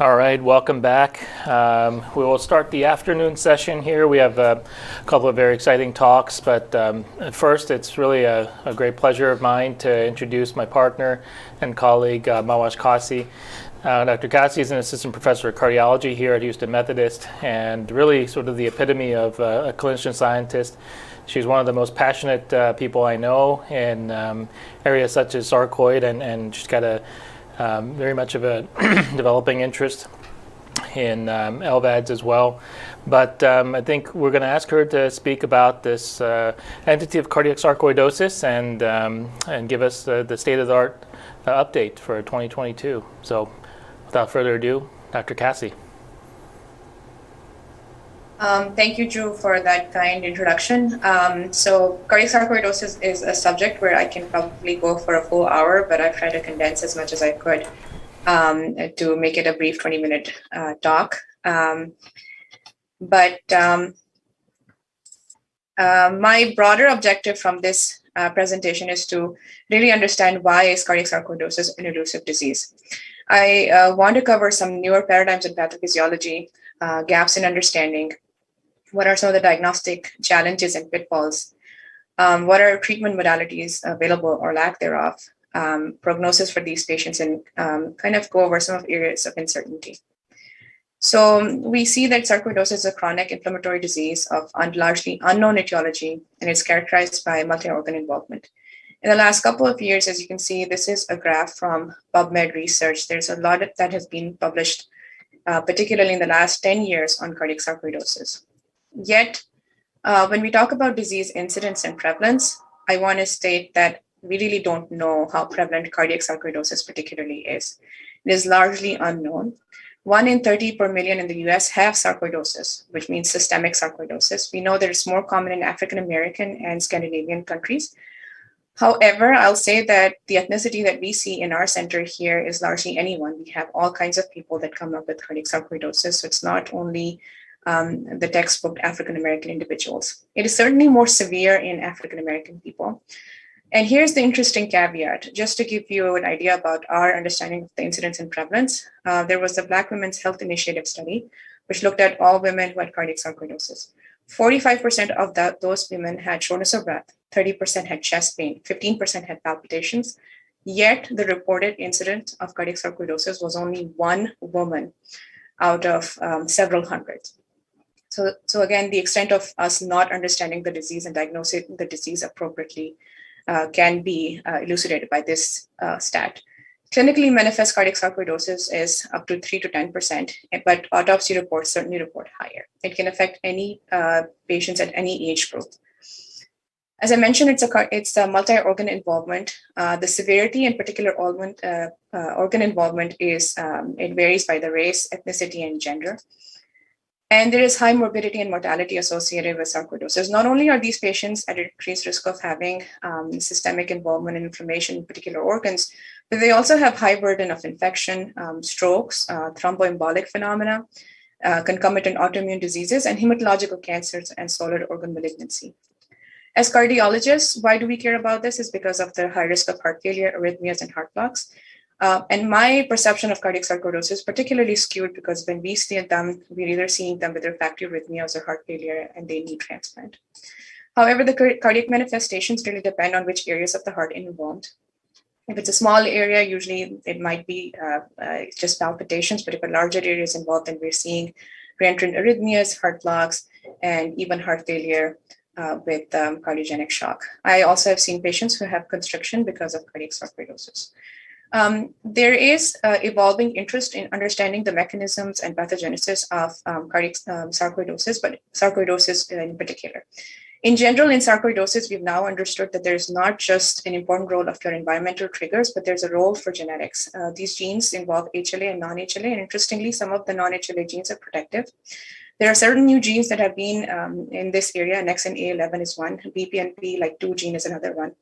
All right, welcome back. We will start the afternoon session here. We have a couple of very exciting talks, but first, it's really a great pleasure of mine to introduce my partner and colleague, Mawash Kasi. Dr. Kasi is an assistant professor of cardiology here at Houston Methodist, and really sort of the epitome of a clinician scientist. She's one of the most passionate people I know in areas such as sarcoid, and she's got a very much of a developing interest in LVADs as well. But I think we're going to ask her to speak about this entity of cardiac sarcoidosis and give us the state-of-the-art update for 2022. So without further ado, Dr. Kasi.
Thank you, Drew, for that kind introduction. So cardiac sarcoidosis is a subject where I can probably go for a full hour, but I've tried to condense as much as I could to make it a brief 20-minute talk. My broader objective from this presentation is to really understand why is cardiac sarcoidosis an elusive disease. I want to cover some newer paradigms in pathophysiology, gaps in understanding. What are some of the diagnostic challenges and pitfalls? What are treatment modalities available or lack thereof? Prognosis for these patients, and kind of go over some of areas of uncertainty. So we see that sarcoidosis is a chronic inflammatory disease of largely unknown etiology, and it's characterized by multi-organ involvement. In the last couple of years, as you can see, this is a graph from PubMed research. There's a lot that has been published, particularly in the last 10 years on cardiac sarcoidosis. Yet, when we talk about disease incidence and prevalence, I want to state that we really don't know how prevalent cardiac sarcoidosis particularly is. It is largely unknown. 1 in 30 per million in the US have sarcoidosis, which means systemic sarcoidosis. We know that it's more common in African American and Scandinavian countries. However, I'll say that the ethnicity that we see in our center here is largely anyone. We have all kinds of people that come up with cardiac sarcoidosis. So it's not only the textbook African American individuals. It is certainly more severe in African American people. And here's the interesting caveat, just to give you an idea about our understanding of the incidence and prevalence. There was the Black Women's Health Initiative study, which looked at all women who had cardiac sarcoidosis. 45% of those women had shortness of breath, 30% had chest pain, 15% had palpitations. Yet the reported incidence of cardiac sarcoidosis was only 1 woman out of several hundreds. So again, the extent of us not understanding the disease and diagnosing the disease appropriately can be elucidated by this stat. Clinically manifest cardiac sarcoidosis is up to 3 to 10%, but autopsy reports certainly report higher. It can affect any patients at any age group. As I mentioned, it's a multi-organ involvement. The severity and particular organ involvement it varies by the race, ethnicity, and gender. And there is high morbidity and mortality associated with sarcoidosis. Not only are these patients at increased risk of having systemic involvement and inflammation in particular organs, but they also have high burden of infection, strokes, thromboembolic phenomena, concomitant autoimmune diseases, and hematological cancers and solid organ malignancy. As cardiologists, why do we care about this? Is because of the high risk of heart failure, arrhythmias, and heart blocks. And my perception of cardiac sarcoidosis is particularly skewed because when we see them, we're either seeing them with refractory arrhythmias or heart failure, and they need transplant. However, the cardiac manifestations really depend on which areas of the heart are involved. If it's a small area, usually it might be just palpitations, but if a larger area is involved, then we're seeing reentrant arrhythmias, heart blocks, and even heart failure with cardiogenic shock. I also have seen patients who have constriction because of cardiac sarcoidosis. There is evolving interest in understanding the mechanisms and pathogenesis of cardiac sarcoidosis, but sarcoidosis in particular. In general, in sarcoidosis, we've now understood that there's not just an important role of your environmental triggers, but there's a role for genetics. These genes involve HLA and non-HLA, and interestingly, some of the non-HLA genes are protective. There are certain new genes that have been in this area. NXN-A11 is one, BPNP, like 2 gene is another one.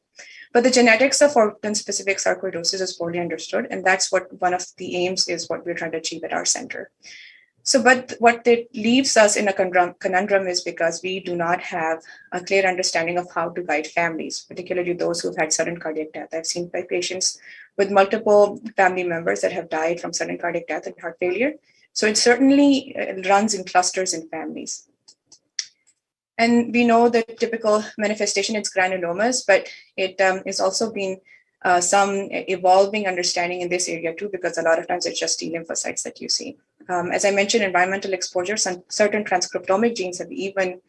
But the genetics of organ-specific sarcoidosis is poorly understood, and that's what one of the aims is what we're trying to achieve at our center. So, but what it leaves us in a conundrum is because we do not have a clear understanding of how to guide families, particularly those who've had sudden cardiac death. I've seen patients with multiple family members that have died from sudden cardiac death and heart failure. So it certainly runs in clusters in families. And we know the typical manifestation is granulomas, but it is also been some evolving understanding in this area too, because a lot of times it's just T lymphocytes that you see. As I mentioned, environmental exposure, certain transcriptomic genes have even,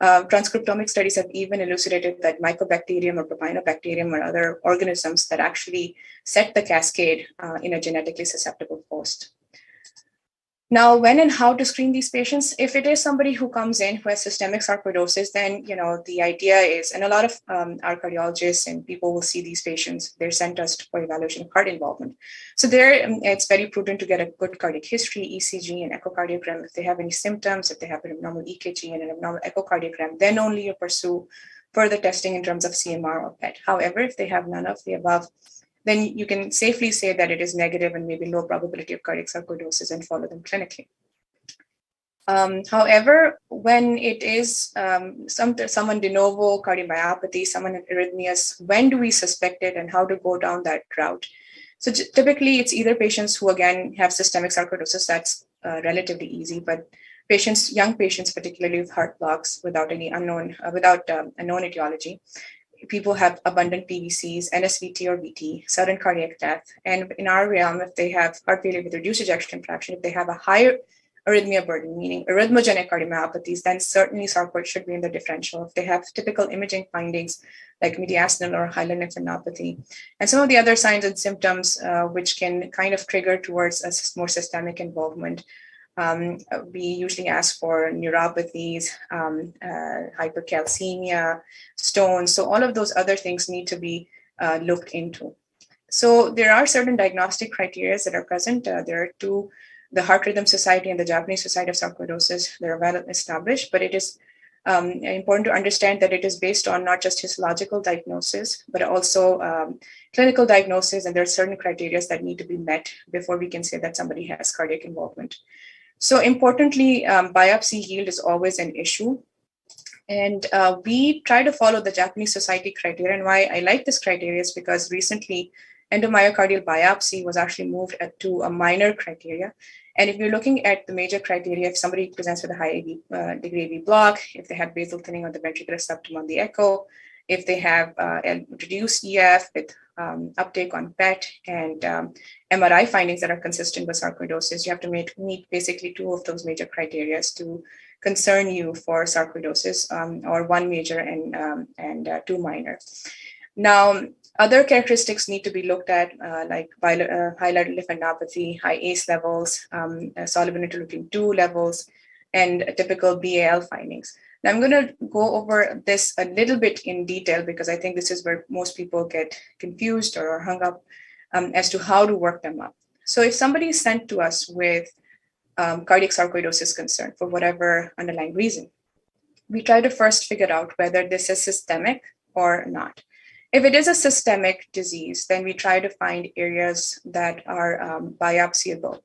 transcriptomic studies have even elucidated that mycobacterium or propionobacterium or other organisms that actually set the cascade in a genetically susceptible host. Now, when and how to screen these patients? If it is somebody who comes in who has systemic sarcoidosis, then the idea is, and a lot of our cardiologists and people will see these patients, they're sent us for evaluation of heart involvement. So there, it's very prudent to get a good cardiac history, ECG and echocardiogram. If they have any symptoms, if they have an abnormal EKG and an abnormal echocardiogram, then only you pursue further testing in terms of CMR or PET. However, if they have none of the above, then you can safely say that it is negative and maybe low probability of cardiac sarcoidosis and follow them clinically. However, when it is someone de novo cardiomyopathy, someone with arrhythmias, when do we suspect it and how to go down that route? So typically it's either patients who again have systemic sarcoidosis, that's relatively easy, but patients, young patients, particularly with heart blocks without any unknown, a known etiology, people have abundant PVCs, NSVT or VT, sudden cardiac death. And in our realm, if they have heart failure with reduced ejection fraction, if they have a higher arrhythmia burden, meaning arrhythmogenic cardiomyopathies, then certainly sarcoid should be in the differential. If they have typical imaging findings like mediastinal or hilar lymphadenopathy, and some of the other signs and symptoms which can kind of trigger towards a more systemic involvement, we usually ask for neuropathies, hypercalcemia, stones. So all of those other things need to be looked into. So there are certain diagnostic criteria that are present. There are two, the Heart Rhythm Society and the Japanese Society of Sarcoidosis. They're well established, but it is important to understand that it is based on not just histological diagnosis, but also clinical diagnosis. And there are certain criteria that need to be met before we can say that somebody has cardiac involvement. So importantly, biopsy yield is always an issue. And we try to follow the Japanese Society criteria. And why I like this criteria is because recently endomyocardial biopsy was actually moved to a minor criteria. And if you're looking at the major criteria, if somebody presents with a high degree AV block, if they have basal thinning of the ventricular septum on the echo, if they have reduced EF with uptake on PET and MRI findings that are consistent with sarcoidosis, you have to meet basically two of those major criteria to concern you for sarcoidosis, or one major and two minor. Now, other characteristics need to be looked at, like hilar lymphadenopathy, high ACE levels, soluble interleukin 2 levels, and typical BAL findings. Now, I'm going to go over this a little bit in detail because I think this is where most people get confused or hung up as to how to work them up. So if somebody is sent to us with cardiac sarcoidosis concern for whatever underlying reason, we try to first figure out whether this is systemic or not. If it is a systemic disease, then we try to find areas that are biopsyable.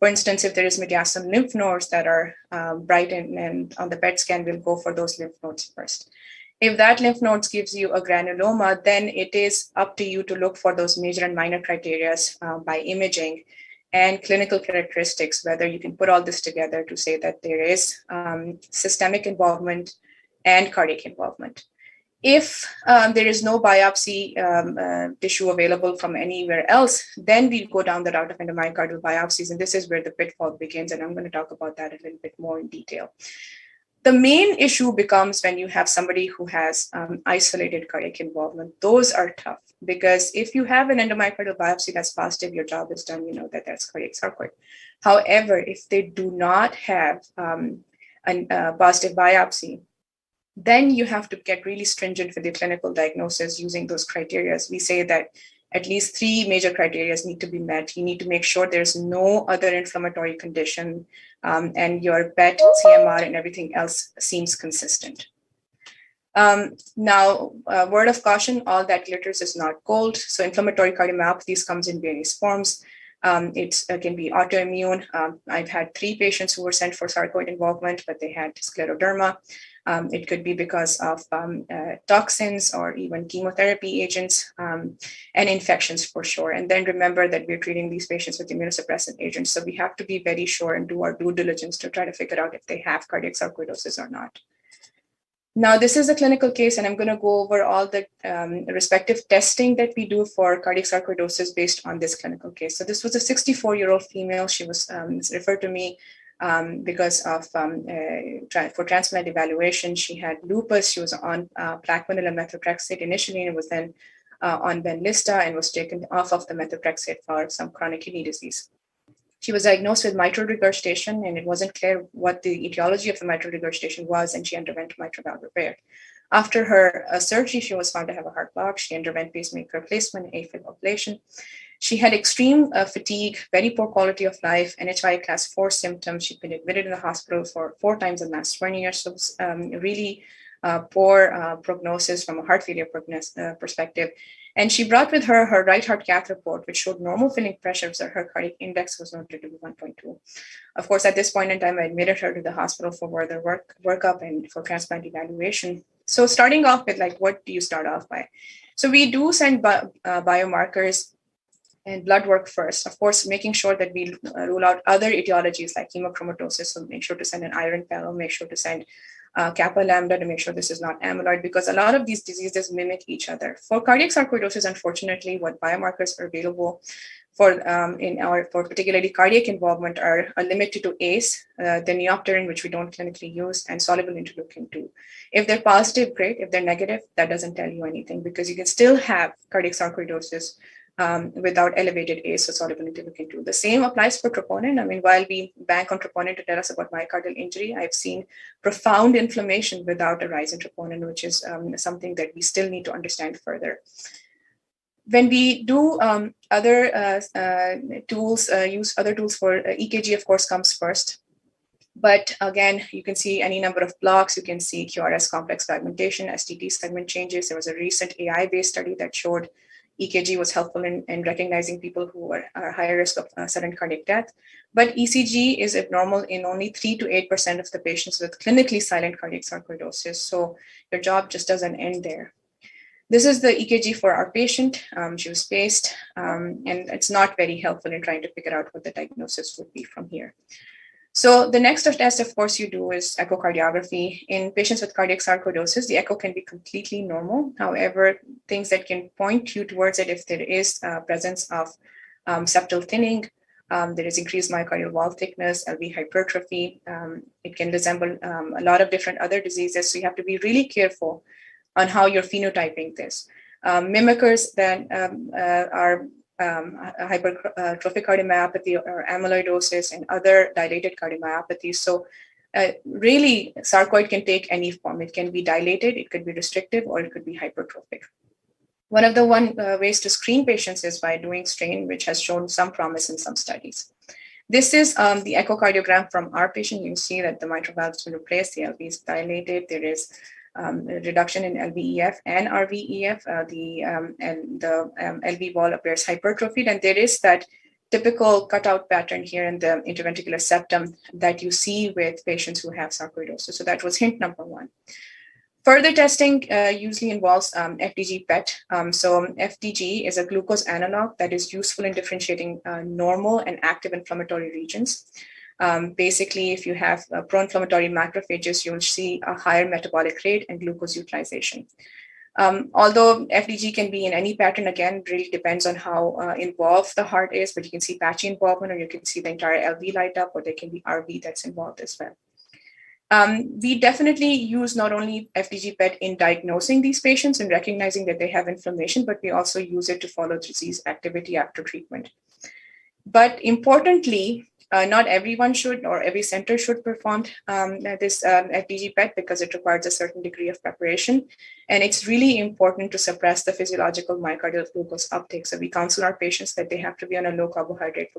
For instance, if there is mediastinal lymph nodes that are bright and on the PET scan, we'll go for those lymph nodes first. If that lymph nodes gives you a granuloma, then it is up to you to look for those major and minor criteria by imaging and clinical characteristics, whether you can put all this together to say that there is systemic involvement and cardiac involvement. If there is no biopsy tissue available from anywhere else, then we go down the route of endomyocardial biopsies. And this is where the pitfall begins. And I'm going to talk about that a little bit more in detail. The main issue becomes when you have somebody who has isolated cardiac involvement. Those are tough because if you have an endomyocardial biopsy that's positive, your job is done, you know that that's cardiac sarcoid. However, if they do not have a positive biopsy, then you have to get really stringent for the clinical diagnosis using those criteria. We say that at least 3 major criteria need to be met. You need to make sure there's no other inflammatory condition and your PET, CMR, and everything else seems consistent. Now, word of caution, all that glitters is not gold. So inflammatory cardiomyopathies comes in various forms. It can be autoimmune. I've had 3 patients who were sent for sarcoid involvement, but they had scleroderma. It could be because of toxins or even chemotherapy agents and infections for sure. And then remember that we're treating these patients with immunosuppressant agents. So we have to be very sure and do our due diligence to try to figure out if they have cardiac sarcoidosis or not. Now, this is a clinical case, and I'm going to go over all the respective testing that we do for cardiac sarcoidosis based on this clinical case. So this was a 64-year-old female. She was referred to me because of for transplant evaluation. She had lupus. She was on plaquenil and methotrexate initially, and was then on Benlysta and was taken off of the methotrexate for some chronic kidney disease. She was diagnosed with mitral regurgitation, and it wasn't clear what the etiology of the mitral regurgitation was, and she underwent mitral valve repair. After her surgery, she was found to have a heart block. She underwent pacemaker replacement, AFib ablation. She had extreme fatigue, very poor quality of life, NHI class 4 symptoms. She'd been admitted in the hospital for 4 times in the last 20 years. So really poor prognosis from a heart failure perspective. And she brought with her her right heart cath report, which showed normal filling pressure, so her cardiac index was noted to be 1.2. Of course, at this point in time, I admitted her to the hospital for further workup and for transplant evaluation. So starting off with, like, what do you start off by? So we do send biomarkers and blood work first. Of course, making sure that we rule out other etiologies like hemochromatosis. So make sure to send an iron fellow, make sure to send kappa lambda to make sure this is not amyloid, because a lot of these diseases mimic each other. For cardiac sarcoidosis, unfortunately, what biomarkers are available for for particularly cardiac involvement are limited to ACE, the neopterin, which we don't clinically use, and soluble interleukin-2. If they're positive, great. If they're negative, that doesn't tell you anything, because you can still have cardiac sarcoidosis without elevated ACE or soluble interleukin-2. The same applies for troponin. I mean, while we bank on troponin to tell us about myocardial injury, I've seen profound inflammation without a rise in troponin, which is something that we still need to understand further. When we do other tools, use other tools for EKG, of course, comes first. But again, you can see any number of blocks. You can see QRS complex fragmentation, STT segment changes. There was a recent AI-based study that showed EKG was helpful in recognizing people who are higher risk of sudden cardiac death. But ECG is abnormal in only 3 to 8% of the patients with clinically silent cardiac sarcoidosis. So your job just doesn't end there. This is the EKG for our patient. She was paced, and it's not very helpful in trying to figure out what the diagnosis would be from here. So the next test, of course, you do is echocardiography. In patients with cardiac sarcoidosis, the echo can be completely normal. However, things that can point you towards it, if there is presence of septal thinning, there is increased myocardial wall thickness, LV hypertrophy. It can resemble a lot of different other diseases. So you have to be really careful on how you're phenotyping this. Mimickers that are hypertrophic cardiomyopathy or amyloidosis and other dilated cardiomyopathies. So really, sarcoid can take any form. It can be dilated, it could be restrictive, or it could be hypertrophic. One of the ways to screen patients is by doing strain, which has shown some promise in some studies. This is the echocardiogram from our patient. You can see that the mitral valve has been replaced, the LV is dilated, there is reduction in LVEF and RVEF, and the LV wall appears hypertrophied, and there is that typical cutout pattern here in the interventricular septum that you see with patients who have sarcoidosis. So that was hint number 1. Further testing usually involves FDG PET. So FDG is a glucose analog that is useful in differentiating normal and active inflammatory regions. Basically, if you have pro-inflammatory macrophages, you'll see a higher metabolic rate and glucose utilization. Although FDG can be in any pattern, again, really depends on how involved the heart is, but you can see patchy involvement, or you can see the entire LV light up, or there can be RV that's involved as well. We definitely use not only FDG PET in diagnosing these patients and recognizing that they have inflammation, but we also use it to follow disease activity after treatment. But importantly, not everyone should, or every center should perform this FDG PET, because it requires a certain degree of preparation. And it's really important to suppress the physiological myocardial glucose uptake. So we counsel our patients that they have to be on a low carbohydrate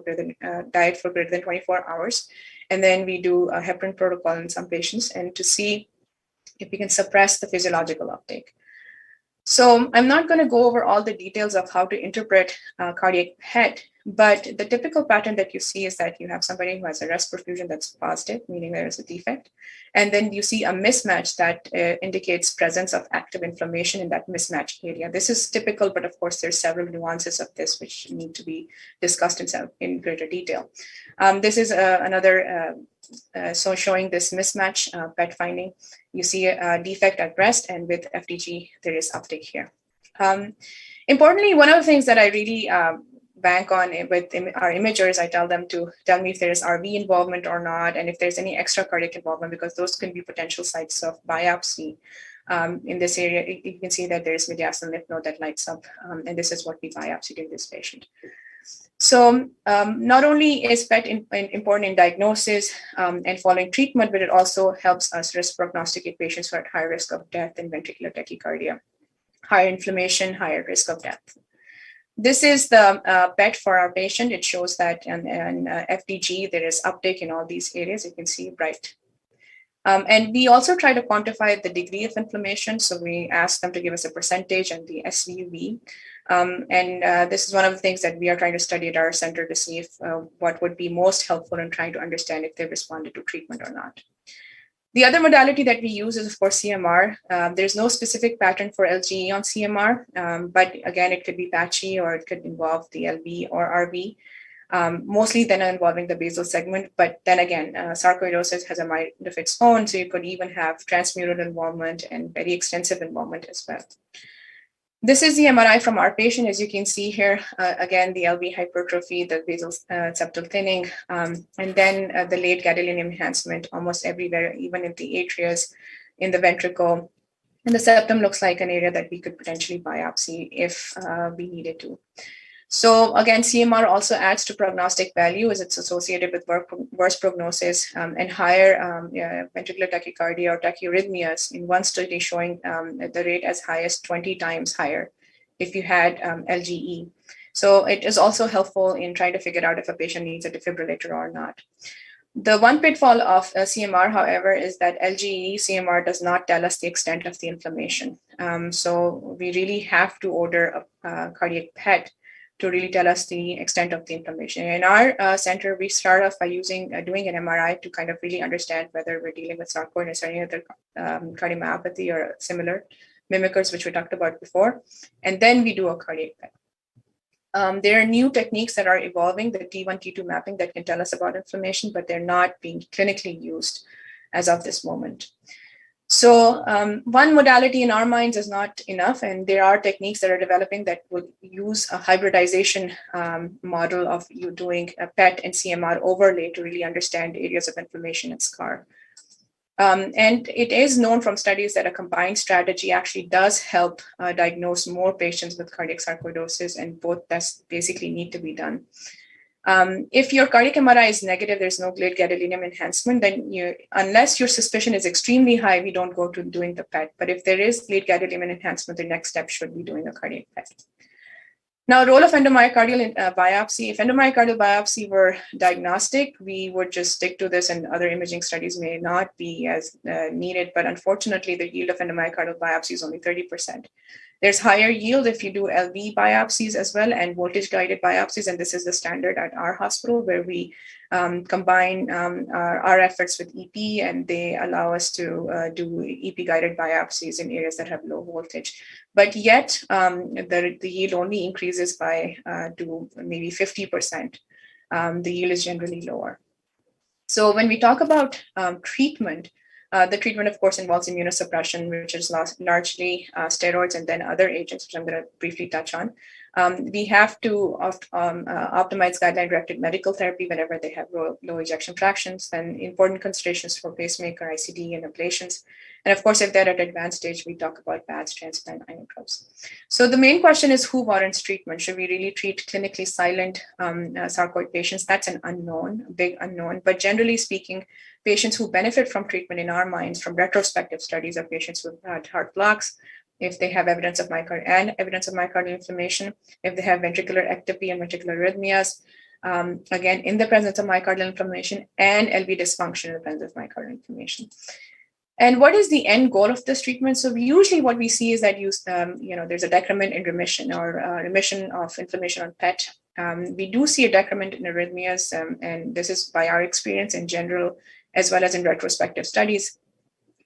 diet for greater than 24 hours. And then we do a heparin protocol in some patients, and to see if we can suppress the physiological uptake. So I'm not going to go over all the details of how to interpret cardiac PET, But the typical pattern that you see is that you have somebody who has a rest perfusion that's positive, meaning there is a defect. And then you see a mismatch that indicates presence of active inflammation in that mismatched area. This is typical, but of course, there's several nuances of this which need to be discussed in greater detail. This is another so showing this mismatch PET finding. You see a defect at rest, and with FDG, there is uptake here. Importantly, one of the things that I really bank on with our imagers, I tell them to tell me if there is RV involvement or not, and if there's any extra cardiac involvement, because those can be potential sites of biopsy. In this area, you can see that there's mediastinal lymph node that lights up, and this is what we biopsied in this patient. So not only is PET important in diagnosis and following treatment, but it also helps us risk prognosticate patients who are at high risk of death and ventricular tachycardia, higher inflammation, higher risk of death. This is the PET for our patient. It shows that in FDG, there is uptake in all these areas. You can see bright. And we also try to quantify the degree of inflammation. So we ask them to give us a percentage and the SUV. This is one of the things that we are trying to study at our center to see if what would be most helpful in trying to understand if they responded to treatment or not. The other modality that we use is, of course, CMR. There's no specific pattern for LGE on CMR, but again, it could be patchy or it could involve the LV or RV, mostly then involving the basal segment. But then again, sarcoidosis has a mind of its own, so you could even have transmural involvement and very extensive involvement as well. This is the MRI from our patient. As you can see here, again, the LV hypertrophy, the basal septal thinning, and then the late gadolinium enhancement almost everywhere, even in the atrias, in the ventricle. And the septum looks like an area that we could potentially biopsy if we needed to. So again, CMR also adds to prognostic value as it's associated with worse prognosis and higher ventricular tachycardia or tachyarrhythmias, in one study showing the rate as high as 20 times higher if you had LGE. So it is also helpful in trying to figure out if a patient needs a defibrillator or not. The one pitfall of CMR, however, is that LGE CMR does not tell us the extent of the inflammation. So we really have to order a cardiac PET to really tell us the extent of the inflammation. In our center, we start off by doing an MRI to kind of really understand whether we're dealing with sarcoidosis or any other cardiomyopathy or similar mimickers, which we talked about before. And then we do a cardiac PET. There are new techniques that are evolving, the T1, T2 mapping that can tell us about inflammation, but they're not being clinically used as of this moment. So one modality in our minds is not enough, and there are techniques that are developing that would use a hybridization model of you doing a PET and CMR overlay to really understand areas of inflammation and scar. And it is known from studies that a combined strategy actually does help diagnose more patients with cardiac sarcoidosis, and both tests basically need to be done. If your cardiac MRI is negative, there's no late gadolinium enhancement, then unless your suspicion is extremely high, we don't go to doing the PET. But if there is late gadolinium enhancement, the next step should be doing a cardiac PET. Now, role of endomyocardial biopsy. If endomyocardial biopsy were diagnostic, we would just stick to this, and other imaging studies may not be as needed. But unfortunately, the yield of endomyocardial biopsy is only 30%. There's higher yield if you do LV biopsies as well and voltage-guided biopsies, and this is the standard at our hospital, where we combine our efforts with EP, and they allow us to do EP-guided biopsies in areas that have low voltage. But yet, the yield only increases by to maybe 50%. The yield is generally lower. So when we talk about treatment, the treatment, of course, involves immunosuppression, which is largely steroids and then other agents, which I'm going to briefly touch on. We have to optimize guideline-directed medical therapy whenever they have low ejection fractions, and important considerations for pacemaker, ICD, and ablations. And of course, if they're at advanced stage, we talk about VADs, transplant, inotropes. So the main question is, who warrants treatment? Should we really treat clinically silent sarcoid patients? That's an unknown, big unknown. But generally speaking, patients who benefit from treatment in our minds from retrospective studies are patients with heart blocks, if they have evidence of myocardial inflammation, if they have ventricular ectopy and ventricular arrhythmias, again, in the presence of myocardial inflammation, and LV dysfunction in the presence of myocardial inflammation. And what is the end goal of this treatment? So usually what we see is that there's a decrement in remission or remission of inflammation on PET. We do see a decrement in arrhythmias, and this is by our experience in general, as well as in retrospective studies.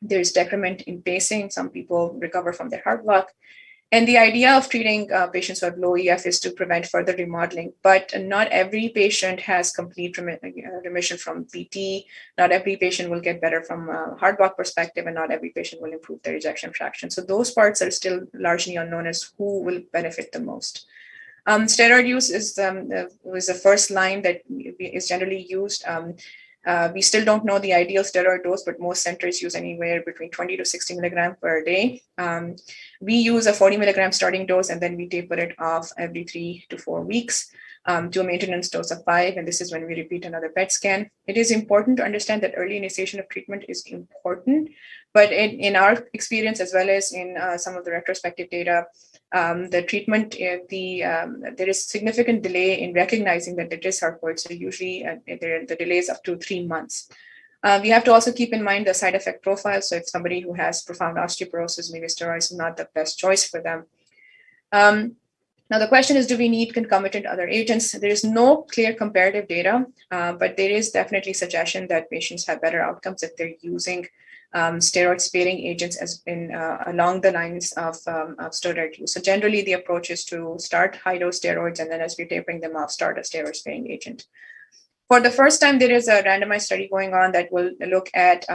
There's decrement in pacing. Some people recover from their heart block. And the idea of treating patients who have low EF is to prevent further remodeling, but not every patient has complete remission from VT. Not every patient will get better from a heart block perspective, and not every patient will improve their ejection fraction. So those parts are still largely unknown as who will benefit the most. Steroid use was the first line that is generally used. We still don't know the ideal steroid dose, but most centers use anywhere between 20 to 60 milligrams per day. We use a 40 milligram starting dose, and then we taper it off every 3 to 4 weeks to a maintenance dose of 5. And this is when we repeat another PET scan. It is important to understand that early initiation of treatment is important, but in our experience, as well as in some of the retrospective data, the treatment, there is significant delay in recognizing that it is sarcoid. So usually the delay is up to 3 months. We have to also keep in mind the side effect profile. So if somebody who has profound osteoporosis, maybe steroids is not the best choice for them. Now the question is, do we need concomitant other agents? There is no clear comparative data, but there is definitely suggestion that patients have better outcomes if they're using steroid sparing agents as in along the lines of steroid use. So generally the approach is to start high dose steroids, and then as we're tapering them off, start a steroid sparing agent. For the first time, there is a randomized study going on that will look at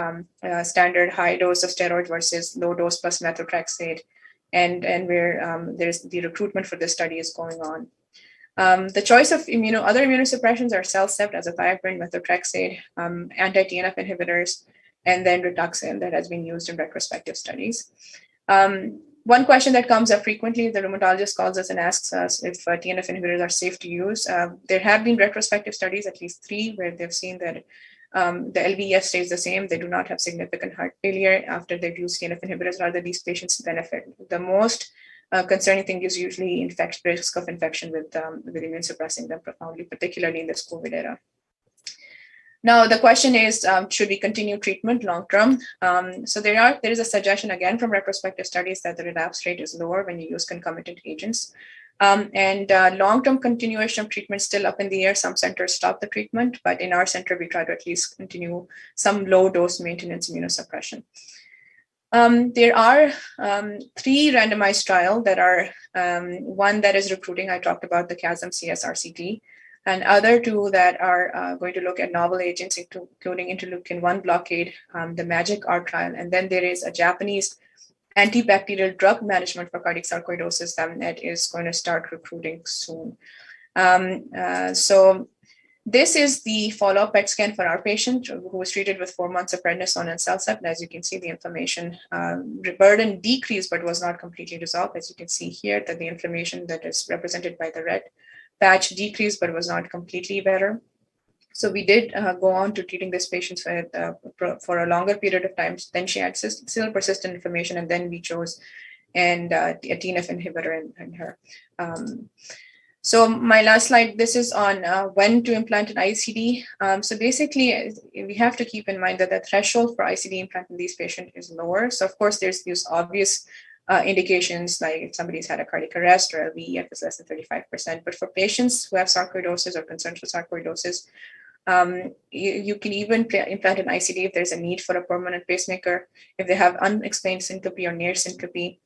standard high dose of steroid versus low dose plus methotrexate, and where there's the recruitment for this study is going on. The choice of other immunosuppressions are CellCept, azathioprine, methotrexate, anti-TNF inhibitors, and then Rituxan that has been used in retrospective studies. One question that comes up frequently, the rheumatologist calls us and asks us if TNF inhibitors are safe to use. There have been retrospective studies, at least 3, where they've seen that the LVEF stays the same. They do not have significant heart failure after they've used TNF inhibitors, rather these patients benefit. The most concerning thing is usually risk of infection with immune suppressing them profoundly, particularly in this COVID era. Now, the question is, should we continue treatment long-term? So there is a suggestion again from retrospective studies that the relapse rate is lower when you use concomitant agents. And long-term continuation of treatment still up in the air. Some centers stop the treatment, but in our center, we try to at least continue some low-dose maintenance immunosuppression. There are 3 randomized trials that are, one that is recruiting. I talked about the CHASM CSRCT. And other 2 that are going to look at novel agents, including interleukin-1 blockade, the MAGIC-R trial. And then there is a Japanese antibacterial drug management for cardiac sarcoidosis that is going to start recruiting soon. So this is the follow-up PET scan for our patient who was treated with 4 months of prednisone and CellCept. And as you can see, the inflammation burden decreased, but was not completely resolved. As you can see here, that the inflammation that is represented by the red patch decreased, but was not completely better. So we did go on to treating this patient for a longer period of time. Then she had still persistent inflammation, and then we chose a TNF inhibitor in her. So my last slide, this is on when to implant an ICD. So basically, we have to keep in mind that the threshold for ICD implant in these patients is lower. So of course, there's these obvious indications, like if somebody's had a cardiac arrest or LVEF is less than 35%. But for patients who have sarcoidosis or concerns with sarcoidosis, you can even implant an ICD if there's a need for a permanent pacemaker, if they have unexplained syncope or near syncope,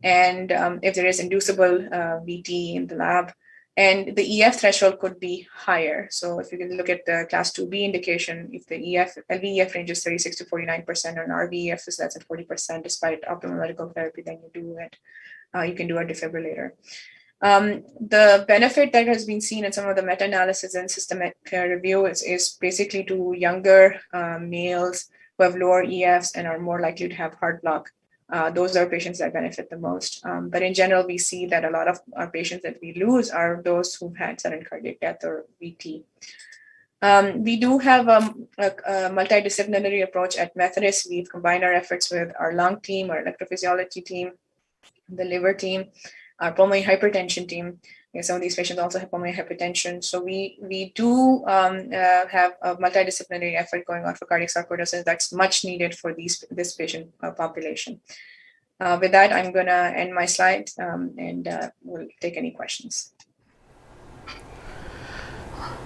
and if there is inducible VT in the lab. And the EF threshold could be higher. So if you can look at the class 2B indication, if the LVEF range is 36 to 49% and RVEF is less than 40% despite optimal medical therapy, then you do it. You can do a defibrillator. The benefit that has been seen in some of the meta-analysis and systematic review is basically to younger males who have lower EFs and are more likely to have heart block. Those are patients that benefit the most. But in general, we see that a lot of our patients that we lose are those who've had sudden cardiac death or VT. We do have a multidisciplinary approach at Methodist. We've combined our efforts with our lung team, our electrophysiology team, the liver team, our pulmonary hypertension team. some of these patients also have pulmonary hypertension. So we do have a multidisciplinary effort going on for cardiac sarcoidosis that's much needed for this patient population. With that, I'm going to end my slide and we'll take any questions.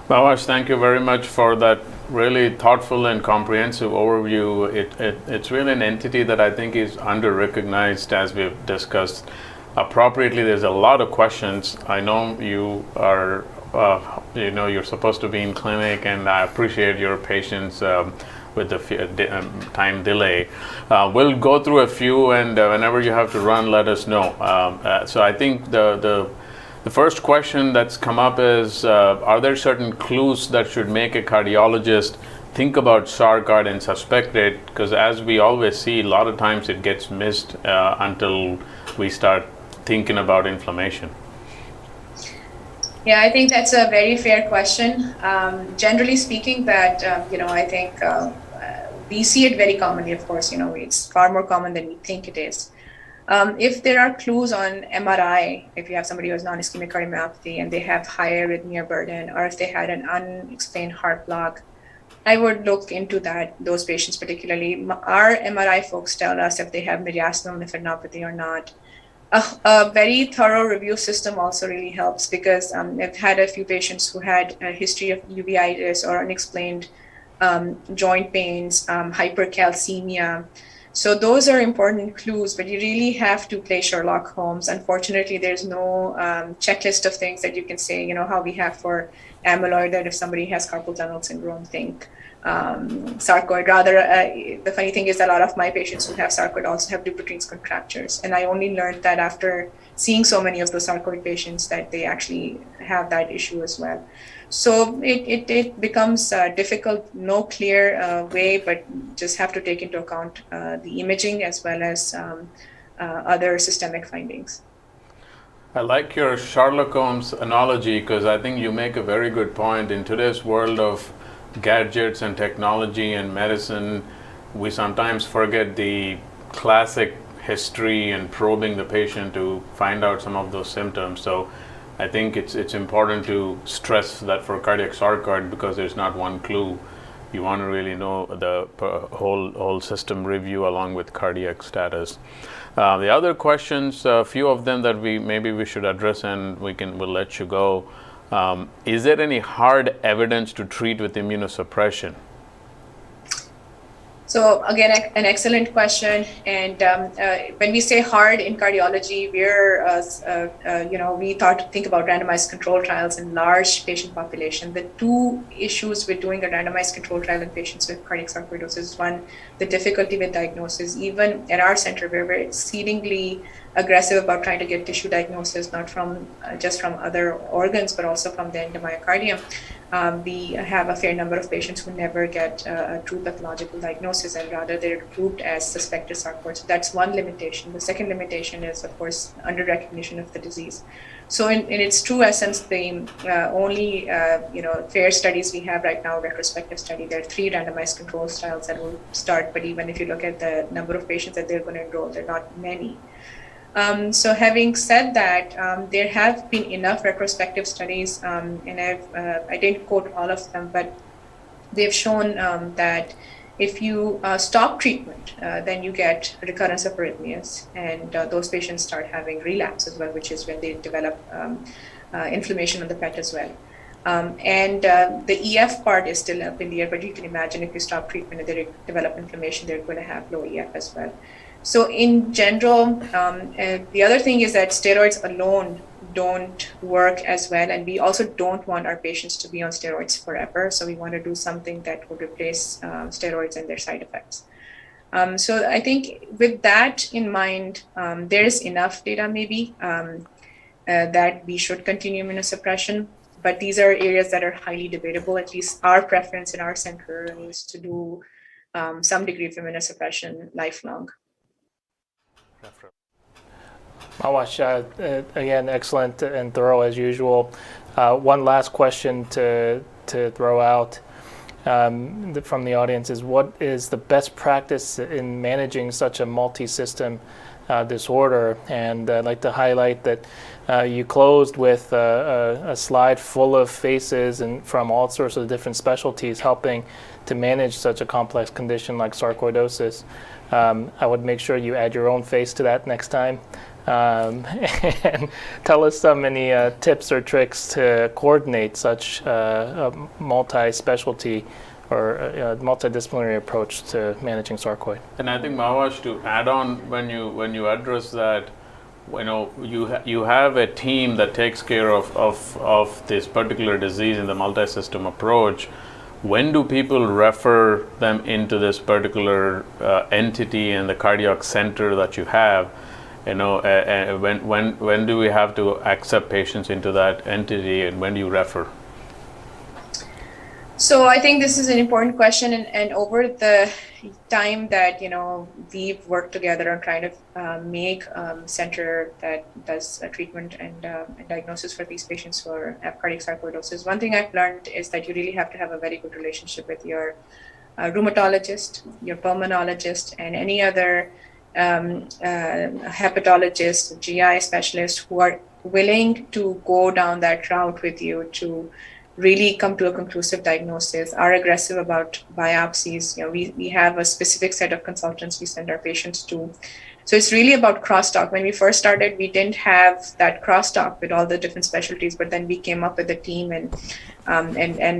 Bhawash, thank you very much for that really thoughtful and comprehensive overview. It's really an entity that I think is under-recognized, as we've discussed appropriately. There's a lot of questions. I know you are, you're supposed to be in clinic, and I appreciate your patience with the time delay. We'll go through a few, and whenever you have to run, let us know. So I think the first question that's come up is, are there certain clues that should make a cardiologist think about sarcoid and suspect it? Because as we always see, a lot of times it gets missed until we start thinking about inflammation.
Yeah, I think that's a very fair question. Generally speaking, that I think we see it very commonly. Of course, it's far more common than we think it is. If there are clues on MRI, if you have somebody who has non-ischemic cardiomyopathy and they have higher arrhythmia burden, or if they had an unexplained heart block, I would look into those patients particularly. Our MRI folks tell us if they have mediastinal lymphadenopathy or not. A very thorough review system also really helps, because I've had a few patients who had a history of uveitis or unexplained joint pains, hypercalcemia. So those are important clues, but you really have to play Sherlock Holmes. Unfortunately, there's no checklist of things that you can say, how we have for amyloid, that if somebody has carpal tunnel syndrome, think sarcoid. Rather, the funny thing is a lot of my patients who have sarcoid also have Dupuytren's contractures. And I only learned that after seeing so many of the sarcoid patients that they actually have that issue as well. So it becomes difficult, no clear way, but just have to take into account the imaging as well as other systemic findings.
I like your Sherlock Holmes analogy, because I think you make a very good point. In today's world of gadgets and technology and medicine, we sometimes forget the classic history and probing the patient to find out some of those symptoms. So I think it's important to stress that for cardiac sarcoid, because there's not one clue. You want to really know the whole system review along with cardiac status. The other questions, a few of them that we should address, and we'll let you go. Is there any hard evidence to treat with immunosuppression?
So again, an excellent question. And when we say hard in cardiology, we think about randomized control trials in large patient population. The two issues with doing a randomized control trial in patients with cardiac sarcoidosis is, one, the difficulty with diagnosis. Even at our center, where we're exceedingly aggressive about trying to get tissue diagnosis, not from just from other organs, but also from the endomyocardium. We have a fair number of patients who never get a true pathological diagnosis, and rather they're grouped as suspected sarcoid. So that's one limitation. The second limitation is, of course, under recognition of the disease. So in its true essence, the only fair studies we have right now, retrospective study, there are 3 randomized control trials that will start. But even if you look at the number of patients that they're going to enroll, they're not many. So having said that, there have been enough retrospective studies, and I didn't quote all of them, but they've shown that if you stop treatment, then you get recurrence of arrhythmias, and those patients start having relapse as well, which is when they develop inflammation on the PET as well. And the EF part is still up in the air, but you can imagine if you stop treatment and they develop inflammation, they're going to have low EF as well. So in general, the other thing is that steroids alone don't work as well, and we also don't want our patients to be on steroids forever. So we want to do something that would replace steroids and their side effects. So I think with that in mind, there is enough data maybe that we should continue immunosuppression, but these are areas that are highly debatable. At least our preference in our center is to do some degree of immunosuppression lifelong.
Bhawash, again, excellent and thorough as usual. One last question to throw out from the audience is, what is the best practice in managing such a multi-system disorder. And I'd like to highlight that you closed with a slide full of faces and from all sorts of different specialties helping to manage such a complex condition like sarcoidosis. I would make sure you add your own face to that next time. And tell us any tips or tricks to coordinate such a multi-specialty or a multidisciplinary approach to managing sarcoid.
And I think, Mawash, to add on, when you address that, you have a team that takes care of this particular disease in the multi-system approach. When do people refer them into this particular entity and the cardiac center that you have? When do we have to accept patients into that entity, and when do you refer?
So I think this is an important question, and over the time that we've worked together on trying to make a center that does treatment and diagnosis for these patients who have cardiac sarcoidosis, one thing I've learned is that you really have to have a very good relationship with your rheumatologist, your pulmonologist, and any other hepatologist, GI specialist who are willing to go down that route with you to really come to a conclusive diagnosis, are aggressive about biopsies. We have a specific set of consultants we send our patients to. So it's really about crosstalk. When we first started, we didn't have that crosstalk with all the different specialties, but then we came up with a team and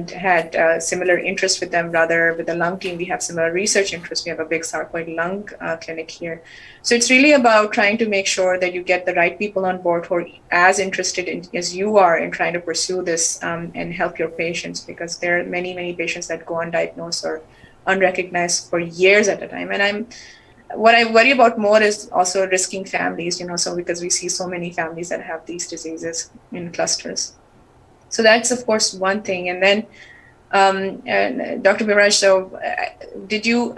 had similar interests with them. Rather, with the lung team, we have similar research interests. We have a big sarcoid lung clinic here. So it's really about trying to make sure that you get the right people on board who are as interested as you are in trying to pursue this and help your patients, because there are many, many patients that go undiagnosed or unrecognized for years at a time. And what I worry about more is also risking families, so because we see so many families that have these diseases in clusters. So that's, of course, one thing. And then, Dr. Bimraj, so did you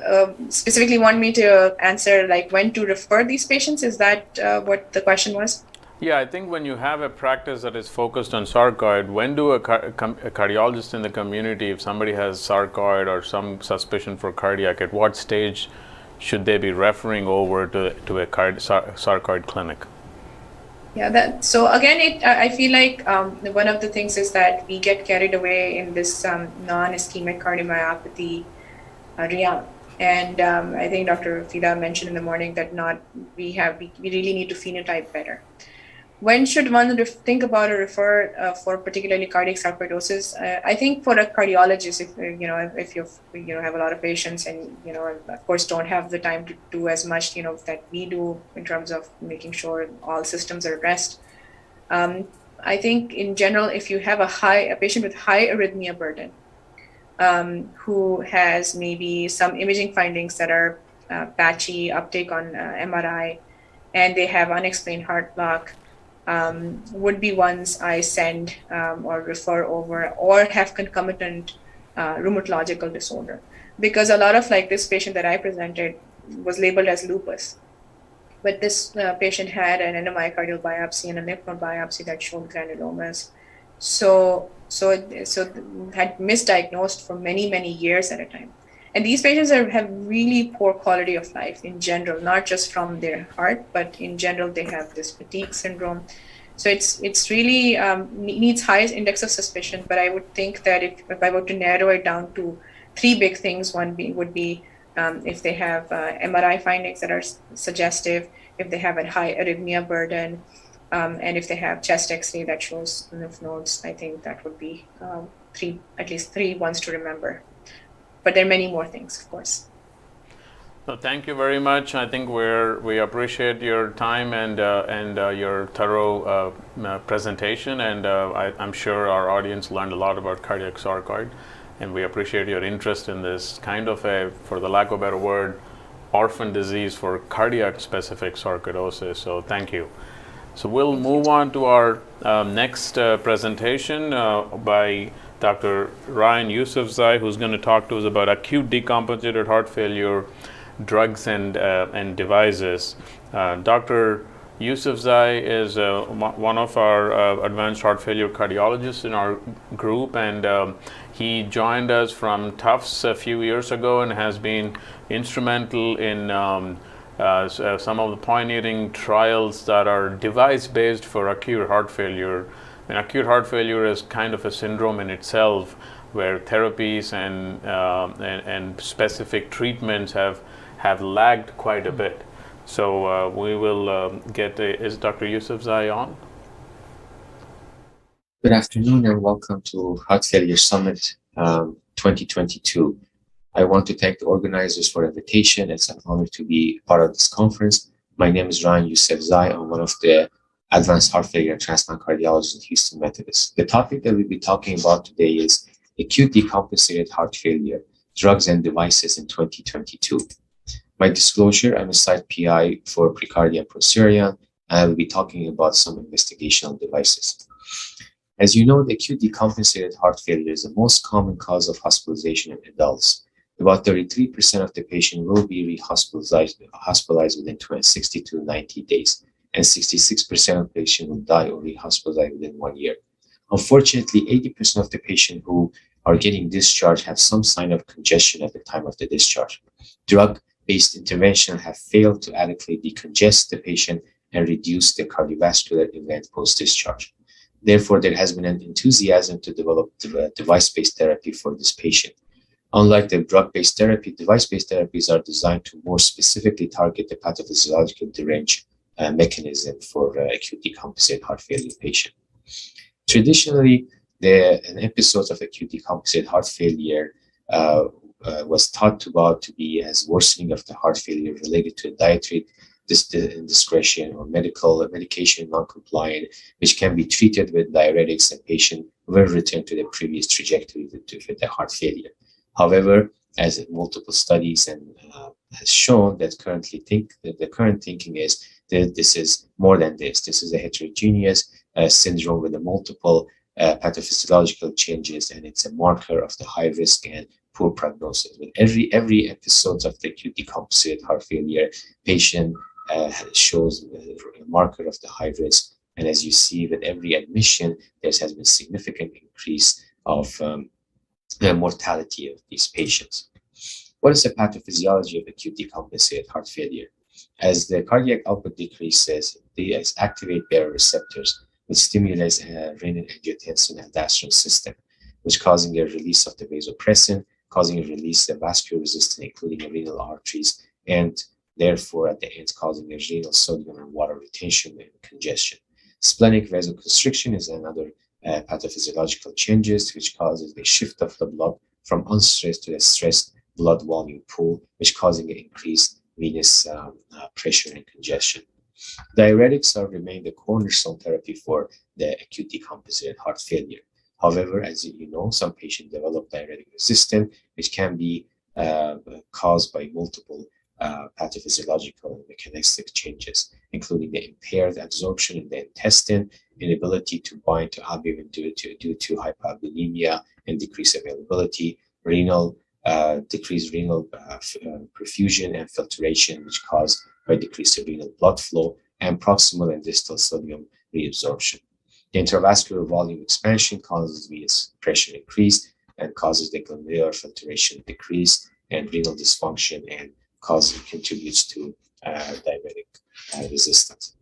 specifically want me to answer when to refer these patients? Is that what the question was?
Yeah, I think when you have a practice that is focused on sarcoid, when do a cardiologist in the community, if somebody has sarcoid or some suspicion for cardiac, at what stage should they be referring over to a sarcoid clinic?
Yeah, so again, I feel like one of the things is that we get carried away in this non-ischemic cardiomyopathy realm. And I think Dr. Fida mentioned in the morning that we really need to phenotype better. When should one think about or refer for particularly cardiac sarcoidosis? I think for a cardiologist, if you have a lot of patients and of course don't have the time to do as much that we do in terms of making sure all systems are addressed. I think in general, if you have a patient with high arrhythmia burden, who has maybe some imaging findings that are patchy, uptake on MRI, and they have unexplained heart block, would be ones I send or refer over, or have concomitant rheumatological disorder. Because a lot of this patient that I presented was labeled as lupus. But this patient had an endomyocardial biopsy and a lymph node biopsy that showed granulomas. So had misdiagnosed for many, many years at a time. And these patients have really poor quality of life in general, not just from their heart, but in general, they have this fatigue syndrome. So it's really needs highest index of suspicion. But I would think that if I were to narrow it down to three big things, would be if they have MRI findings that are suggestive, if they have a high arrhythmia burden, and if they have chest X-ray that shows lymph nodes. I think that would be at least three ones to remember. But there are many more things, of course.
So thank you very much. I think we appreciate your time and your thorough presentation, and I'm sure our audience learned a lot about cardiac sarcoid, and we appreciate your interest in this kind of for the lack of a better word, orphan disease for cardiac specific sarcoidosis. So thank you. So we'll move on to our next presentation by Dr. Ryan Yousafzai, who's going to talk to us about acute decompensated heart failure, drugs and devices. Dr. Yousafzai is one of our advanced heart failure cardiologists in our group, and he joined us from Tufts a few years ago and has been instrumental in some of the pioneering trials that are device-based for acute heart failure. And acute heart failure is kind of a syndrome in itself, where therapies and specific treatments have lagged quite a bit. So we will is Dr. Yousafzai on?
Good afternoon and welcome to Heart Failure Summit 2022. I want to thank the organizers for the invitation. It's an honor to be part of this conference. My name is Ryan Yousafzai. I'm one of the advanced heart failure and transplant cardiologists at Houston Methodist. The topic that we'll be talking about today is acute decompensated heart failure, drugs and devices in 2022. My disclosure, I'm a site PI for Precardia and Procerion, and I will be talking about some investigational devices. As you know, the acute decompensated heart failure is the most common cause of hospitalization in adults. About 33% of the patient will be hospitalized within 60 to 90 days, and 66% of patients will die or re-hospitalized within 1 year. Unfortunately, 80% of the patients who are getting discharged have some sign of congestion at the time of the discharge. Drug-based intervention have failed to adequately decongest the patient and reduce the cardiovascular event post-discharge. Therefore, there has been an enthusiasm to develop device-based therapy for this patient. Unlike the drug-based therapy, device-based therapies are designed to more specifically target the pathophysiological derange mechanism for acute decompensated heart failure patient. Traditionally, an episode of acute decompensated heart failure was thought about to be as worsening of the heart failure related to a dietary indiscretion or medication non-compliant, which can be treated with diuretics, and patient will return to the previous trajectory with the heart failure. However, as multiple studies has shown, that the current thinking is that this is more than this. This is a heterogeneous syndrome with multiple pathophysiological changes, and it's a marker of the high risk and poor prognosis. With every episode of the acute decompensated heart failure, patient shows a marker of the high risk, and as you see with every admission, there has been significant increase of mortality of these patients. What is the pathophysiology of acute decompensated heart failure? As the cardiac output decreases, these activate baroreceptors, which stimulates renin-angiotensin and aldosterone system, which causing a release of the vasopressin, causing a release of vascular resistance, including renal arteries, and therefore at the end causing a renal sodium and water retention and congestion. Splenic vasoconstriction is another pathophysiological changes which causes the shift of the blood from unstressed to a stressed blood volume pool, which causing an increased venous pressure and congestion. Diuretics remain the cornerstone therapy for the acute decompensated heart failure. However, as you know, some patients develop diuretic resistance, which can be caused by multiple pathophysiological and mechanistic changes, including the impaired absorption in the intestine, inability to bind to albumin due to hypoalbuminemia and decreased availability, decreased renal perfusion and filtration, which caused by decreased renal blood flow, and proximal and distal sodium reabsorption. The intravascular volume expansion causes venous pressure increase and causes the glomerular filtration decrease and renal dysfunction, and contributes to diabetic resistance.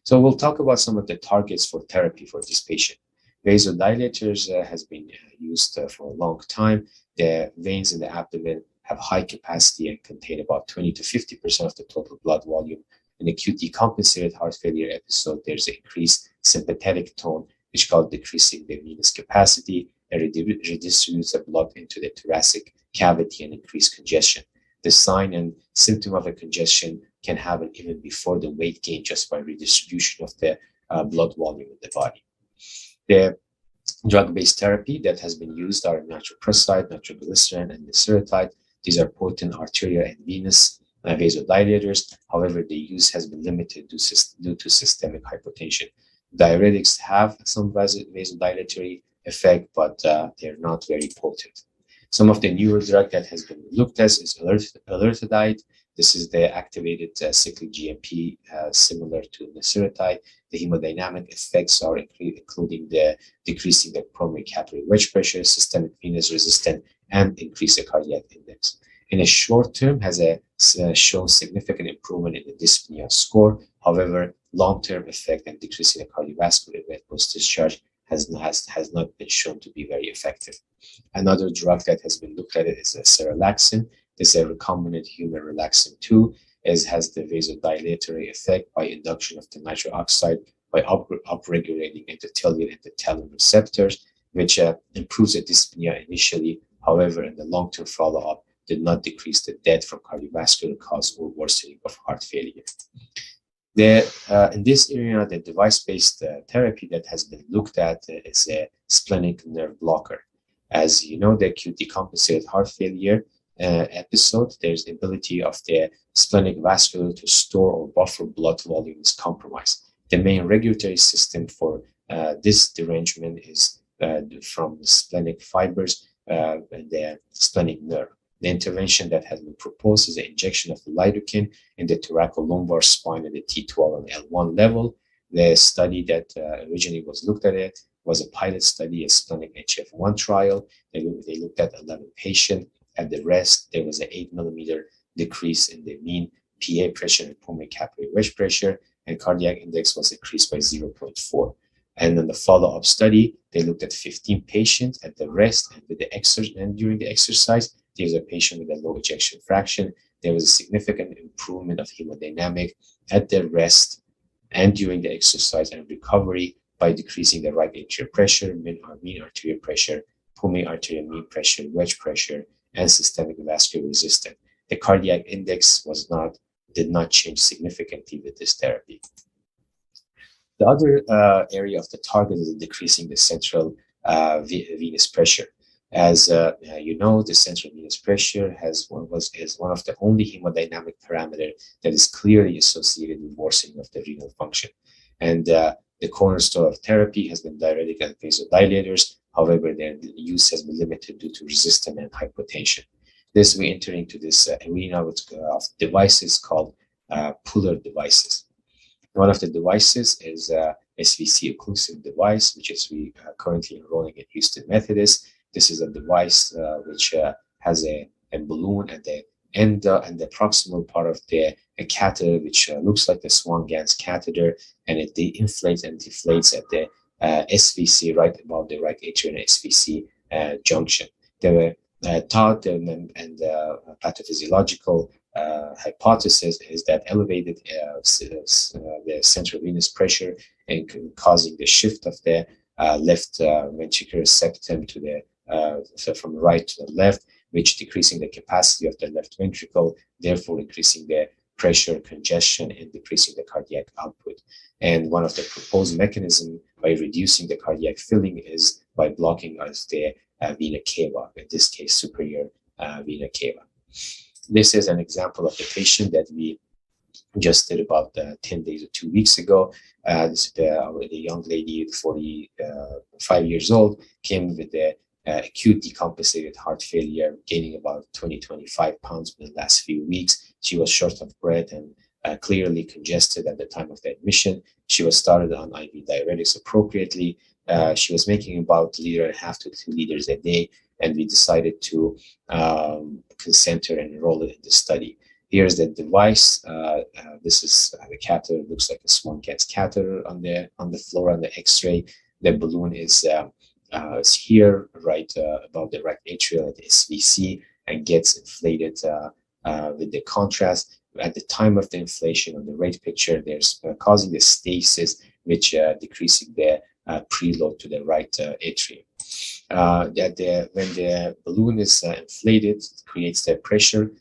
So we'll talk about some of the targets for therapy for this patient. Vasodilators has been used for a long time. The veins in the abdomen have high capacity and contain about 20 to 50% of the total blood volume. In acute decompensated heart failure episode, there's an increased sympathetic tone, which called decreasing the venous capacity and redistributes the blood into the thoracic cavity and increase congestion. The sign and symptom of a congestion can happen even before the weight gain, just by redistribution of the blood volume in the body. The drug-based therapy that has been used are nitroprusside, nitroglycerin, and nicerotide. These are potent arterial and venous vasodilators. However, the use has been limited due to systemic hypertension. Diuretics have some vasodilatory effect, but they're not very potent. Some of the newer drug that has been looked at is alertidide. This is the activated cyclic GMP, similar to nicerotide. The hemodynamic effects are including the decreasing the pulmonary capillary wedge pressure, systemic venous resistance, and increase the cardiac index. In a short term, has shown significant improvement in the dyspnea score. However, long-term effect and decrease in the cardiovascular event post-discharge has not been shown to be very effective. Another drug that has been looked at is serelaxin. This is a recombinant human relaxin 2, has the vasodilatory effect by induction of the nitric oxide by upregulating endothelial and endothelin receptors, which improves the dyspnea initially. However, in the long-term follow-up, did not decrease the death from cardiovascular cause or worsening of heart failure. In this area, the device-based therapy that has been looked at is a splenic nerve blocker. As you know, the acute decompensated heart failure episode, there's the ability of the splenic vasculature to store or buffer blood volume is compromised. The main regulatory system for this derangement is from the splenic fibers and the splenic nerve. The intervention that has been proposed is the injection of lidocaine in the thoracolumbar spine at the T12 and L1 level. The study that originally was looked at it was a pilot study, a splenic HF1 trial. They looked at 11 patients. At the rest, there was an 8 millimeter decrease in the mean PA pressure and pulmonary capillary wedge pressure, and cardiac index was increased by 0.4. And in the follow-up study, they looked at 15 patients at the rest and with the exercise, and during the exercise, there was a patient with a low ejection fraction. There was a significant improvement of hemodynamic at the rest and during the exercise and recovery by decreasing the right atrial pressure, mean arterial pressure, pulmonary arterial mean pressure, wedge pressure, and systemic vascular resistance. The cardiac index did not change significantly with this therapy. The other area of the target is decreasing the central venous pressure. As you know, the central venous pressure is one of the only hemodynamic parameter that is clearly associated with worsening of the renal function. And the cornerstone of therapy has been diuretic and vasodilators. However, their use has been limited due to resistance and hypertension. We enter into this arena of devices called puller devices. One of the devices is SVC occlusive device, which is we currently enrolling at Houston Methodist. This is a device which has a balloon at the end and the proximal part of the catheter, which looks like the Swan-Ganz catheter, and it inflates and deflates at the SVC right above the right atrial and SVC junction. There were thought and pathophysiological hypothesis is that elevated the central venous pressure and causing the shift of the left ventricular septum to the so from right to the left, which decreasing the capacity of the left ventricle, therefore increasing the pressure, congestion, and decreasing the cardiac output. And one of the proposed mechanisms by reducing the cardiac filling is by blocking the vena cava, in this case, superior vena cava. This is an example of the patient that we just did about 10 days or 2 weeks ago. This is the young lady, 45 years old, came with the acute decompensated heart failure, gaining about 20-25 pounds in the last few weeks. She was short of breath and clearly congested at the time of the admission. She was started on IV diuretics appropriately. She was making about 1.5 to 2 liters a day, and we decided to consent her and enroll her in the study. Here's the device. This is the catheter. It looks like a Swan-Ganz catheter on the floor on the X-ray. The balloon is here, right above the right atrial at the SVC, and gets inflated with the contrast. At the time of the inflation on the right picture, there's causing the stasis, which decreasing the preload to the right atrium. When the balloon is inflated, it creates the pressure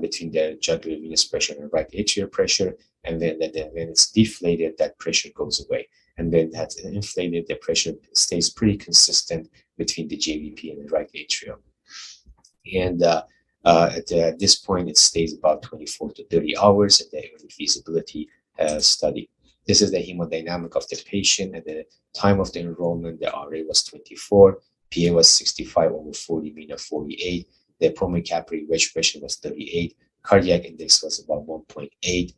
between the jugular venous pressure and right atrial pressure, and then when it's deflated, that pressure goes away. And then that's inflated, the pressure stays pretty consistent between the JVP and the right atrium. And at this point, it stays about 24 to 30 hours at the early feasibility study. This is the hemodynamic of the patient. At the time of the enrollment, the RA was 24, PA was 65 over 40, mean of 48. The pulmonary capillary wedge pressure was 38. Cardiac index was about 1.8.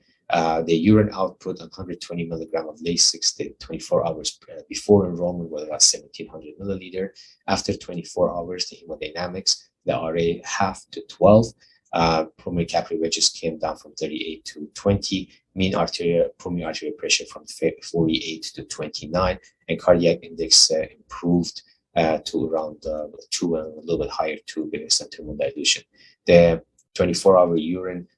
The urine output on 120 milligram of Lasix, the 24 hours before enrollment was about 1,700 milliliter. After 24 hours, the hemodynamics, the RA half to 12. pulmonary capillary wedges came down from 38 to 20, mean pulmonary arterial pressure from 48 to 29, and cardiac index improved to around 2 and a little bit higher, 2 based on thermal dilution. The 24-hour urine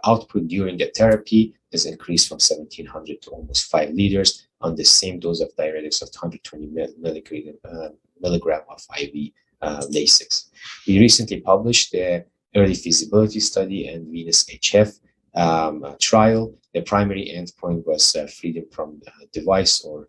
output during the therapy is increased from 1,700 to almost 5 liters on the same dose of diuretics of 120 milligram of IV Lasix. We recently published the early feasibility study and venous HF trial. The primary endpoint was freedom from device or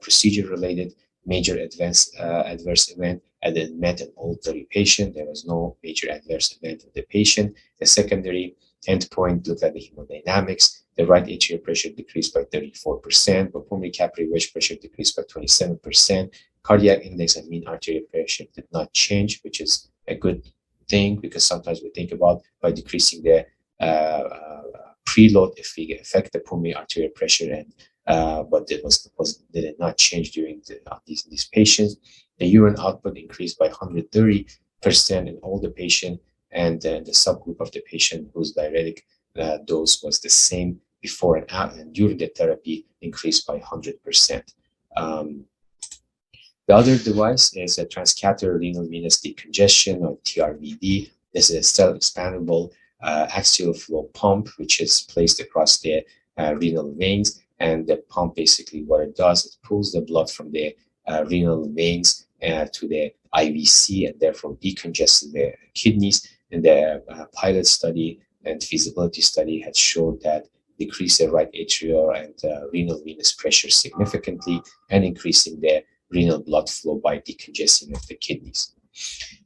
procedure-related major adverse event, and then met in all 30 patients. There was no major adverse event in the patient. The secondary endpoint looked at the hemodynamics. The right atrial pressure decreased by 34%, but pulmonary capillary wedge pressure decreased by 27%. Cardiac index and mean arterial pressure did not change, which is a good thing, because sometimes we think about by decreasing the preload if we affect the pulmonary arterial pressure, and but it did not change during these patients. The urine output increased by 130% in all the patients, and the subgroup of the patient whose diuretic dose was the same before and during the therapy increased by 100%. The other device is a transcatheter renal venous decongestion, or TRVD. This is a self-expandable axial flow pump which is placed across the renal veins, and the pump basically what it does, it pulls the blood from the renal veins to the IVC and therefore decongests the kidneys. And the pilot study and feasibility study had showed that decrease the right atrial and renal venous pressure significantly and increasing the renal blood flow by decongesting of the kidneys.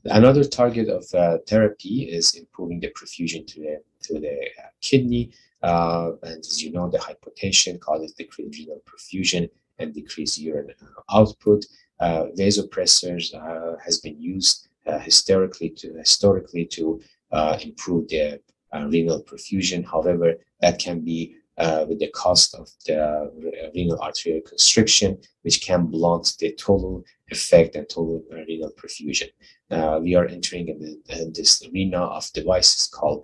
Another target of therapy is improving the perfusion to the kidney. And as you know, the hypertension causes decreased renal perfusion and decreased urine output. Vasopressors has been used historically to improve the renal perfusion. However, that can be with the cost of the renal arterial constriction, which can blunt the total effect and total renal perfusion. We are entering in this arena of devices called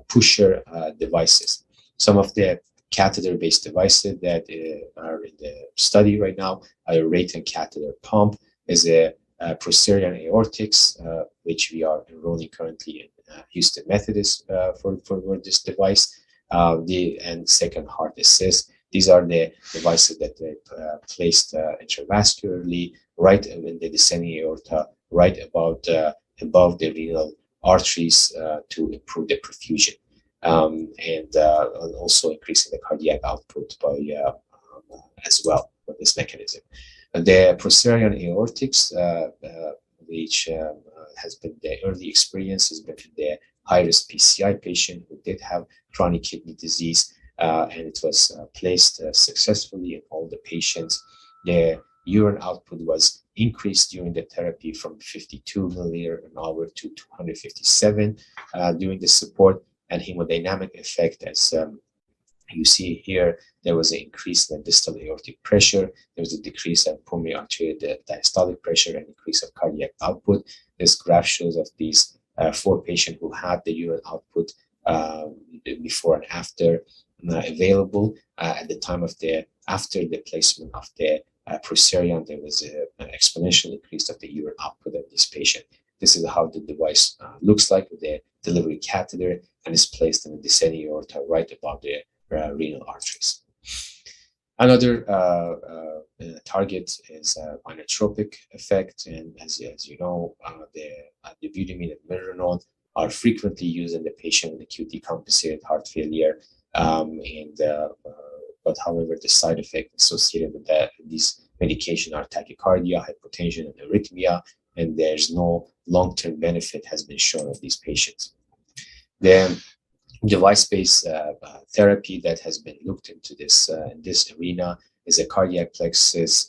pusher devices. Some of the catheter-based devices that are in the study right now are a rate and catheter pump, is a Procerian aortics, which we are enrolling currently in Houston Methodist for this device. And second heart assist. These are the devices that they placed intravascularly right in the descending aorta, right above the renal arteries to improve the perfusion. And also increasing the cardiac output by as well with this mechanism. The Procerian aortics, which has been the early experience, has been in the high-risk PCI patient who did have chronic kidney disease, and it was placed successfully in all the patients. The urine output was increased during the therapy from 52 milliliter an hour to 257 during the support, and hemodynamic effect, as you see here, there was an increase in distal aortic pressure, there was a decrease in pulmonary arterial diastolic pressure, and increase of cardiac output. This graph shows of these 4 patients who had the urine output before and after available. At the time of after the placement of the Procerian, there was an exponential increase of the urine output of this patient. This is how the device looks like with the delivery catheter, and is placed in the descending aorta right above the renal arteries. Another target is inotropic effect, and as you know, the butamine and milrinone are frequently used in the patient with acute decompensated heart failure. But however, the side effects associated with these medications are tachycardia, hypertension, and arrhythmia, and there's no long-term benefit has been shown of these patients. The device-based therapy that has been looked into in this arena is a cardiac plexus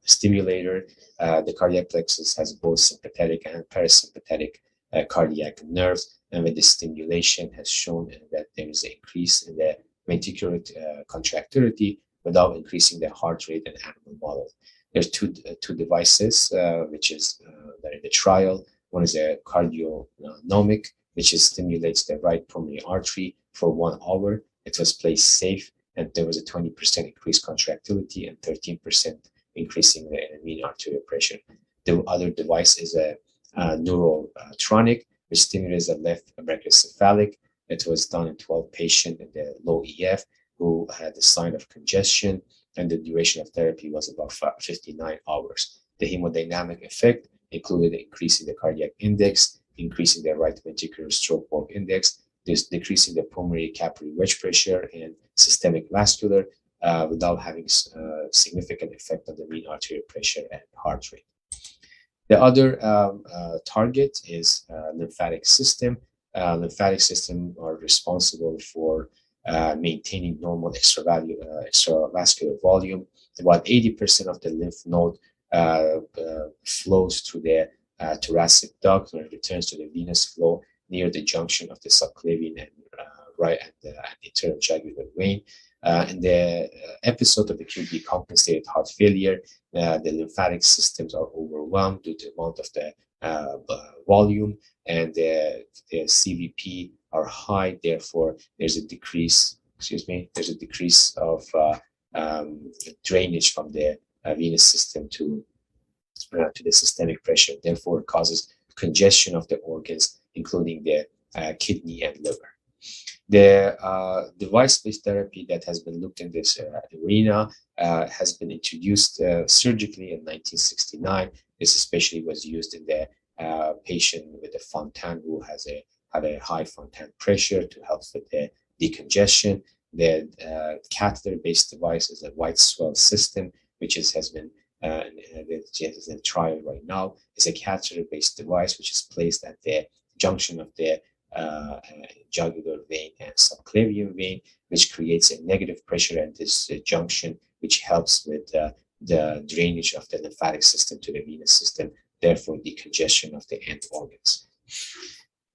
stimulator. The cardiac plexus has both sympathetic and parasympathetic cardiac nerves, and with the stimulation has shown that there is an increase in the ventricular contractility without increasing the heart rate in animal model. There's two devices which is that in the trial. One is a cardiogenic which stimulates the right pulmonary artery for 1 hour. It was placed safe, and there was a 20% increased contractility and 13% increasing the mean arterial pressure. The other device is a neurotronic, which stimulates the left brachiocephalic. It was done in 12 patients in the low EF who had a sign of congestion, and the duration of therapy was about 59 hours. The hemodynamic effect included increasing the cardiac index, increasing the right ventricular stroke walk index, decreasing the pulmonary capillary wedge pressure and systemic vascular without having significant effect on the mean arterial pressure and heart rate. The other target is lymphatic system. Lymphatic system are responsible for maintaining normal extravascular volume. About 80% of the lymph node flows through the thoracic duct when it returns to the venous flow near the junction of the subclavian and right and the internal jugular vein. In the episode of acute decompensated heart failure, the lymphatic systems are overwhelmed due to the amount of the volume, and the CVP are high. Therefore, there's a decrease. There's a decrease of drainage from the venous system to the systemic pressure. Therefore, it causes congestion of the organs, including the kidney and liver. The device-based therapy that has been looked in this arena has been introduced surgically in 1969. This especially was used in the patient with a Fontan who had a high Fontan pressure to help with the decongestion. The catheter-based device is a white swell system, which has been in trial right now. It's a catheter-based device which is placed at the junction of the jugular vein and subclavian vein, which creates a negative pressure at this junction, which helps with the drainage of the lymphatic system to the venous system, therefore decongestion of the end organs.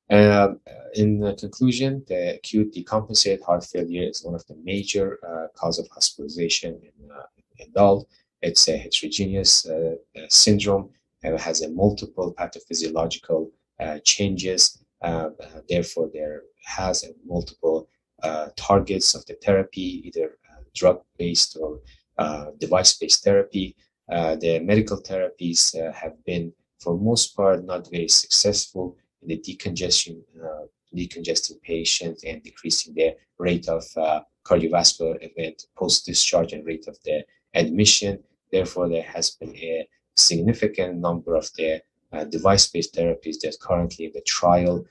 In conclusion, the acute decompensated heart failure is one of the major cause of hospitalization in adult. It's a heterogeneous syndrome and has a multiple pathophysiological changes. Therefore, there has multiple targets of the therapy, either drug-based or device-based therapy. The medical therapies have been, for most part, not very successful in the decongesting patients and decreasing the rate of cardiovascular event post-discharge and rate of the admission. Therefore, there has been a significant number of the device-based therapies that currently in the trial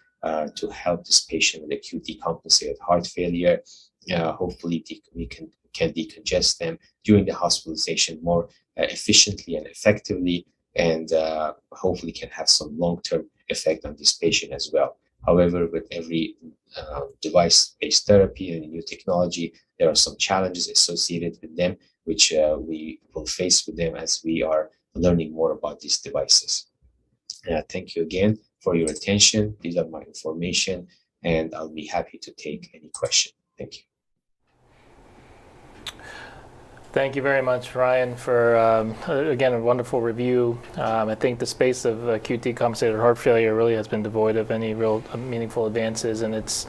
to help this patient with acute decompensated heart failure. Hopefully, we can decongest them during the hospitalization more efficiently and effectively, and hopefully can have some long-term effect on this patient as well. However, with every device-based therapy and new technology, there are some challenges associated with them, which we will face with them as we are learning more about these devices. Thank you again for your attention. These are my information, and I'll be happy to take any question. Thank you.
Thank you very much, Ryan, for, again, a wonderful review. I think the space of acute decompensated heart failure really has been devoid of any real meaningful advances, and it's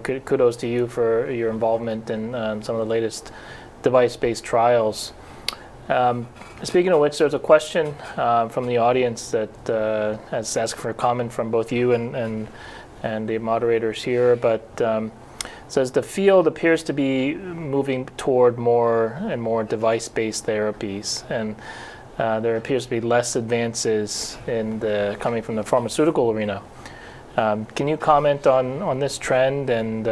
kudos to you for your involvement in some of the latest device-based trials. Speaking of which, there's a question from the audience that has asked for a comment from both you and the moderators here, but says the field appears to be moving toward more and more device-based therapies, and there appears to be less advances coming from the pharmaceutical arena. Can you comment on this trend, and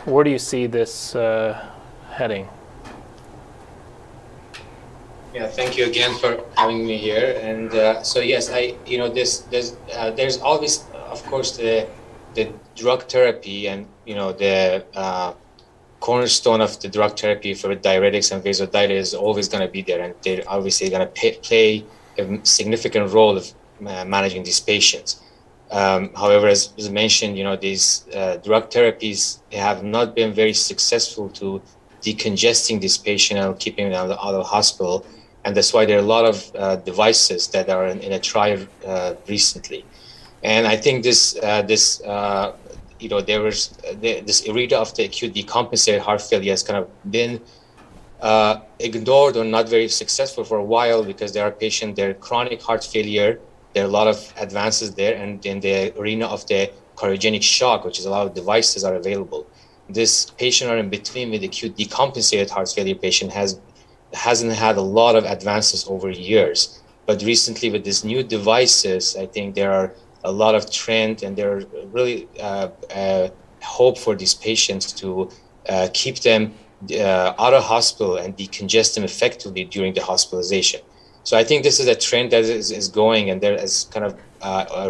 where do you see this heading?
Yeah, thank you again for having me here. And so yes, there's always, of course, the drug therapy, and the cornerstone of the drug therapy for diuretics and vasodilators is always going to be there, and they're obviously going to play a significant role of managing these patients. However, as mentioned, these drug therapies have not been very successful to decongesting this patient and keeping them out of the hospital. And that's why there are a lot of devices that are in a trial recently. And I think this there was this area of the acute decompensated heart failure has kind of been ignored or not very successful for a while, because there are patients, they're chronic heart failure, there are a lot of advances there, and in the arena of the cardiogenic shock, which is a lot of devices are available. This patient are in between with acute decompensated heart failure patient hasn't had a lot of advances over years. But recently with these new devices, I think there are a lot of trend, and there are really hope for these patients to keep them out of hospital and decongest them effectively during the hospitalization. So I think this is a trend that is going, and there is kind of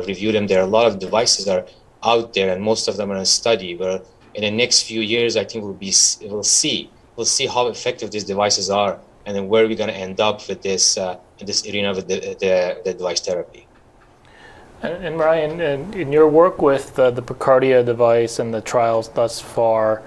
reviewed them. There are a lot of devices that are out there, and most of them are in study. But in the next few years, I think we'll see how effective these devices are, and then where we're going to end up with this in this arena of the device therapy.
And Ryan, in your work with the Precardia device and the trials thus far,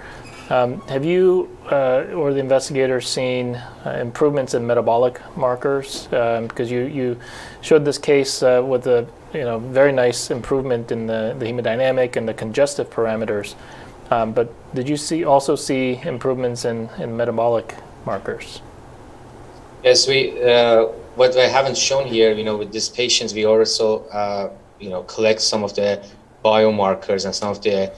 have you or the investigators seen improvements in metabolic markers? Because you showed this case with a very nice improvement in the hemodynamic and the congestive parameters. But did you also see improvements in metabolic markers?
Yes, what I haven't shown here, with these patients, we also collect some of the biomarkers and some of the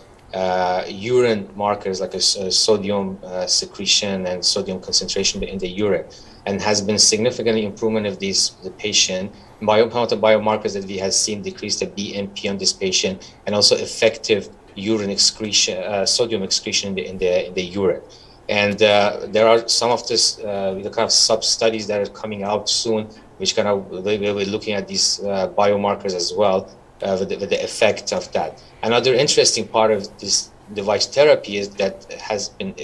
urine markers, like a sodium secretion and sodium concentration in the urine, and has been significantly improvement of the patient. Biomarkers that we have seen decrease the BNP on this patient, and also effective urine excretion, sodium excretion in the urine. And there are some of this kind of sub-studies that are coming out soon, which kind of we'll be looking at these biomarkers as well, with the effect of that. Another interesting part of this device therapy is that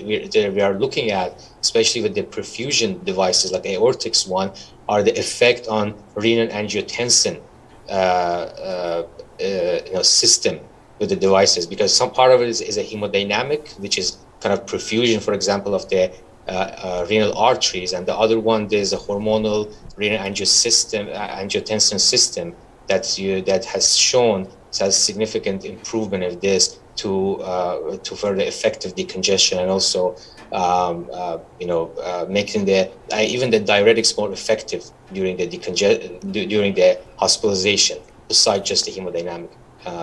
we are looking at, especially with the perfusion devices like aortic one, are the effect on renal angiotensin system with the devices, because some part of it is a hemodynamic, which is kind of perfusion, for example, of the renal arteries, and the other one, there's a hormonal renal angiotensin system that has shown has significant improvement of this to further effective decongestion, and also making even the diuretics more effective during the hospitalization, besides just the hemodynamic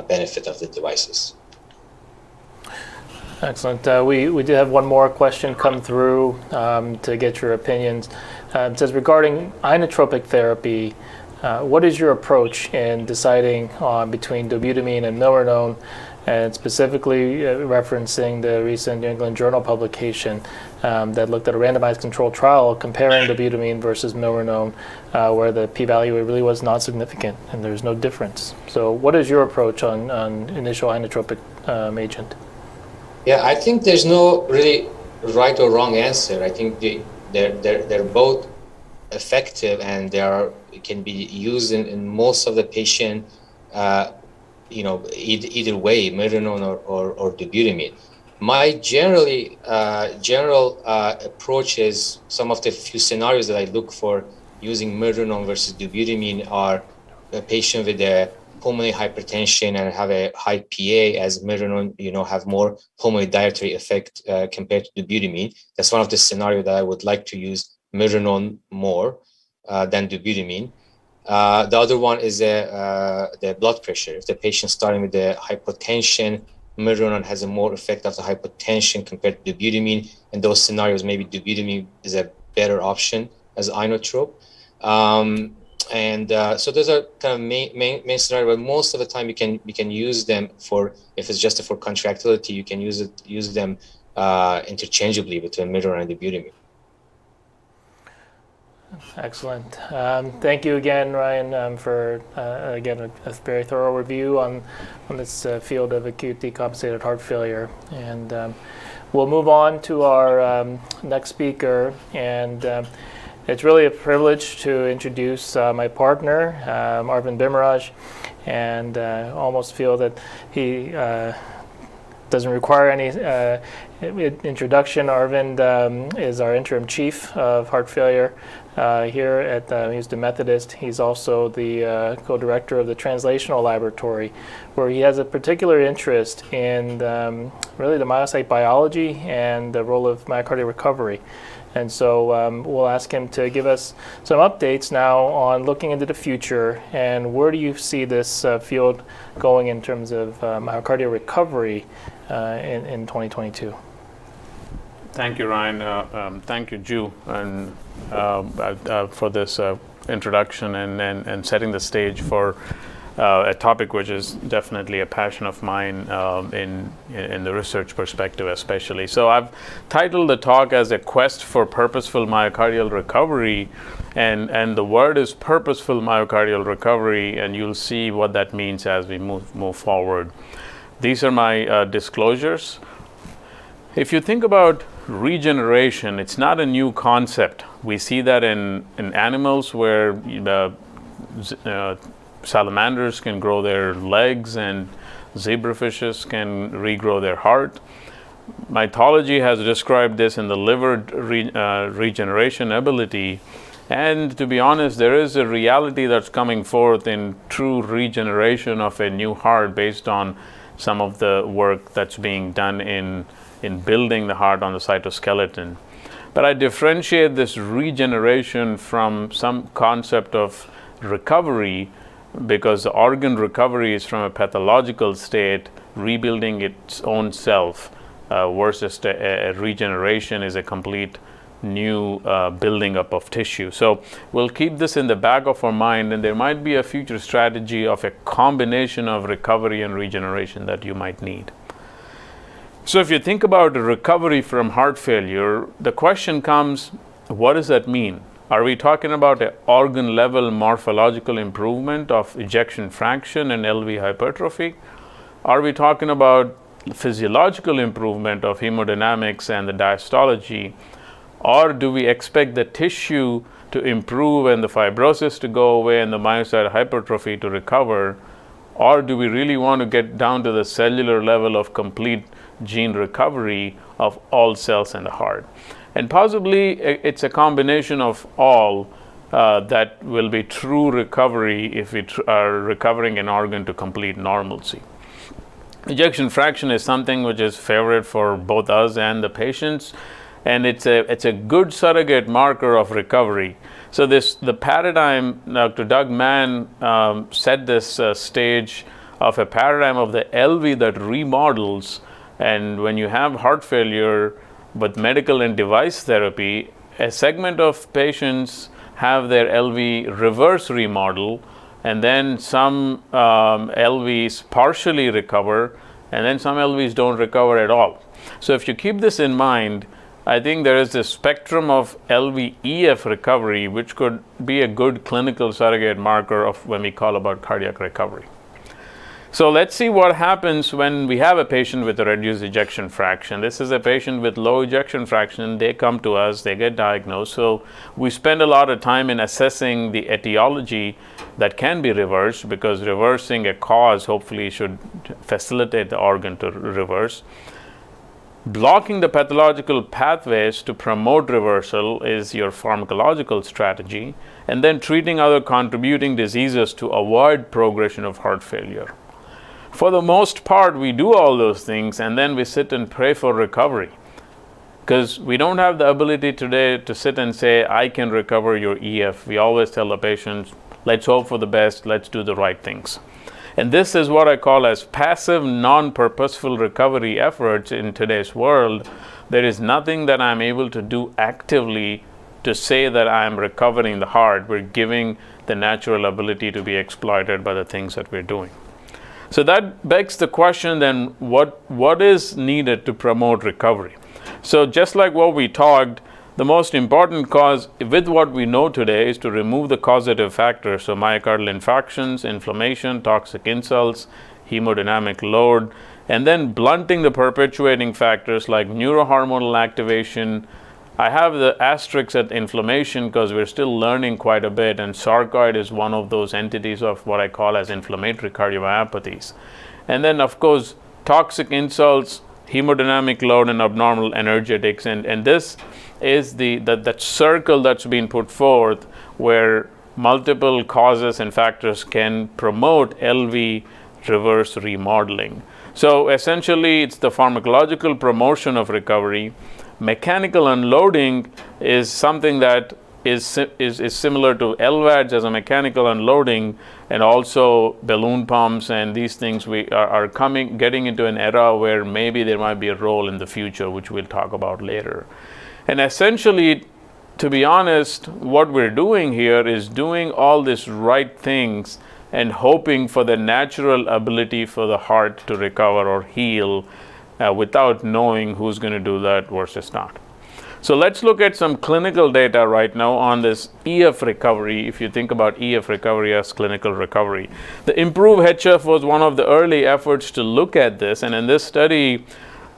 benefit of the devices.
Excellent. We did have one more question come through to get your opinions. It says, regarding inotropic therapy, what is your approach in deciding between dobutamine and milrinone, and specifically referencing the recent New England Journal publication that looked at a randomized controlled trial comparing dobutamine versus milrinone, where the p-value really was not significant and there's no difference. So what is your approach on initial inotropic agent?
Yeah, I think there's no really right or wrong answer. I think they're both effective, and can be used in most of the patient, either way, milrinone or dobutamine. My general approach is, some of the few scenarios that I look for using milrinone versus dobutamine are a patient with a pulmonary hypertension and have a high PA, as milrinone, have more pulmonary dietary effect compared to dobutamine. That's one of the scenarios that I would like to use milrinone more than dobutamine. The other one is the blood pressure. If the patient starting with the hypotension, milrinone has a more effect of the hypotension compared to dobutamine. In those scenarios, maybe dobutamine is a better option as inotrope. So those are kind of main scenario. But most of the time, you can use them for, if it's just for contractility, you can use them interchangeably between milrinone and dobutamine.
Excellent. Thank you again, Ryan, for again a very thorough review on this field of acute decompensated heart failure. And we'll move on to our next speaker. And it's really a privilege to introduce my partner, Arvind Bimaraj, and almost feel that he doesn't require introduction, Arvind is our interim chief of heart failure here at Houston Methodist. He's also the co-director of the Translational Laboratory, where he has a particular interest in really the myocyte biology and the role of myocardial recovery. And so we'll ask him to give us some updates now on looking into the future and where do you see this field going in terms of myocardial recovery in 2022.
Thank you, Ryan. Thank you, Ju, and for this introduction and setting the stage for a topic which is definitely a passion of mine in the research perspective especially. So I've titled the talk as A Quest for Purposeful Myocardial Recovery, and the word is purposeful myocardial recovery, and you'll see what that means as we move forward. These are my disclosures. If you think about regeneration, it's not a new concept. We see that in animals where salamanders can grow their legs and zebrafishes can regrow their heart. Mythology has described this in the liver regeneration ability. And to be honest, there is a reality that's coming forth in true regeneration of a new heart based on some of the work that's being done in building the heart on the cytoskeleton. But I differentiate this regeneration from some concept of recovery, because the organ recovery is from a pathological state, rebuilding its own self, versus a regeneration is a complete new building up of tissue. So we'll keep this in the back of our mind, and there might be a future strategy of a combination of recovery and regeneration that you might need. So if you think about recovery from heart failure, the question comes, what does that mean? Are we talking about an organ level morphological improvement of ejection fraction and LV hypertrophy? Are we talking about physiological improvement of hemodynamics and the diastology? Or do we expect the tissue to improve and the fibrosis to go away and the myocyte hypertrophy to recover? Or do we really want to get down to the cellular level of complete gene recovery of all cells in the heart? And possibly it's a combination of all that will be true recovery if we are recovering an organ to complete normalcy. Ejection fraction is something which is favorite for both us and the patients, and it's a good surrogate marker of recovery. So the paradigm, Dr. Doug Mann set this stage of a paradigm of the LV that remodels, and when you have heart failure with medical and device therapy, a segment of patients have their LV reverse remodel, and then some LVs partially recover, and then some LVs don't recover at all. So if you keep this in mind, I think there is this spectrum of LVEF recovery, which could be a good clinical surrogate marker of when we call about cardiac recovery. So let's see what happens when we have a patient with a reduced ejection fraction. This is a patient with low ejection fraction. They come to us, they get diagnosed. So we spend a lot of time in assessing the etiology that can be reversed, because reversing a cause hopefully should facilitate the organ to reverse. Blocking the pathological pathways to promote reversal is your pharmacological strategy, and then treating other contributing diseases to avoid progression of heart failure. For the most part, we do all those things, and then we sit and pray for recovery, because we don't have the ability today to sit and say, I can recover your EF. We always tell the patients, let's hope for the best, let's do the right things. And this is what I call as passive, non-purposeful recovery efforts in today's world. There is nothing that I'm able to do actively to say that I'm recovering the heart. We're giving the natural ability to be exploited by the things that we're doing. So that begs the question then, what is needed to promote recovery? So just like what we talked, the most important cause with what we know today is to remove the causative factors. So myocardial infarctions, inflammation, toxic insults, hemodynamic load, and then blunting the perpetuating factors like neurohormonal activation. I have the asterisks at inflammation because we're still learning quite a bit, and sarcoid is one of those entities of what I call as inflammatory cardiomyopathies. And then of course, toxic insults, hemodynamic load and abnormal energetics. And this is that circle that's been put forth where multiple causes and factors can promote LV reverse remodeling. So essentially, it's the pharmacological promotion of recovery. Mechanical unloading is something that is similar to LVADs as a mechanical unloading, and also balloon pumps and these things. We are getting into an era where maybe there might be a role in the future, which we'll talk about later. And essentially, to be honest, what we're doing here is doing all these right things and hoping for the natural ability for the heart to recover or heal without knowing who's going to do that versus not. So let's look at some clinical data right now on this EF recovery, if you think about EF recovery as clinical recovery. The Improve HF was one of the early efforts to look at this, and in this study,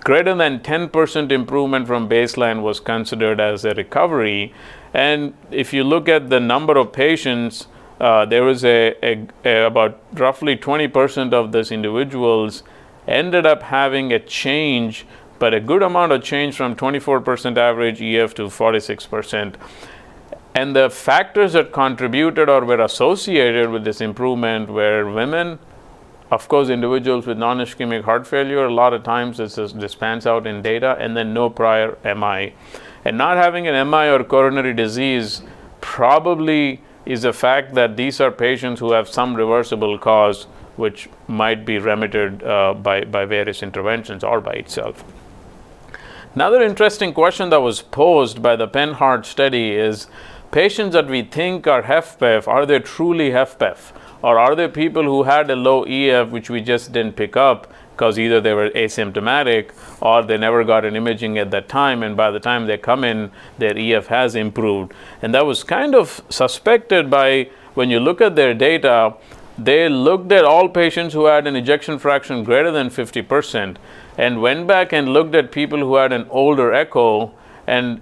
greater than 10% improvement from baseline was considered as a recovery. And if you look at the number of patients, there was about roughly 20% of these individuals ended up having a change, but a good amount of change from 24% average EF to 46%. And the factors that contributed or were associated with this improvement were women, of course, individuals with non-ischemic heart failure. A lot of times this pans out in data, and then no prior MI. And not having an MI or coronary disease probably is a fact that these are patients who have some reversible cause which might be remitted by various interventions or by itself. Another interesting question that was posed by the Penn Heart study is, patients that we think are HFpEF, are they truly HFpEF? Or are there people who had a low EF which we just didn't pick up because either they were asymptomatic or they never got an imaging at that time, and by the time they come in, their EF has improved. And that was kind of suspected by, when you look at their data, they looked at all patients who had an ejection fraction greater than 50% and went back and looked at people who had an older echo, and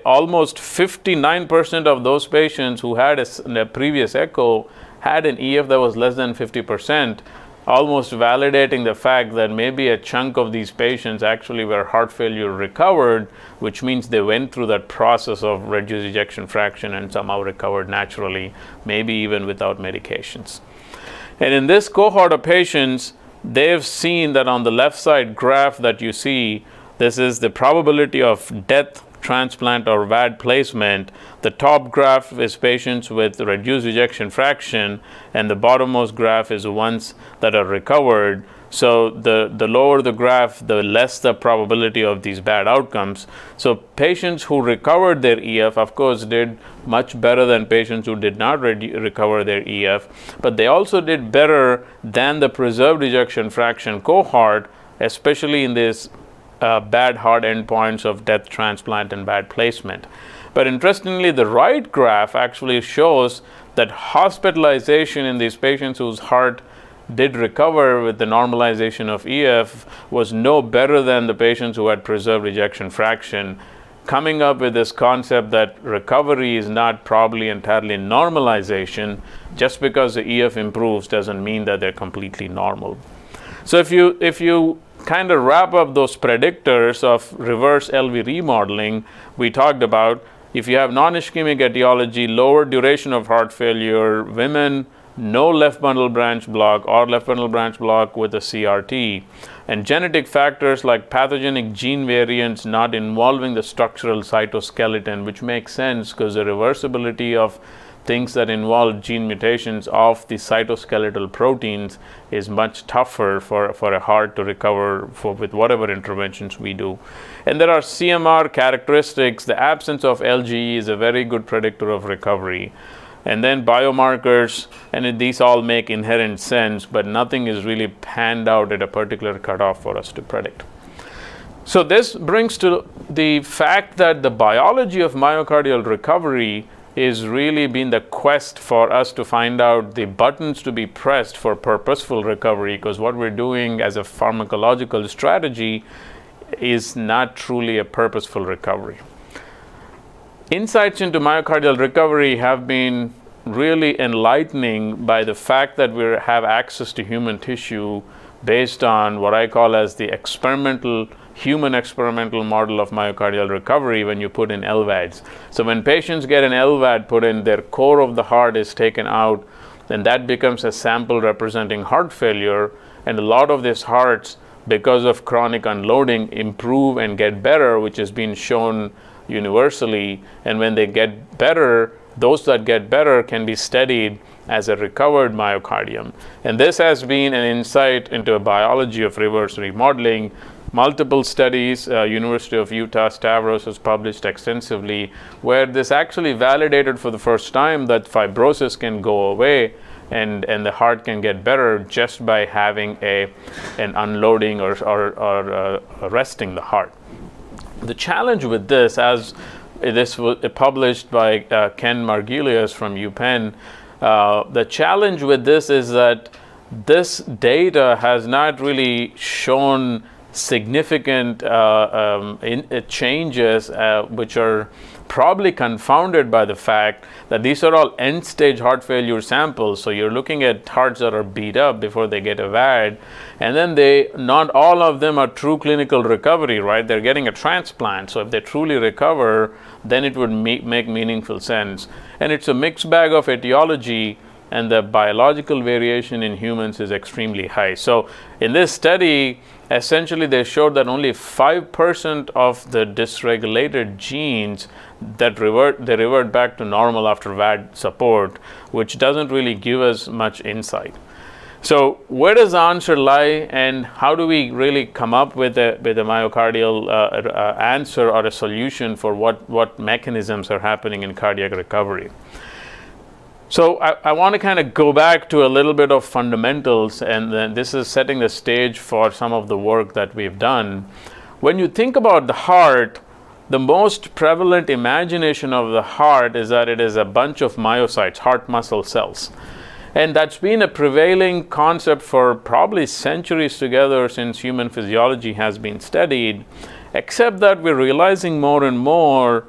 almost 59% of those patients who had a previous echo had an EF that was less than 50%, almost validating the fact that maybe a chunk of these patients actually were heart failure recovered, which means they went through that process of reduced ejection fraction and somehow recovered naturally, maybe even without medications. And in this cohort of patients, they've seen that on the left side graph that you see, this is the probability of death, transplant, or VAD placement. The top graph is patients with reduced ejection fraction, and the bottommost graph is ones that are recovered. So the lower the graph, the less the probability of these bad outcomes. So patients who recovered their EF, of course, did much better than patients who did not recover their EF, but they also did better than the preserved ejection fraction cohort, especially in this bad heart endpoints of death, transplant, and bad placement. But interestingly, the right graph actually shows that hospitalization in these patients whose heart did recover with the normalization of EF was no better than the patients who had preserved ejection fraction, coming up with this concept that recovery is not probably entirely normalization. Just because the EF improves doesn't mean that they're completely normal. So if you kind of wrap up those predictors of reverse LV remodeling we talked about, if you have non-ischemic etiology, lower duration of heart failure, women, no left bundle branch block or left bundle branch block with a CRT, and genetic factors like pathogenic gene variants not involving the structural cytoskeleton, which makes sense because the reversibility of things that involve gene mutations of the cytoskeletal proteins is much tougher for a heart to recover with whatever interventions we do. And there are CMR characteristics. The absence of LGE is a very good predictor of recovery. And then biomarkers, and these all make inherent sense, but nothing is really panned out at a particular cutoff for us to predict. So this brings to the fact that the biology of myocardial recovery is really been the quest for us to find out the buttons to be pressed for purposeful recovery, because what we're doing as a pharmacological strategy is not truly a purposeful recovery. Insights into myocardial recovery have been really enlightening by the fact that we have access to human tissue based on what I call as the experimental human experimental model of myocardial recovery when you put in LVADs. So when patients get an LVAD put in, their core of the heart is taken out, then that becomes a sample representing heart failure, and a lot of these hearts, because of chronic unloading, improve and get better, which has been shown universally. And when they get better, those that get better can be studied as a recovered myocardium. And this has been an insight into a biology of reverse remodeling. Multiple studies, University of Utah Stavros has published extensively, where this actually validated for the first time that fibrosis can go away and the heart can get better just by having an unloading or resting the heart. The challenge with this, as this was published by Ken Margulies from UPenn, the challenge with this is that this data has not really shown significant changes, which are probably confounded by the fact that these are all end-stage heart failure samples. So you're looking at hearts that are beat up before they get a VAD, and then not all of them are true clinical recovery, right? They're getting a transplant. So if they truly recover, then it would make meaningful sense. And it's a mixed bag of etiology, and the biological variation in humans is extremely high. So in this study, essentially they showed that only 5% of the dysregulated genes that revert back to normal after VAD support, which doesn't really give us much insight. So where does the answer lie, and how do we really come up with a myocardial answer or a solution for what mechanisms are happening in cardiac recovery? So I want to kind of go back to a little bit of fundamentals, and then this is setting the stage for some of the work that we've done. When you think about the heart, the most prevalent imagination of the heart is that it is a bunch of myocytes, heart muscle cells. And that's been a prevailing concept for probably centuries together since human physiology has been studied, except that we're realizing more and more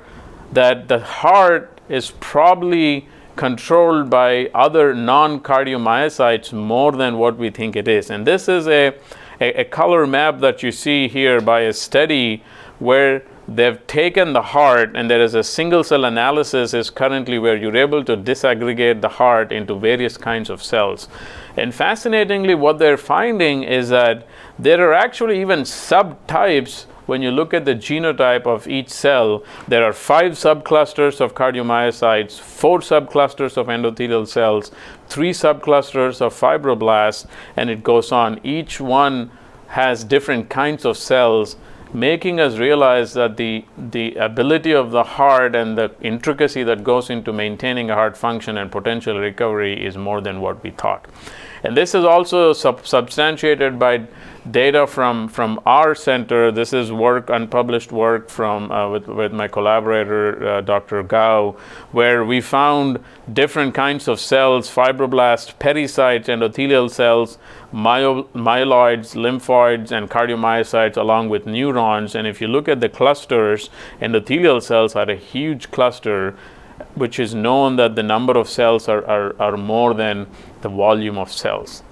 that the heart is probably controlled by other non-cardiomyocytes more than what we think it is. And this is a color map that you see here by a study where they've taken the heart, and there is a single cell analysis is currently where you're able to disaggregate the heart into various kinds of cells. And fascinatingly, what they're finding is that there are actually even subtypes. When you look at the genotype of each cell, there are 5 subclusters of cardiomyocytes, 4 subclusters of endothelial cells, 3 subclusters of fibroblasts, and it goes on. Each one has different kinds of cells, making us realize that the ability of the heart and the intricacy that goes into maintaining a heart function and potential recovery is more than what we thought. And this is also substantiated by data from our center. This is work, unpublished work from with my collaborator, Dr. Guha, where we found different kinds of cells: fibroblasts, pericytes, endothelial cells, myeloids, lymphoids, and cardiomyocytes, along with neurons. And if you look at the clusters, endothelial cells are a huge cluster, which is known that the number of cells are more than the volume of cells.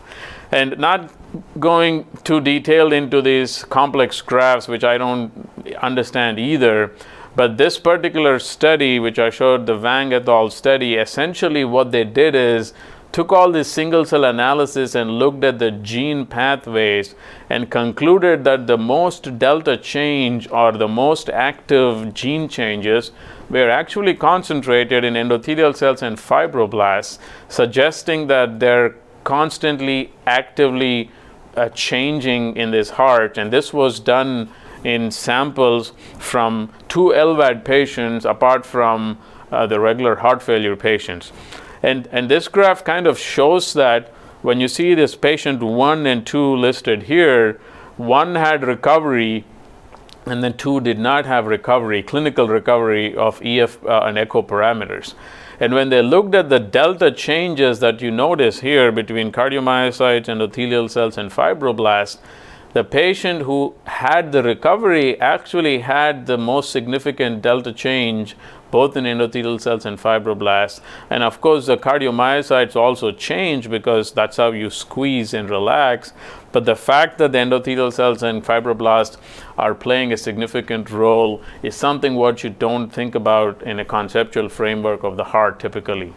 And not going too detailed into these complex graphs, which I don't understand either, but this particular study, which I showed, the Wang et al. Study, essentially what they did is took all this single cell analysis and looked at the gene pathways and concluded that the most delta change, or the most active gene changes, were actually concentrated in endothelial cells and fibroblasts, suggesting that they're constantly actively changing in this heart. And this was done in samples from 2 LVAD patients apart from the regular heart failure patients. And this graph kind of shows that when you see this patient 1 and 2 listed here, 1 had recovery and then 2 did not have recovery, clinical recovery of EF and echo parameters. And when they looked at the delta changes that you notice here between cardiomyocytes, endothelial cells, and fibroblasts, the patient who had the recovery actually had the most significant delta change both in endothelial cells and fibroblasts. And of course, the cardiomyocytes also change because that's how you squeeze and relax. But the fact that the endothelial cells and fibroblasts are playing a significant role is something what you don't think about in a conceptual framework of the heart typically.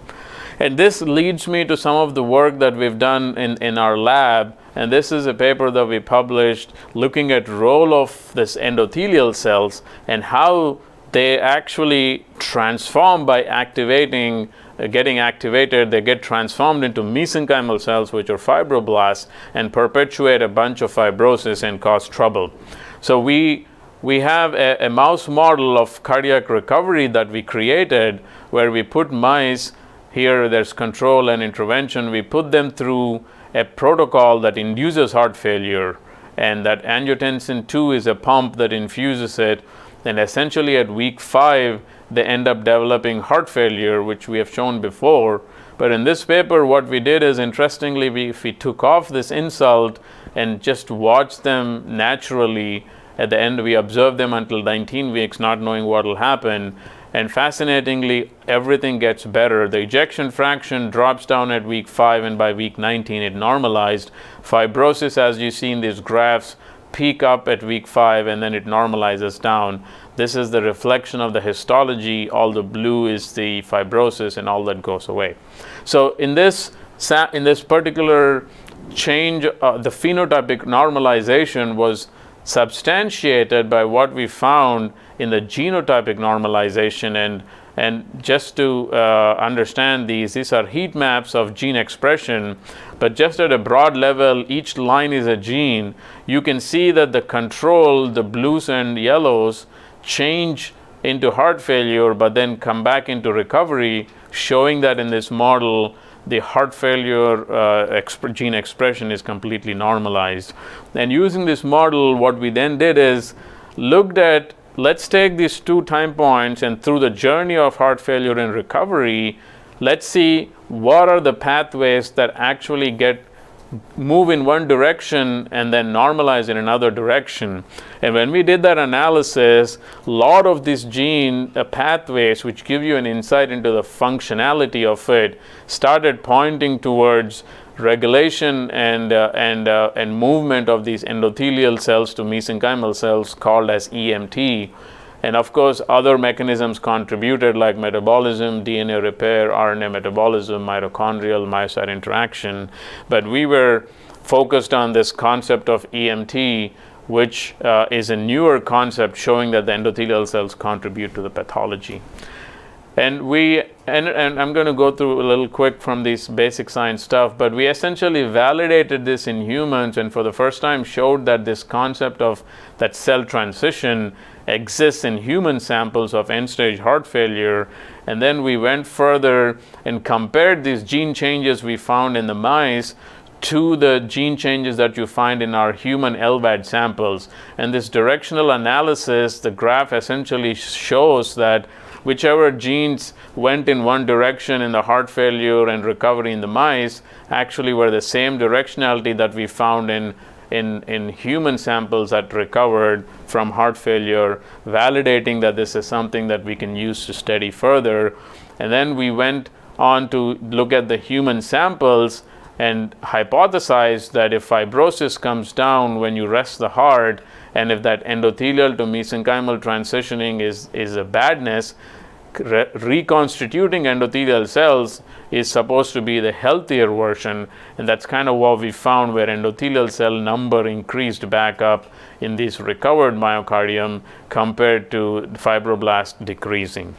And this leads me to some of the work that we've done in our lab. And this is a paper that we published looking at role of this endothelial cells and how they actually transform by activating, getting activated, they get transformed into mesenchymal cells, which are fibroblasts, and perpetuate a bunch of fibrosis and cause trouble. So we have a mouse model of cardiac recovery that we created where we put mice, here there's control and intervention, we put them through a protocol that induces heart failure, and that angiotensin II is a pump that infuses it. And essentially at week 5, they end up developing heart failure, which we have shown before. But in this paper, what we did is, interestingly, we took off this insult and just watched them naturally. At the end, we observed them until 19 weeks, not knowing what will happen. And fascinatingly, everything gets better. The ejection fraction drops down at week 5, and by week 19, it normalized. Fibrosis, as you see in these graphs, peak up at week 5 and then it normalizes down. This is the reflection of the histology. All the blue is the fibrosis and all that goes away. So in this particular change, the phenotypic normalization was substantiated by what we found in the genotypic normalization. And just to understand these are heat maps of gene expression, but just at a broad level, each line is a gene. You can see that the control, the blues and yellows, change into heart failure, but then come back into recovery, showing that in this model, the heart failure gene expression is completely normalized. And using this model, what we then did is looked at, let's take these 2 time points, and through the journey of heart failure and recovery, let's see what are the pathways that actually move in one direction and then normalize in another direction. And when we did that analysis, a lot of these gene pathways, which give you an insight into the functionality of it, started pointing towards regulation and movement of these endothelial cells to mesenchymal cells, called as EMT. And of course, other mechanisms contributed like metabolism, DNA repair, RNA metabolism, mitochondrial myocyte interaction. But we were focused on this concept of EMT, which is a newer concept showing that the endothelial cells contribute to the pathology. And I'm going to go through a little quick from these basic science stuff, but we essentially validated this in humans, and for the first time showed that this concept of that cell transition exists in human samples of end-stage heart failure. And then we went further and compared these gene changes we found in the mice to the gene changes that you find in our human LVAD samples. And this directional analysis, the graph essentially shows that whichever genes went in one direction in the heart failure and recovery in the mice actually were the same directionality that we found in human samples that recovered from heart failure, validating that this is something that we can use to study further. And then we went on to look at the human samples and hypothesized that if fibrosis comes down when you rest the heart, and if that endothelial to mesenchymal transitioning is a badness, reconstituting endothelial cells is supposed to be the healthier version. And that's kind of what we found, where endothelial cell number increased back up in this recovered myocardium compared to fibroblast decreasing.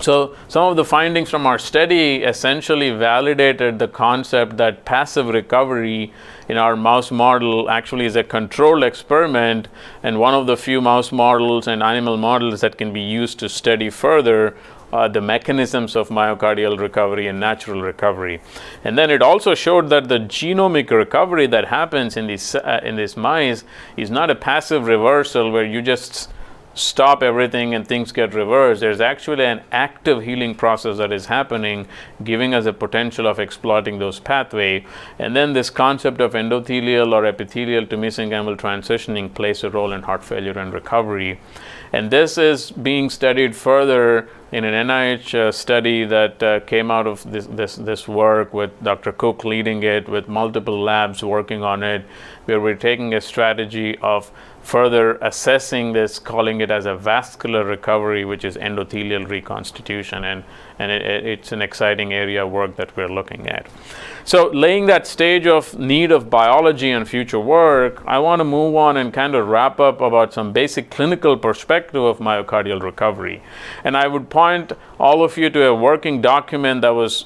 So some of the findings from our study essentially validated the concept that passive recovery in our mouse model actually is a controlled experiment, and one of the few mouse models and animal models that can be used to study further the mechanisms of myocardial recovery and natural recovery. And then it also showed that the genomic recovery that happens in these mice is not a passive reversal where you just stop everything and things get reversed. There's actually an active healing process that is happening, giving us a potential of exploiting those pathway. And then this concept of endothelial or epithelial to mesenchymal transitioning plays a role in heart failure and recovery. And this is being studied further in an NIH study that came out of this work, with Dr. Cook leading it, with multiple labs working on it, where we're taking a strategy of further assessing this, calling it as a vascular recovery, which is endothelial reconstitution, and it's an exciting area of work that we're looking at. So laying that stage of need of biology and future work, I want to move on and kind of wrap up about some basic clinical perspective of myocardial recovery. And I would point all of you to a working document that was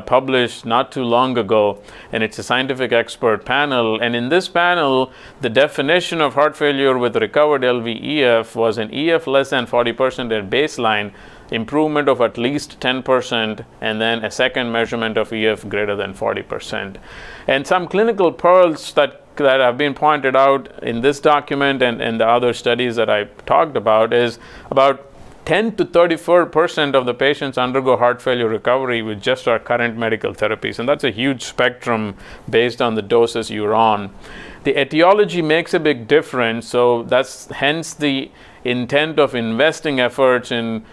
published not too long ago, and it's a scientific expert panel. And in this panel, the definition of heart failure with recovered LVEF was an EF less than 40% at baseline, improvement of at least 10%, and then a second measurement of EF greater than 40%. And some clinical pearls that have been pointed out in this document and the other studies that I talked about is about 10 to 34% of the patients undergo heart failure recovery with just our current medical therapies, and that's a huge spectrum based on the doses you're on. The etiology makes a big difference, so that's hence the intent of investing efforts in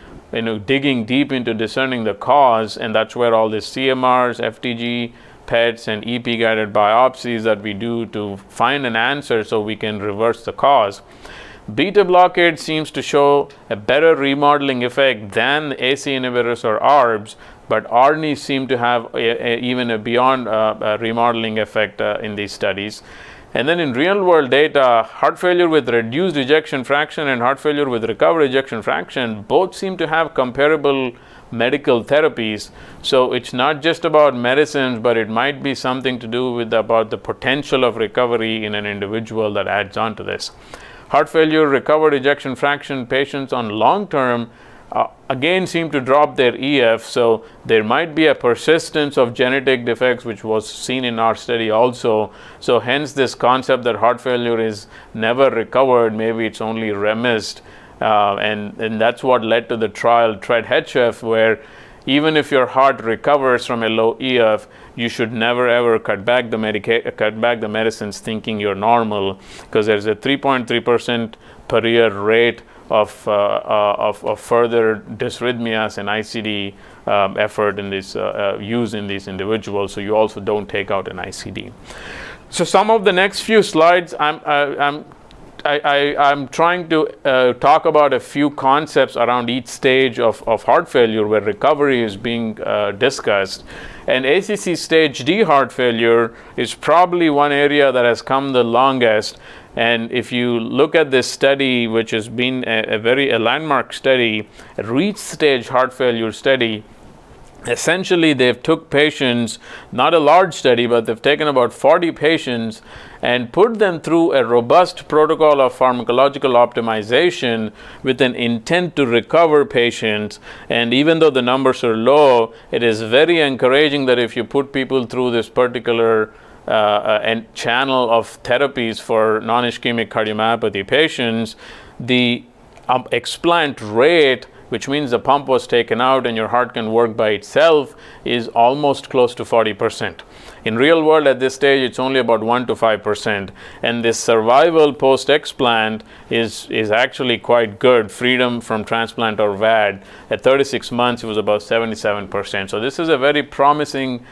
digging deep into discerning the cause, and that's where all these CMRs, FTG, PETs, and EP guided biopsies that we do to find an answer so we can reverse the cause. Beta blockade seems to show a better remodeling effect than AC inhibitors or ARBs, but ARNIs seem to have even a beyond remodeling effect in these studies. And then in real world data, heart failure with reduced ejection fraction and heart failure with recovered ejection fraction both seem to have comparable medical therapies. So it's not just about medicines, but it might be something to do with about the potential of recovery in an individual that adds on to this. Heart failure recovered ejection fraction patients on long term again seem to drop their EF, so there might be a persistence of genetic defects, which was seen in our study also. So hence this concept that heart failure is never recovered, maybe it's only remissed, and that's what led to the trial TREAD-HF, where even if your heart recovers from a low EF, you should never ever cut back the medicines thinking you're normal, because there's a 3.3% per year rate of further dysrhythmias and ICD effort in this use in these individuals. So you also don't take out an ICD. So some of the next few slides, I'm trying to talk about a few concepts around each stage of heart failure where recovery is being discussed. And ACC stage D heart failure is probably one area that has come the longest. And if you look at this study, which has been a landmark study, a reach stage heart failure study, essentially they've took patients, not a large study, but they've taken about 40 patients and put them through a robust protocol of pharmacological optimization with an intent to recover patients. And even though the numbers are low, it is very encouraging that if you put people through this particular and channel of therapies for non-ischemic cardiomyopathy patients, the explant rate, which means the pump was taken out and your heart can work by itself, is almost close to 40%. In real world at this stage, it's only about 1 to 5%. And this survival post-explant is actually quite good. Freedom from transplant or VAD, at 36 months, it was about 77%. So this is a very promising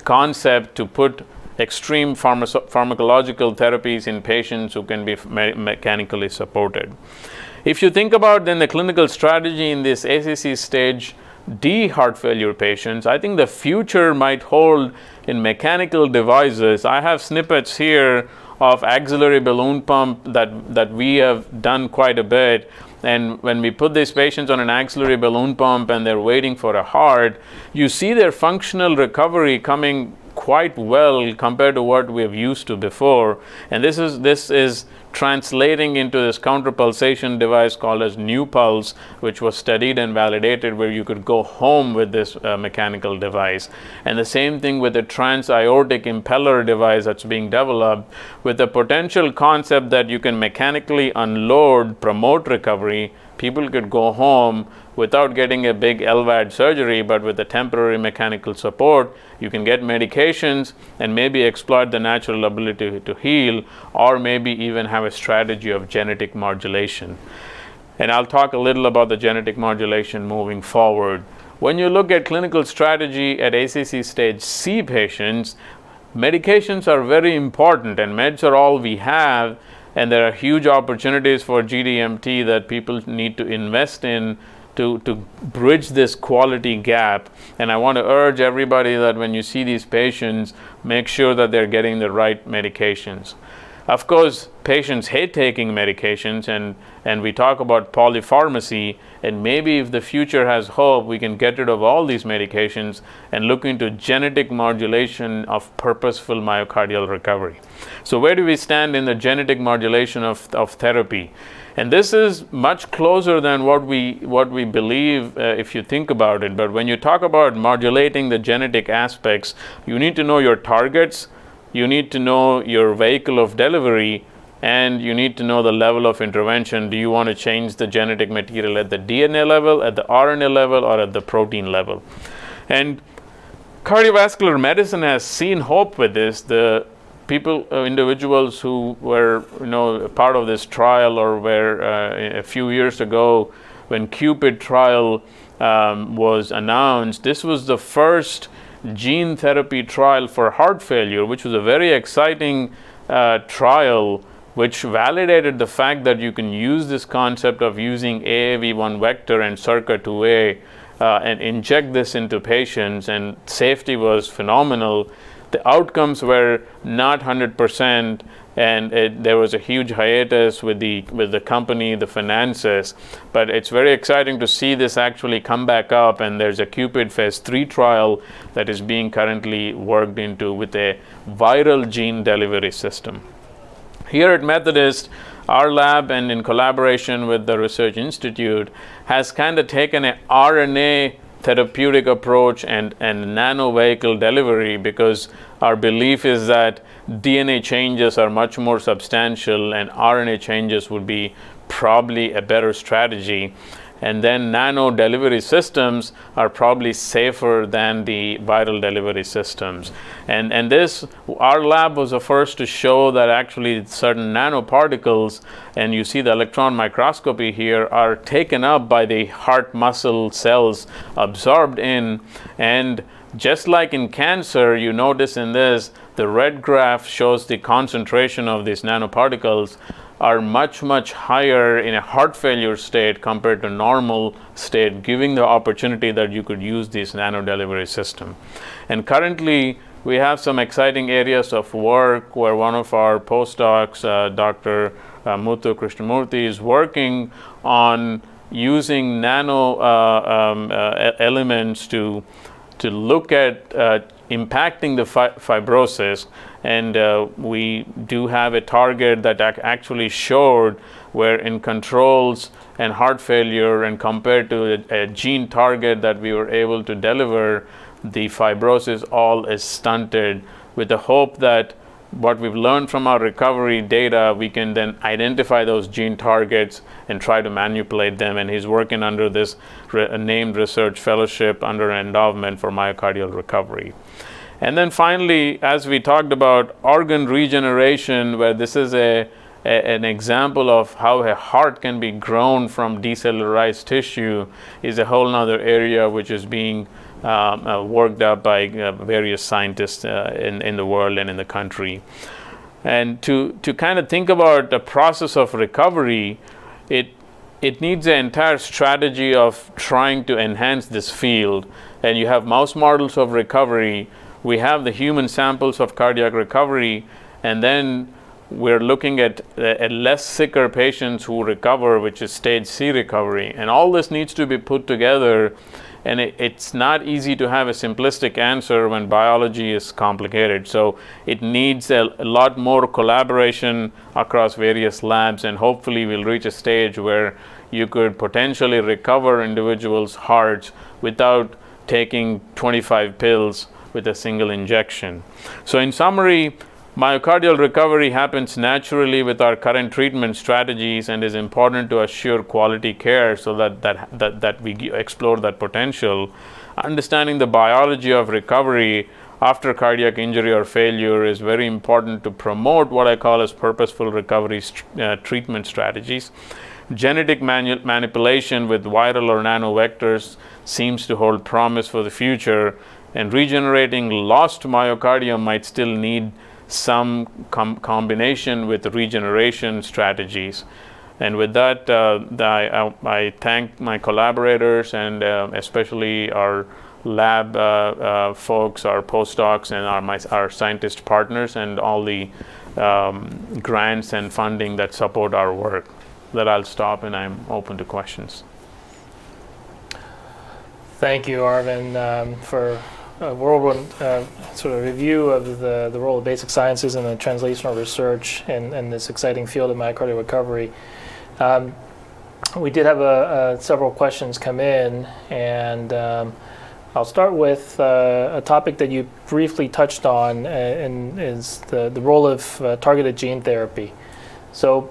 concept to put extreme pharmacological therapies in patients who can be mechanically supported. If you think about then the clinical strategy in this ACC stage D heart failure patients, I think the future might hold in mechanical devices. I have snippets here of axillary balloon pump that we have done quite a bit. And when we put these patients on an axillary balloon pump and they're waiting for a heart, you see their functional recovery coming quite well compared to what we have used to before. And this is translating into this counterpulsation device called as New Pulse, which was studied and validated, where you could go home with this mechanical device. And the same thing with the transaortic impeller device that's being developed, with the potential concept that you can mechanically unload, promote recovery. People could go home without getting a big LVAD surgery, but with a temporary mechanical support, you can get medications and maybe exploit the natural ability to heal, or maybe even have a strategy of genetic modulation. And I'll talk a little about the genetic modulation moving forward. When you look at clinical strategy at ACC stage C patients, medications are very important, and meds are all we have, and there are huge opportunities for GDMT that people need to invest in to bridge this quality gap. And I want to urge everybody that when you see these patients, make sure that they're getting the right medications. Of course, patients hate taking medications, and we talk about polypharmacy, and maybe if the future has hope, we can get rid of all these medications and look into genetic modulation of purposeful myocardial recovery. So where do we stand in the genetic modulation of therapy? And this is much closer than what we believe if you think about it. But when you talk about modulating the genetic aspects, you need to know your targets, you need to know your vehicle of delivery, and you need to know the level of intervention. Do you want to change the genetic material at the DNA level, at the RNA level, or at the protein level? And cardiovascular medicine has seen hope with this. The individuals who were part of this trial, or were a few years ago when CUPID trial was announced, this was the first gene therapy trial for heart failure, which was a very exciting trial, which validated the fact that you can use this concept of using AAV1 vector and SERCA2a and inject this into patients, and safety was phenomenal. The outcomes were not 100%, and there was a huge hiatus with the company, the finances. But it's very exciting to see this actually come back up, and there's a CUPID phase 3 trial that is being currently worked into with a viral gene delivery system. Here at Methodist, our lab, and in collaboration with the Research Institute, has kind of taken an RNA therapeutic approach and nano vehicle delivery, because our belief is that DNA changes are much more substantial, and RNA changes would be probably a better strategy. And then nano delivery systems are probably safer than the viral delivery systems. And this, our lab was the first to show that actually certain nanoparticles, and you see the electron microscopy here, are taken up by the heart muscle cells, absorbed in. And just like in cancer, you notice in this, the red graph shows the concentration of these nanoparticles are much, much higher in a heart failure state compared to normal state, giving the opportunity that you could use this nano delivery system. And currently, we have some exciting areas of work where one of our postdocs, Dr. Muthu Krishnamurthy, is working on using nano elements to look at impacting the fibrosis. And we do have a target that actually showed where in controls and heart failure, and compared to a gene target that we were able to deliver, the fibrosis all is stunted, with the hope that what we've learned from our recovery data, we can then identify those gene targets and try to manipulate them. And he's working under this named research fellowship under an endowment for myocardial recovery. And then finally, as we talked about organ regeneration, where this is an example of how a heart can be grown from decellularized tissue, is a whole nother area which is being worked up by various scientists in the world and in the country. And to kind of think about the process of recovery, it needs an entire strategy of trying to enhance this field. And you have mouse models of recovery, we have the human samples of cardiac recovery, and then we're looking at less sicker patients who recover, which is stage C recovery. And all this needs to be put together. And it's not easy to have a simplistic answer when biology is complicated. So it needs a lot more collaboration across various labs, and hopefully we'll reach a stage where you could potentially recover individuals' hearts without taking 25 pills with a single injection. So in summary, myocardial recovery happens naturally with our current treatment strategies and is important to assure quality care so that we explore that potential. Understanding the biology of recovery after cardiac injury or failure is very important to promote what I call as purposeful recovery treatment strategies. Genetic manipulation with viral or nanovectors seems to hold promise for the future, and regenerating lost myocardium might still need some combination with regeneration strategies. And with that, I thank my collaborators and especially our lab folks, our postdocs, and our scientist partners, and all the grants and funding that support our work. That I'll stop, and I'm open to questions.
Thank you, Arvind, for a whirlwind sort of review of the role of basic sciences and the translational research in this exciting field of myocardial recovery. We did have several questions come in, and I'll start with a topic that you briefly touched on, and is the role of targeted gene therapy. So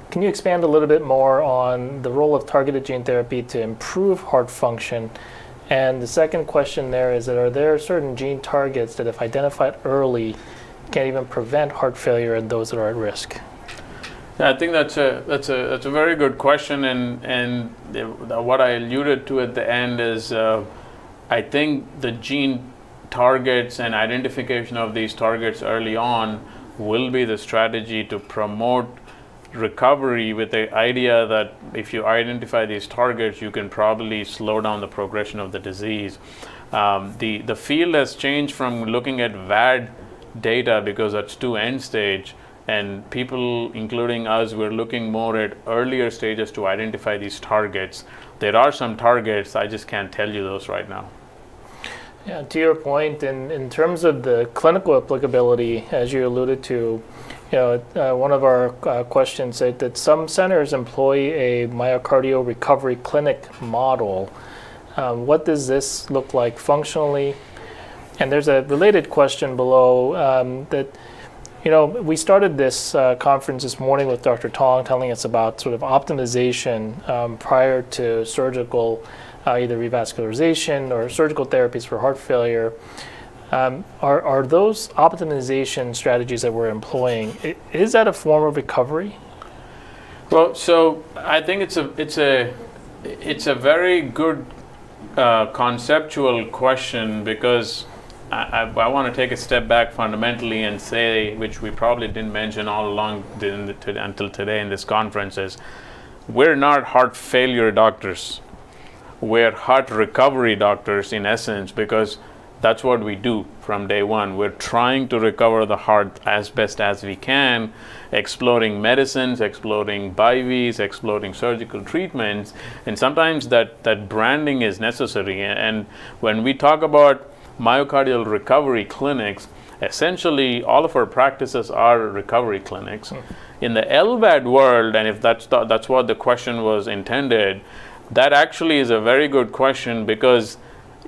can you expand a little bit more on the role of targeted gene therapy to improve heart function? And the second question there is that, are there certain gene targets that, if identified early, can even prevent heart failure in those that are at risk?
Yeah, I think that's a very good question, and what I alluded to at the end is I think the gene targets and identification of these targets early on will be the strategy to promote recovery, with the idea that if you identify these targets, you can probably slow down the progression of the disease. The field has changed from looking at VAD data, because that's too end stage, and people, including us, we're looking more at earlier stages to identify these targets. There are some targets, I just can't tell you those right now.
Yeah, to your point, in terms of the clinical applicability, as you alluded to, one of our questions said that some centers employ a myocardial recovery clinic model. What does this look like functionally? And there's a related question below that, we started this conference this morning with Dr. Tong telling us about sort of optimization prior to surgical, either revascularization or surgical therapies for heart failure. Are those optimization strategies that we're employing, is that a form of recovery?
Well, so I think it's a very good conceptual question, because I want to take a step back fundamentally and say, which we probably didn't mention all along until today in this conference, is we're not heart failure doctors. We're heart recovery doctors in essence, because that's what we do from day one. We're trying to recover the heart as best as we can, exploring medicines, exploring BIVs, exploring surgical treatments, and sometimes that branding is necessary. And when we talk about myocardial recovery clinics, essentially all of our practices are recovery clinics. In the LVAD world, and if that's what the question was intended, that actually is a very good question, because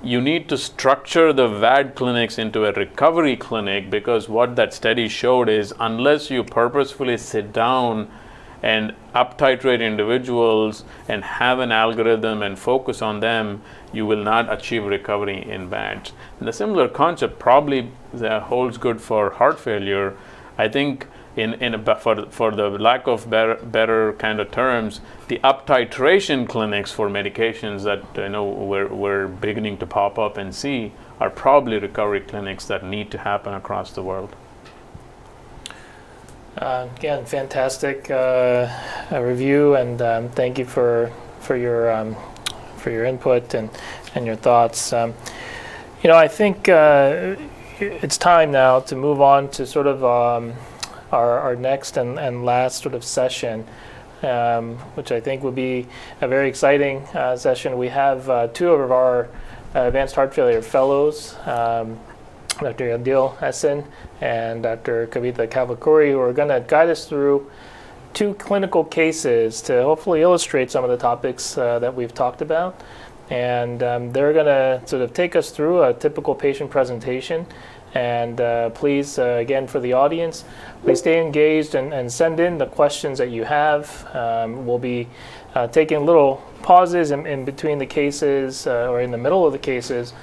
you need to structure the VAD clinics into a recovery clinic, because what that study showed is, unless you purposefully sit down and up-titrate individuals and have an algorithm and focus on them, you will not achieve recovery in VADs. And the similar concept probably holds good for heart failure. I think for the lack of better kind of terms, the up-titration clinics for medications that we're beginning to pop up and see are probably recovery clinics that need to happen across the world.
Again, fantastic review, and thank you for your input and your thoughts. I think it's time now to move on to sort of our next and last sort of session. which I think will be a very exciting session. We have two of our advanced heart failure fellows, Dr. Adil Hassan and Dr. Kavita Kavakuri, who are going to guide us through two clinical cases to hopefully illustrate some of the topics that we've talked about. And they're going to sort of take us through a typical patient presentation. And please, again, for the audience, please stay engaged and send in the questions that you have. We'll be taking little pauses in between the cases or in the middle of the cases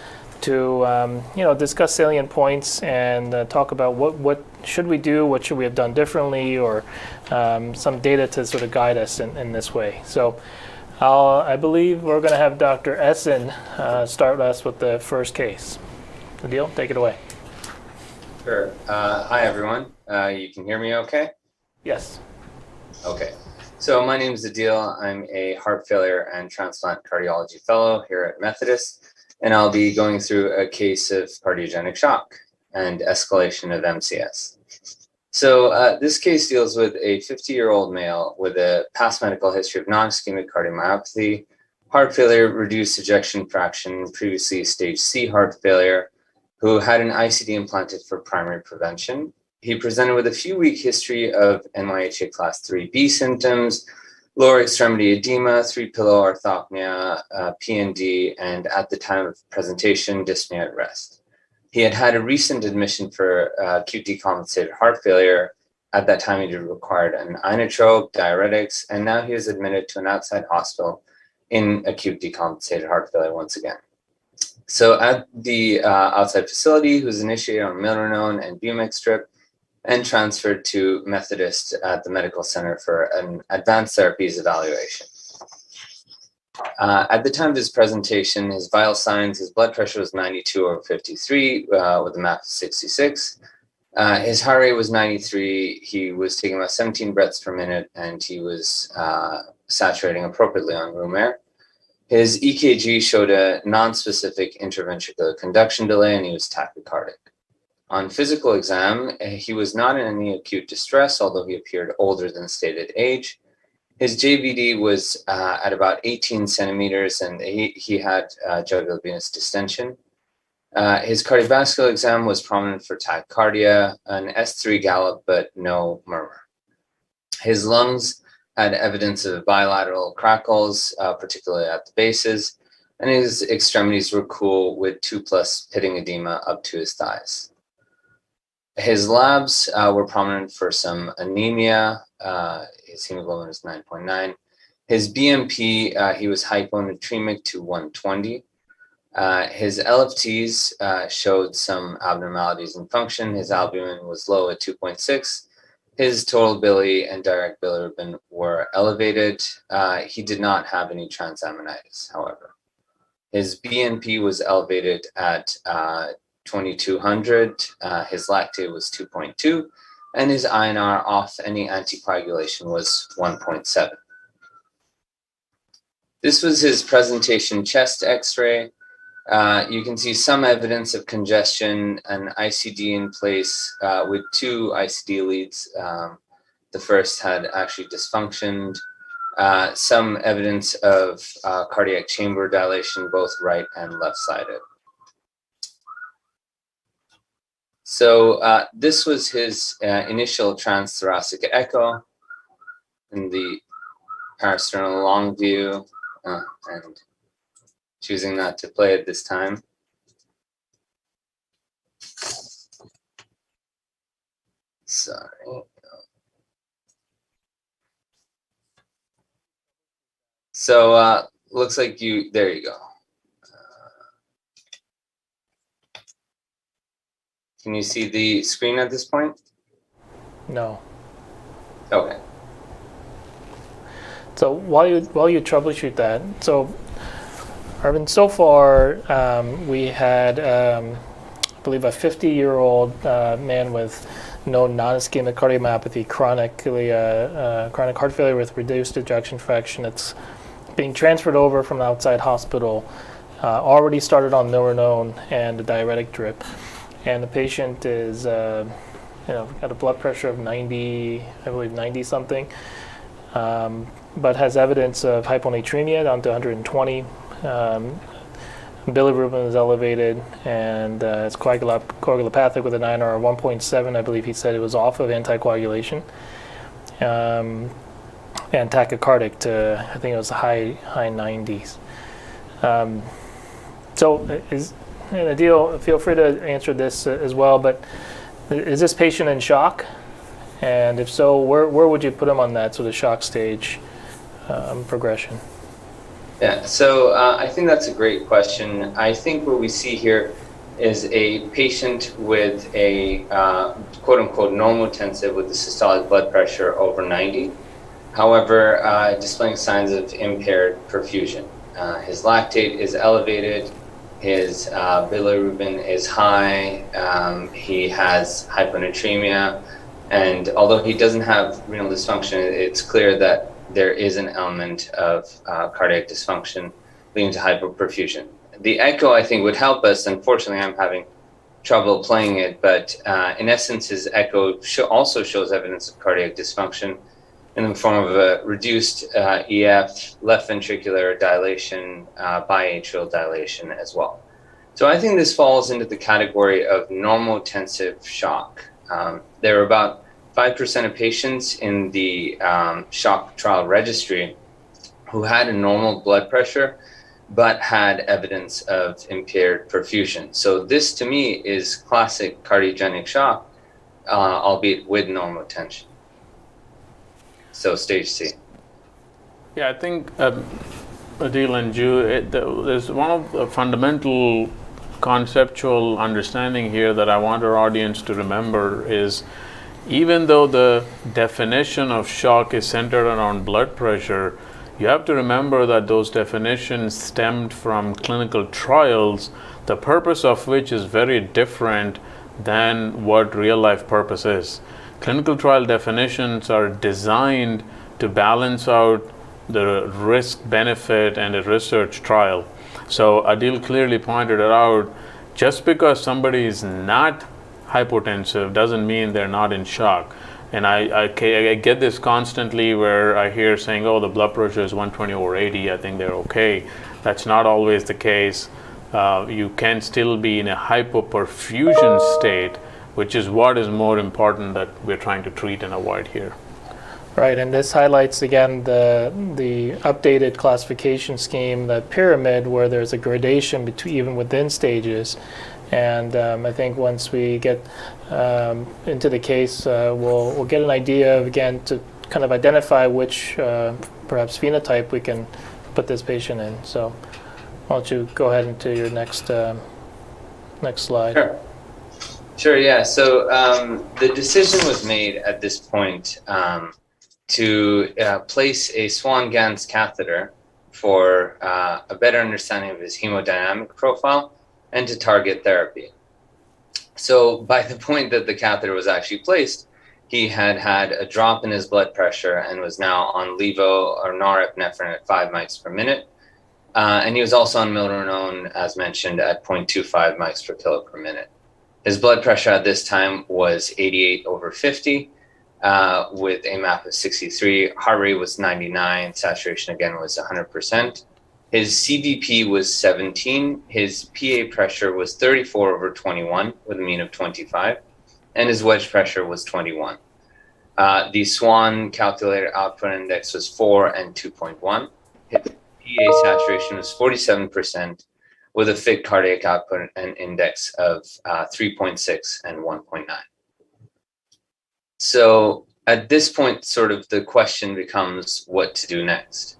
to discuss salient points and talk about what should we do, what should we have done differently, or some data to sort of guide us in this way. So I believe we're going to have Dr. Essen start us with the first case. Adil, take it away.
Sure. Hi, everyone. You can hear me okay?
Yes.
Okay. So my name is Adil. I'm a heart failure and transplant cardiology fellow here at Methodist, and I'll be going through a case of cardiogenic shock and escalation of MCS. So this case deals with a 50-year-old male with a past medical history of non-ischemic cardiomyopathy, heart failure, reduced ejection fraction, previously stage C heart failure, who had an ICD implanted for primary prevention. He presented with a few-week history of NYHA class 3B symptoms, lower extremity edema, 3-pillow orthopnea, PND, and at the time of presentation, dyspnea at rest. He had had a recent admission for acute decompensated heart failure. At that time, he required an inotrope, diuretics, and now he was admitted to an outside hospital in acute decompensated heart failure once again. So at the outside facility, he was initiated on milrinone and Bumex drip and transferred to Methodist at the medical center for an advanced therapies evaluation. At the time of his presentation, his vital signs, his blood pressure was 92/53 with a MAP of 66. His heart rate was 93. He was taking about 17 breaths per minute, and he was saturating appropriately on room air. His EKG showed a non-specific interventricular conduction delay, and he was tachycardic. On physical exam, he was not in any acute distress, although he appeared older than stated age. His JVD was at about 18 centimeters, and he had jugular venous distension. His cardiovascular exam was prominent for tachycardia, an S3 gallop, but no murmur. His lungs had evidence of bilateral crackles, particularly at the bases, and his extremities were cool with 2+ pitting edema up to his thighs. His labs were prominent for some anemia. His hemoglobin was 9.9. His BMP, he was hyponatremic to 120. His LFTs showed some abnormalities in function. His albumin was low at 2.6. His total bili and direct bilirubin were elevated. He did not have any transaminitis, however. His BNP was elevated at 2200. His lactate was 2.2, and his INR off any anticoagulation was 1.7. This was his presentation chest X-ray. You can see some evidence of congestion, an ICD in place with 2 ICD leads. The first had actually dysfunctioned. Some evidence of cardiac chamber dilation, both right and left-sided. So this was his initial transthoracic echo in the parasternal long view, and choosing not to play it this time. Sorry. So looks like there you go. Can you see the screen at this point?
No.
Okay.
So while you troubleshoot that, so Arvind, so far we had, I believe, a 50-year-old man with no non-ischemic cardiomyopathy, chronic heart failure with reduced ejection fraction. It's being transferred over from the outside hospital, already started on milrinone and a diuretic drip, and the patient is, got a blood pressure of 90, I believe 90 something. but has evidence of hyponatremia down to 120. Bilirubin is elevated, and it's coagulopathic with an INR of 1.7. I believe he said it was off of anticoagulation. And tachycardic to, I think it was high 90s. Adil, feel free to answer this as well, but is this patient in shock? And if so, where would you put him on that sort of shock stage progression?
Yeah, so I think that's a great question. I think what we see here is a patient with a quote-unquote normotensive with a systolic blood pressure over 90. However, displaying signs of impaired perfusion. His lactate is elevated, his bilirubin is high, he has hyponatremia, and although he doesn't have renal dysfunction, it's clear that there is an element of cardiac dysfunction leading to hypoperfusion. The echo, I think, would help us. Unfortunately, I'm having trouble playing it, but in essence, his echo also shows evidence of cardiac dysfunction in the form of a reduced EF, left ventricular dilation, biatrial dilation as well. So I think this falls into the category of normotensive shock. There are about 5% of patients in the shock trial registry who had a normal blood pressure but had evidence of impaired perfusion. So this to me is classic cardiogenic shock, albeit with normotension. So stage C.
Yeah, I think Adil and Ju, there's one of the fundamental conceptual understanding here that I want our audience to remember is even though the definition of shock is centered around blood pressure, you have to remember that those definitions stemmed from clinical trials, the purpose of which is very different than what real life purpose is. Clinical trial definitions are designed to balance out the risk benefit and a research trial. So Adil clearly pointed it out, just because somebody is not hypotensive doesn't mean they're not in shock. And I get this constantly where I hear saying, oh, the blood pressure is 120 over 80, I think they're okay. That's not always the case. You can still be in a hypoperfusion state, which is what is more important that we're trying to treat and avoid here.
Right, and this highlights again the updated classification scheme, the pyramid, where there's a gradation between even within stages. And I think once we get into the case, we'll get an idea of, again, to kind of identify which perhaps phenotype we can put this patient in. So why don't you go ahead into your next slide.
Sure, yeah. So the decision was made at this point to place a Swan-Ganz catheter for a better understanding of his hemodynamic profile and to target therapy. So by the point that the catheter was actually placed, he had had a drop in his blood pressure and was now on levo or norepinephrine at 5 mics per minute. And he was also on milrinone, as mentioned, at 0.25 mics per kilo per minute. His blood pressure at this time was 88 over 50 with a MAP of 63. Heart rate was 99. Saturation again was 100%. His CVP was 17. His PA pressure was 34 over 21 with a mean of 25. And his wedge pressure was 21. The Swan calculated output index was 4 and 2.1. His PA saturation was 47% with a fit cardiac output and index of 3.6 and 1.9. So at this point, sort of the question becomes what to do next.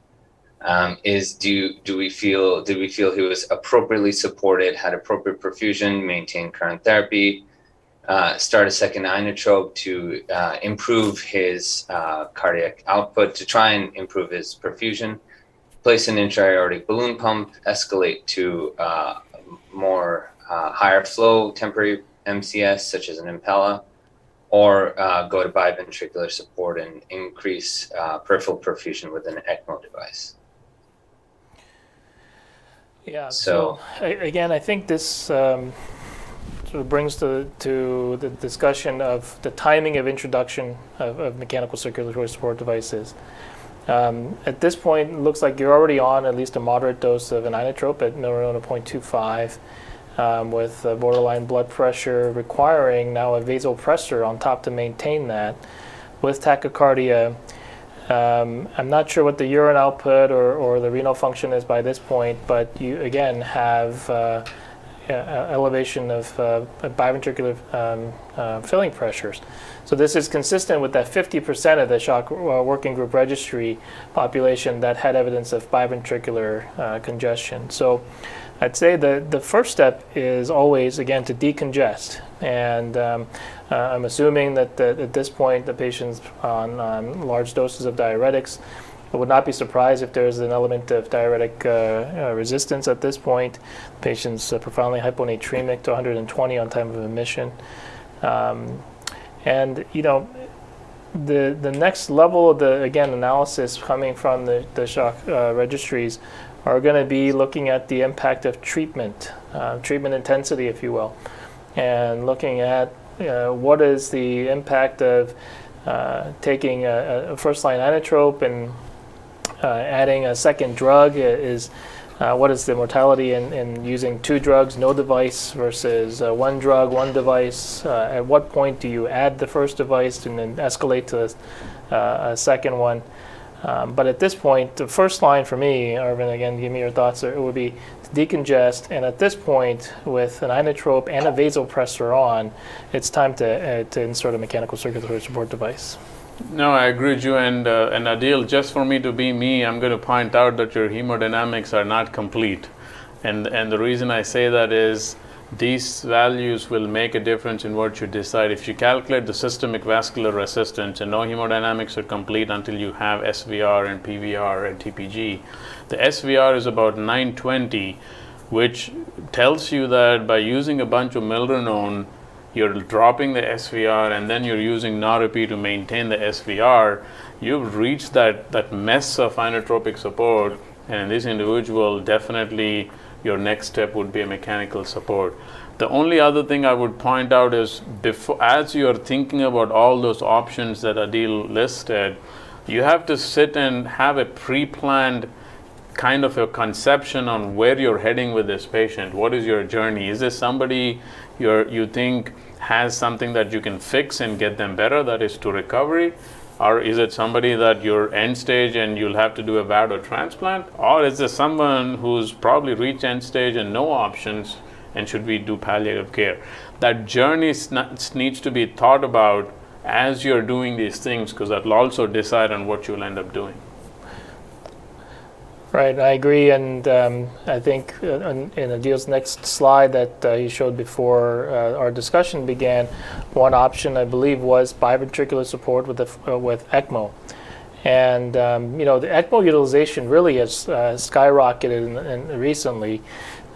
Did we feel he was appropriately supported, had appropriate perfusion, maintained current therapy, start a second inotrope to improve his cardiac output, to try and improve his perfusion, place an intra-aortic balloon pump, escalate to more higher flow temporary MCS, such as an Impella, or go to biventricular support and increase peripheral perfusion with an ECMO device.
Yeah, so again, I think this sort of brings to the discussion of the timing of introduction of mechanical circulatory support devices. At this point, it looks like you're already on at least a moderate dose of an inotrope at milrinone of 0.25, with borderline blood pressure requiring now a vasopressor on top to maintain that. With tachycardia, I'm not sure what the urine output or the renal function is by this point, but you again have elevation of biventricular filling pressures. So this is consistent with that 50% of the shock working group registry population that had evidence of biventricular congestion. So I'd say the first step is always, again, to decongest. And I'm assuming that at this point the patient's on large doses of diuretics. I would not be surprised if there's an element of diuretic resistance at this point. The patient's profoundly hyponatremic to 120 on time of admission. And you know, the next level of the, again, analysis coming from the shock registries are going to be looking at the impact of treatment, treatment intensity, if you will, and looking at what is the impact of taking a first-line inotrope and adding a second drug. What is the mortality in using two drugs, no device, versus one drug, one device? At what point do you add the first device and then escalate to a second one? But at this point, the first line for me, Arvind, again, give me your thoughts, it would be to decongest. And at this point, with an inotrope and a vasopressor on, it's time to insert a mechanical circulatory support device.
No, I agree with you, and Adil, just for me to be me, I'm going to point out that your hemodynamics are not complete. And the reason I say that is these values will make a difference in what you decide. If you calculate the systemic vascular resistance, and no hemodynamics are complete until you have SVR and PVR and TPG. The SVR is about 920, which tells you that by using a bunch of milrinone, you're dropping the SVR, and then you're using Narapi to maintain the SVR, you've reached that mess of inotropic support, and in this individual, definitely your next step would be a mechanical support. The only other thing I would point out is, as you're thinking about all those options that Adil listed, you have to sit and have a pre-planned kind of a conception on where you're heading with this patient. What is your journey? Is this somebody you think has something that you can fix and get them better, that is to recovery? Or is it somebody that you're end stage and you'll have to do a VAD or transplant? Or is this someone who's probably reached end stage and no options, and should we do palliative care? That journey needs to be thought about as you're doing these things, because that'll also decide on what you'll end up doing.
Right, I agree, and I think in Adil's next slide that he showed before our discussion began, one option I believe was biventricular support with ECMO, and you know, the ECMO utilization really has skyrocketed recently,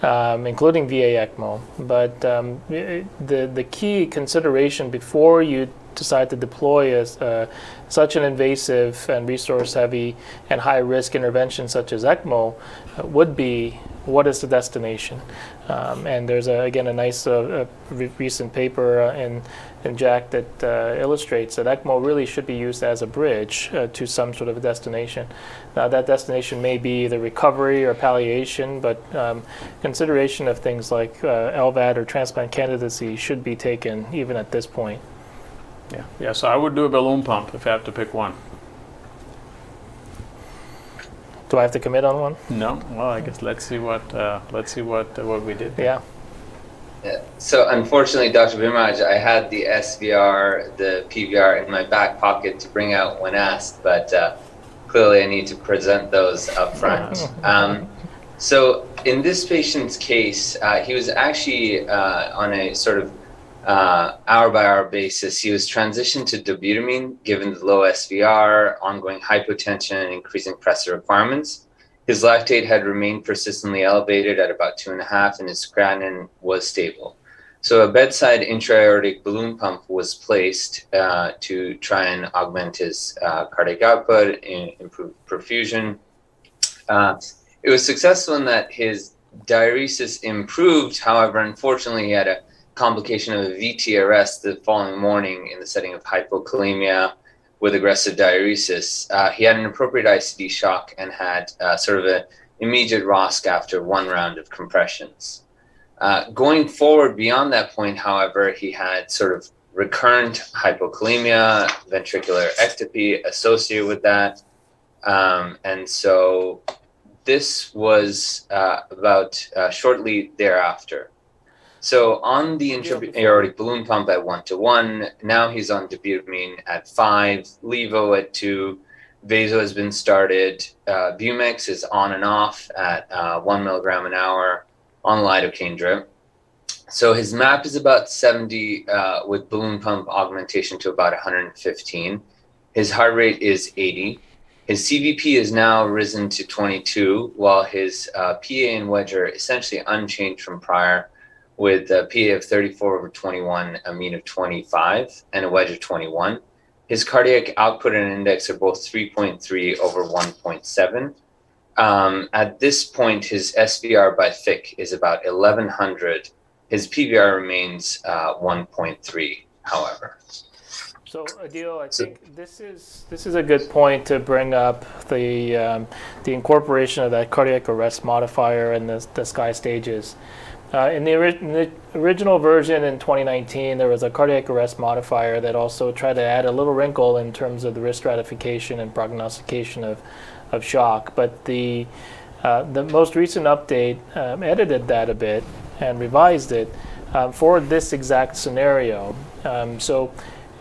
including VA ECMO. But the key consideration before you decide to deploy such an invasive and resource-heavy and high-risk intervention such as ECMO would be, what is the destination? And there's, again, a nice recent paper in JACC that illustrates that ECMO really should be used as a bridge to some sort of a destination. Now, that destination may be the recovery or palliation, but consideration of things like LVAD or transplant candidacy should be taken even at this point.
Yeah. So I would do a balloon pump if I have to pick one.
Do I have to commit on one?
No. Well, I guess let's see what we did.
Yeah.
So unfortunately, Dr. Bhimraj, I had the SVR, the PVR in my back pocket to bring out when asked, but clearly I need to present those up front. So in this patient's case, he was actually on a sort of hour-by-hour basis. He was transitioned to dobutamine given the low SVR, ongoing hypotension, and increasing pressor requirements. His lactate had remained persistently elevated at about 2.5, and his creatinine was stable. So a bedside intra-aortic balloon pump was placed to try and augment his cardiac output and improve perfusion. It was successful in that his diuresis improved. However, unfortunately, he had a complication of a VT arrest the following morning in the setting of hypokalemia, with aggressive diuresis. He had an appropriate ICD shock and had sort of an immediate ROSC after 1 round of compressions. Going forward beyond that point, however, he had sort of recurrent hypokalemia, ventricular ectopy associated with that. And so this was about shortly thereafter. So on the intra-aortic balloon pump at 1:1, now he's on dobutamine at 5, levo at 2, vaso has been started, Bumex is on and off at 1 milligram an hour on lidocaine drip. So his MAP is about 70 with balloon pump augmentation to about 115. His heart rate is 80. His CVP is now risen to 22, while his PA and wedge are essentially unchanged from prior, with a PA of 34/21, a mean of 25, and a wedge of 21. His cardiac output and index are both 3.3/1.7. At this point, his SVR by FIC is about 1100. His PVR remains 1.3, however.
So Adil, I think this is a good point to bring up the incorporation of that cardiac arrest modifier and the SKY stages. In the original version in 2019, there was a cardiac arrest modifier that also tried to add a little wrinkle in terms of the risk stratification and prognostication of shock. But the most recent update edited that a bit and revised it for this exact scenario. So,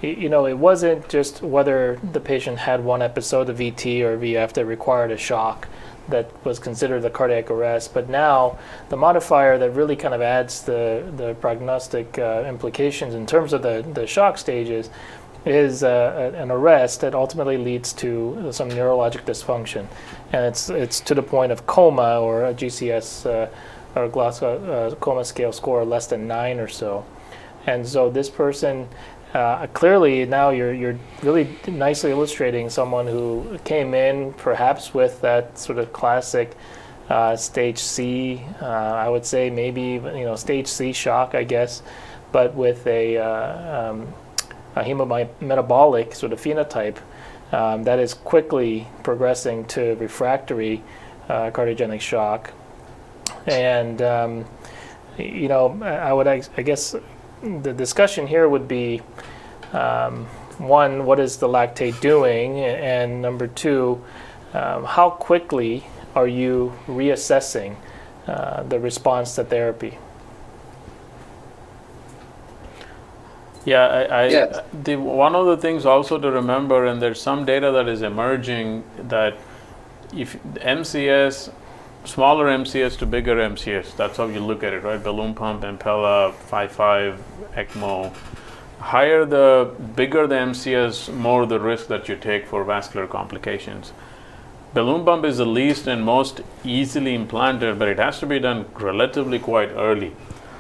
you know, it wasn't just whether the patient had one episode of VT or VF that required a shock that was considered the cardiac arrest, but now the modifier that really kind of adds the prognostic implications in terms of the shock stages is an arrest that ultimately leads to some neurologic dysfunction, and it's to the point of coma or a GCS or Glasgow coma scale score less than 9 or so. And so this person clearly now you're really nicely illustrating someone who came in perhaps with that sort of classic stage C, I would say maybe stage C shock, I guess, but with a hemometabolic sort of phenotype that is quickly progressing to refractory cardiogenic shock. And I guess the discussion here would be, one, what is the lactate doing? And number two, how quickly are you reassessing the response to therapy?
Yeah, one of the things also to remember, and there's some data that is emerging, that if MCS, smaller MCS to bigger MCS, that's how you look at it, right? Balloon pump, Impella, 5.5, ECMO. The bigger the MCS, more the risk that you take for vascular complications. Balloon pump is the least and most easily implanted, but it has to be done relatively quite early.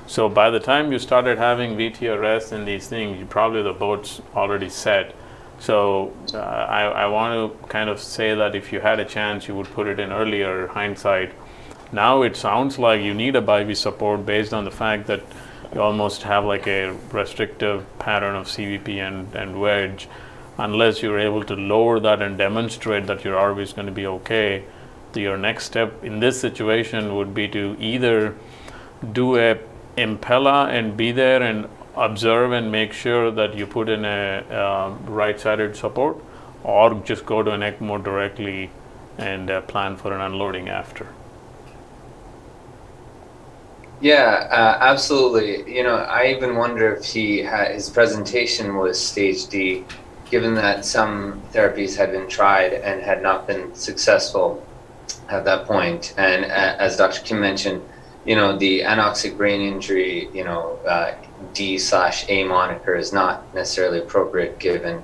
So by the time you started having VT arrest and these things, the boat's already set. So I want to kind of say that if you had a chance, you would put it in earlier, hindsight. Now it sounds like you need a BIV support based on the fact that you almost have like a restrictive pattern of CVP and wedge. Unless you're able to lower that and demonstrate that your RV is going to be okay, your next step in this situation would be to either do a Impella and be there and observe and make sure that you put in a right-sided support, or just go to an ECMO directly and plan for an unloading after.
Yeah, absolutely. I even wonder if his presentation was stage D, given that some therapies had been tried and had not been successful at that point. And as Dr. Kim mentioned, the anoxic brain injury, D/A moniker is not necessarily appropriate given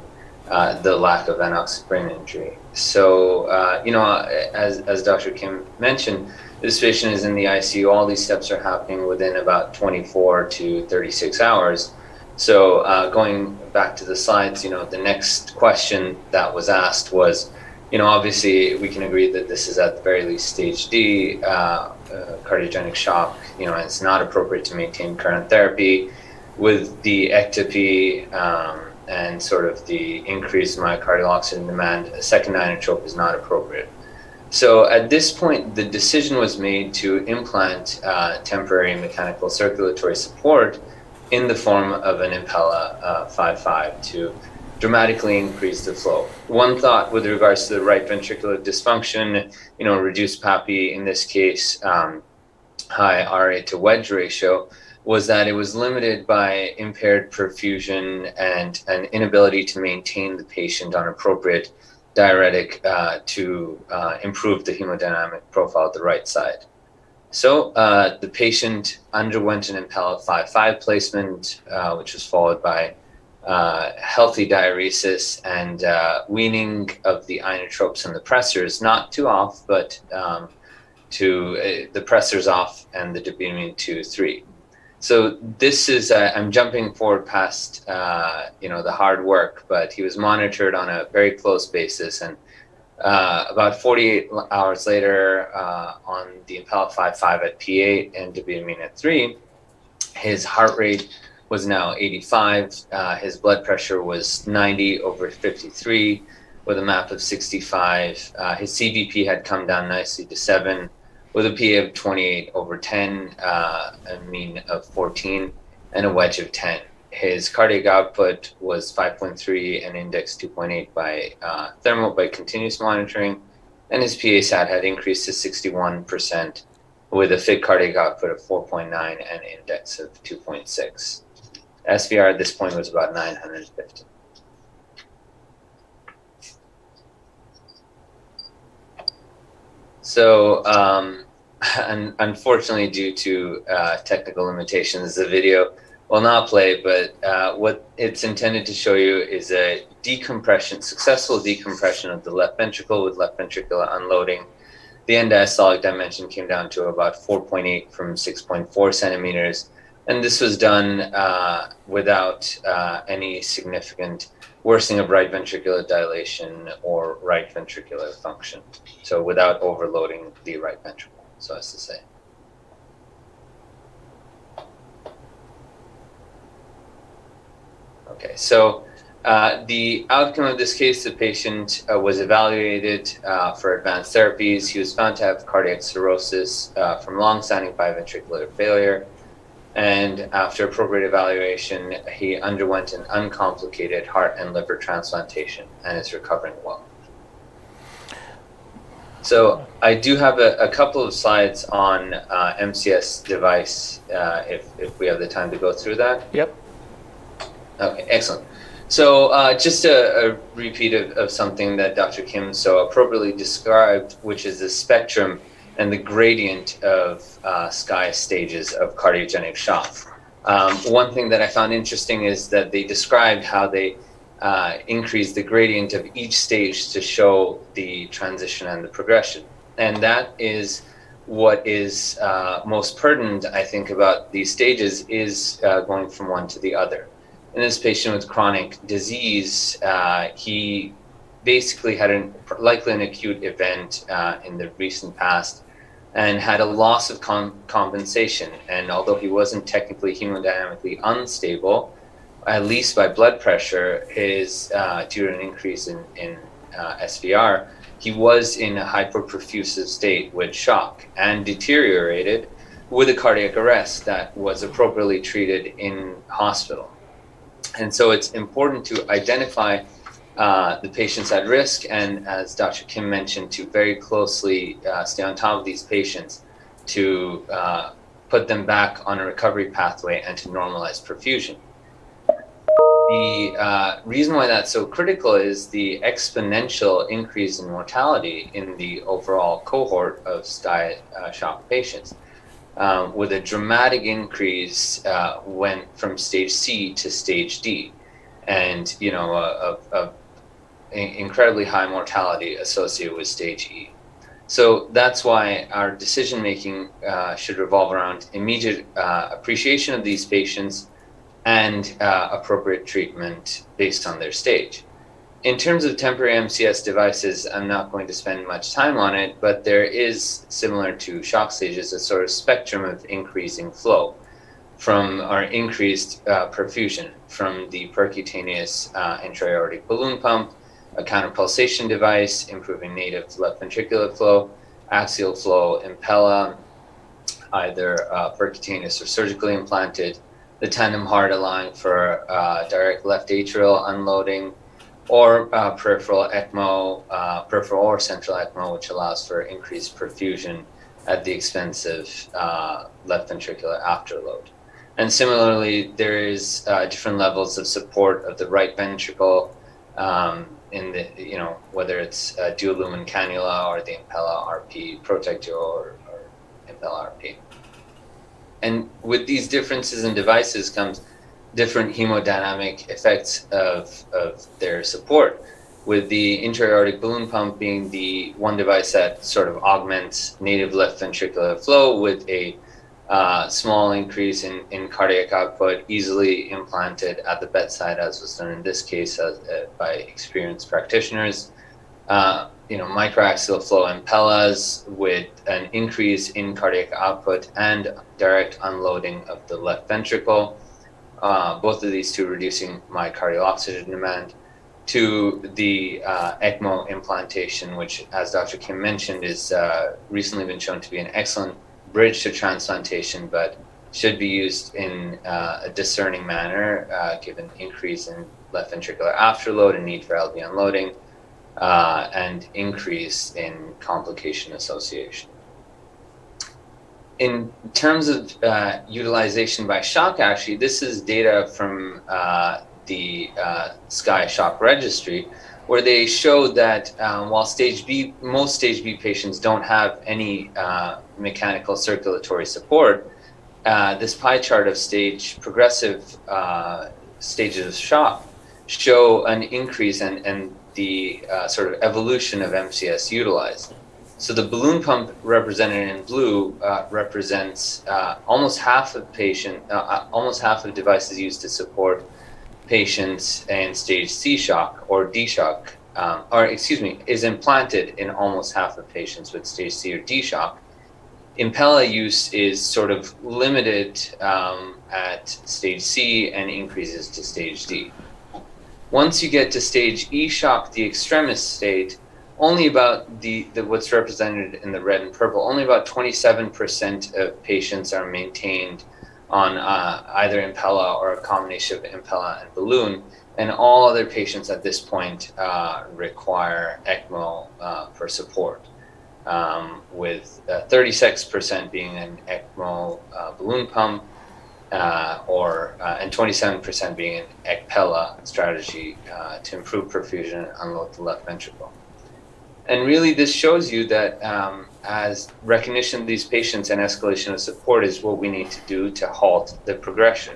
the lack of anoxic brain injury. So, as Dr. Kim mentioned, this patient is in the ICU. All these steps are happening within about 24 to 36 hours. So going back to the slides, the next question that was asked was, obviously we can agree that this is at the very least stage D, cardiogenic shock, and it's not appropriate to maintain current therapy. With the ectopy, and sort of the increased myocardial oxygen demand, a second inotrope is not appropriate. So at this point, the decision was made to implant temporary mechanical circulatory support in the form of an Impella 5.5 to dramatically increase the flow. One thought with regards to the right ventricular dysfunction, reduced PAPI, in this case, high RA to wedge ratio, was that it was limited by impaired perfusion and an inability to maintain the patient on appropriate diuretic to improve the hemodynamic profile at the right side. So the patient underwent an Impella 5.5 placement, which was followed by healthy diuresis and weaning of the inotropes and the pressors, not too off, but to the pressors off and the dopamine to 3. So this is, I'm jumping forward past, the hard work, but he was monitored on a very close basis. And about 48 hours later, on the Impella 5.5 at P8 and dopamine at 3, his heart rate was now 85. His blood pressure was 90/53 with a MAP of 65. His CVP had come down nicely to 7 with a PA of 28/10, a mean of 14, and a wedge of 10. His cardiac output was 5.3 and index 2.8 by thermal by continuous monitoring, and his PA sat had increased to 61% with a fit cardiac output of 4.9 and index of 2.6. SVR at this point was about 950. So, unfortunately, due to technical limitations, the video will not play, but what it's intended to show you is a successful decompression of the left ventricle with left ventricular unloading. The end diastolic dimension came down to about 4.8 from 6.4 centimeters. And this was done without any significant worsening of right ventricular dilation or right ventricular function. So without overloading the right ventricle, so as to say. Okay, so the outcome of this case, the patient was evaluated for advanced therapies. He was found to have cardiac cirrhosis from long-standing biventricular failure. And after appropriate evaluation, he underwent an uncomplicated heart and liver transplantation and is recovering well. So I do have a couple of slides on MCS device, if we have the time to go through that.
Yep.
Okay, excellent. So just a repeat of something that Dr. Kim so appropriately described, which is the spectrum and the gradient of SCAI stages of cardiogenic shock. One thing that I found interesting is that they described how they increased the gradient of each stage to show the transition and the progression. And that is what is most pertinent, I think, about these stages is going from one to the other. In this patient with chronic disease, he basically had likely an acute event in the recent past and had a loss of compensation. And although he wasn't technically hemodynamically unstable, at least by blood pressure, due to an increase in SVR, he was in a hyperperfusive state with shock and deteriorated with a cardiac arrest that was appropriately treated in hospital. And so it's important to identify the patients at risk, and as Dr. Kim mentioned, to very closely stay on top of these patients to put them back on a recovery pathway and to normalize perfusion. The reason why that's so critical is the exponential increase in mortality in the overall cohort of SCAI shock patients, with a dramatic increase went from stage C to stage D, and of incredibly high mortality associated with stage E. So that's why our decision making should revolve around immediate appreciation of these patients and appropriate treatment based on their stage. In terms of temporary MCS devices, I'm not going to spend much time on it, but there is, similar to shock stages, a sort of spectrum of increasing flow. from or increased perfusion from the percutaneous intra-aortic balloon pump, a counterpulsation device, improving native left ventricular flow, axial flow, Impella, either percutaneous or surgically implanted, the tandem heart allowing for direct left atrial unloading, or peripheral ECMO, peripheral or central ECMO, which allows for increased perfusion at the expense of left ventricular afterload. And similarly, there is different levels of support of the right ventricle in the, whether it's a dual lumen cannula or the Impella RP Protector or Impella RP. And with these differences in devices comes different hemodynamic effects of their support, with the intra-aortic balloon pump being the one device that sort of augments native left ventricular flow with a small increase in cardiac output, easily implanted at the bedside, as was done in this case by experienced practitioners. Microaxial flow Impellas with an increase in cardiac output and direct unloading of the left ventricle. Both of these two reducing myocardial oxygen demand, to the ECMO implantation, which, as Dr. Kim mentioned, is recently been shown to be an excellent bridge to transplantation, but should be used in a discerning manner, given increase in left ventricular afterload and need for LV unloading, and increase in complication association. In terms of utilization by shock, actually, this is data from the SCAI Shock Registry, where they showed that while most stage B patients don't have any mechanical circulatory support, this pie chart of progressive stages of shock show an increase and the sort of evolution of MCS utilized. So the balloon pump represented in blue represents almost half of devices used to support patients in stage C shock or D shock, is implanted in almost half of patients with stage C or D shock. Impella use is sort of limited at stage C and increases to stage D. Once you get to stage E shock, the extremis state, only about what's represented in the red and purple, only about 27% of patients are maintained on either Impella or a combination of Impella and balloon, and all other patients at this point require ECMO for support, with 36% being an ECMO balloon pump, and 27% being an ECPella strategy to improve perfusion and unload the left ventricle. And really, this shows you that as recognition of these patients and escalation of support is what we need to do to halt the progression.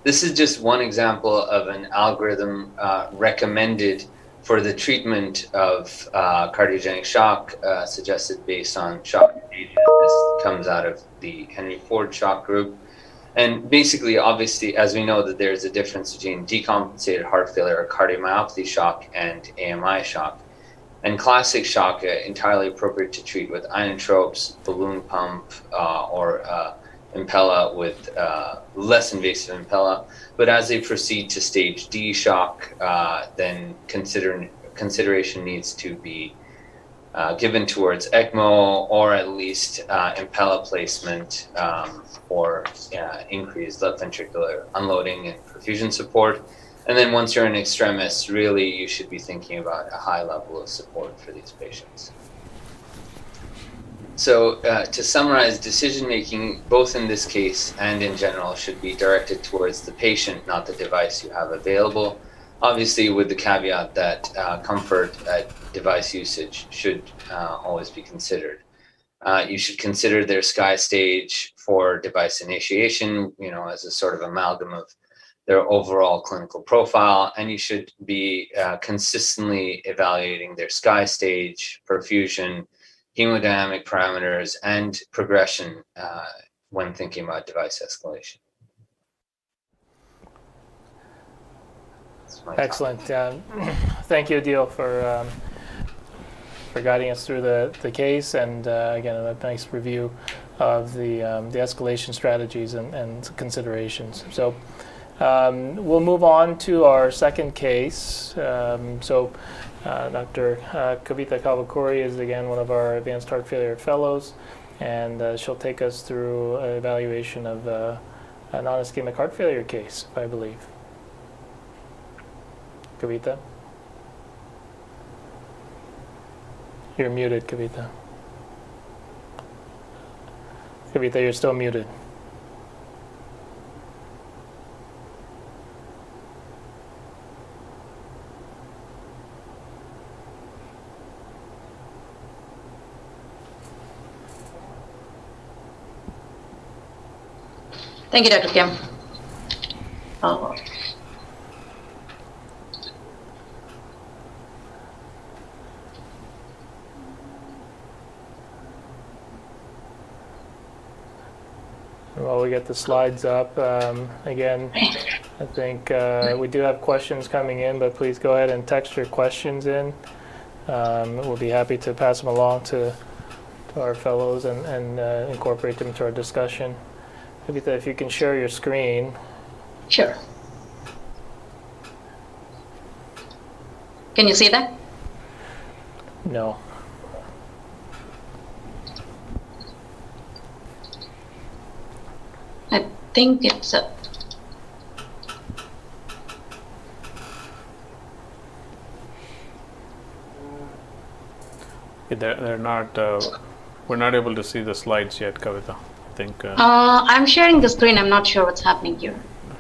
This is just one example of an algorithm recommended for the treatment of cardiogenic shock, suggested based on shock stages. This comes out of the Henry Ford shock group. And basically, obviously, as we know, that there's a difference between decompensated heart failure or cardiomyopathy shock and AMI shock. And classic shock, entirely appropriate to treat with inotropes, balloon pump, or Impella with less invasive Impella. But as they proceed to stage D shock, then consideration needs to be given towards ECMO or at least Impella placement or increased left ventricular unloading and perfusion support. And then once you're in extremis, really you should be thinking about a high level of support for these patients. So to summarize, decision-making, both in this case and in general, should be directed towards the patient, not the device you have available. Obviously, with the caveat that comfort at device usage should always be considered. You should consider their SCAI stage for device initiation, as a sort of amalgam of their overall clinical profile, and you should be consistently evaluating their SCAI stage, perfusion, hemodynamic parameters, and progression when thinking about device escalation.
Excellent. Thank you, Adil, for guiding us through the case, and again, a nice review the escalation strategies and considerations. So we'll move on to our second case. Dr. Kavita Kalvakuri is again one of our advanced heart failure fellows, and she'll take us through an evaluation of a non-ischemic heart failure case, I believe. Kavita? You're muted, Kavita. Kavita, you're still muted.
Thank you, Dr. Kim.
While we get the slides up, again, I think we do have questions coming in, but please go ahead and text your questions in. We'll be happy to pass them along to our fellows and incorporate them into our discussion. Kavita, if you can share your screen.
Sure. Can you see that?
No.
I think it's a...
They're not. We're not able to see the slides yet, Kavita. I think.
I'm sharing the screen. I'm not sure what's happening here.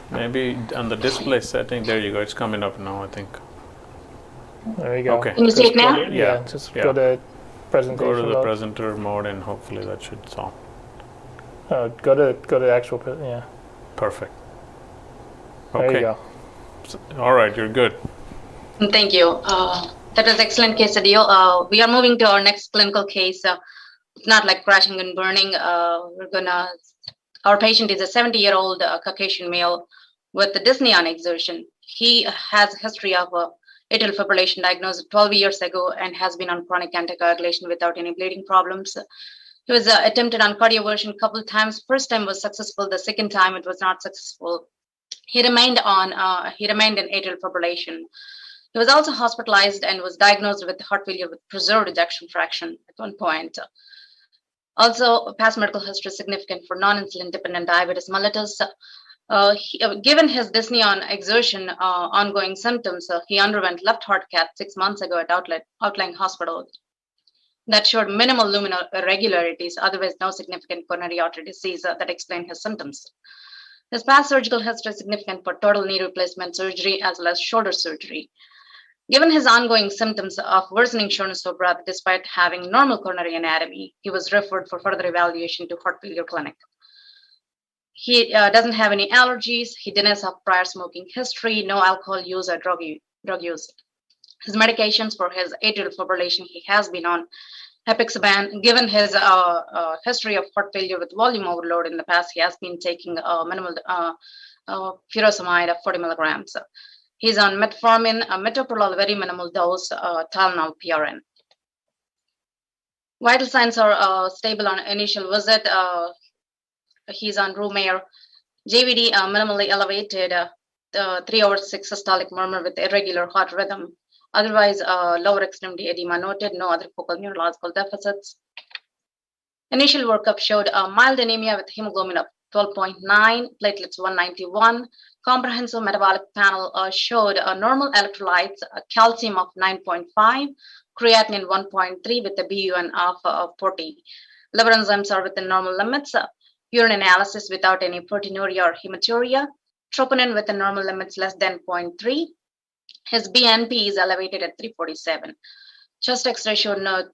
Maybe on the display setting. There you go. It's coming up now, I think.
There you go.
Okay.
Can you see it now?
Go to presentation
Go to the
mode.
presenter mode, and hopefully that should solve.
Go to actual. Yeah.
Perfect.
There
Okay.
you go.
All right, you're good.
Thank you. That was excellent case study. We are moving to our next clinical case. It's not like crashing and burning. Our patient is a 70-year-old Caucasian male with a dyspnea exertion. He has a history of atrial fibrillation diagnosed 12 years ago and has been on chronic anticoagulation without any bleeding problems. He was attempted on cardioversion a couple of times. First time was successful. The second time it was not successful. He remained in atrial fibrillation. He was also hospitalized and was diagnosed with heart failure with preserved ejection fraction at one point. Also, past medical history is significant for non-insulin dependent diabetes mellitus. Given his dyspnea exertion ongoing symptoms, he underwent left heart cath 6 months ago at Outlying Hospital. That showed minimal luminal irregularities, otherwise no significant coronary artery disease that explained his symptoms. His past surgical history is significant for total knee replacement surgery as well as shoulder surgery. Given his ongoing symptoms of worsening shortness of breath despite having normal coronary anatomy, he was referred for further evaluation to heart failure clinic. He doesn't have any allergies. He denies of prior smoking history, no alcohol use or drug use. His medications for his atrial fibrillation, he has been on Hepixaban. Given his history of heart failure with volume overload in the past, he has been taking minimal furosemide of 40 milligrams. He's on metformin, metoprolol, very minimal dose, Tylenol, PRN. Vital signs are stable on initial visit. He's on room air. JVD minimally elevated, 3/6 systolic murmur with irregular heart rhythm. Otherwise, lower extremity edema noted, no other focal neurological deficits. Initial workup showed mild anemia with hemoglobin of 12.9, platelets 191. Comprehensive metabolic panel showed normal electrolytes, calcium of 9.5, creatinine 1.3 with a BUN of 40. Liver enzymes are within normal limits. Urine analysis without any proteinuria or hematuria. Troponin within normal limits less than 0.3. His BNP is elevated at 347. Chest X-ray showed no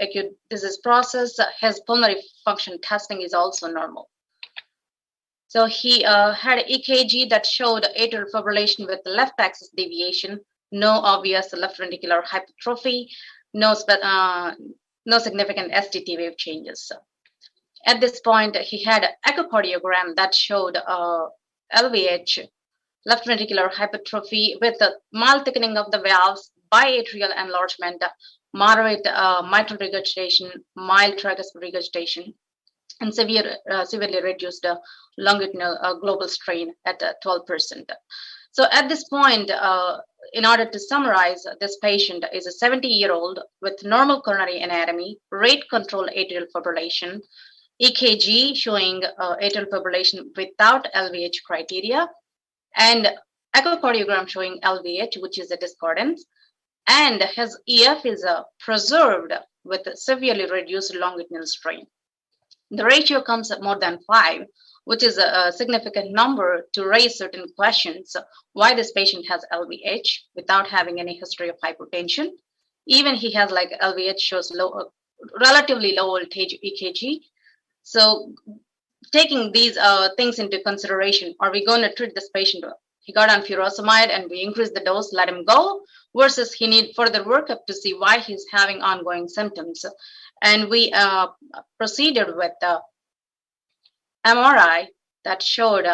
acute disease process. His pulmonary function testing is also normal. So he had an EKG that showed atrial fibrillation with left axis deviation, no obvious left ventricular hypertrophy, no significant STT wave changes. At this point, he had an echocardiogram that showed LVH, left ventricular hypertrophy with a mild thickening of the valves, biatrial enlargement, moderate mitral regurgitation, mild tricuspid regurgitation. and severely reduced longitudinal global strain at 12%. So at this point, in order to summarize, this patient is a 70-year-old with normal coronary anatomy, rate-controlled atrial fibrillation, EKG showing atrial fibrillation without LVH criteria, and echocardiogram showing LVH, which is a discordance, and his EF is preserved with severely reduced longitudinal strain. The ratio comes at more than 5, which is a significant number to raise certain questions. Why this patient has LVH without having any history of hypertension? Even he has like LVH shows low, relatively low voltage EKG. So taking these things into consideration, are we going to treat this patient? He got on furosemide and we increase the dose, let him go, versus he need further workup to see why he's having ongoing symptoms. And we proceeded with the MRI that showed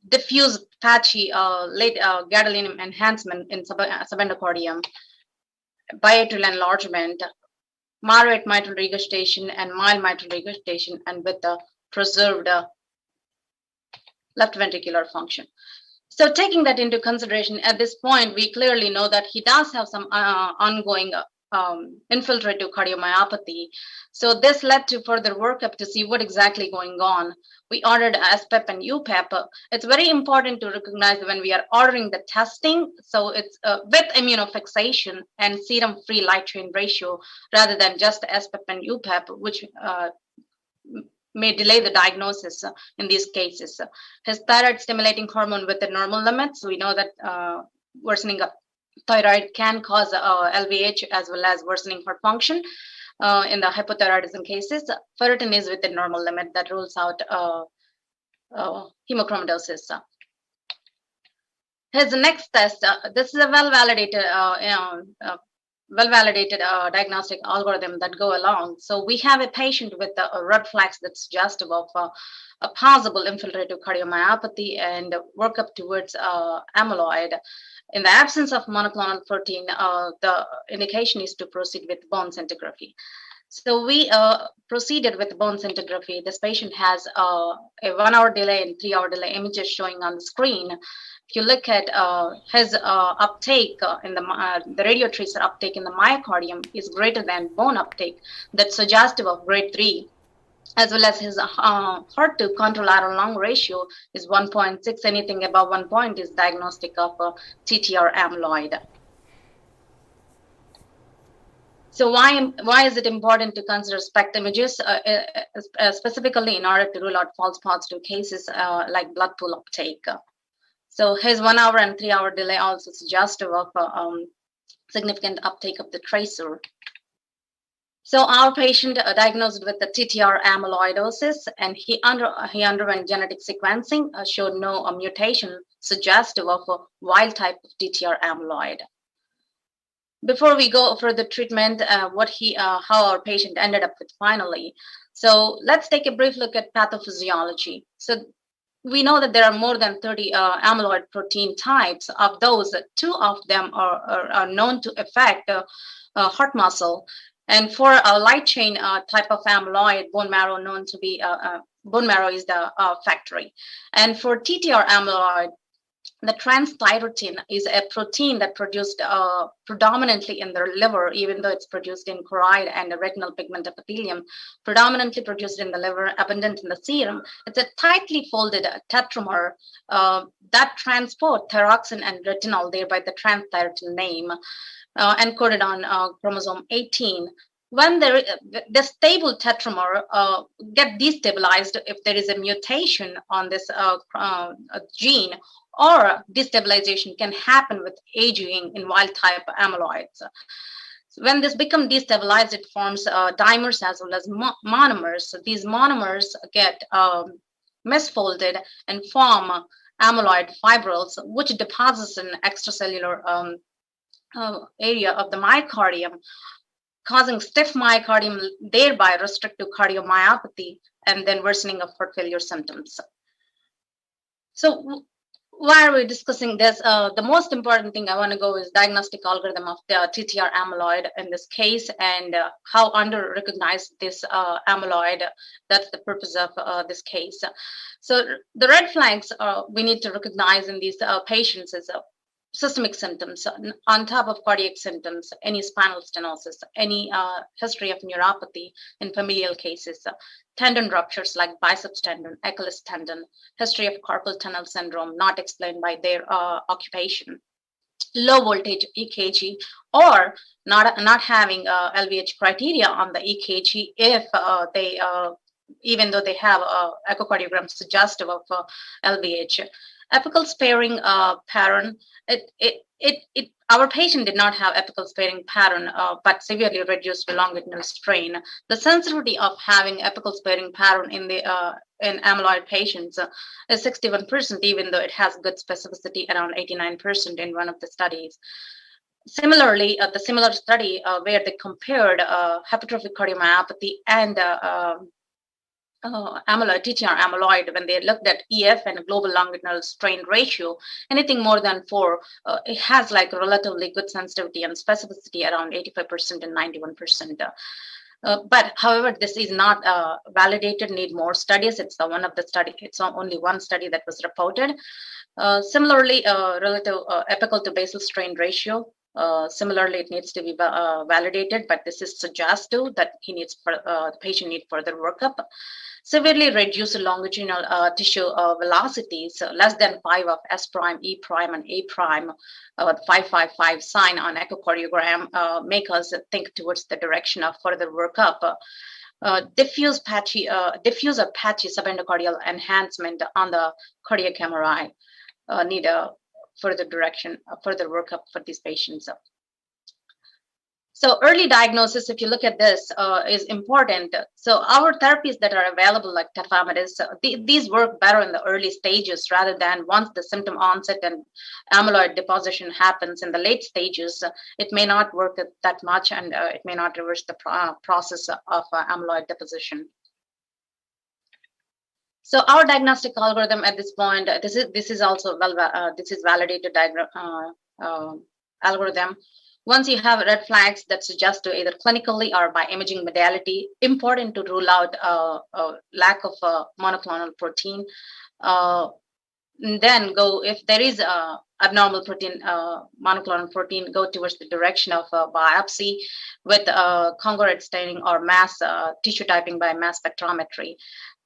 diffuse patchy late gadolinium enhancement in subendocardium, biatrial enlargement, moderate mitral regurgitation and mild mitral regurgitation, and with the preserved left ventricular function. So taking that into consideration, at this point, we clearly know that he does have some ongoing infiltrative cardiomyopathy. So this led to further workup to see what exactly going on. We ordered SPEP and UPEP. It's very important to recognize when we are ordering the testing, so it's with immunofixation and serum-free light chain ratio rather than just SPEP and UPEP, which may delay the diagnosis in these cases. His thyroid stimulating hormone with the normal limits. We know that worsening of thyroid can cause LVH as well as worsening heart function in the hypothyroidism cases. Ferritin is within normal limit, that rules out hemochromatosis. His next test, this is a well-validated diagnostic algorithm that go along. So we have a patient with a red flags that's suggestive of a possible infiltrative cardiomyopathy and workup towards amyloid. In the absence of monoclonal protein, the indication is to proceed with bone scintigraphy. So we proceeded with bone scintigraphy. This patient has a 1 hour delay and 3 hour delay images showing on the screen. If you look at his uptake in the radio tracer uptake in the myocardium is greater than bone uptake. That's suggestive of grade 3, as well as his heart to contralateral lung ratio is 1.6. Anything above 1 point is diagnostic of TTR amyloid. So why is it important to consider SPECT images, specifically in order to rule out false positive cases like blood pool uptake? So his 1 hour and 3 hour delay also suggestive of significant uptake of the tracer. So our patient diagnosed with the TTR amyloidosis, and he underwent genetic sequencing, showed no mutation suggestive of a wild type of TTR amyloid. Before we go for the treatment, how our patient ended up with finally. So let's take a brief look at pathophysiology. So we know that there are more than 30 amyloid protein types. Of those, 2 of them are known to affect heart muscle. And for a light chain type of amyloid, bone marrow known to be, bone marrow is the factory. And for TTR amyloid, the transthyretin is a protein that produced predominantly in the liver, even though it's produced in choroid and the retinal pigment epithelium, predominantly produced in the liver, abundant in the serum. It's a tightly folded tetramer that transport thyroxine and retinol, thereby the transthyretin name, encoded on chromosome 18. When the stable tetramer get destabilized if there is a mutation on this gene, or destabilization can happen with aging in wild type amyloids. So when this becomes destabilized, it forms dimers as well as monomers. So these monomers get misfolded and form amyloid fibrils, which deposits in extracellular area of the myocardium, causing stiff myocardium, thereby restrictive cardiomyopathy, and then worsening of heart failure symptoms. So why are we discussing this? The most important thing I want to go is diagnostic algorithm of the TTR amyloid in this case, and how under recognized this amyloid. That's the purpose of this case. So the red flags we need to recognize in these patients is systemic symptoms on top of cardiac symptoms, any spinal stenosis, any history of neuropathy in familial cases, tendon ruptures like biceps tendon, Achilles tendon, history of carpal tunnel syndrome not explained by their occupation, low voltage EKG, or not having LVH criteria on the EKG if they even though they have echocardiogram suggestive of LVH. Apical sparing pattern. Our patient did not have apical sparing pattern, but severely reduced longitudinal strain. The sensitivity of having apical sparing pattern in the in amyloid patients is 61%, even though it has good specificity around 89% in one of the studies. Similarly, the similar study where they compared hypertrophic cardiomyopathy and amyloid, TTR amyloid, when they looked at EF and global longitudinal strain ratio, anything more than 4, it has like relatively good sensitivity and specificity around 85% and 91%. But however, this is not validated, need more studies. It's one of the study. It's only one study that was reported. Similarly, relative apical to basal strain ratio. Similarly, it needs to be validated, but this is suggestive that the patient needs further workup. Severely reduced longitudinal tissue velocities, less than 5 of S prime, E prime, and A prime, 555 sign on echocardiogram make us think towards the direction of further workup. Diffuse or patchy subendocardial enhancement on the cardiac MRI need a further direction, further workup for these patients. So early diagnosis, if you look at this, is important. So our therapies that are available, like tafamidis, these work better in the early stages rather than once the symptom onset and amyloid deposition happens in the late stages. It may not work that much, and it may not reverse the process of amyloid deposition. So our diagnostic algorithm at this point, this is also this is validated algorithm. Once you have red flags that suggest to either clinically or by imaging modality, important to rule out lack of monoclonal protein. Then go, if there is abnormal protein, monoclonal protein, go towards the direction of biopsy with congruent staining or mass tissue typing by mass spectrometry.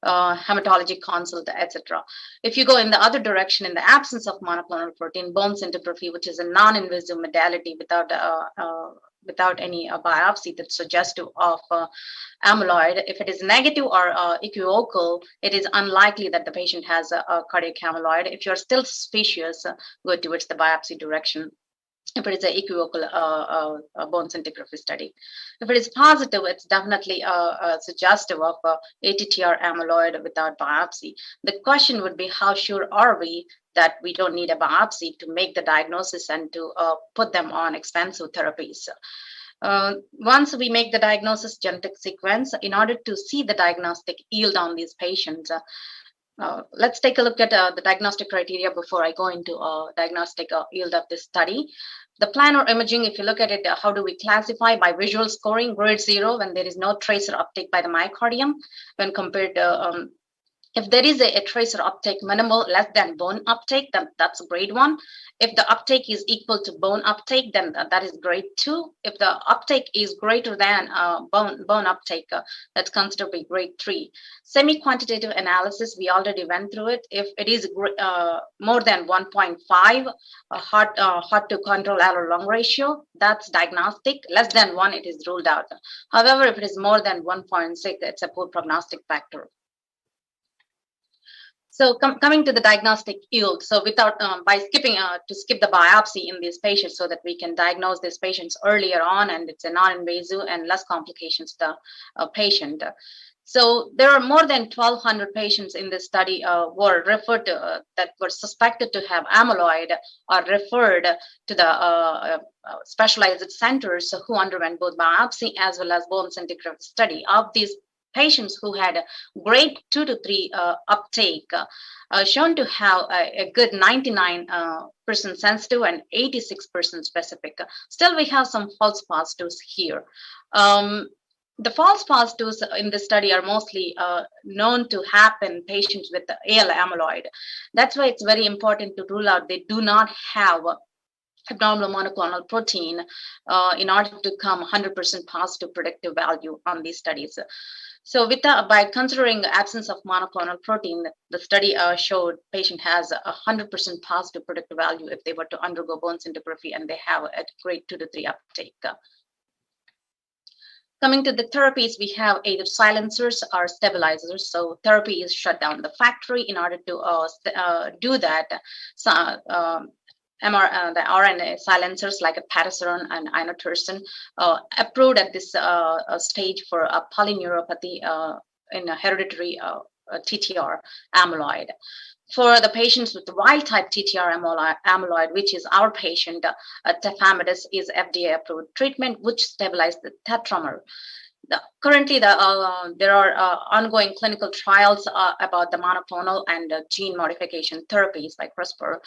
Hematology consult, etc. If you go in the other direction, in the absence of monoclonal protein, bone scintigraphy, which is a non-invasive modality without any biopsy that's suggestive of amyloid. If it is negative or equivocal, it is unlikely that the patient has a cardiac amyloid. If you're still suspicious, go towards the biopsy direction. If it is an equivocal bone scintigraphy study. If it is positive, it's definitely suggestive of ATTR amyloid without biopsy. The question would be, how sure are we that we don't need a biopsy to make the diagnosis and to put them on expensive therapies? Once we make the diagnosis genetic sequence, in order to see the diagnostic yield on these patients, let's take a look at the diagnostic criteria before I go into diagnostic yield of this study. The planar imaging, if you look at it, how do we classify? By visual scoring, grade 0, when there is no tracer uptake by the myocardium, when compared to if there is a tracer uptake minimal, less than bone uptake, then that's grade 1. If the uptake is equal to bone uptake, then that is grade 2. If the uptake is greater than bone uptake, that's considered to be grade 3. Semi-quantitative analysis, we already went through it. If it is more than 1.5 heart to control error lung ratio, that's diagnostic. Less than 1, it is ruled out. However, if it is more than 1.6, it's a poor prognostic factor. So coming to the diagnostic yield, so without by skipping to skip the biopsy in these patients so that we can diagnose these patients earlier on, and it's a non-invasive and less complications to the patient. So there are more than 1,200 patients in this study were referred to that were suspected to have amyloid or referred to the specialized centers who underwent both biopsy as well as bone scintigraphy study. Of these patients who had a grade 2 to 3 uptake shown to have a good 99% sensitive and 86% specific. Still, we have some false positives here. The false positives in this study are mostly known to happen in patients with AL amyloid. That's why it's very important to rule out they do not have abnormal monoclonal protein in order to come 100% positive predictive value on these studies. So by considering the absence of monoclonal protein, the study showed patient has 100% positive predictive value if they were to undergo bone scintigraphy and they have a grade 2 to 3 uptake. Coming to the therapies, we have either silencers or stabilizers. So therapy is shut down the factory. In order to do that, the RNA silencers like a patisiran and inotersen approved at this stage for a polyneuropathy in a hereditary TTR amyloid. For the patients with the wild type TTR amyloid, which is our patient, tafamidis is FDA approved treatment, which stabilizes the tetramer. Currently, there are ongoing clinical trials about the monoclonal and gene modification therapies like CRISPR.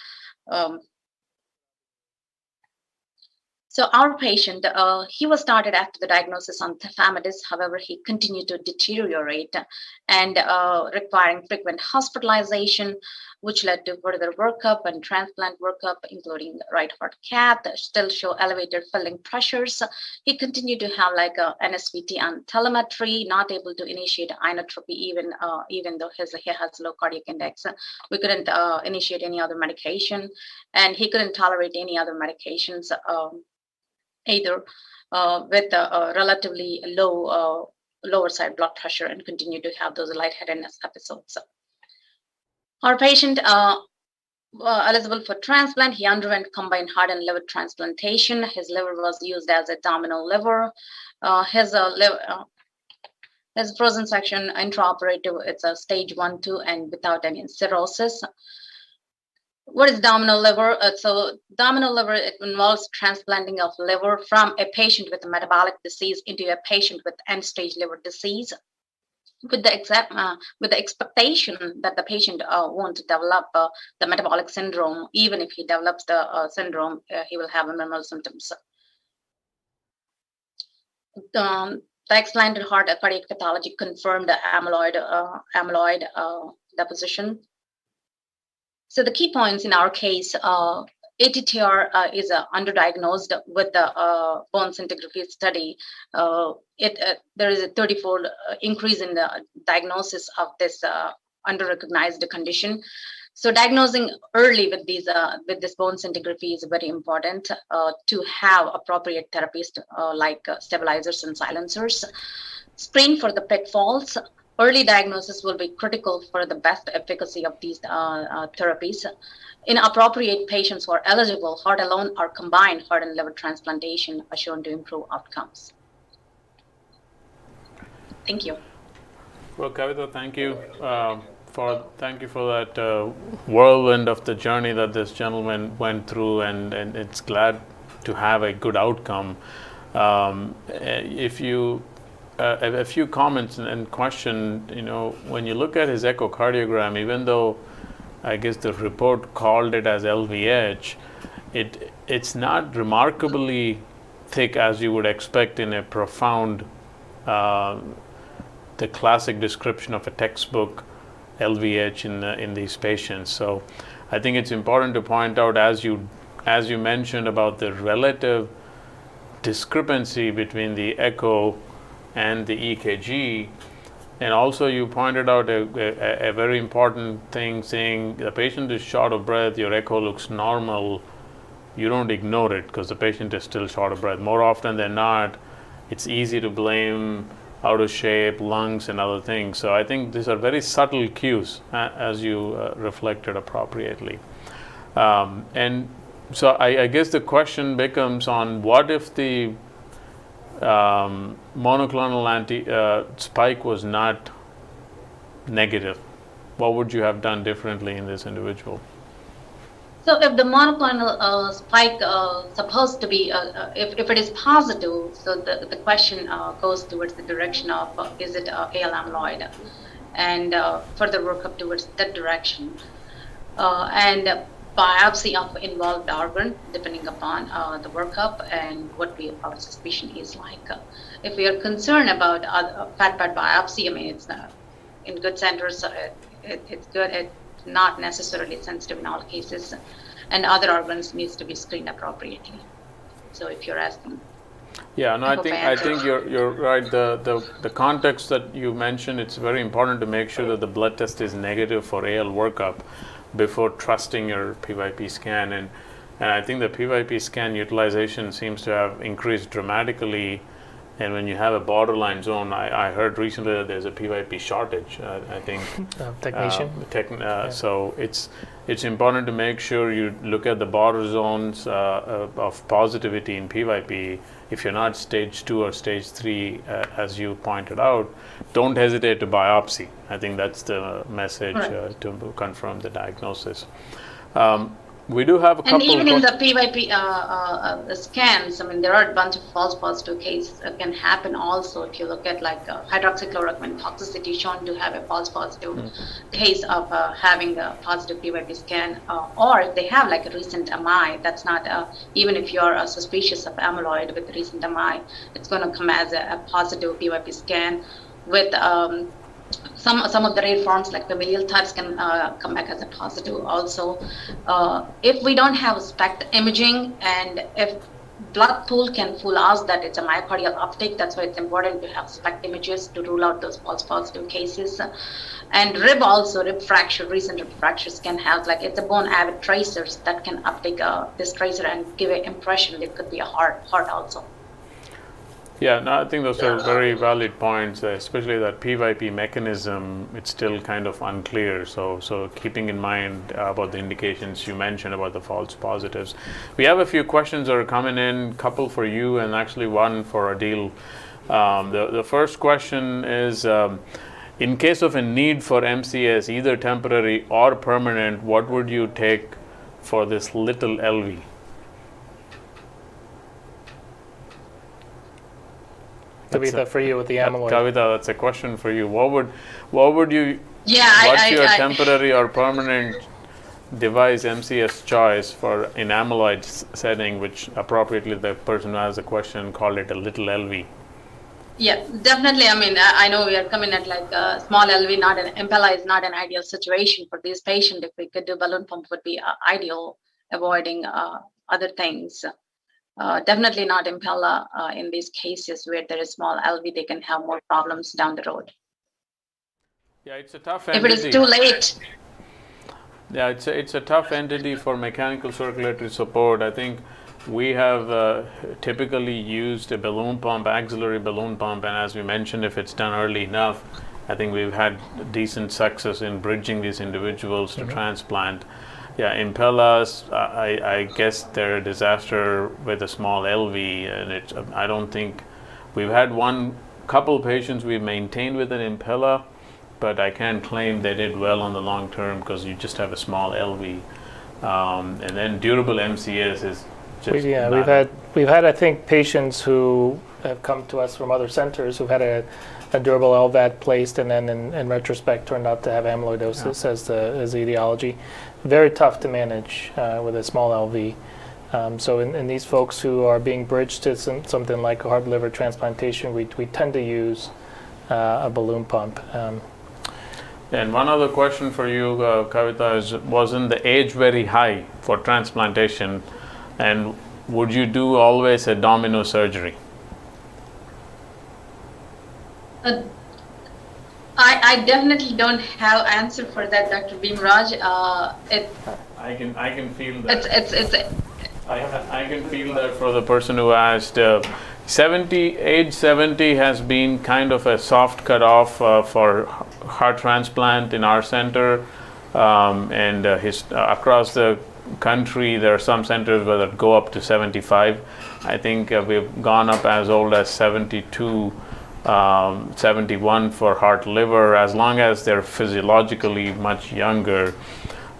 So our patient, he was started after the diagnosis on tafamidis. However, he continued to deteriorate and requiring frequent hospitalization, which led to further workup and transplant workup, including right heart cath, still show elevated filling pressures. He continued to have like a NSVT and telemetry, not able to initiate inotropy even though he has low cardiac index. We couldn't initiate any other medication, and he couldn't tolerate any other medications. Either with a relatively lower side blood pressure and continue to have those lightheadedness episodes. Our patient eligible for transplant, he underwent combined heart and liver transplantation. His liver was used as a domino liver. His frozen section intraoperative, it's a stage 1, 2, and without any cirrhosis. What is domino liver? So domino liver, it involves transplanting of liver from a patient with a metabolic disease into a patient with end-stage liver disease, with the expectation that the patient won't develop the metabolic syndrome. Even if he develops the syndrome, he will have minimal symptoms. The explanted heart cardiac pathology confirmed the amyloid deposition. So the key points in our case, ATTR is underdiagnosed with the bone scintigraphy study. There is a 30-fold increase in the diagnosis of this under-recognized condition. So diagnosing early with this bone scintigraphy is very important to have appropriate therapies like stabilizers and silencers. Screen for the pitfalls. Early diagnosis will be critical for the best efficacy of these therapies. In appropriate patients who are eligible, heart alone or combined heart and liver transplantation are shown to improve outcomes. Thank you.
Well, Kavita, thank you for that whirlwind of the journey that this gentleman went through, and it's glad to have a good outcome. A few comments and question, when you look at his echocardiogram, even though I guess the report called it as LVH, it's not remarkably thick as you would expect in a profound, the classic description of a textbook LVH in these patients. So I think it's important to point out, as you mentioned about the relative discrepancy between the echo and the EKG, and also you pointed out a very important thing, saying the patient is short of breath, your echo looks normal, you don't ignore it because the patient is still short of breath. More often than not, it's easy to blame out of shape, lungs, and other things. So I think these are very subtle cues as you reflected appropriately. And so I guess the question becomes on what if the monoclonal spike was not negative? What would you have done differently in this individual?
So if the monoclonal spike supposed to be, if it is positive, so the question goes towards the direction of is it AL amyloid, and further workup towards that direction, and biopsy of involved organ depending upon the workup and what our suspicion is like. If we are concerned about fat pad biopsy, I mean it's in good centers, it's good. It's not necessarily sensitive in all cases, and other organs needs to be screened appropriately. So if you're asking.
Yeah, no, I think you're right. The context that you mentioned, it's very important to make sure that the blood test is negative for AL workup before trusting your PYP scan, and I think the PYP scan utilization seems to have increased dramatically. And when you have a borderline zone, I heard recently that there's a PYP shortage. I think
technician.
So it's important to make sure you look at the border zones of positivity in PYP. If you're not stage 2 or stage 3, as you pointed out, don't hesitate to biopsy. I think that's the message to confirm the diagnosis. We do have a couple.
And even in the PYP scans, I mean, there are a bunch of false positive cases that can happen also. If you look at like hydroxychloroquine toxicity shown to have a false positive case of having a positive PYP scan, or if they have like a recent MI, that's not, even if you're suspicious of amyloid with recent MI, it's going to come as a positive PYP scan with some of the rare forms like familial types can come back as a positive also. If we don't have SPECT imaging, and if blood pool can fool us that it's a myocardial uptake, that's why it's important to have SPECT images to rule out those false positive cases. And rib also, rib fracture, recent rib fractures can have, like it's a bone avid tracers that can uptake this tracer and give an impression it could be a heart also.
Yeah, no, I think those are very valid points, especially that PYP mechanism, it's still kind of unclear. So keeping in mind about the indications you mentioned about the false positives. We have a few questions that are coming in, couple for you and actually one for Adil. The first question is, in case of a need for MCS, either temporary or permanent, what would you take for this little LV?
Kavita, for you with the amyloid.
Kavita, that's a question for you. What would you?
Yeah,
what's your temporary or permanent device MCS choice for in amyloid setting, which appropriately the person who has the question called it a little LV?
Yeah, definitely. I mean, I know we are coming at like a small LV, not an Impella is not an ideal situation for this patient. If we could do balloon pump would be ideal, avoiding other things. Definitely not Impella in these cases where there is small LV, they can have more problems down the road.
Yeah, it's a tough entity.
If it is too late.
Yeah, it's a tough entity for mechanical circulatory support. I think we have typically used a balloon pump, auxiliary balloon pump, and as we mentioned, if it's done early enough, I think we've had decent success in bridging these individuals to transplant. Yeah, Impellas, I guess they're a disaster with a small LV, and I don't think we've had couple patients we maintained with an Impella, but I can't claim they did well on the long term because you just have a small LV, and then durable MCS is just
we've had I think patients who have come to us from other centers who've had a durable LVAD placed, and then in retrospect turned out to have amyloidosis as the etiology. Very tough to manage with a small LV. So in these folks who are being bridged to something like a heart liver transplantation, we tend to use a balloon pump.
And one other question for you, Kavita, is wasn't the age very high for transplantation, and would you do always a domino surgery?
I definitely don't have answer for that, Dr. Bhimraj.
I can feel that.
It's
I can feel that for the person who asked. Age 70 has been kind of a soft cutoff for heart transplant in our center, and across the country there are some centers where that go up to 75. I think we've gone up as old as 72, 71 for heart liver, as long as they're physiologically much younger.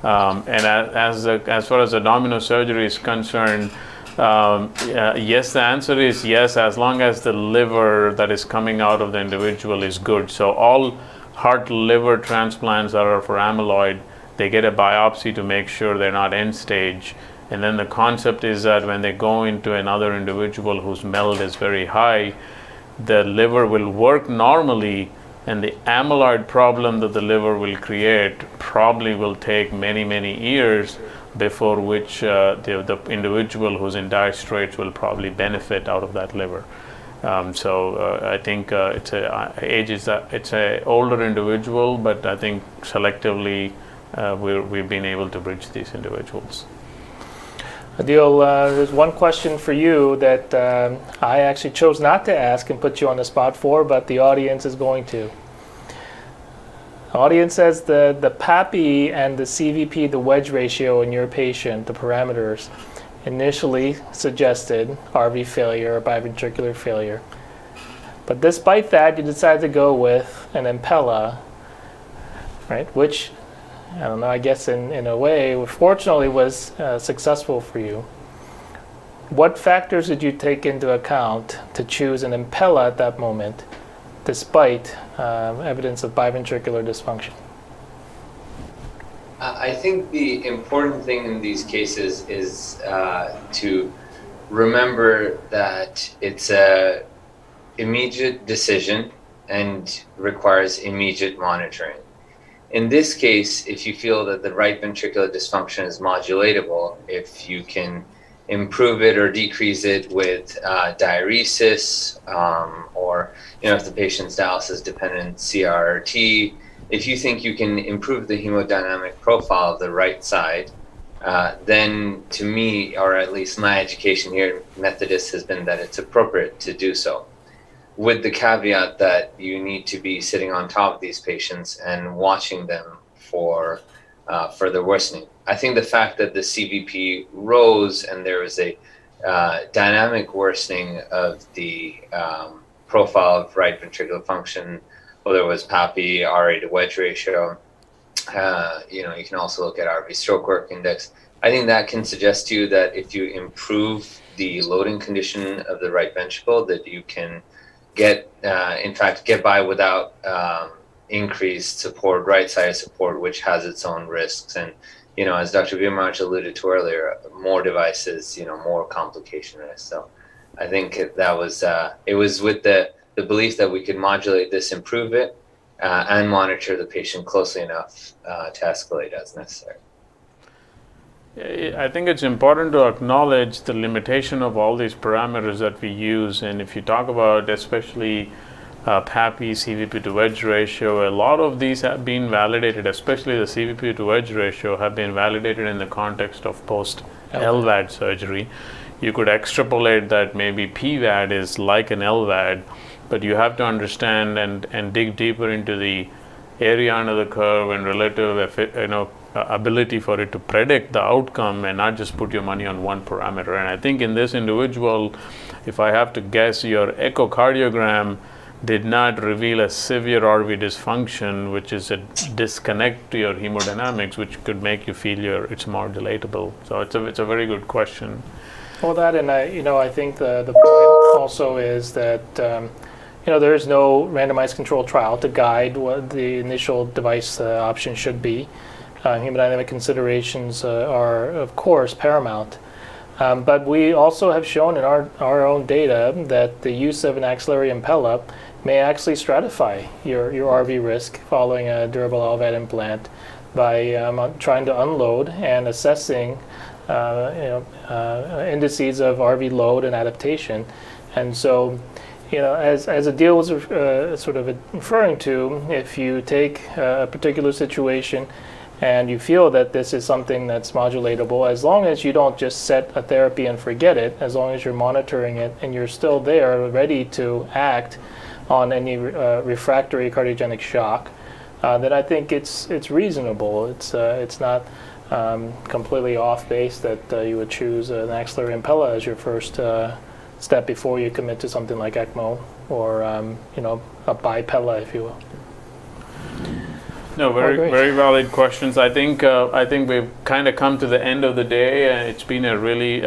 And as far as abdominal surgery is concerned, yes, the answer is yes, as long as the liver that is coming out of the individual is good. So all heart liver transplants that are for amyloid, they get a biopsy to make sure they're not end stage. And then the concept is that when they go into another individual whose MELD is very high, the liver will work normally, and the amyloid problem that the liver will create probably will take many, many years, before which the individual who's in dire straits will probably benefit out of that liver. I think it's a older individual, but I think selectively we've been able to bridge these individuals.
Adil, there's one question for you that I actually chose not to ask and put you on the spot for, but the audience is going to. The audience says the PAPI and the CVP, the wedge ratio in your patient, the parameters, initially suggested RV failure or biventricular failure. But despite that, you decided to go with an Impella, right? Which, I don't know, I guess in a way, fortunately was successful for you. What factors did you take into account to choose an Impella at that moment, despite evidence of biventricular dysfunction?
I think the important thing in these cases is to remember that it's a immediate decision and requires immediate monitoring. In this case, if you feel that the right ventricular dysfunction is modulatable, if you can improve it or decrease it with diuresis, or if the patient's dialysis dependent CRRT, if you think you can improve the hemodynamic profile of the right side, then to me, or at least my education here at Methodist, has been that it's appropriate to do so, with the caveat that you need to be sitting on top of these patients and watching them for further worsening. I think the fact that the CVP rose and there was a dynamic worsening of the profile of right ventricular function, whether it was PAPI, RA to wedge ratio, you can also look at RV stroke work index. I think that can suggest to you that if you improve the loading condition of the right ventricle, that you can get by without increased support, right-sided support, which has its own risks. And, as Dr. Bhimaraj alluded to earlier, more devices, more complication risk. So I think that was, it was with the belief that we could modulate this, improve it, and monitor the patient closely enough to escalate as necessary.
I think it's important to acknowledge the limitation of all these parameters that we use. And if you talk about especially PAPI, CVP to wedge ratio, a lot of these have been validated, especially the CVP to wedge ratio, have been validated in the context of post LVAD surgery. You could extrapolate that maybe PVAD is like an LVAD, but you have to understand and dig deeper into the area under the curve and relative ability for it to predict the outcome, and not just put your money on one parameter. And I think in this individual, if I have to guess, your echocardiogram did not reveal a severe RV dysfunction, which is a disconnect to your hemodynamics, which could make you feel it's modulatable. So it's a very good question.
Well, that, and I think the point also is that there is no randomized controlled trial to guide what the initial device option should be. Hemodynamic considerations are, of course, paramount. But we also have shown in our own data that the use of an axillary Impella may actually stratify your RV risk following a durable LVAD implant by trying to unload and assessing indices of RV load and adaptation. And so, as Adil was sort of referring to, if you take a particular situation and you feel that this is something that's modulatable, as long as you don't just set a therapy and forget it, as long as you're monitoring it and you're still there ready to act on any refractory cardiogenic shock, then I think it's reasonable. It's not completely off base that you would choose an axillary Impella as your first step before you commit to something like ECMO or a bipella, if you will.
No,
great.
very valid questions. I think we've kind of come to the end of the day, and it's been a really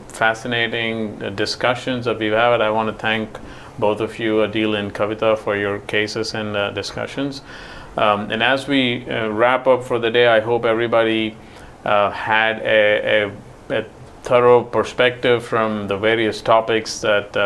fascinating discussions that we've had. I want to thank both of you, Adil and Kavita, for your cases and discussions. And as we wrap up for the day, I hope everybody had a thorough perspective from the various topics that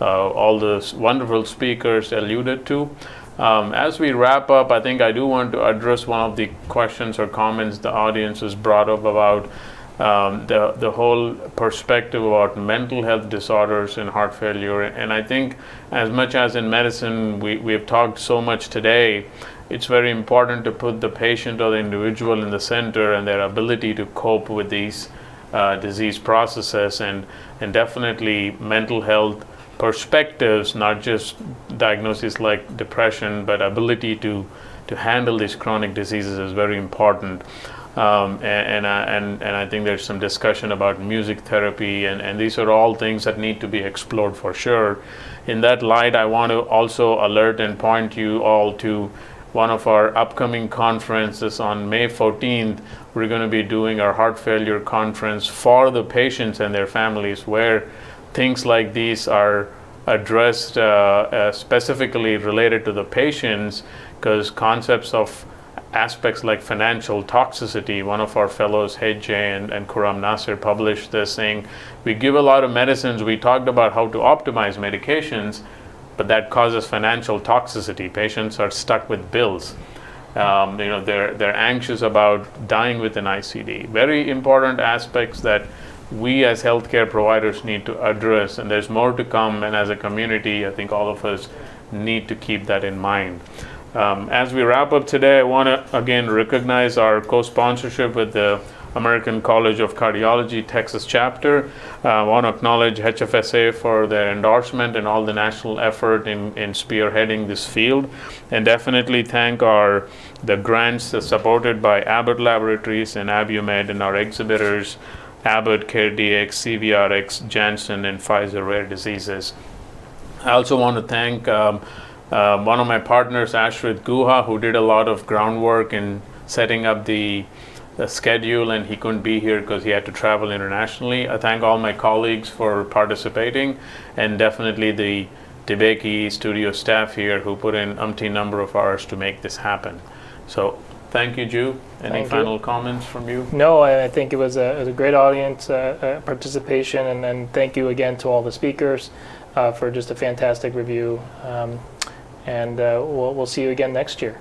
all the wonderful speakers alluded to. As we wrap up, I think I do want to address one of the questions or comments the audience has brought up about the whole perspective about mental health disorders and heart failure. And I think as much as in medicine we have talked so much today, it's very important to put the patient or the individual in the center and their ability to cope with these disease processes, and definitely mental health perspectives, not just diagnoses like depression, but ability to handle these chronic diseases is very important. And I think there's some discussion about music therapy, and these are all things that need to be explored for sure. In that light, I want to also alert and point you all to one of our upcoming conferences on May 14th. We're going to be doing our heart failure conference for the patients and their families, where things like these are addressed specifically related to the patients, because concepts of aspects like financial toxicity, one of our fellows, Hej and Kuram Nasir, published this saying, we give a lot of medicines, we talked about how to optimize medications, but that causes financial toxicity. Patients are stuck with bills. They're anxious about dying with an ICD. Very important aspects that we as healthcare providers need to address, and there's more to come. And as a community, I think all of us need to keep that in mind. As we wrap up today, I want to again recognize our co-sponsorship with the American College of Cardiology Texas chapter. I want to acknowledge HFSA for their endorsement and all the national effort in spearheading this field, and definitely thank the grants supported by Abbott Laboratories and Abumed, and our exhibitors, Abbott, CareDx, CVRx, Janssen, and Pfizer Rare Diseases. I also want to thank one of my partners, Ashrith Guha, who did a lot of groundwork in setting up the schedule, and he couldn't be here because he had to travel internationally. I thank all my colleagues for participating, and definitely the DeBakey studio staff here who put in umpteen number of hours to make this happen. So thank you, Ju. Any final comments from you?
No, I think it was a great audience participation, and thank you again to all the speakers for just a fantastic review. And we'll see you again next year.